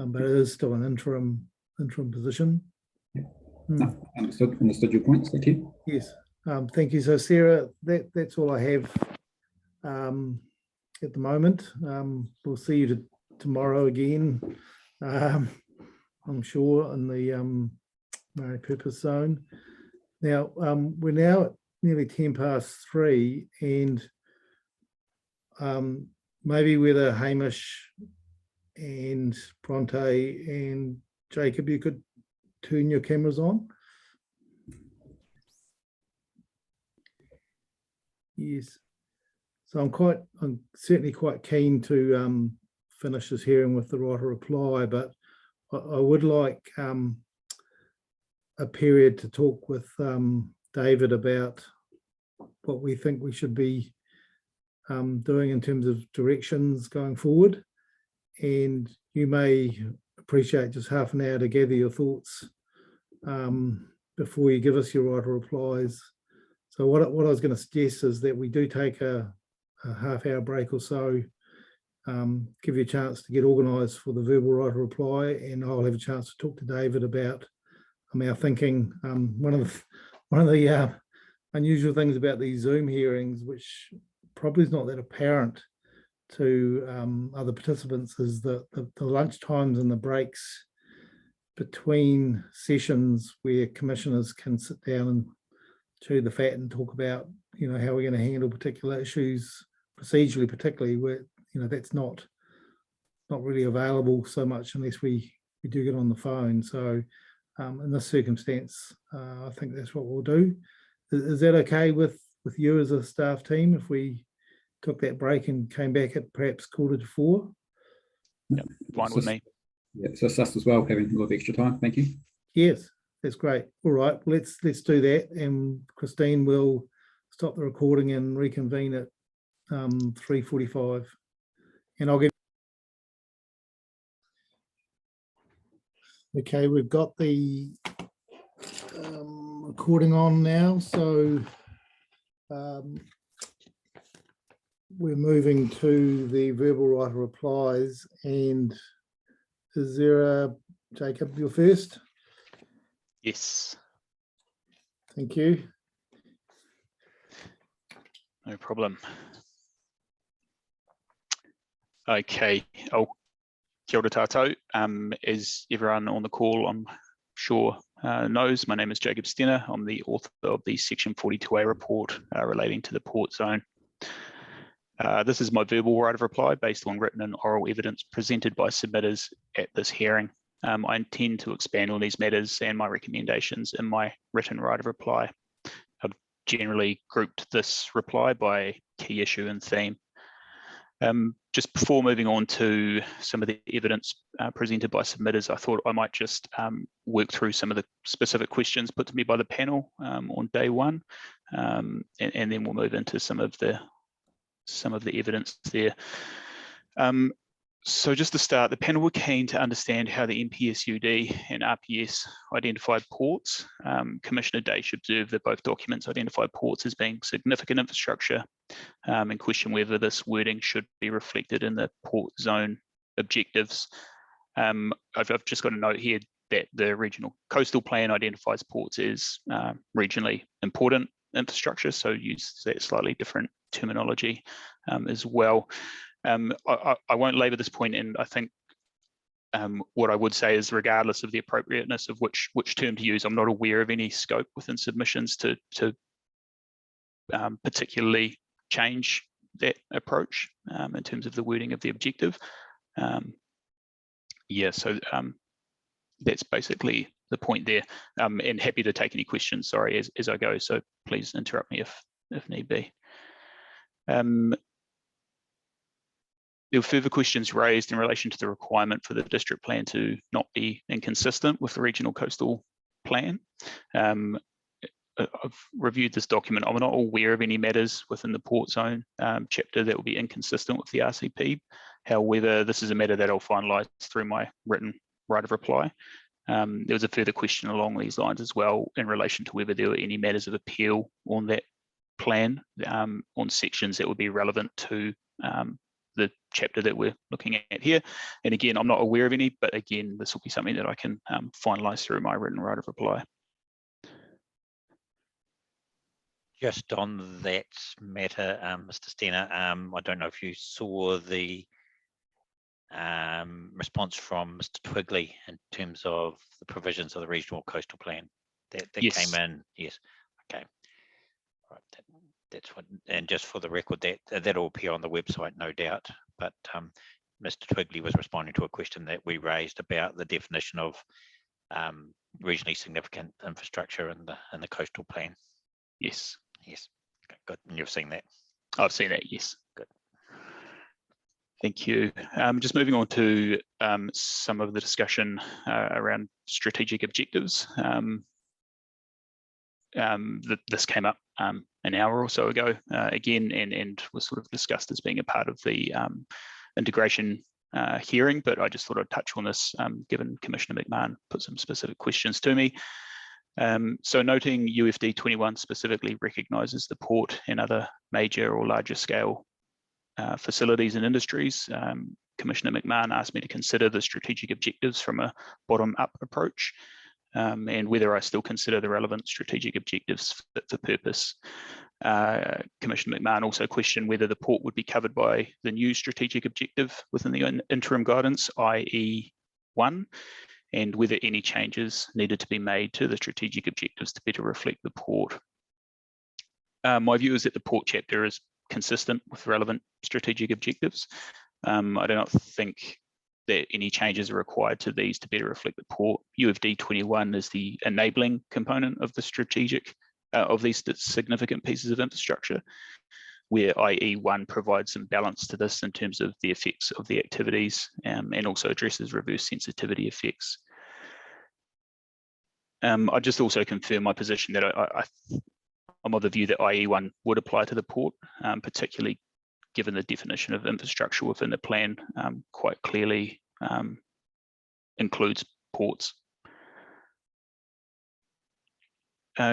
But it is still an interim position. No, understood your points. Thank you. Yes, thank you. So Sarah, that's all I have at the moment. We'll see you tomorrow again, I'm sure, in the Maori Purpose Zone. Now, we're now at nearly 3:10, and maybe whether Hamish and Bronte and Jacob, you could turn your cameras on. Yes. So I'm certainly quite keen to finish this hearing with the right of reply, but I would like a period to talk with David about what we think we should be doing in terms of directions going forward. And you may appreciate just half an hour to gather your thoughts before you give us your right of replies. So So what I was going to suggest is that we do take a half-hour break or so, give you a chance to get organised for the verbal right of reply, and I'll have a chance to talk to David about our thinking. One of the unusual things about these Zoom hearings, which probably is not that apparent to other participants, is that the lunch times and the breaks between sessions where commissioners can sit down and chew the fat and talk about, how we're going to handle particular issues procedurally, particularly where, that's not really available so much unless we do get on the phone. So in this circumstance, I think that's what we'll do. Is that okay with you as a staff team if we took that break and came back at perhaps 3:45? Yep, fine with me. Yeah, so it's us as well, having a little bit extra time. Thank you. Yes, that's great. All right, let's do that, and Christine will stop the recording and reconvene at 3:45, and I'll give. Okay, we've got the recording on now, so we're moving to the verbal right of replies. And is there a Jacob, you're first? Yes. Thank you. No problem. Okay. Kia ora tātou. As everyone on the call, I'm sure knows, my name is Jacob Stenner. I'm the author of the Section 42A report relating to the port zone. This is my verbal right of reply based on written and oral evidence presented by submitters at this hearing. I intend to expand on these matters and my recommendations in my written right of reply. I've generally grouped this reply by key issue and theme. Just before moving on to some of the evidence presented by submitters, I thought I might just work through some of the specific questions put to me by the panel on day one, and then we'll move into some of the evidence there. So just to start, the panel were keen to understand how the NPSUD and RPS identified ports. Commissioner Daish observed that both documents identified ports as being significant infrastructure, and question whether this wording should be reflected in the port zone objectives. I've just got a note here that the regional coastal plan identifies ports as regionally important infrastructure, so use that slightly different terminology as well. I won't labour this point, and I think what I would say is, regardless of the appropriateness of which term to use, I'm not aware of any scope within submissions to particularly change that approach in terms of the wording of the objective. So that's basically the point there, and happy to take any questions, sorry, as I go, so please interrupt me if need be. There were further questions raised in relation to the requirement for the district plan to not be inconsistent with the regional coastal plan. I've reviewed this document. I'm not aware of any matters within the port zone chapter that will be inconsistent with the RCP. However, this is a matter that I'll finalise through my written right of reply. There was a further question along these lines as well in relation to whether there were any matters of appeal on that plan, on sections that would be relevant to the chapter that we're looking at here. And again, I'm not aware of any, but again, this will be something that I can finalise through my written right of reply. Just on that matter, Mr. Stenner, I don't know if you saw the response from Mr. Twigley in terms of the provisions of the regional coastal plan that Yes. came in. Yes. Okay. Right. That's what, and just for the record, that'll appear on the website, no doubt. But Mr. Twigley was responding to a question that we raised about the definition of regionally significant infrastructure in the coastal plan. Yes. Yes. Okay, good. And you've seen that? I've seen that, yes. Good. Thank you. Just moving on to some of the discussion around strategic objectives. This came up an hour or so ago again, and was sort of discussed as being a part of the integration hearing, but I just thought I'd touch on this given Commissioner McMahon put some specific questions to me. So noting UFD 21 specifically recognises the port and other major or larger scale facilities and industries, Commissioner McMahon asked me to consider the strategic objectives from a bottom-up approach, and whether I still consider the relevant strategic objectives fit for purpose. Commissioner McMahon also questioned whether the port would be covered by the new strategic objective within the interim guidance, i.e. 1, and whether any changes needed to be made to the strategic objectives to better reflect the port. My view is that the port chapter is consistent with relevant strategic objectives. I do not think that any changes are required to these to better reflect the port. UFD 21 is the enabling component of the strategic, of these significant pieces of infrastructure, where IE1 provides some balance to this in terms of the effects of the activities, and also addresses reverse sensitivity effects. I just also confirm my position that I'm of the view that IE1 would apply to the port, particularly given the definition of infrastructure within the plan quite clearly includes ports.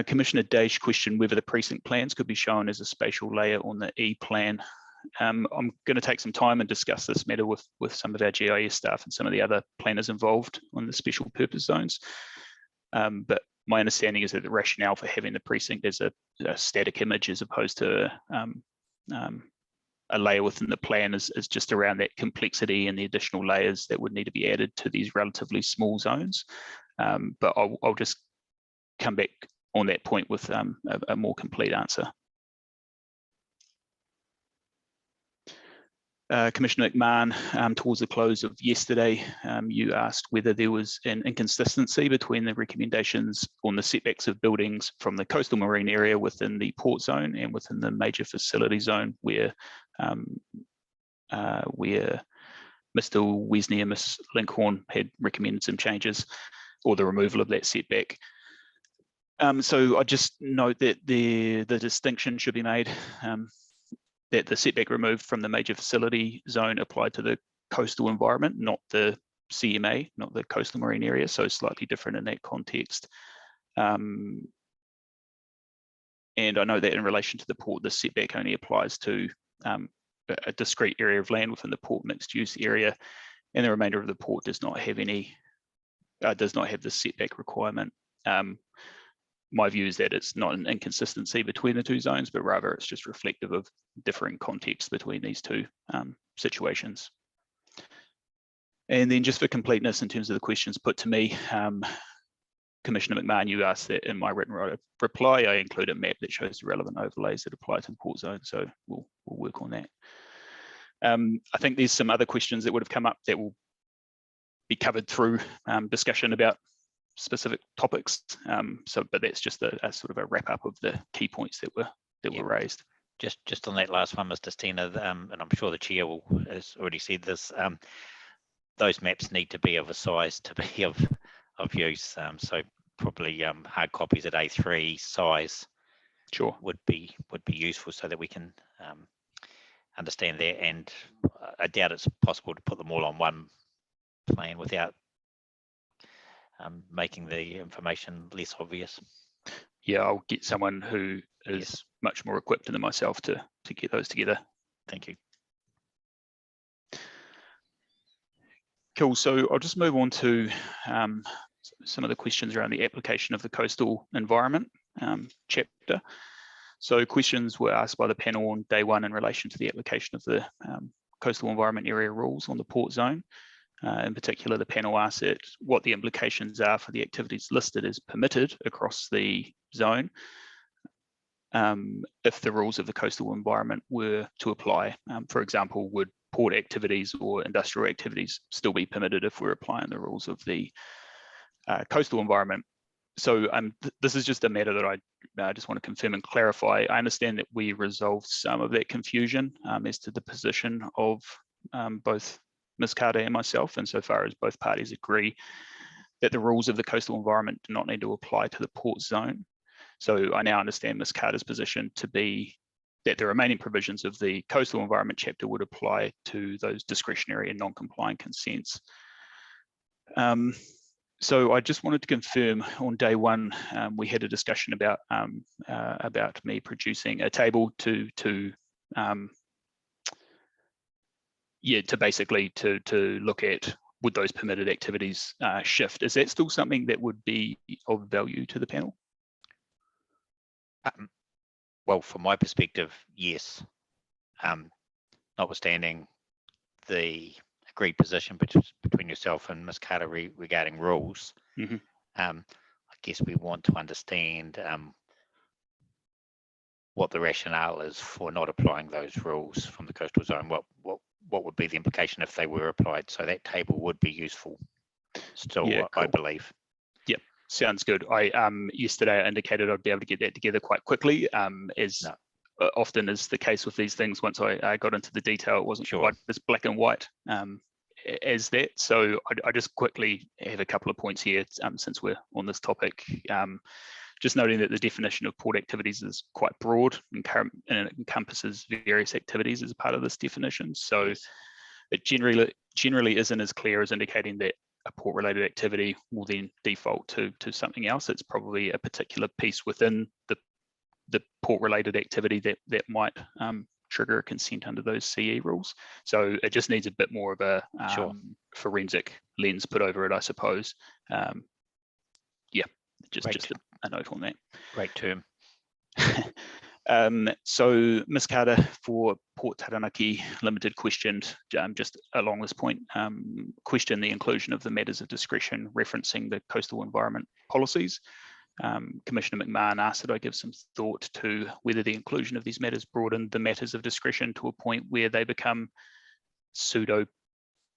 Commissioner Daish questioned whether the precinct plans could be shown as a spatial layer on the E plan. I'm going to take some time and discuss this matter with some of our GIS staff and some of the other planners involved on the special purpose zones. But my understanding is that the rationale for having the precinct as a static image as opposed to a layer within the plan is just around that complexity and the additional layers that would need to be added to these relatively small zones. But I'll just come back on that point with a more complete answer. Commissioner McMahon, towards the close of yesterday, you asked whether there was an inconsistency between the recommendations on the setbacks of buildings from the coastal marine area within the port zone and within the major facility zone where Mr. Wesley and Ms. Linkhorn had recommended some changes or the removal of that setback. So I just note that the distinction should be made that the setback removed from the major facility zone applied to the coastal environment, not the CMA, not the coastal marine area, so slightly different in that context. And I know that in relation to the port, the setback only applies to a discrete area of land within the port mixed use area, and the remainder of the port does not have any, does not have the setback requirement. My view is that it's not an inconsistency between the two zones, but rather it's just reflective of differing contexts between these two situations. And then just for completeness in terms of the questions put to me, Commissioner McMahon, you asked that in my written reply, I include a map that shows the relevant overlays that apply to the port zone, so we'll work on that. I think there's some other questions that would have come up that will be covered through discussion about specific topics. But that's just a sort of a wrap up of the key points that were raised. Just on that last one, Mr. Steiner, and I'm sure the chair has already said this, those maps need to be of a size to be of use. So probably hard copies at A3 size sure would be useful so that we can understand that. And I doubt it's possible to put them all on one plan without making the information less obvious. Yeah, I'll get someone who is much more equipped than myself to get those together. Thank you. Cool, so I'll just move on to some of the questions around the application of the coastal environment chapter. So questions were asked by the panel on day one in relation to the application of the coastal environment area rules on the port zone. In particular, the panel asked what the implications are for the activities listed as permitted across the zone if the rules of the coastal environment were to apply. For example, would port activities or industrial activities still be permitted if we're applying the rules of the coastal environment? So this is just a matter that I just want to confirm and clarify. I understand that we resolved some of that confusion as to the position of both Ms. Carter and myself, insofar as both parties agree that the rules of the coastal environment do not need to apply to the port zone. So I now understand Ms. Carter's position to be that the remaining provisions of the coastal environment chapter would apply to those discretionary and non-compliant consents. So I just wanted to confirm on day one, we had a discussion about me producing a table to basically to look at would those permitted activities shift. Is that still something that would be of value to the panel? Well, from my perspective, yes. Notwithstanding the agreed position between yourself and Ms. Carter regarding rules, I guess we want to understand what the rationale is for not applying those rules from the coastal zone. What would be the implication if they were applied? So that table would be useful still, Yeah, I cool. believe. Yep, sounds good. I yesterday I indicated I'd be able to get that together quite quickly. Often is the case with these things, once I got into the detail, it wasn't quite as black and white as that. So I just quickly have a couple of points here since we're on this topic. Just noting that the definition of port activities is quite broad and it encompasses various activities as part of this definition. So it generally isn't as clear as indicating that a port-related activity will then default to something else. It's probably a particular piece within the port-related activity that might trigger a consent under those CE rules. So it just needs a bit more of a forensic lens put over it, I suppose. Just a note on that. Great term. So Ms. Carter for Port Taranaki Limited questioned, just along this point, questioned the inclusion of the matters of discretion referencing the coastal environment policies. Commissioner McMahon asked that I give some thought to whether the inclusion of these matters broaden the matters of discretion to a point where they become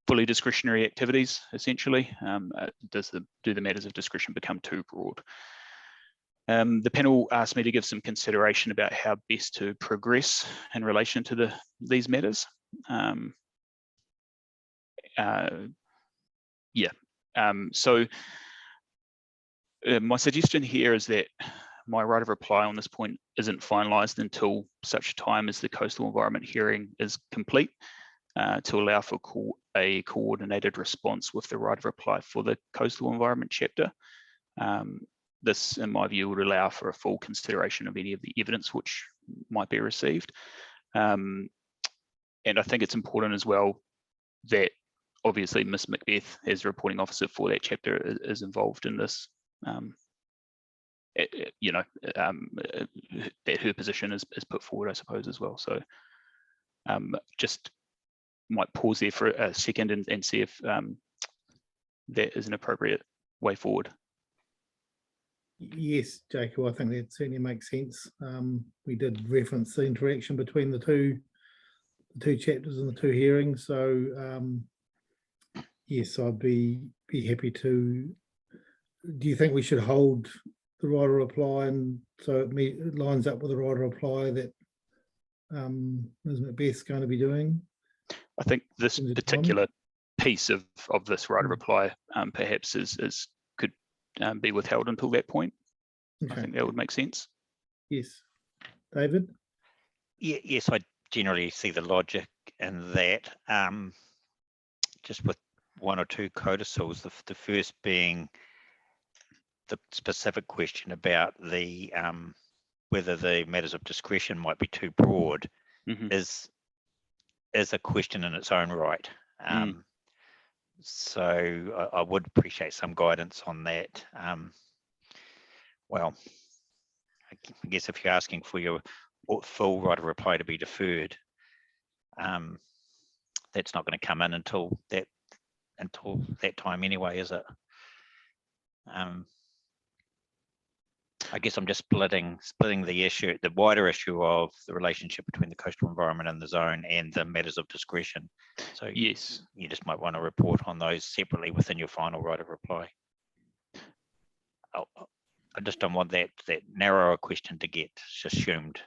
fully discretionary activities, essentially. Do the matters of discretion become too broad? The panel asked me to give some consideration about how best to progress in relation to these matters. My suggestion here is that my right of reply on this point isn't finalised until such time as the coastal environment hearing is complete, to allow for a coordinated response with the right of reply for the coastal environment chapter. This, in my view, would allow for a full consideration of any of the evidence which might be received. And I think it's important as well that obviously Ms. Macbeth, as the reporting officer for that chapter, is involved in this. That her position is put forward, I suppose, as well. So just might pause there for a second and see if that is an appropriate way forward. Yes, Jacob, I think that certainly makes sense. We did reference the interaction between the two chapters and the two hearings. So yes, I'd be happy to. Do you think we should hold the right of reply, and so it lines up with the right of reply that Ms. Macbeth's going to be doing? I think this particular piece of this right of reply perhaps could be withheld until that point. Okay. I think that would make sense. Yes. David? Yes, I generally see the logic in that. Just with one or two codicils, the first being the specific question about the whether the matters of discretion might be too broad is a question in its own right. So I would appreciate some guidance on that. Well, I guess if you're asking for your full right of reply to be deferred, that's not going to come in until that time anyway, is it? I guess I'm just splitting the issue, the wider issue of the relationship between the coastal environment and the zone and the matters of discretion. So yes, you just might want to report on those separately within your final right of reply. I just don't want that narrower question to get assumed.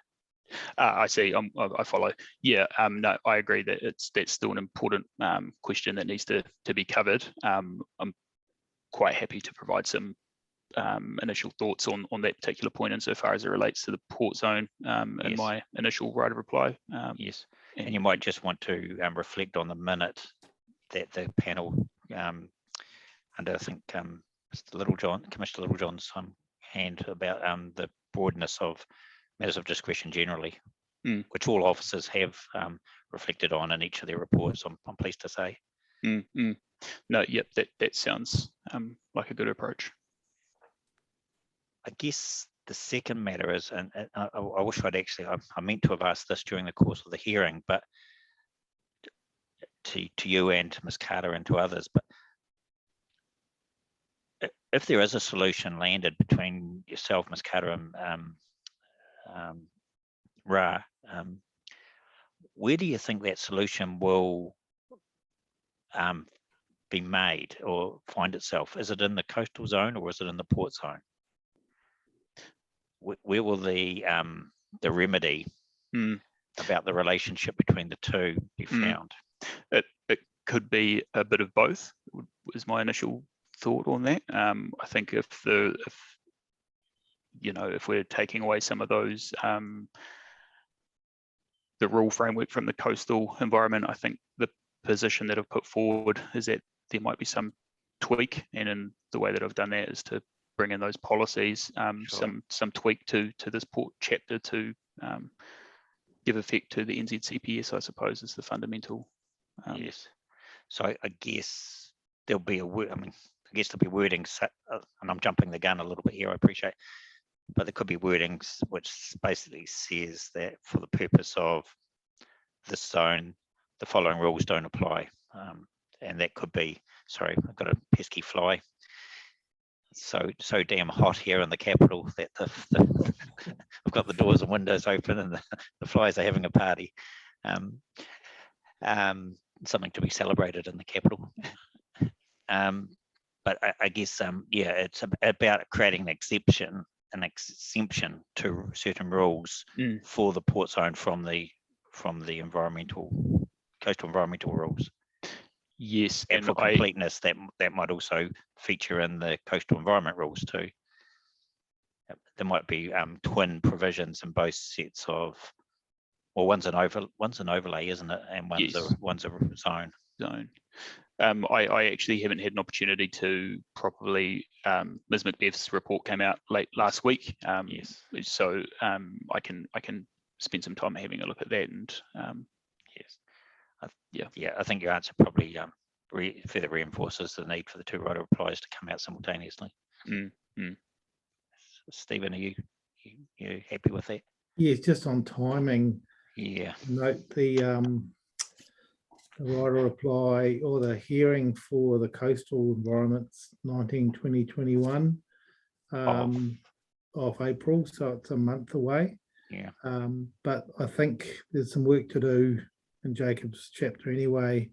I see. I follow. Yeah. No, I agree that that's still an important question that needs to be covered. I'm quite happy to provide some initial thoughts on that particular point insofar as it relates to the port zone in my initial right of reply. Yes, and you might just want to reflect on the minute that the panel under, I think, Mr. Littlejohn, Commissioner Littlejohn's hand about the broadness of matters of discretion generally, which all officers have reflected on in each of their reports, I'm pleased to say. No, yep, that sounds like a good approach. I guess the second matter is, and I wish I'd actually, I meant to have asked this during the course of the hearing, but to you and to Ms. Carter and to others, but if there is a solution landed between yourself, Ms. Carter, and Ra, where do you think that solution will be made or find itself? Is it in the coastal zone or is it in the port zone? Where will the remedy about the relationship between the two be found? It could be a bit of both, is my initial thought on that. I think if we're taking away some of those the rule framework from the coastal environment, I think the position that I've put forward is that there might be some tweak, and in the way that I've done that is to bring in those policies, some tweak to this port chapter to give effect to the NZCPS, I suppose, is the fundamental. Yes. So I guess there'll be I guess there'll be wording, and I'm jumping the gun a little bit here, I appreciate, but there could be wordings which basically says that for the purpose of this zone, the following rules don't apply. And that could be, sorry, I've got a pesky fly. So damn hot here in the capital that I've got the doors and windows open and the flies are having a party. Something to be celebrated in the capital. But I guess, yeah, it's about creating an exemption to certain rules for the port zone from the coastal environmental rules. Yes, and for completeness, that might also feature in the coastal environment rules too. There might be twin provisions in both sets of, well, one's an overlay, isn't it? And one's a zone. I actually haven't had an opportunity to properly. Ms. Macbeth's report came out late last week. Yes. So I can spend some time having a look at that and. Yes. Yeah, I think your answer probably further reinforces the need for the two right of replies to come out simultaneously. Stephen, are you happy with that? Yes, just on timing. Yeah. Note the right of reply or the hearing for the coastal environments 19/20/21 of April, so it's a month away. Yeah. But I think there's some work to do in Jacob's chapter anyway,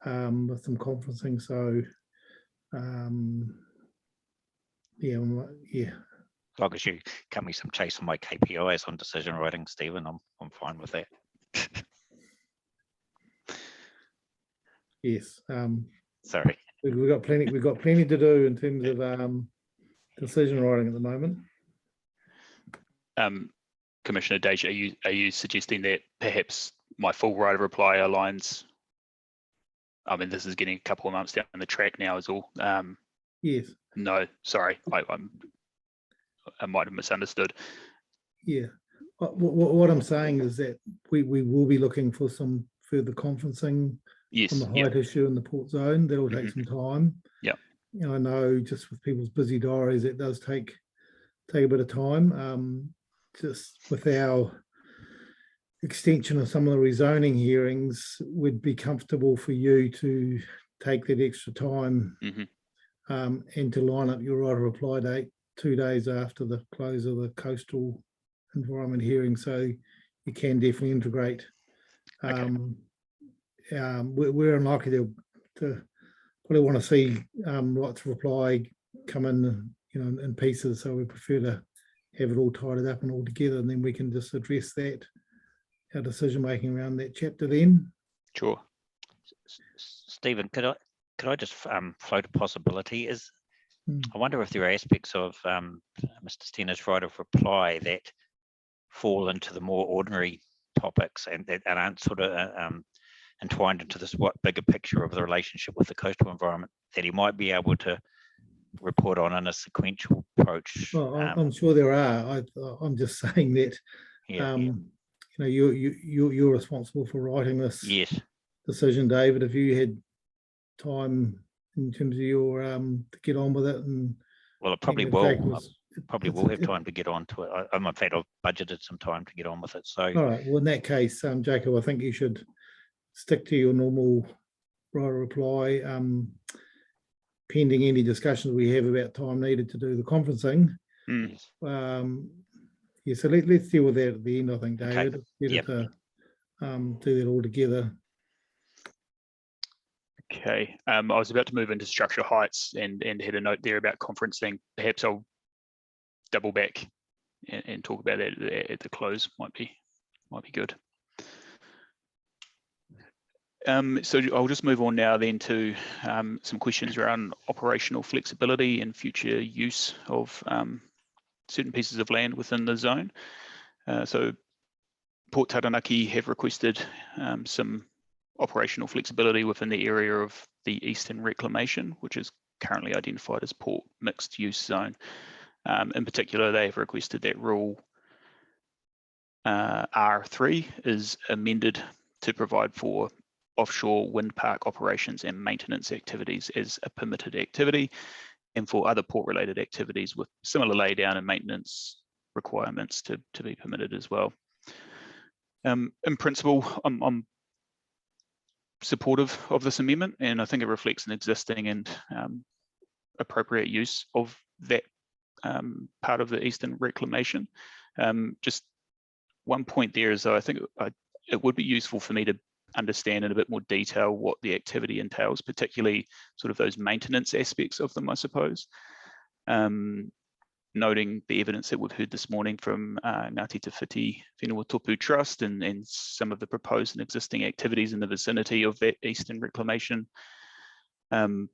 with some conferencing. So, yeah. As long as you cut me some chase on my KPIs on decision writing, Stephen, I'm fine with that. Yes. Sorry. We've got plenty to do in terms of decision writing at the moment. Commissioner Deja, are you suggesting that perhaps my full right of reply aligns? I mean, this is getting a couple of months down the track now is all. Yes. No, sorry, I might have misunderstood. Yeah. What I'm saying is that we will be looking for some further conferencing on the height issue in the port zone. That will take some time. Yeah. I know just with people's busy diaries, it does take a bit of time. Just with our extension of some of the rezoning hearings, would be comfortable for you to take that extra time and to line up your right of reply date 2 days after the close of the coastal environment hearing, so you can definitely integrate. We're unlikely to probably want to see rights of reply come in, in pieces, so we prefer to have it all tidied up and all together, and then we can just address that, our decision making around that chapter then. Sure. Stephen, could I just float a possibility? I wonder if there are aspects of Mr. Stener's right of reply that fall into the more ordinary topics and that aren't sort of entwined into this bigger picture of the relationship with the coastal environment, that he might be able to report on in a sequential approach. Well, I'm sure there are. I'm just saying that Yeah, you know, you're responsible for writing this yes, decision, David. If you had time in terms of your to get on with it, and well, it probably in fact will. was- Probably it's- will have it- time to get on to it. In fact, I've budgeted some time to get on with it. So, All right. Well, in that case, Jacob, I think you should stick to your normal right of reply, pending any discussions we have about time needed to do the conferencing. Yeah, so let's deal with that at the end, I think, David. It's better to do that all together. Okay, I was about to move into structure heights and had a note there about conferencing. Perhaps I'll double back and talk about that at the close. Might be good. So I'll just move on now then to some questions around operational flexibility and future use of certain pieces of land within the zone. So Port Taranaki have requested some operational flexibility within the area of the Eastern Reclamation, which is currently identified as Port Mixed Use Zone. In particular, they have requested that rule R3 is amended to provide for offshore wind park operations and maintenance activities as a permitted activity, and for other port-related activities with similar laydown and maintenance requirements to be permitted as well. In principle, I'm supportive of this amendment, and I think it reflects an existing and appropriate use of that part of the Eastern Reclamation. Just one point there is, though, I think it would be useful for me to understand in a bit more detail what the activity entails, particularly sort of those maintenance aspects of them, I suppose. Noting the evidence that we've heard this morning from Ngāti Te Whiti Whenua Tōpū Trust and some of the proposed and existing activities in the vicinity of that Eastern Reclamation. Yeah,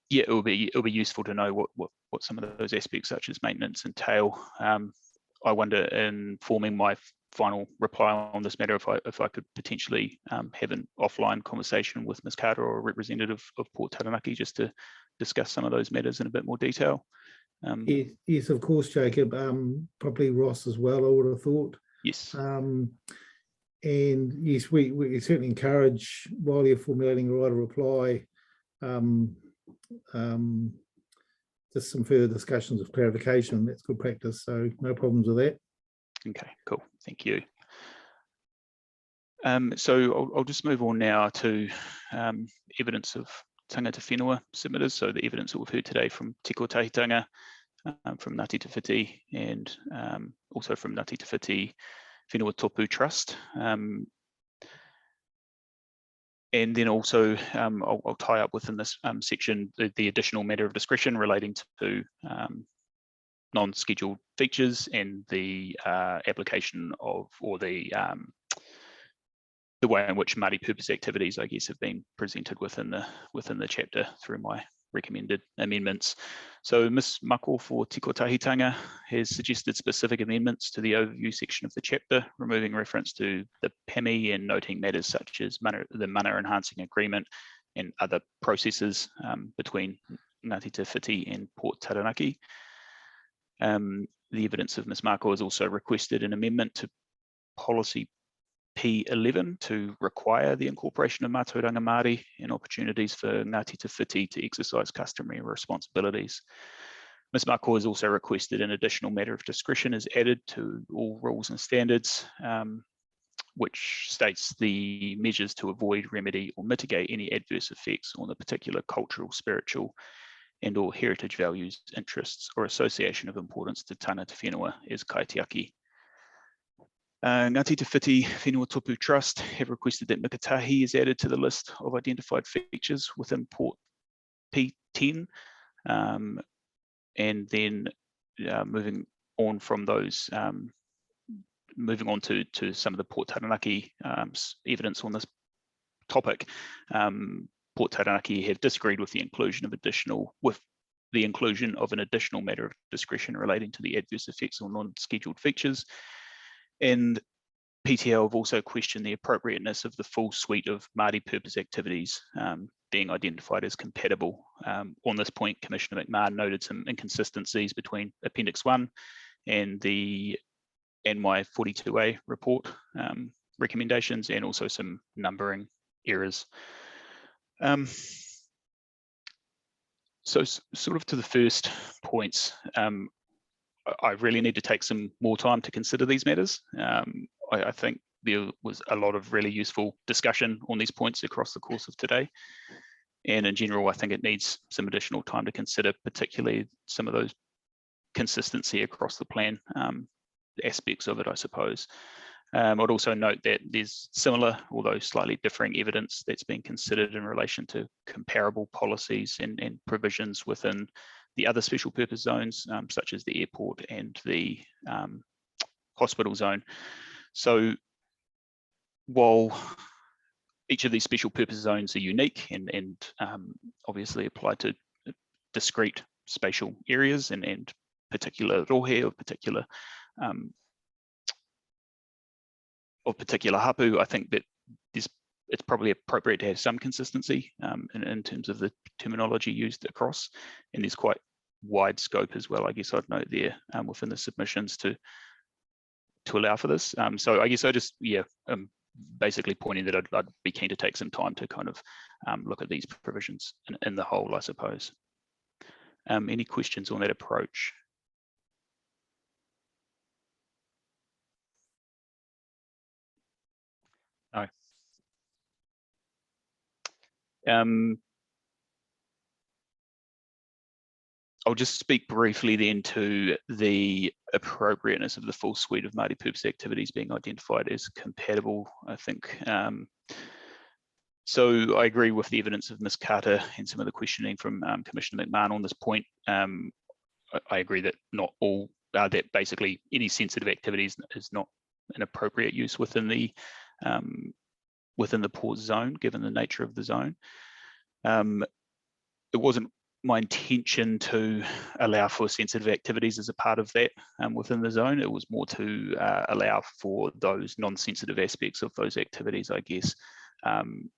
it'll be useful to know what some of those aspects such as maintenance entail. I wonder, in forming my final reply on this matter, if I could potentially have an offline conversation with Ms. Carter or a representative of Port Taranaki just to discuss some of those matters in a bit more detail. Yes, of course, Jacob. Probably Ross as well, I would have thought. Yes. And yes, we certainly encourage, while you're formulating a right of reply, just some further discussions of clarification. That's good practice, so no problems with that. Okay, cool, thank you. So I'll just move on now to evidence of tangata whenua submitters. So the evidence that we've heard today from Te Kotahitanga, from Ngāti Te Whiti, and also from Ngāti Te Whiti Whenua Tōpū Trust. And then also, I'll tie up within this section the additional matter of discretion relating to non-scheduled features and the application of, or the way in which Māori purpose activities, I guess, have been presented within the chapter through my recommended amendments. So Ms. Mako for Te Kotahitanga has suggested specific amendments to the overview section of the chapter, removing reference to the PAMI and noting matters such as the mana enhancing agreement and other processes between Ngāti Te Whiti and Port Taranaki. The evidence of Ms. Mako has also requested an amendment to policy P11 to require the incorporation of Mātauranga Māori and opportunities for Ngāti Te Whiti to exercise customary responsibilities. Ms. Mako has also requested an additional matter of discretion is added to all rules and standards, which states the measures to avoid, remedy or mitigate any adverse effects on the particular cultural, spiritual and or heritage values, interests or association of importance to tangata whenua as kaitiaki. Ngāti Te Whiti Whenua Tōpū Trust have requested that Mikatahi is added to the list of identified features within Port P10. And then moving on from those, moving on to some of the Port Taranaki evidence on this topic. Port Taranaki have disagreed with the inclusion of an additional matter of discretion relating to the adverse effects on non-scheduled features. And PTL have also questioned the appropriateness of the full suite of Māori purpose activities being identified as compatible. On this point, Commissioner McMahon noted some inconsistencies between Appendix 1 and the NY 42A report recommendations, and also some numbering errors. So sort of to the first points, I really need to take some more time to consider these matters. I think there was a lot of really useful discussion on these points across the course of today. And in general, I think it needs some additional time to consider, particularly some of those consistency across the plan aspects of it, I suppose. I'd also note that there's similar, although slightly differing evidence that's been considered in relation to comparable policies and provisions within the other special purpose zones, such as the airport and the hospital zone. So while each of these special purpose zones are unique and obviously apply to discrete spatial areas and particular rohe or particular hapu, I think that it's probably appropriate to have some consistency in terms of the terminology used across, and there's quite wide scope as well, I guess I'd note there within the submissions to allow for this. So I guess I just, basically pointing that I'd be keen to take some time to kind of look at these provisions in the whole, I suppose. Any questions on that approach? No. I'll just speak briefly then to the appropriateness of the full suite of Māori purpose activities being identified as compatible, I think. So I agree with the evidence of Ms. Carter and some of the questioning from Commissioner McMahon on this point. I agree that not all, that basically any sensitive activities is not an appropriate use within the port zone, given the nature of the zone. It wasn't my intention to allow for sensitive activities as a part of that within the zone. It was more to allow for those non-sensitive aspects of those activities, I guess, and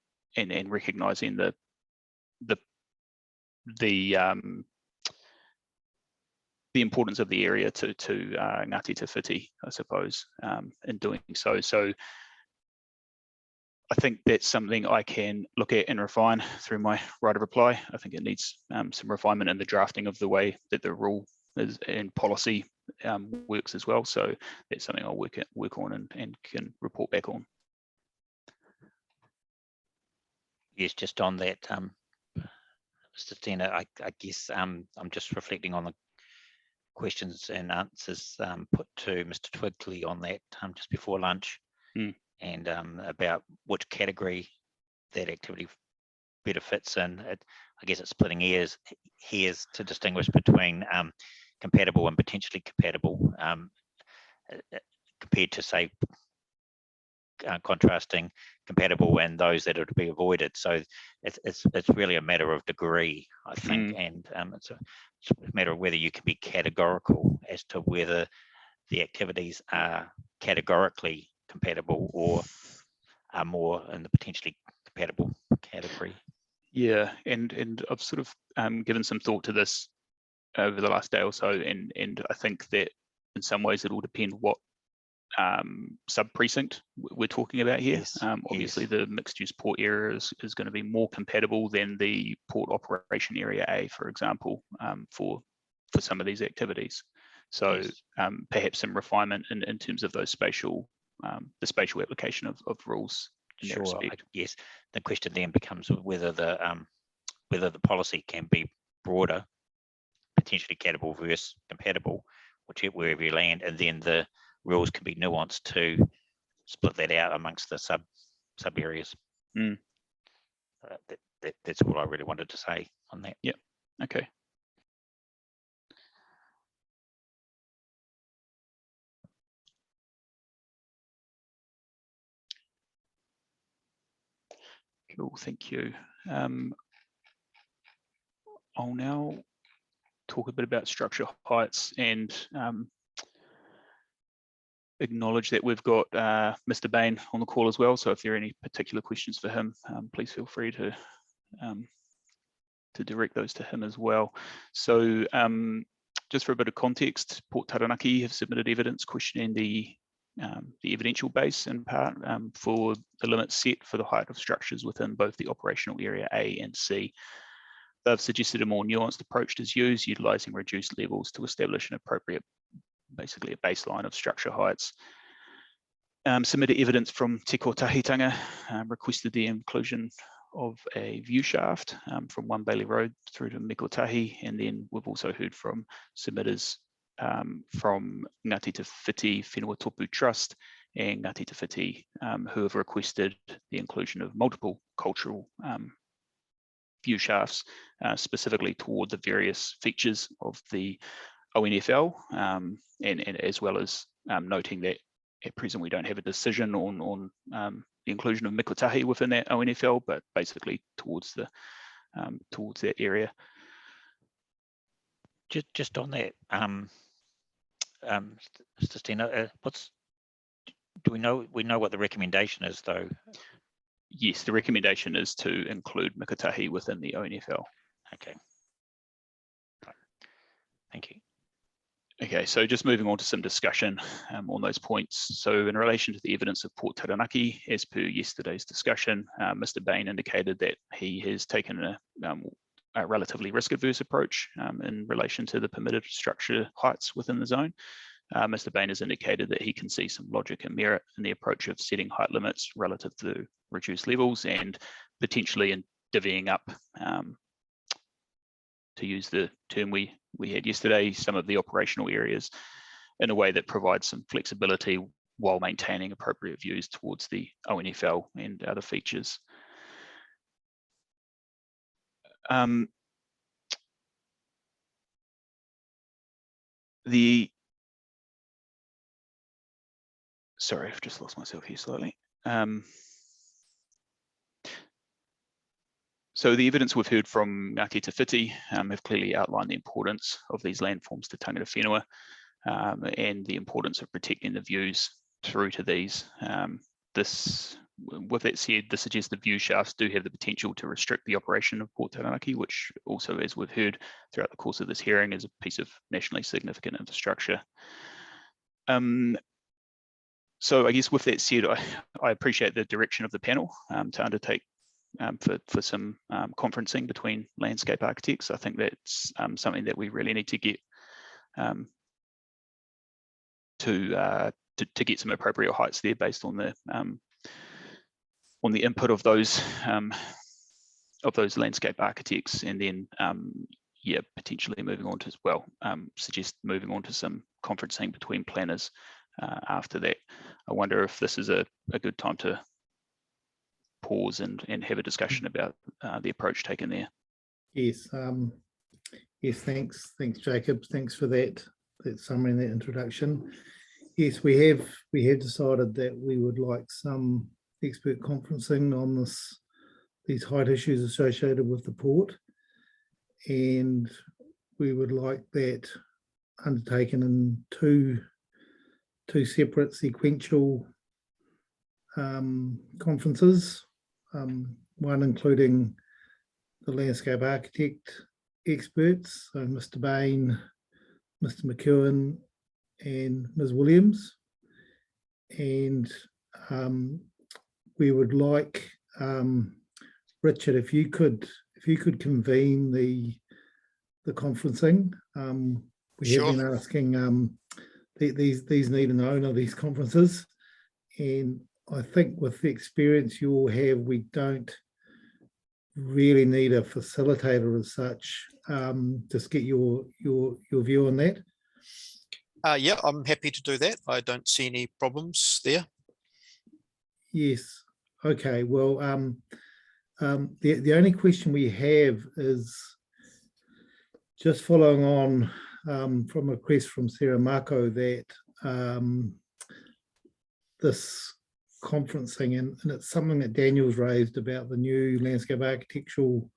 recognising the importance of the area to Ngāti Te Whiti, I suppose, in doing so. So I think that's something I can look at and refine through my right of reply. I think it needs some refinement in the drafting of the way that the rule is and policy works as well. So that's something I'll work on and can report back on. Yes, just on that, Mr. Steiner, I guess I'm just reflecting on the questions and answers put to Mr. Twigley on that just before lunch. And about which category that activity better fits in. I guess it's splitting hairs to distinguish between compatible and potentially compatible, compared to, say, contrasting compatible and those that are to be avoided. So it's really a matter of degree, I think, and it's a matter of whether you can be categorical as to whether the activities are categorically compatible or are more in the potentially compatible category. Yeah, and I've sort of given some thought to this over the last day or so, and I think that in some ways it will depend what sub-precinct we're talking about here. Yes, obviously, yes. The mixed-use port area is going to be more compatible than the port operation area A, for example, for some of these activities. So yes. Perhaps some refinement in terms of those spatial the spatial application of rules. Sure. Yes. The question then becomes whether the policy can be broader, potentially compatible versus compatible, wherever you land, and then the rules can be nuanced to split that out amongst the sub areas. That's all I really wanted to say on that. Yeah. Okay. Cool, thank you. I'll now talk a bit about structure heights and acknowledge that we've got Mr. Bain on the call as well. So if there are any particular questions for him, please feel free to direct those to him as well. So just for a bit of context, Port Taranaki have submitted evidence questioning the evidential base in part for the limits set for the height of structures within both the operational area A and C. They've suggested a more nuanced approach is used, utilising reduced levels to establish an appropriate, basically a baseline of structure heights. Submitted evidence from Te Kotahitanga, requested the inclusion of a view shaft from One Bailey Road through to Mikotahi, and then we've also heard from submitters from Ngāti Te Whiti Whenua Tōpū Trust and Ngāti Te Whiti who have requested the inclusion of multiple cultural view shafts, specifically toward the various features of the ONFL, and as well as noting that at present we don't have a decision on the inclusion of Mikotahi within that ONFL, but basically towards that area. Just on that, Mr. Steno, we know what the recommendation is though? Yes, the recommendation is to include Mikotahi within the ONFL. Okay. Right. Thank you. Okay, so just moving on to some discussion on those points. So in relation to the evidence of Port Taranaki, as per yesterday's discussion, Mr. Bain indicated that he has taken a relatively risk-averse approach in relation to the permitted structure heights within the zone. Mr. Bain has indicated that he can see some logic and merit in the approach of setting height limits relative to reduced levels and potentially in divvying up, to use the term we had yesterday, some of the operational areas in a way that provides some flexibility while maintaining appropriate views towards the ONFL and other features. Sorry, I've just lost myself here slightly. So the evidence we've heard from Ngāti Te Whiti have clearly outlined the importance of these landforms to tangata whenua and the importance of protecting the views through to these. With that said, the suggested view shafts do have the potential to restrict the operation of Port Taranaki, which also, as we've heard throughout the course of this hearing, is a piece of nationally significant infrastructure. So I guess with that said, I appreciate the direction of the panel to undertake for some conferencing between landscape architects. I think that's something that we really need to get to get some appropriate heights there based on the input of those landscape architects, and then yeah, potentially moving on to as well, suggest moving on to some conferencing between planners after that. I wonder if this is a good time to pause and have a discussion about the approach taken there. Yes, yes, thanks Jacob, thanks for that summary and that introduction. Yes, we have decided that we would like some expert conferencing on these height issues associated with the port, and we would like that undertaken in two separate sequential conferences, one including the landscape architect experts, so Mr. Bain, Mr. McEwen and Ms. Williams, and we would like Richard, if you could convene the conferencing. We Sure. have been asking these need an owner, these conferences, and I think with the experience you all have, we don't really need a facilitator as such. Just get your view on that. Yeah, I'm happy to do that. I don't see any problems there. Yes. Okay. Well, the only question we have is just following on from a request from Sarah Marco that this conferencing, and it's something that Daniel's raised about the new landscape architectural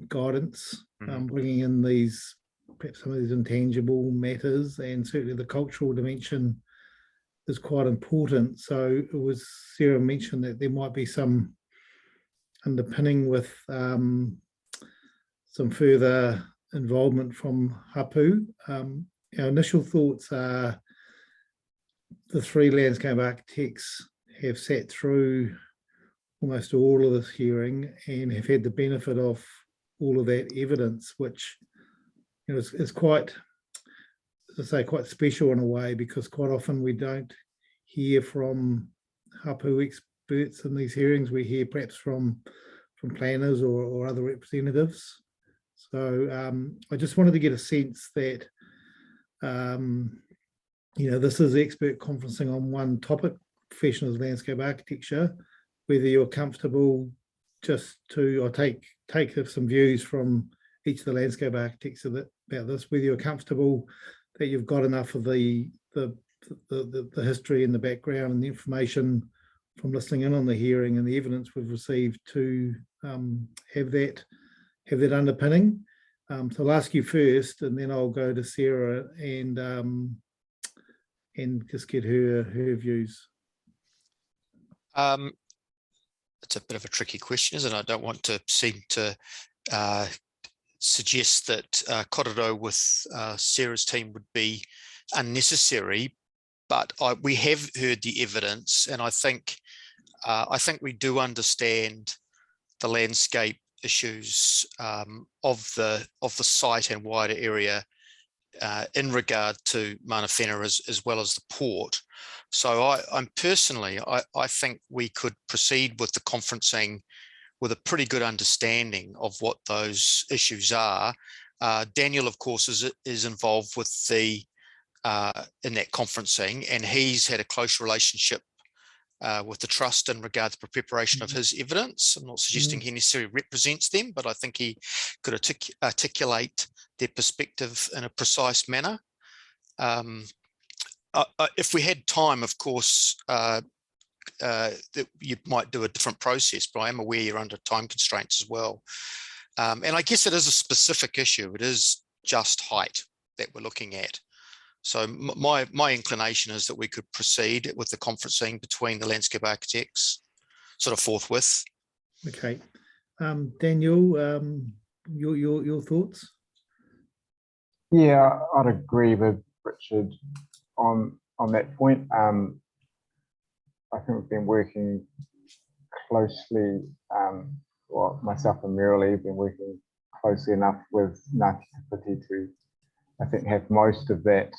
guidance, bringing in perhaps some of these intangible matters, and certainly the cultural dimension is quite important. So it was Sarah mentioned that there might be some underpinning with some further involvement from Hapu. Our initial thoughts are the three landscape architects have sat through almost all of this hearing and have had the benefit of all of that evidence, which is quite, as I say, quite special in a way, because quite often we don't hear from Hapu experts in these hearings. We hear perhaps from planners or other representatives. So I just wanted to get a sense that this is expert conferencing on one topic, professionals landscape architecture, whether you're comfortable just to, or take some views from each of the landscape architects about this, whether you're comfortable that you've got enough of the history and the background and the information from listening in on the hearing and the evidence we've received to have that underpinning. So I'll ask you first, and then I'll go to Sarah and just get her views. It's a bit of a tricky question, isn't it? I don't want to seem to suggest that korero with Sarah's team would be unnecessary, but we have heard the evidence, and I think we do understand the landscape issues of the site and wider area in regard to Mana Whenua as well as the port. So I'm personally, I think we could proceed with the conferencing with a pretty good understanding of what those issues are. Daniel, of course, is involved with in that conferencing, and he's had a close relationship with the trust in regard to the preparation of his evidence. I'm not suggesting he necessarily represents them, but I think he could articulate their perspective in a precise manner. If we had time, of course, that you might do a different process, but I am aware you're under time constraints as well. And I guess it is a specific issue. It is just height that we're looking at. So my inclination is that we could proceed with the conferencing between the landscape architects sort of forthwith. Okay. Daniel, your thoughts? Yeah, I'd agree with Richard on that point. I think we've been working closely, well, myself and Miralee have been working closely enough with Ngāti Te Whiti to, I think, have most of that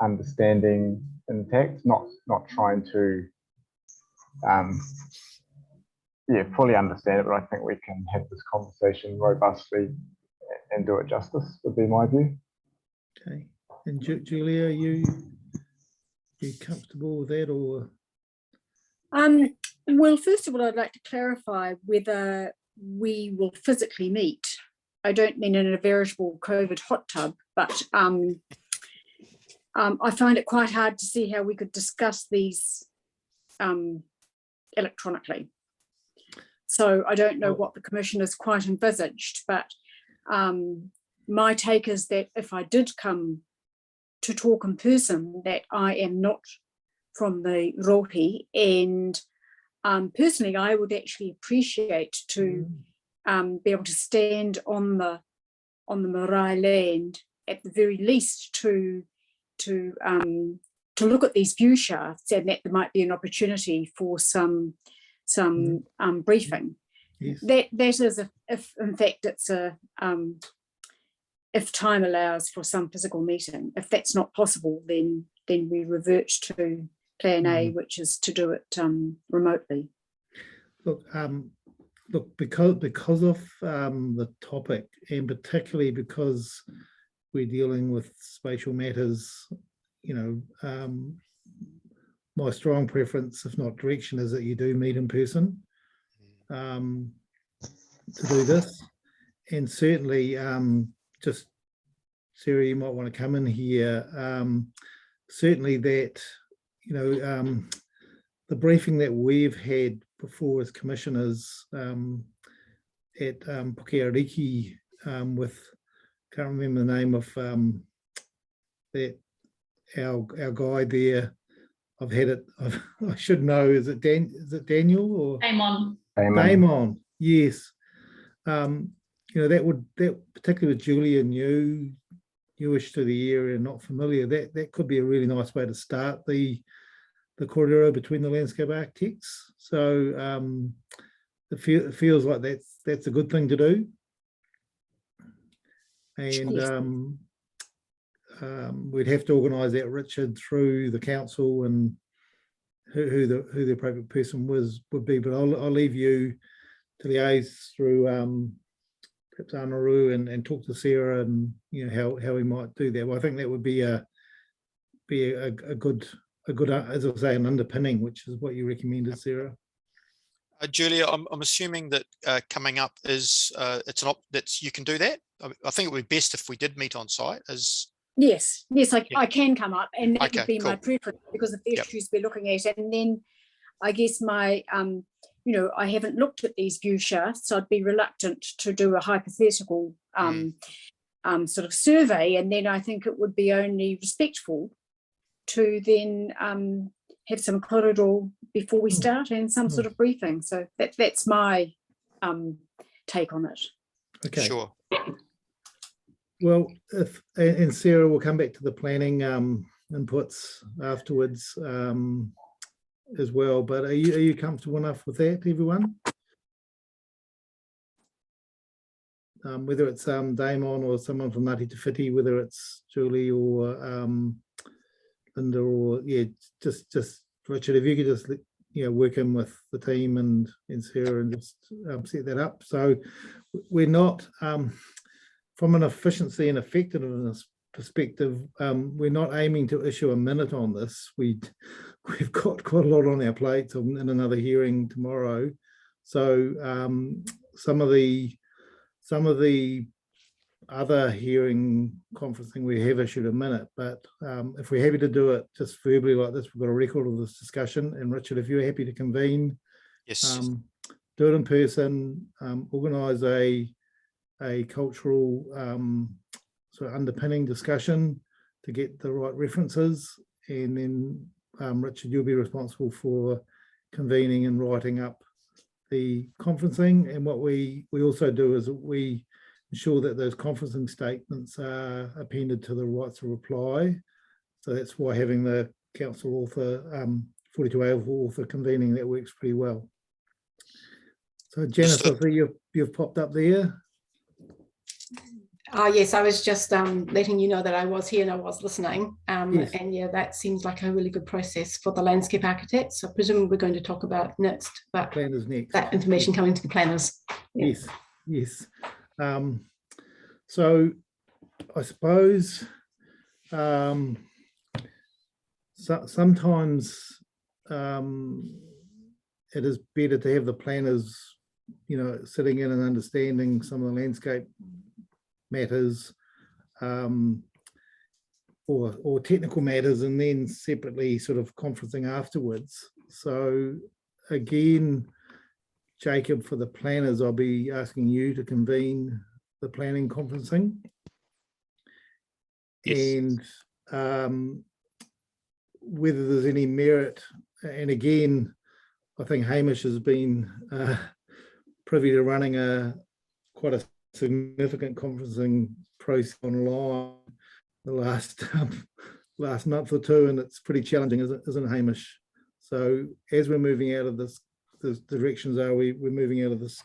understanding intact, not trying to fully understand it, but I think we can have this conversation robustly and do it justice, would be my view. Okay. And Julia, are you comfortable with that, or? Well, first of all, I'd like to clarify whether we will physically meet. I don't mean in a veritable COVID hot tub, but I find it quite hard to see how we could discuss these electronically. So I don't know what the Commission has quite envisaged, but my take is that if I did come to talk in person, that I am not from the Rohi, and personally I would actually appreciate to be able to stand on the marae land at the very least to look at these view shafts, and that there might be an opportunity for some briefing. Yes. That is if in fact it's if time allows for some physical meeting. If that's not possible, then we revert to Plan A, which is to do it remotely. Look, because of the topic, and particularly because we're dealing with spatial matters, my strong preference, if not direction, is that you do meet in person to do this. And certainly, just Sarah, you might want to come in here. Certainly that, the briefing that we've had before as commissioners at Pukeariki with, can't remember the name of that our guide there. I've had it. I should know. Is it Daniel or Damon? Damon. Yes. You know, that particularly with Julia newish to the area, not familiar, that could be a really nice way to start the corridor between the landscape architects. So it feels like that's a good thing to do. And we'd have to organise that, Richard, through the council and who the appropriate person would be. But I'll leave you to liaise through perhaps Anaru and talk to Sarah, and you know how we might do that. Well, I think that would be a good, as I say, an underpinning, which is what you recommended, Sarah. Julia, I'm assuming that coming up is that's you can do that. I think it would be best if we did meet on site. Yes, I can come up, and that would be cool. my preference because of the issues we're looking at. And then I guess my, you know, I haven't looked at these view shafts, so I'd be reluctant to do a hypothetical sort of survey. And then I think it would be only respectful to then have some corridor before we start and some sort of briefing. So that's my take on it. Okay. Sure. Well, and Sarah will come back to the planning inputs afterwards as well. But are you comfortable enough with that, everyone? Whether it's Damon or someone from Ngāti Te Whiti, whether it's Julie or Linda, or just Richard, if you could just work in with the team and Sarah and just set that up. So we're not from an efficiency and effectiveness perspective, we're not aiming to issue a minute on this. We've got quite a lot on our plates in another hearing tomorrow. So some of the other hearing conferencing, we have issued a minute, but if we're happy to do it just verbally like this, we've got a record of this discussion. And Richard, if you're happy to convene, yes, do it in person, organise a cultural sort of underpinning discussion to get the right references, and then Richard, you'll be responsible for convening and writing up the conferencing. And what we also do is we ensure that those conferencing statements are appended to the rights of reply. So that's why having the council author, 42A author convening, that works pretty well. So Janice, I see you've popped up there. Yes, I was just letting you know that I was here and I was listening. Yes. And yeah, that seems like a really good process for the landscape architects. So presumably we're going to talk about next, but planners next. That information coming to the planners. Yeah. Yes. So I suppose sometimes it is better to have the planners, sitting in and understanding some of the landscape matters or technical matters, and then separately sort of conferencing afterwards. So again, Jacob, for the planners, I'll be asking you to convene the planning conferencing. Yes. And whether there's any merit, and again, I think Hamish has been privy to running quite a significant conferencing process online the last month or two, and it's pretty challenging, isn't it, Hamish? So as we're moving out of this, the directions are we're moving out of this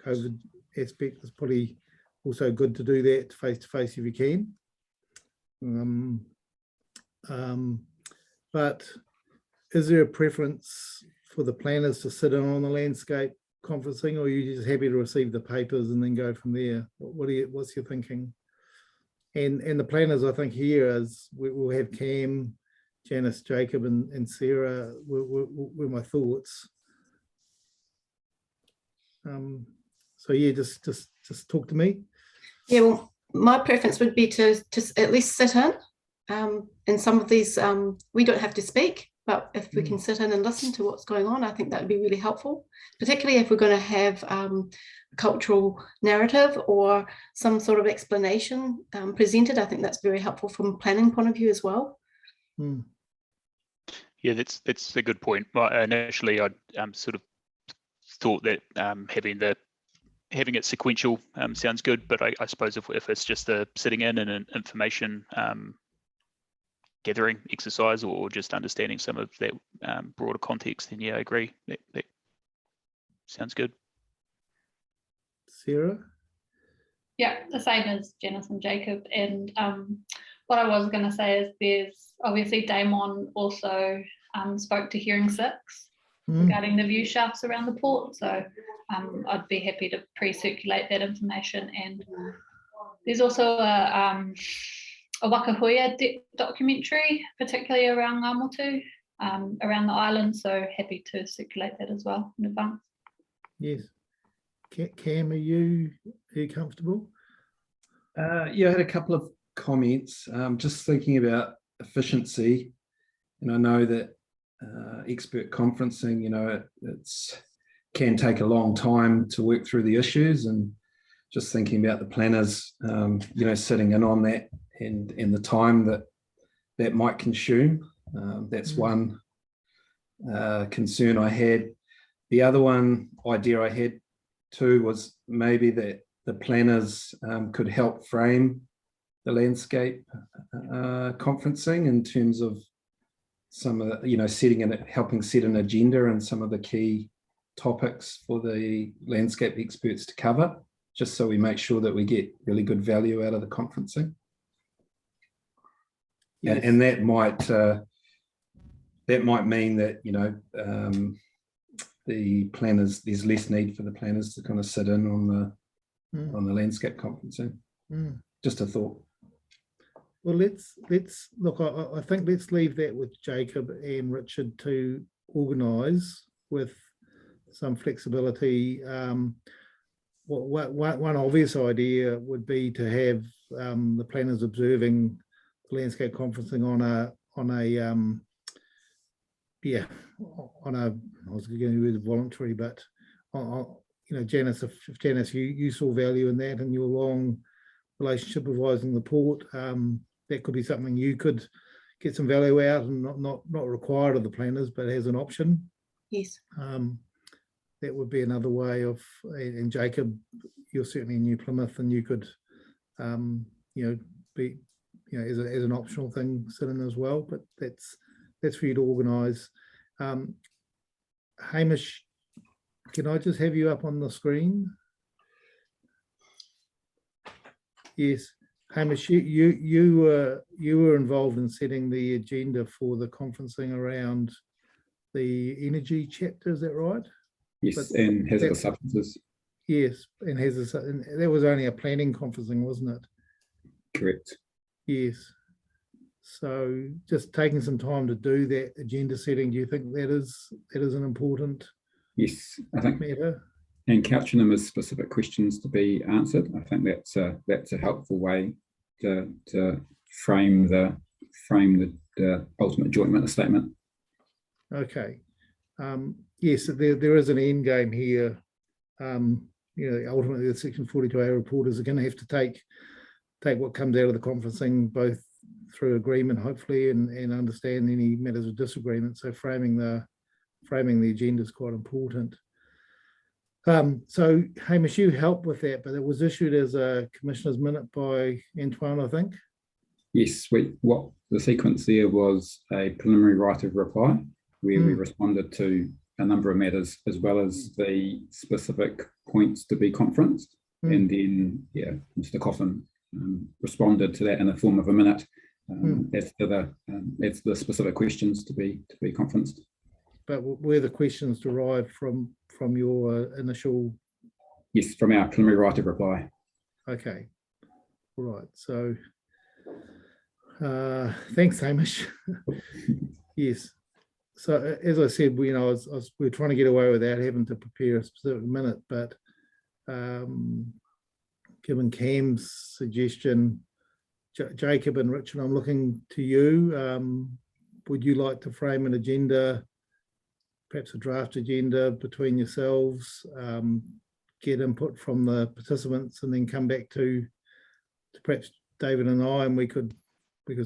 COVID aspect. It's probably also good to do that face to face if you can. But is there a preference for the planners to sit in on the landscape conferencing, or are you just happy to receive the papers and then go from there? What's your thinking? And the planners, I think here is we'll have Cam, Janice, Jacob, and Sarah were my thoughts. So yeah, just talk to me. Yeah, well, my preference would be to at least sit in some of these. We don't have to speak, but if we can sit in and listen to what's going on, I think that would be really helpful, particularly if we're going to have a cultural narrative or some sort of explanation presented. I think that's very helpful from a planning point of view as well. Yeah, that's a good point. Well, initially, I sort of thought that having the having it sequential sounds good, but I suppose if it's just a sitting in and an information gathering exercise or just understanding some of that broader context, then yeah, I agree. That sounds good. Sarah? Yeah, the same as Janice and Jacob. And what I was going to say is there's obviously Damon also spoke to Hearing 6 regarding the view shafts around the port. So I'd be happy to pre-circulate that information. And there's also a Wakahuia documentary, particularly around Ngamotu, around the island. So happy to circulate that as well in advance. Yes. Cam, are you comfortable? Yeah, I had a couple of comments. Just thinking about efficiency, and I know that expert conferencing, you know, it's can take a long time to work through the issues, and just thinking about the planners, you know, sitting in on that and the time that might consume. That's one concern I had. The other one idea I had too was maybe that the planners could help frame the landscape conferencing in terms of some of the, you know, helping set an agenda and some of the key topics for the landscape experts to cover, just so we make sure that we get really good value out of the conferencing. Yes. And that might mean that, you know, the planners, there's less need for the planners to kind of sit in on the landscape conferencing. Just a thought. Well, let's look. I think let's leave that with Jacob and Richard to organise with some flexibility. One obvious idea would be to have the planners observing the landscape conferencing on a I was going to use voluntary, but you know, Janice, if Janice, you saw value in that and your long relationship advising the port, that could be something you could get some value out and not required of the planners, but as an option. Yes. That would be another way of, and Jacob, you're certainly in New Plymouth, and you could, you know, be, you know, as an optional thing sit in as well. But that's for you to organise. Hamish, can I just have you up on the screen? Yes, Hamish, you were involved in setting the agenda for the conferencing around the energy chapter. Is that right? Yes, and hazardous substances. Yes, and hazardous. And that was only a planning conferencing, wasn't it? Correct. Yes. So just taking some time to do that agenda setting, do you think that is an important matter? And couching them as specific questions to be answered. I think that's a helpful way to frame the ultimate joint minute statement. Okay. Yes, there is an end game here. You know, ultimately the Section 42A reporters are going to have to take what comes out of the conferencing, both through agreement, hopefully, and understand any matters of disagreement. So framing the agenda is quite important. So Hamish, you helped with that, but it was issued as a commissioner's minute by Antoine, I think. Yes, what the sequence there was a preliminary right of reply, where we responded to a number of matters as well as the specific points to be conferenced, and then Mr. Coffin responded to that in the form of a minute. That's the specific questions to be conferenced. But were the questions derived from your initial? Yes, from our preliminary right of reply. Okay, all right. So thanks, Hamish. Yes. So as I said, we we're trying to get away without having to prepare a specific minute, but given Cam's suggestion, Jacob and Richard, I'm looking to you. Would you like to frame an agenda, perhaps a draft agenda between yourselves, get input from the participants, and then come back to perhaps David and I, and we could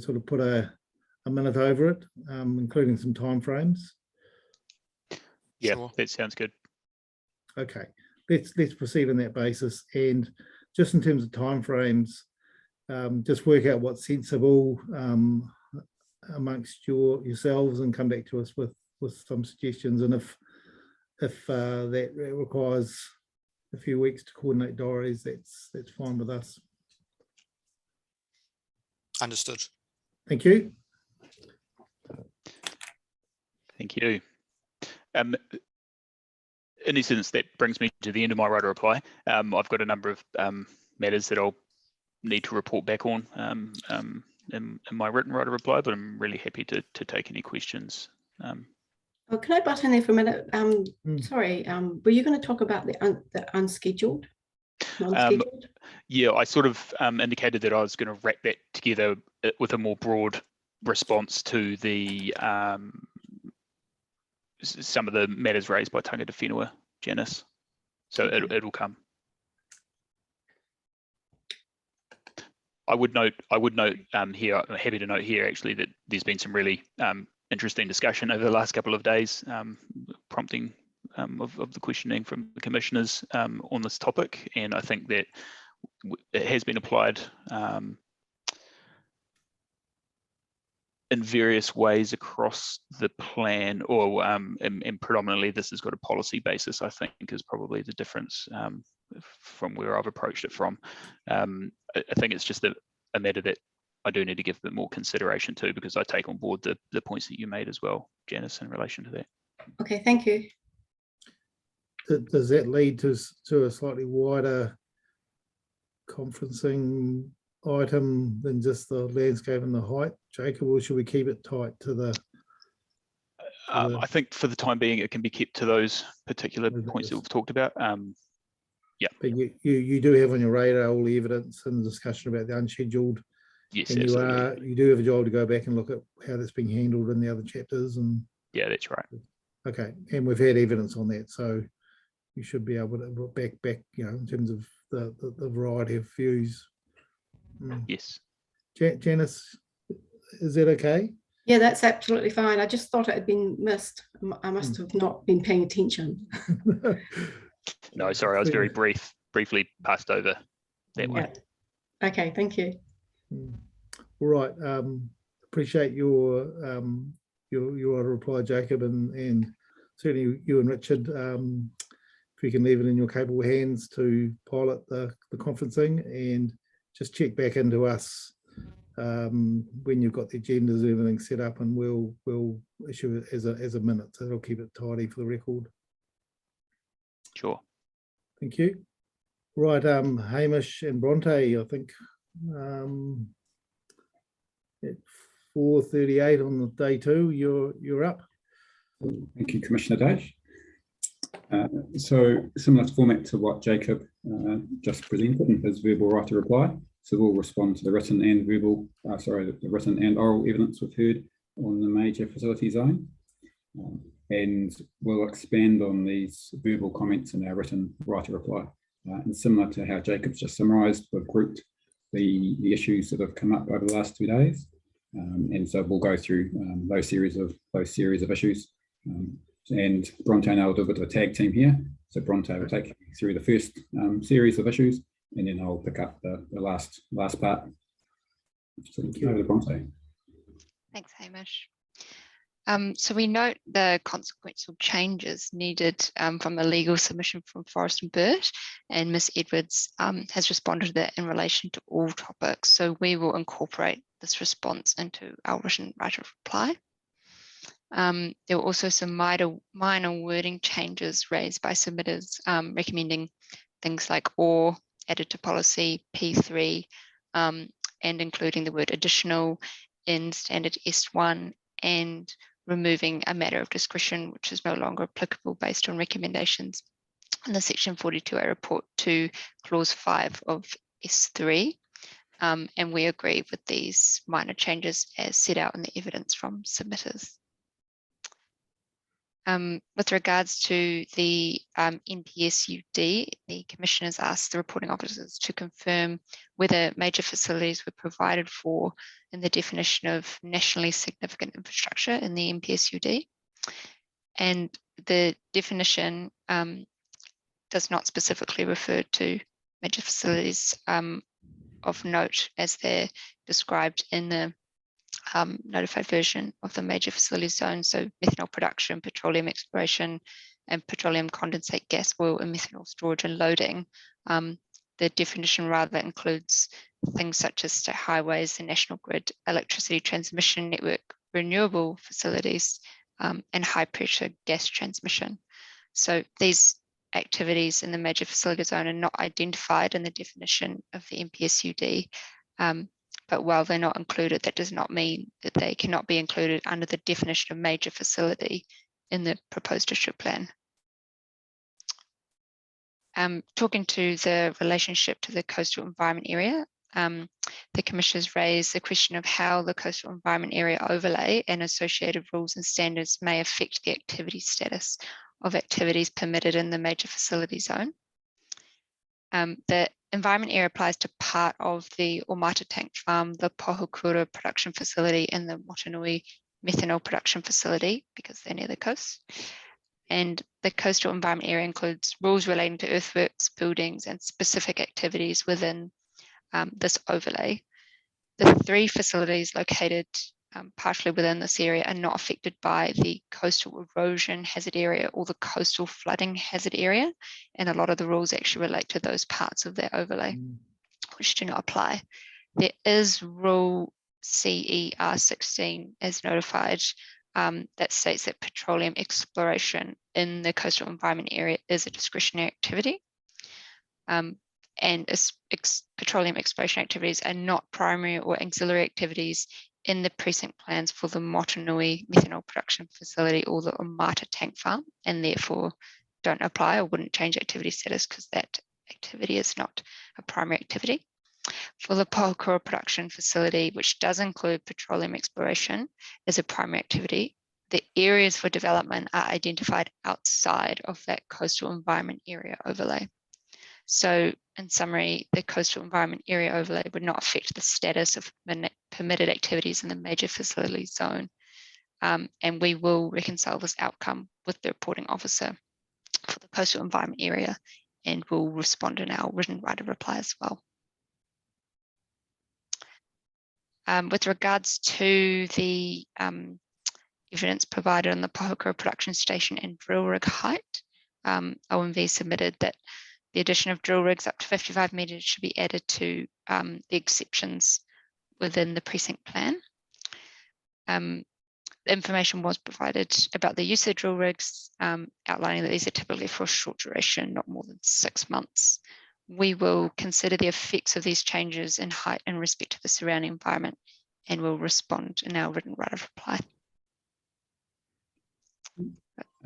sort of put a minute over it, including some timeframes? Yeah, that sounds good. Okay, let's proceed on that basis. And just in terms of timeframes, just work out what's sensible amongst yourselves and come back to us with some suggestions. And if that requires a few weeks to coordinate diaries, that's fine with us. Understood. Thank you. Thank you. In essence, that brings me to the end of my right of reply. I've got a number of matters that I'll need to report back on in my written right of reply, but I'm really happy to take any questions. Oh, can I butt in there for a minute? Sorry, were you going to talk about the unscheduled, non-scheduled? Yeah, I sort of indicated that I was going to wrap that together with a more broad response to the some of the matters raised by Tangata Whenua, Janice. So it'll come. I would note here, I'm happy to note here actually that there's been some really interesting discussion over the last couple of days, prompting of the questioning from the commissioners on this topic. And I think that it has been applied in various ways across the plan, or and predominantly this has got a policy basis, I think, is probably the difference from where I've approached it from. I think it's just a matter that I do need to give a bit more consideration to, because I take on board the points that you made as well, Janice, in relation to that. Okay, thank you. Does that lead to a slightly wider conferencing item than just the landscape and the height, Jacob, or should we keep it tight to the? I think for the time being, it can be kept to those particular points that we've talked about. Yeah. But you do have on your radar all the evidence and the discussion about the unscheduled. Yes, and absolutely. you do have a job to go back and look at how that's being handled in the other chapters. And yeah, that's right. Okay, and we've had evidence on that, so you should be able to back in terms of the variety of views. Yes. Janice, is that okay? Yeah, that's absolutely fine. I just thought it had been missed. I must have not been paying attention. No, sorry, I was very briefly passed over that way. Okay, thank you. All right. Appreciate your reply, Jacob, and certainly you and Richard. If you can leave it in your capable hands to pilot the conferencing, and just check back into us when you've got the agendas and everything set up, and we'll issue it as a minute, so it'll keep it tidy for the record. Sure. Thank you. Right, Hamish and Bronte, I think at 4:38 on the day two, you're up. Thank you, Commissioner Dash. So similar format to what Jacob just presented in his verbal right to reply. So we'll respond to the written and verbal, the written and oral evidence we've heard on the major facility zone. And we'll expand on these verbal comments in our written right to reply. And similar to how Jacob's just summarised, we've grouped the issues that have come up over the last 2 days. And so we'll go through those series of issues. And Bronte and I will do a bit of a tag team here. So Bronte will take you through the first series of issues, and then I'll pick up the last part. So over to Bronte. Thanks, Hamish. So we note the consequential changes needed from a legal submission from Forrest and Burt, and Ms. Edwards has responded to that in relation to all topics. So we will incorporate this response into our written right of reply. There were also some minor wording changes raised by submitters recommending things like or added to policy P3 and including the word additional in standard S1 and removing a matter of discretion, which is no longer applicable based on recommendations in the section 42A report to clause 5 of S3. And we agree with these minor changes as set out in the evidence from submitters. With regards to the NPSUD, the Commissioners asked the reporting officers to confirm whether major facilities were provided for in the definition of nationally significant infrastructure in the NPSUD. And the definition does not specifically refer to major facilities of note as they're described in the notified version of the major facility zone. So methanol production, petroleum exploration, and petroleum condensate, gas, oil, and methanol storage and loading. The definition rather includes things such as state highways, the national grid, electricity transmission network, renewable facilities, and high pressure gas transmission. So these activities in the major facility zone are not identified in the definition of the MPSUD, but while they're not included, that does not mean that they cannot be included under the definition of major facility in the proposed district plan. Talking to the relationship to the coastal environment area, the Commissioners raised the question of how the coastal environment area overlay and associated rules and standards may affect the activity status of activities permitted in the major facility zone. The environment area applies to part of the Omata tank farm, the Pohokura production facility, and the Motunui methanol production facility because they're near the coast. And the coastal environment area includes rules relating to earthworks, buildings, and specific activities within this overlay. The 3 facilities located partially within this area are not affected by the coastal erosion hazard area or the coastal flooding hazard area. And a lot of the rules actually relate to those parts of that overlay, which do not apply. There is rule CER 16 as notified that states that petroleum exploration in the coastal environment area is a discretionary activity. And petroleum exploration activities are not primary or auxiliary activities in the precinct plans for the Motunui methanol production facility or the Omata tank farm, and therefore don't apply or wouldn't change activity status because that activity is not a primary activity. For the Pohokura production facility, which does include petroleum exploration as a primary activity, the areas for development are identified outside of that coastal environment area overlay. So in summary, the coastal environment area overlay would not affect the status of permitted activities in the major facility zone. And we will reconcile this outcome with the reporting officer for the coastal environment area, and we'll respond in our written right of reply as well. With regards to the evidence provided on the Pohokura production station and drill rig height, OMV submitted that the addition of drill rigs up to 55 metres should be added to the exceptions within the precinct plan. Information was provided about the use of drill rigs, outlining that these are typically for a short duration, not more than 6 months. We will consider the effects of these changes in height in respect to the surrounding environment, and will respond in our written right of reply.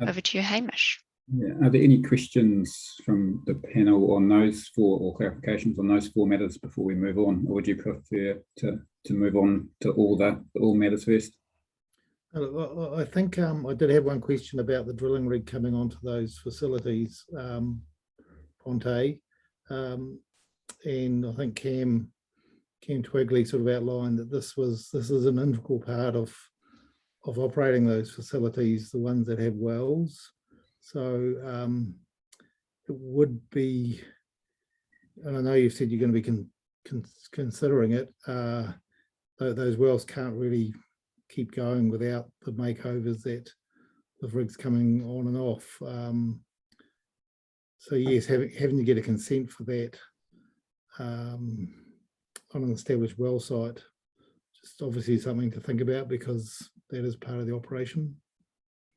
Over to you, Hamish. Yeah. Are there any questions from the panel on those 4 or clarifications on those 4 matters before we move on, or would you prefer to move on to all matters first? I think I did have one question about the drilling rig coming onto those facilities, Ponte, and I think Cam Twigley sort of outlined that this is an integral part of operating those facilities, the ones that have wells. So it would be, and I know you've said you're going to be considering it, those wells can't really keep going without the makeovers that the rigs coming on and off. So yes, having to get a consent for that on an established well site, just obviously something to think about because that is part of the operation.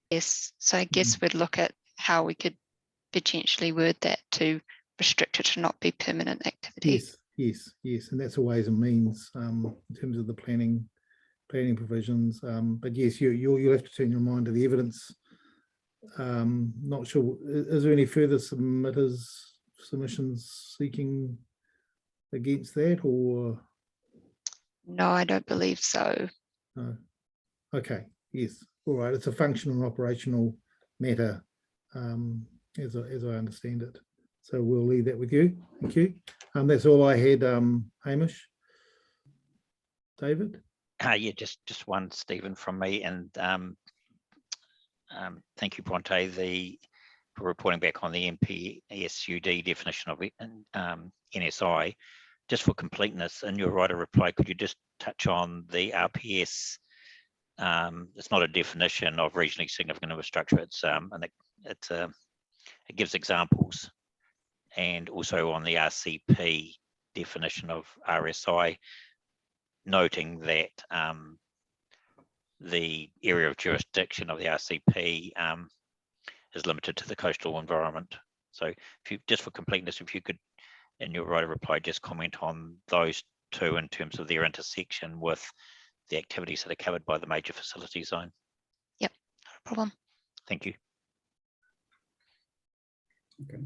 Yes, so I guess we'd look at how we could potentially word that to restrict it to not be permanent activity. Yes, and that's a ways and means in terms of the planning provisions. But yes, you'll have to turn your mind to the evidence. Not sure, is there any further submissions seeking against that, or? No, I don't believe so. No. Okay, yes, all right, it's a functional and operational matter as I understand it. So we'll leave that with you. Thank you. That's all I had, Hamish. David? Yeah, just one, Stephen, from me, and thank you, Ponte. reporting back on the MPSUD definition of NSI. Just for completeness, in your right of reply, could you just touch on the RPS? It's not a definition of regionally significant infrastructure. It's it gives examples, and also on the RCP definition of RSI, noting that the area of jurisdiction of the RCP is limited to the coastal environment. So if you, just for completeness, if you could, in your right of reply, just comment on those two in terms of their intersection with the activities that are covered by the major facility zone. Yep, no problem. Thank you. Okay,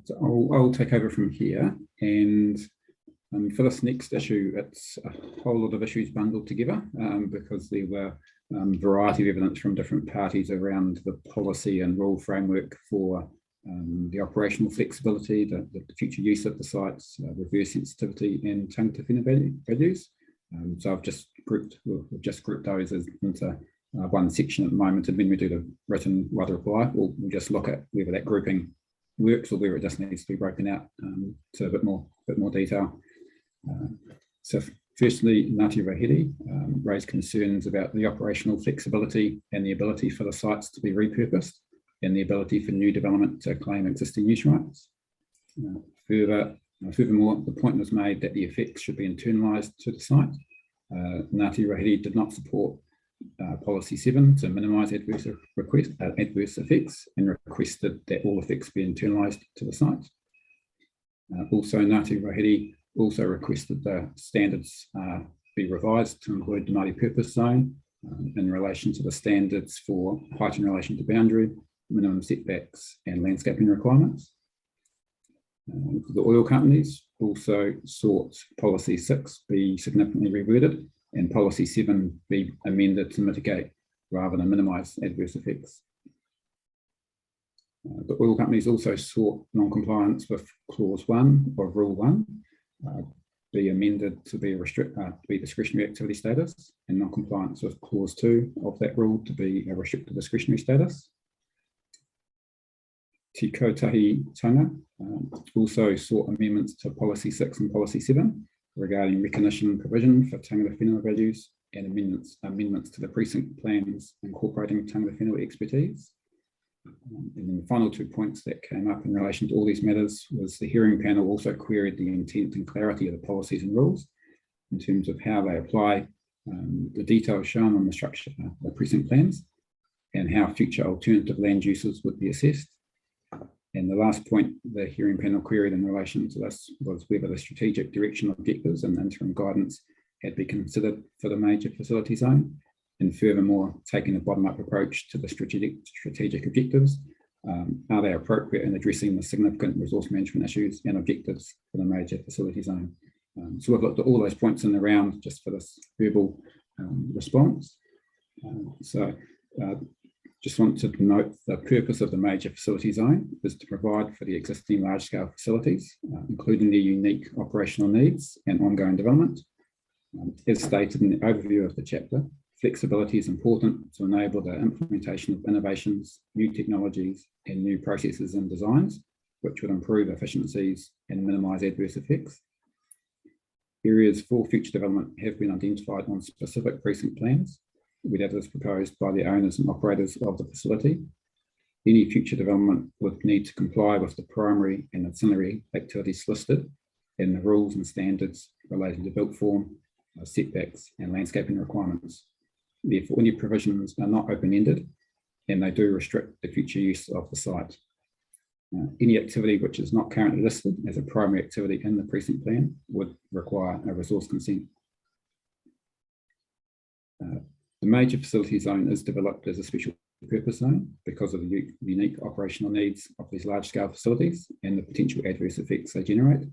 so I'll take over from here, and for this next issue, it's a whole lot of issues bundled together because there were a variety of evidence from different parties around the policy and rule framework for the operational flexibility, the future use of the sites, reverse sensitivity, and tangata whenua values. So we've just grouped those into one section at the moment, and when we do the written right of reply, we'll just look at whether that grouping works or whether it just needs to be broken out to a bit more detail. So firstly, Ngāti Rahiri raised concerns about the operational flexibility and the ability for the sites to be repurposed and the ability for new development to claim existing use rights. Furthermore, the point was made that the effects should be internalised to the site. Ngāti Rahiri did not support Policy 7 to minimise adverse effects and requested that all effects be internalised to the site. Also, Ngāti Rahiri also requested the standards be revised to include the Māori purpose zone in relation to the standards for height in relation to boundary, minimum setbacks and landscaping requirements. The oil companies also sought Policy 6 be significantly reworded and Policy 7 be amended to mitigate rather than minimise adverse effects. The oil companies also sought non-compliance with Clause 1 of Rule 1 be amended to be discretionary activity status, and non-compliance with Clause 2 of that rule to be a restricted discretionary status. Te Kotahi-tanga also sought amendments to Policy 6 and Policy 7 regarding recognition and provision for tangata whenua values, and amendments to the precinct plans incorporating tangata whenua expertise. And then the final 2 points that came up in relation to all these matters was the hearing panel also queried the intent and clarity of the policies and rules in terms of how they apply the details shown on the structure of the precinct plans and how future alternative land uses would be assessed. And the last point the hearing panel queried in relation to this was whether the strategic direction objectives and interim guidance had been considered for the major facility zone, and furthermore, taking a bottom-up approach to the strategic objectives. Are they appropriate in addressing the significant resource management issues and objectives for the major facility zone? So we've looked at all those points in the round just for this verbal response. Just want to note the purpose of the major facility zone is to provide for the existing large-scale facilities, including their unique operational needs and ongoing development. As stated in the overview of the chapter, flexibility is important to enable the implementation of innovations, new technologies, and new processes and designs, which would improve efficiencies and minimise adverse effects. Areas for future development have been identified on specific precinct plans, with others proposed by the owners and operators of the facility. Any future development would need to comply with the primary and ancillary activities listed and the rules and standards relating to built form, setbacks, and landscaping requirements. Therefore, any provisions are not open-ended and they do restrict the future use of the site. Any activity which is not currently listed as a primary activity in the precinct plan would require a resource consent. The major facility zone is developed as a special purpose zone because of the unique operational needs of these large-scale facilities and the potential adverse effects they generate.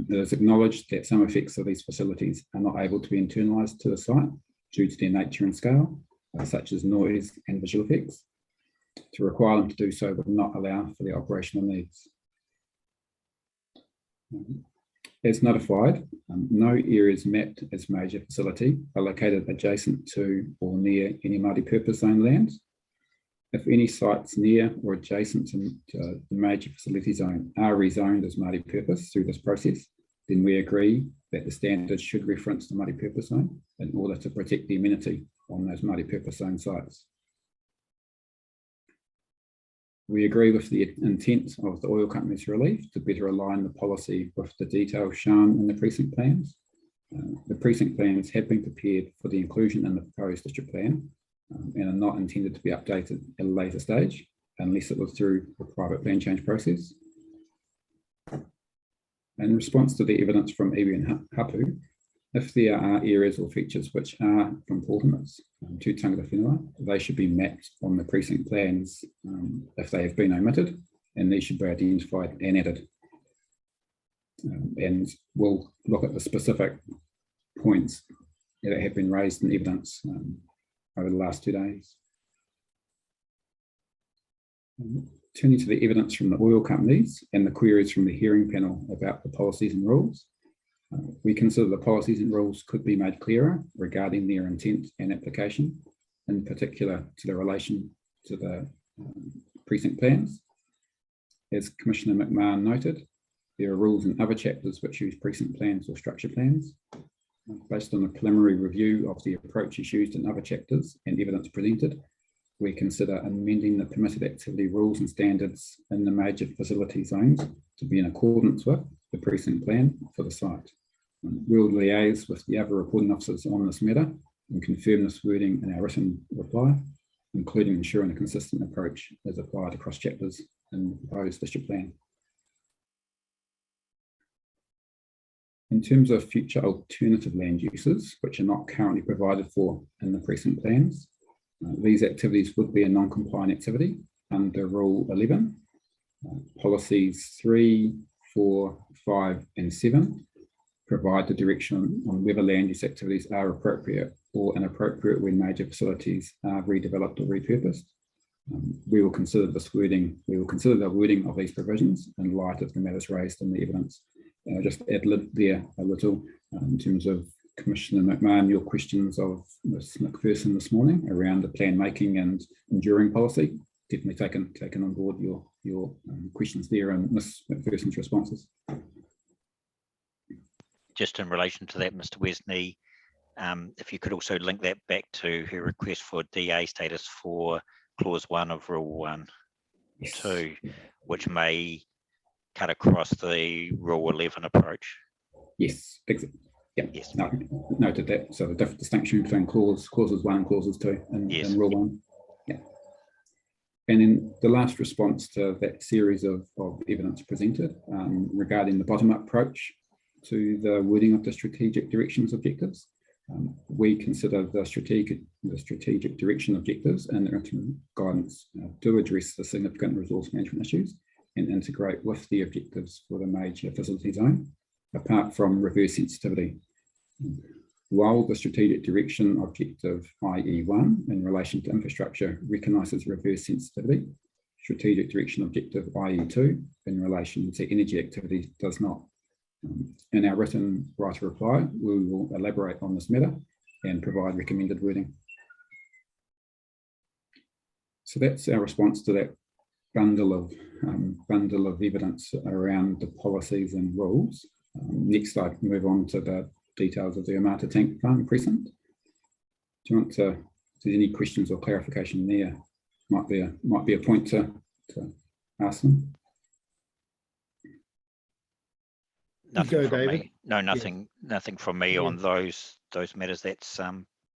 It is acknowledged that some effects of these facilities are not able to be internalised to the site due to their nature and scale, such as noise and visual effects. To require them to do so would not allow for the operational needs. As notified, no areas mapped as major facility are located adjacent to or near any multi-purpose zone lands. If any sites near or adjacent to the major facility zone are rezoned as multi-purpose through this process, then we agree that the standards should reference the multi-purpose zone in order to protect the amenity on those multi-purpose zone sites. We agree with the intent of the oil company's relief to better align the policy with the details shown in the precinct plans. The precinct plans have been prepared for the inclusion in the proposed district plan and are not intended to be updated at a later stage unless it was through a private plan change process. In response to the evidence from iwi and Hapu, if there are areas or features which are of importance to tangata whenua, they should be mapped on the precinct plans if they have been omitted, and these should be identified and added. And we'll look at the specific points that have been raised in evidence over the last 2 days. Turning to the evidence from the oil companies and the queries from the hearing panel about the policies and rules, we consider the policies and rules could be made clearer regarding their intent and application, in particular to the relation to the precinct plans. As Commissioner McMahon noted, there are rules in other chapters which use precinct plans or structure plans. Based on a preliminary review of the approaches used in other chapters and evidence presented, we consider amending the permitted activity rules and standards in the major facility zones to be in accordance with the precinct plan for the site. We'll liaise with the other reporting officers on this matter and confirm this wording in our written reply, including ensuring a consistent approach is applied across chapters in the proposed district plan. In terms of future alternative land uses, which are not currently provided for in the precinct plans, these activities would be a non-compliant activity under Rule 11. Policies 3, 4, 5, and 7 provide the direction on whether land use activities are appropriate or inappropriate when major facilities are redeveloped or repurposed. We will consider this wording. We will consider the wording of these provisions in light of the matters raised in the evidence. Just add there a little in terms of Commissioner McMahon, your questions of Ms. McPherson this morning around the plan making and enduring policy. Definitely taken on board your questions there and Ms. McPherson's responses. Just in relation to that, Mr. Wesney, if you could also link that back to her request for DA status for clause 1 of Rule 1.2, which may cut across the Rule 11 approach. Yes, exactly. Yeah, yes. No, noted that. So the distinction between clauses 1 and clauses 2 in Rule 1. Yeah. And in the last response to that series of evidence presented regarding the bottom-up approach to the wording of the strategic directions objectives, we consider the strategic direction objectives and the interim guidance do address the significant resource management issues and integrate with the objectives for the major facility zone, apart from reverse sensitivity. While the strategic direction objective IE1 in relation to infrastructure recognises reverse sensitivity, strategic direction objective IE2 in relation to energy activity does not. In our written right to reply, we will elaborate on this matter and provide recommended wording. So that's our response to that bundle of evidence around the policies and rules. Next, I'd move on to the details of the Amata Tank Farm precinct. Do you want to, if there's any questions or clarification there, might be a point to ask them. Nothing from me. No, nothing from me on those matters. That's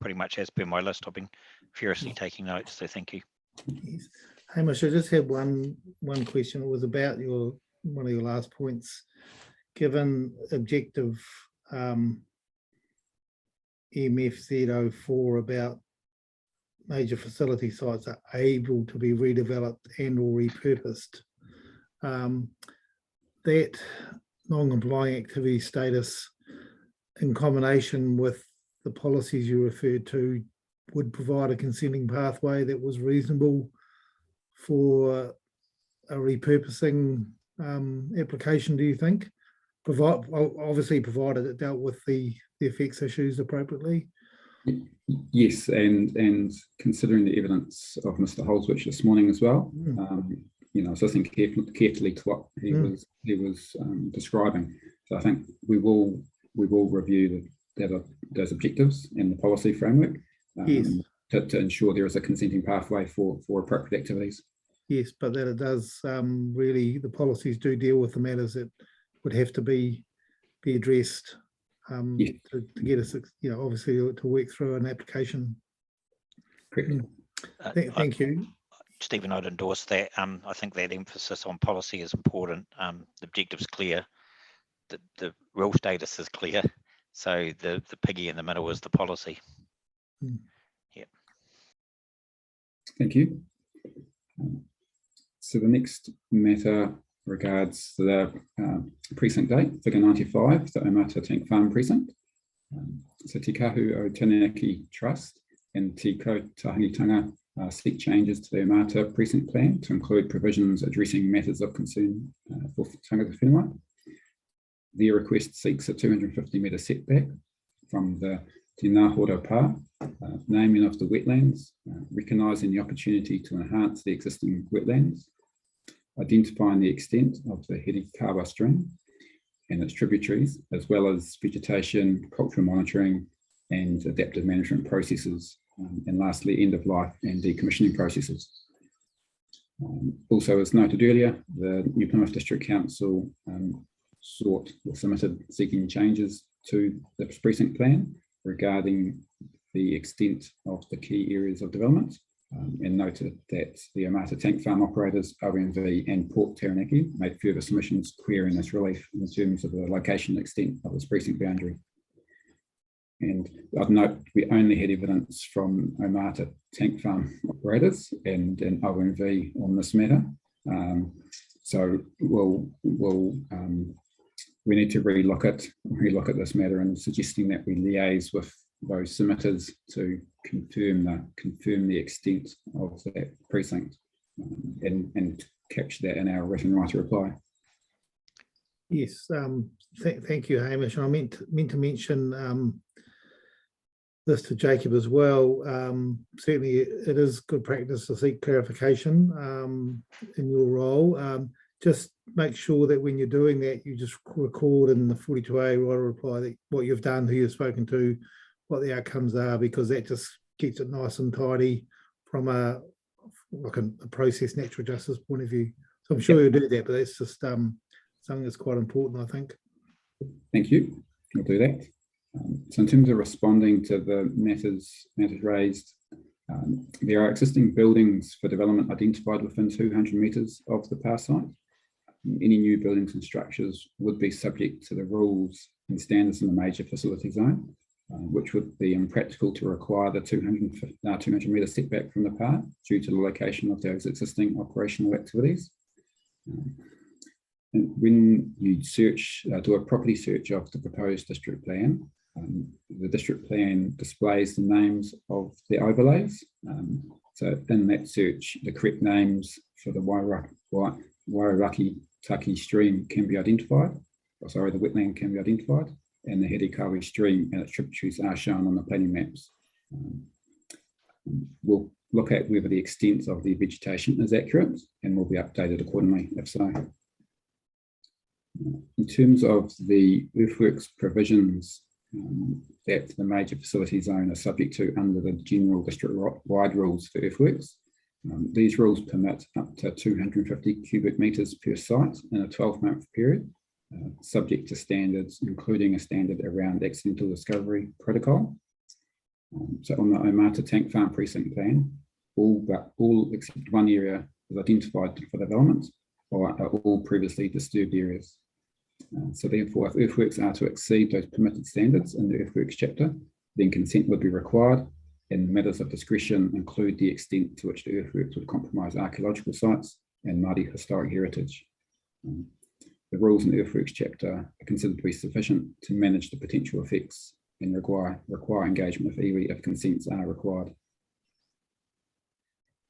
pretty much has been my list. I've been furiously taking notes, so thank you. Yes. Hamish, I just had one question. It was about one of your last points. Given objective MFZ04 about major facility sites are able to be redeveloped and or repurposed, that non-complying activity status in combination with the policies you referred to would provide a consenting pathway that was reasonable for a repurposing application, do you think? Obviously provided it dealt with the effects issues appropriately, Yes, and considering the evidence of Mr. Holswich this morning as well, you know, I was listening carefully to what he was describing. So I think we will review those objectives and the policy framework to ensure there is a consenting pathway for appropriate activities. Yes, but that it does really, the policies do deal with the matters that would have to be addressed to get us, you know, obviously to work through an application. Correct. Thank you. Stephen, I'd endorse that. I think that emphasis on policy is important. The objective's clear. The real status is clear. So the piggy in the middle is the policy. Yeah. Thank you. So the next matter regards the precinct date, figure 95, the Omata Tank Farm precinct. So Te Kahu o Taranaki Trust and Te Kotahangitanga seek changes to the Omata precinct plan to include provisions addressing matters of concern for tangata whenua. Their request seeks a 250-metre setback from the Te Ngāhoro Pā, naming of the wetlands, recognising the opportunity to enhance the existing wetlands, identifying the extent of the Herikawa stream and its tributaries, as well as vegetation, cultural monitoring and adaptive management processes, and lastly, end of life and decommissioning processes. Also, as noted earlier, the New Plymouth District Council submitted seeking changes to the precinct plan regarding the extent of the key areas of development, and noted that the Omata Tank Farm operators, OMV and Port Taranaki made further submissions querying this relief in terms of the location and extent of this precinct boundary. And I'd note we only had evidence from Omata Tank Farm operators and OMV on this matter. So we need to relook at this matter and suggesting that we liaise with those submitters to confirm the extent of that precinct and capture that in our written right to reply. Yes, thank you, Hamish. I meant to mention this to Jacob as well. Certainly, it is good practice to seek clarification in your role. Just make sure that when you're doing that, you just record in the 42A right of reply that what you've done, who you've spoken to, what the outcomes are, because that just keeps it nice and tidy from a process natural justice point of view. So I'm sure you'll do that, but that's just something that's quite important, I think. Thank you. I'll do that. So in terms of responding to the matters raised, there are existing buildings for development identified within 200 metres of the power site. Any new buildings and structures would be subject to the rules and standards in the major facility zone, which would be impractical to require the 200 metre setback from the power due to the location of those existing operational activities. And when you do a property search of the proposed district plan, the district plan displays the names of the overlays. So in that search, the correct names for the Wairaki Taki stream can be identified. The wetland can be identified, and the Herikawa stream and its tributaries are shown on the planning maps. We'll look at whether the extent of the vegetation is accurate and will be updated accordingly if so. In terms of the earthworks provisions that the major facility zone is subject to under the general district-wide rules for earthworks, these rules permit up to 250 cubic metres per site in a 12-month period, subject to standards, including a standard around accidental discovery protocol. So on the Omata Tank Farm precinct plan, all except one area is identified for development or are all previously disturbed areas. So therefore, if earthworks are to exceed those permitted standards in the earthworks chapter, then consent would be required, and matters of discretion include the extent to which the earthworks would compromise archaeological sites and Māori historic heritage. The rules in the earthworks chapter are considered to be sufficient to manage the potential effects and require engagement with iwi if consents are required.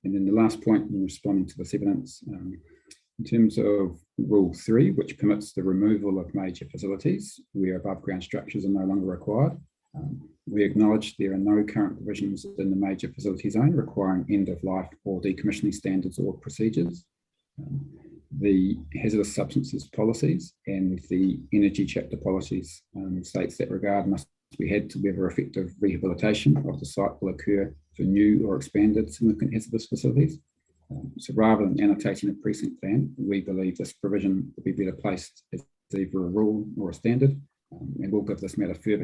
And then the last point in responding to this evidence, in terms of Rule 3, which permits the removal of major facilities where above ground structures are no longer required, We acknowledge there are no current provisions in the major facility zone requiring end-of-life or decommissioning standards or procedures. The hazardous substances policies and the energy chapter policies states that regard must be had to whether effective rehabilitation of the site will occur for new or expanded significant hazardous facilities. So rather than annotating a precinct plan, we believe this provision will be better placed as either a rule or a standard, and will give this matter further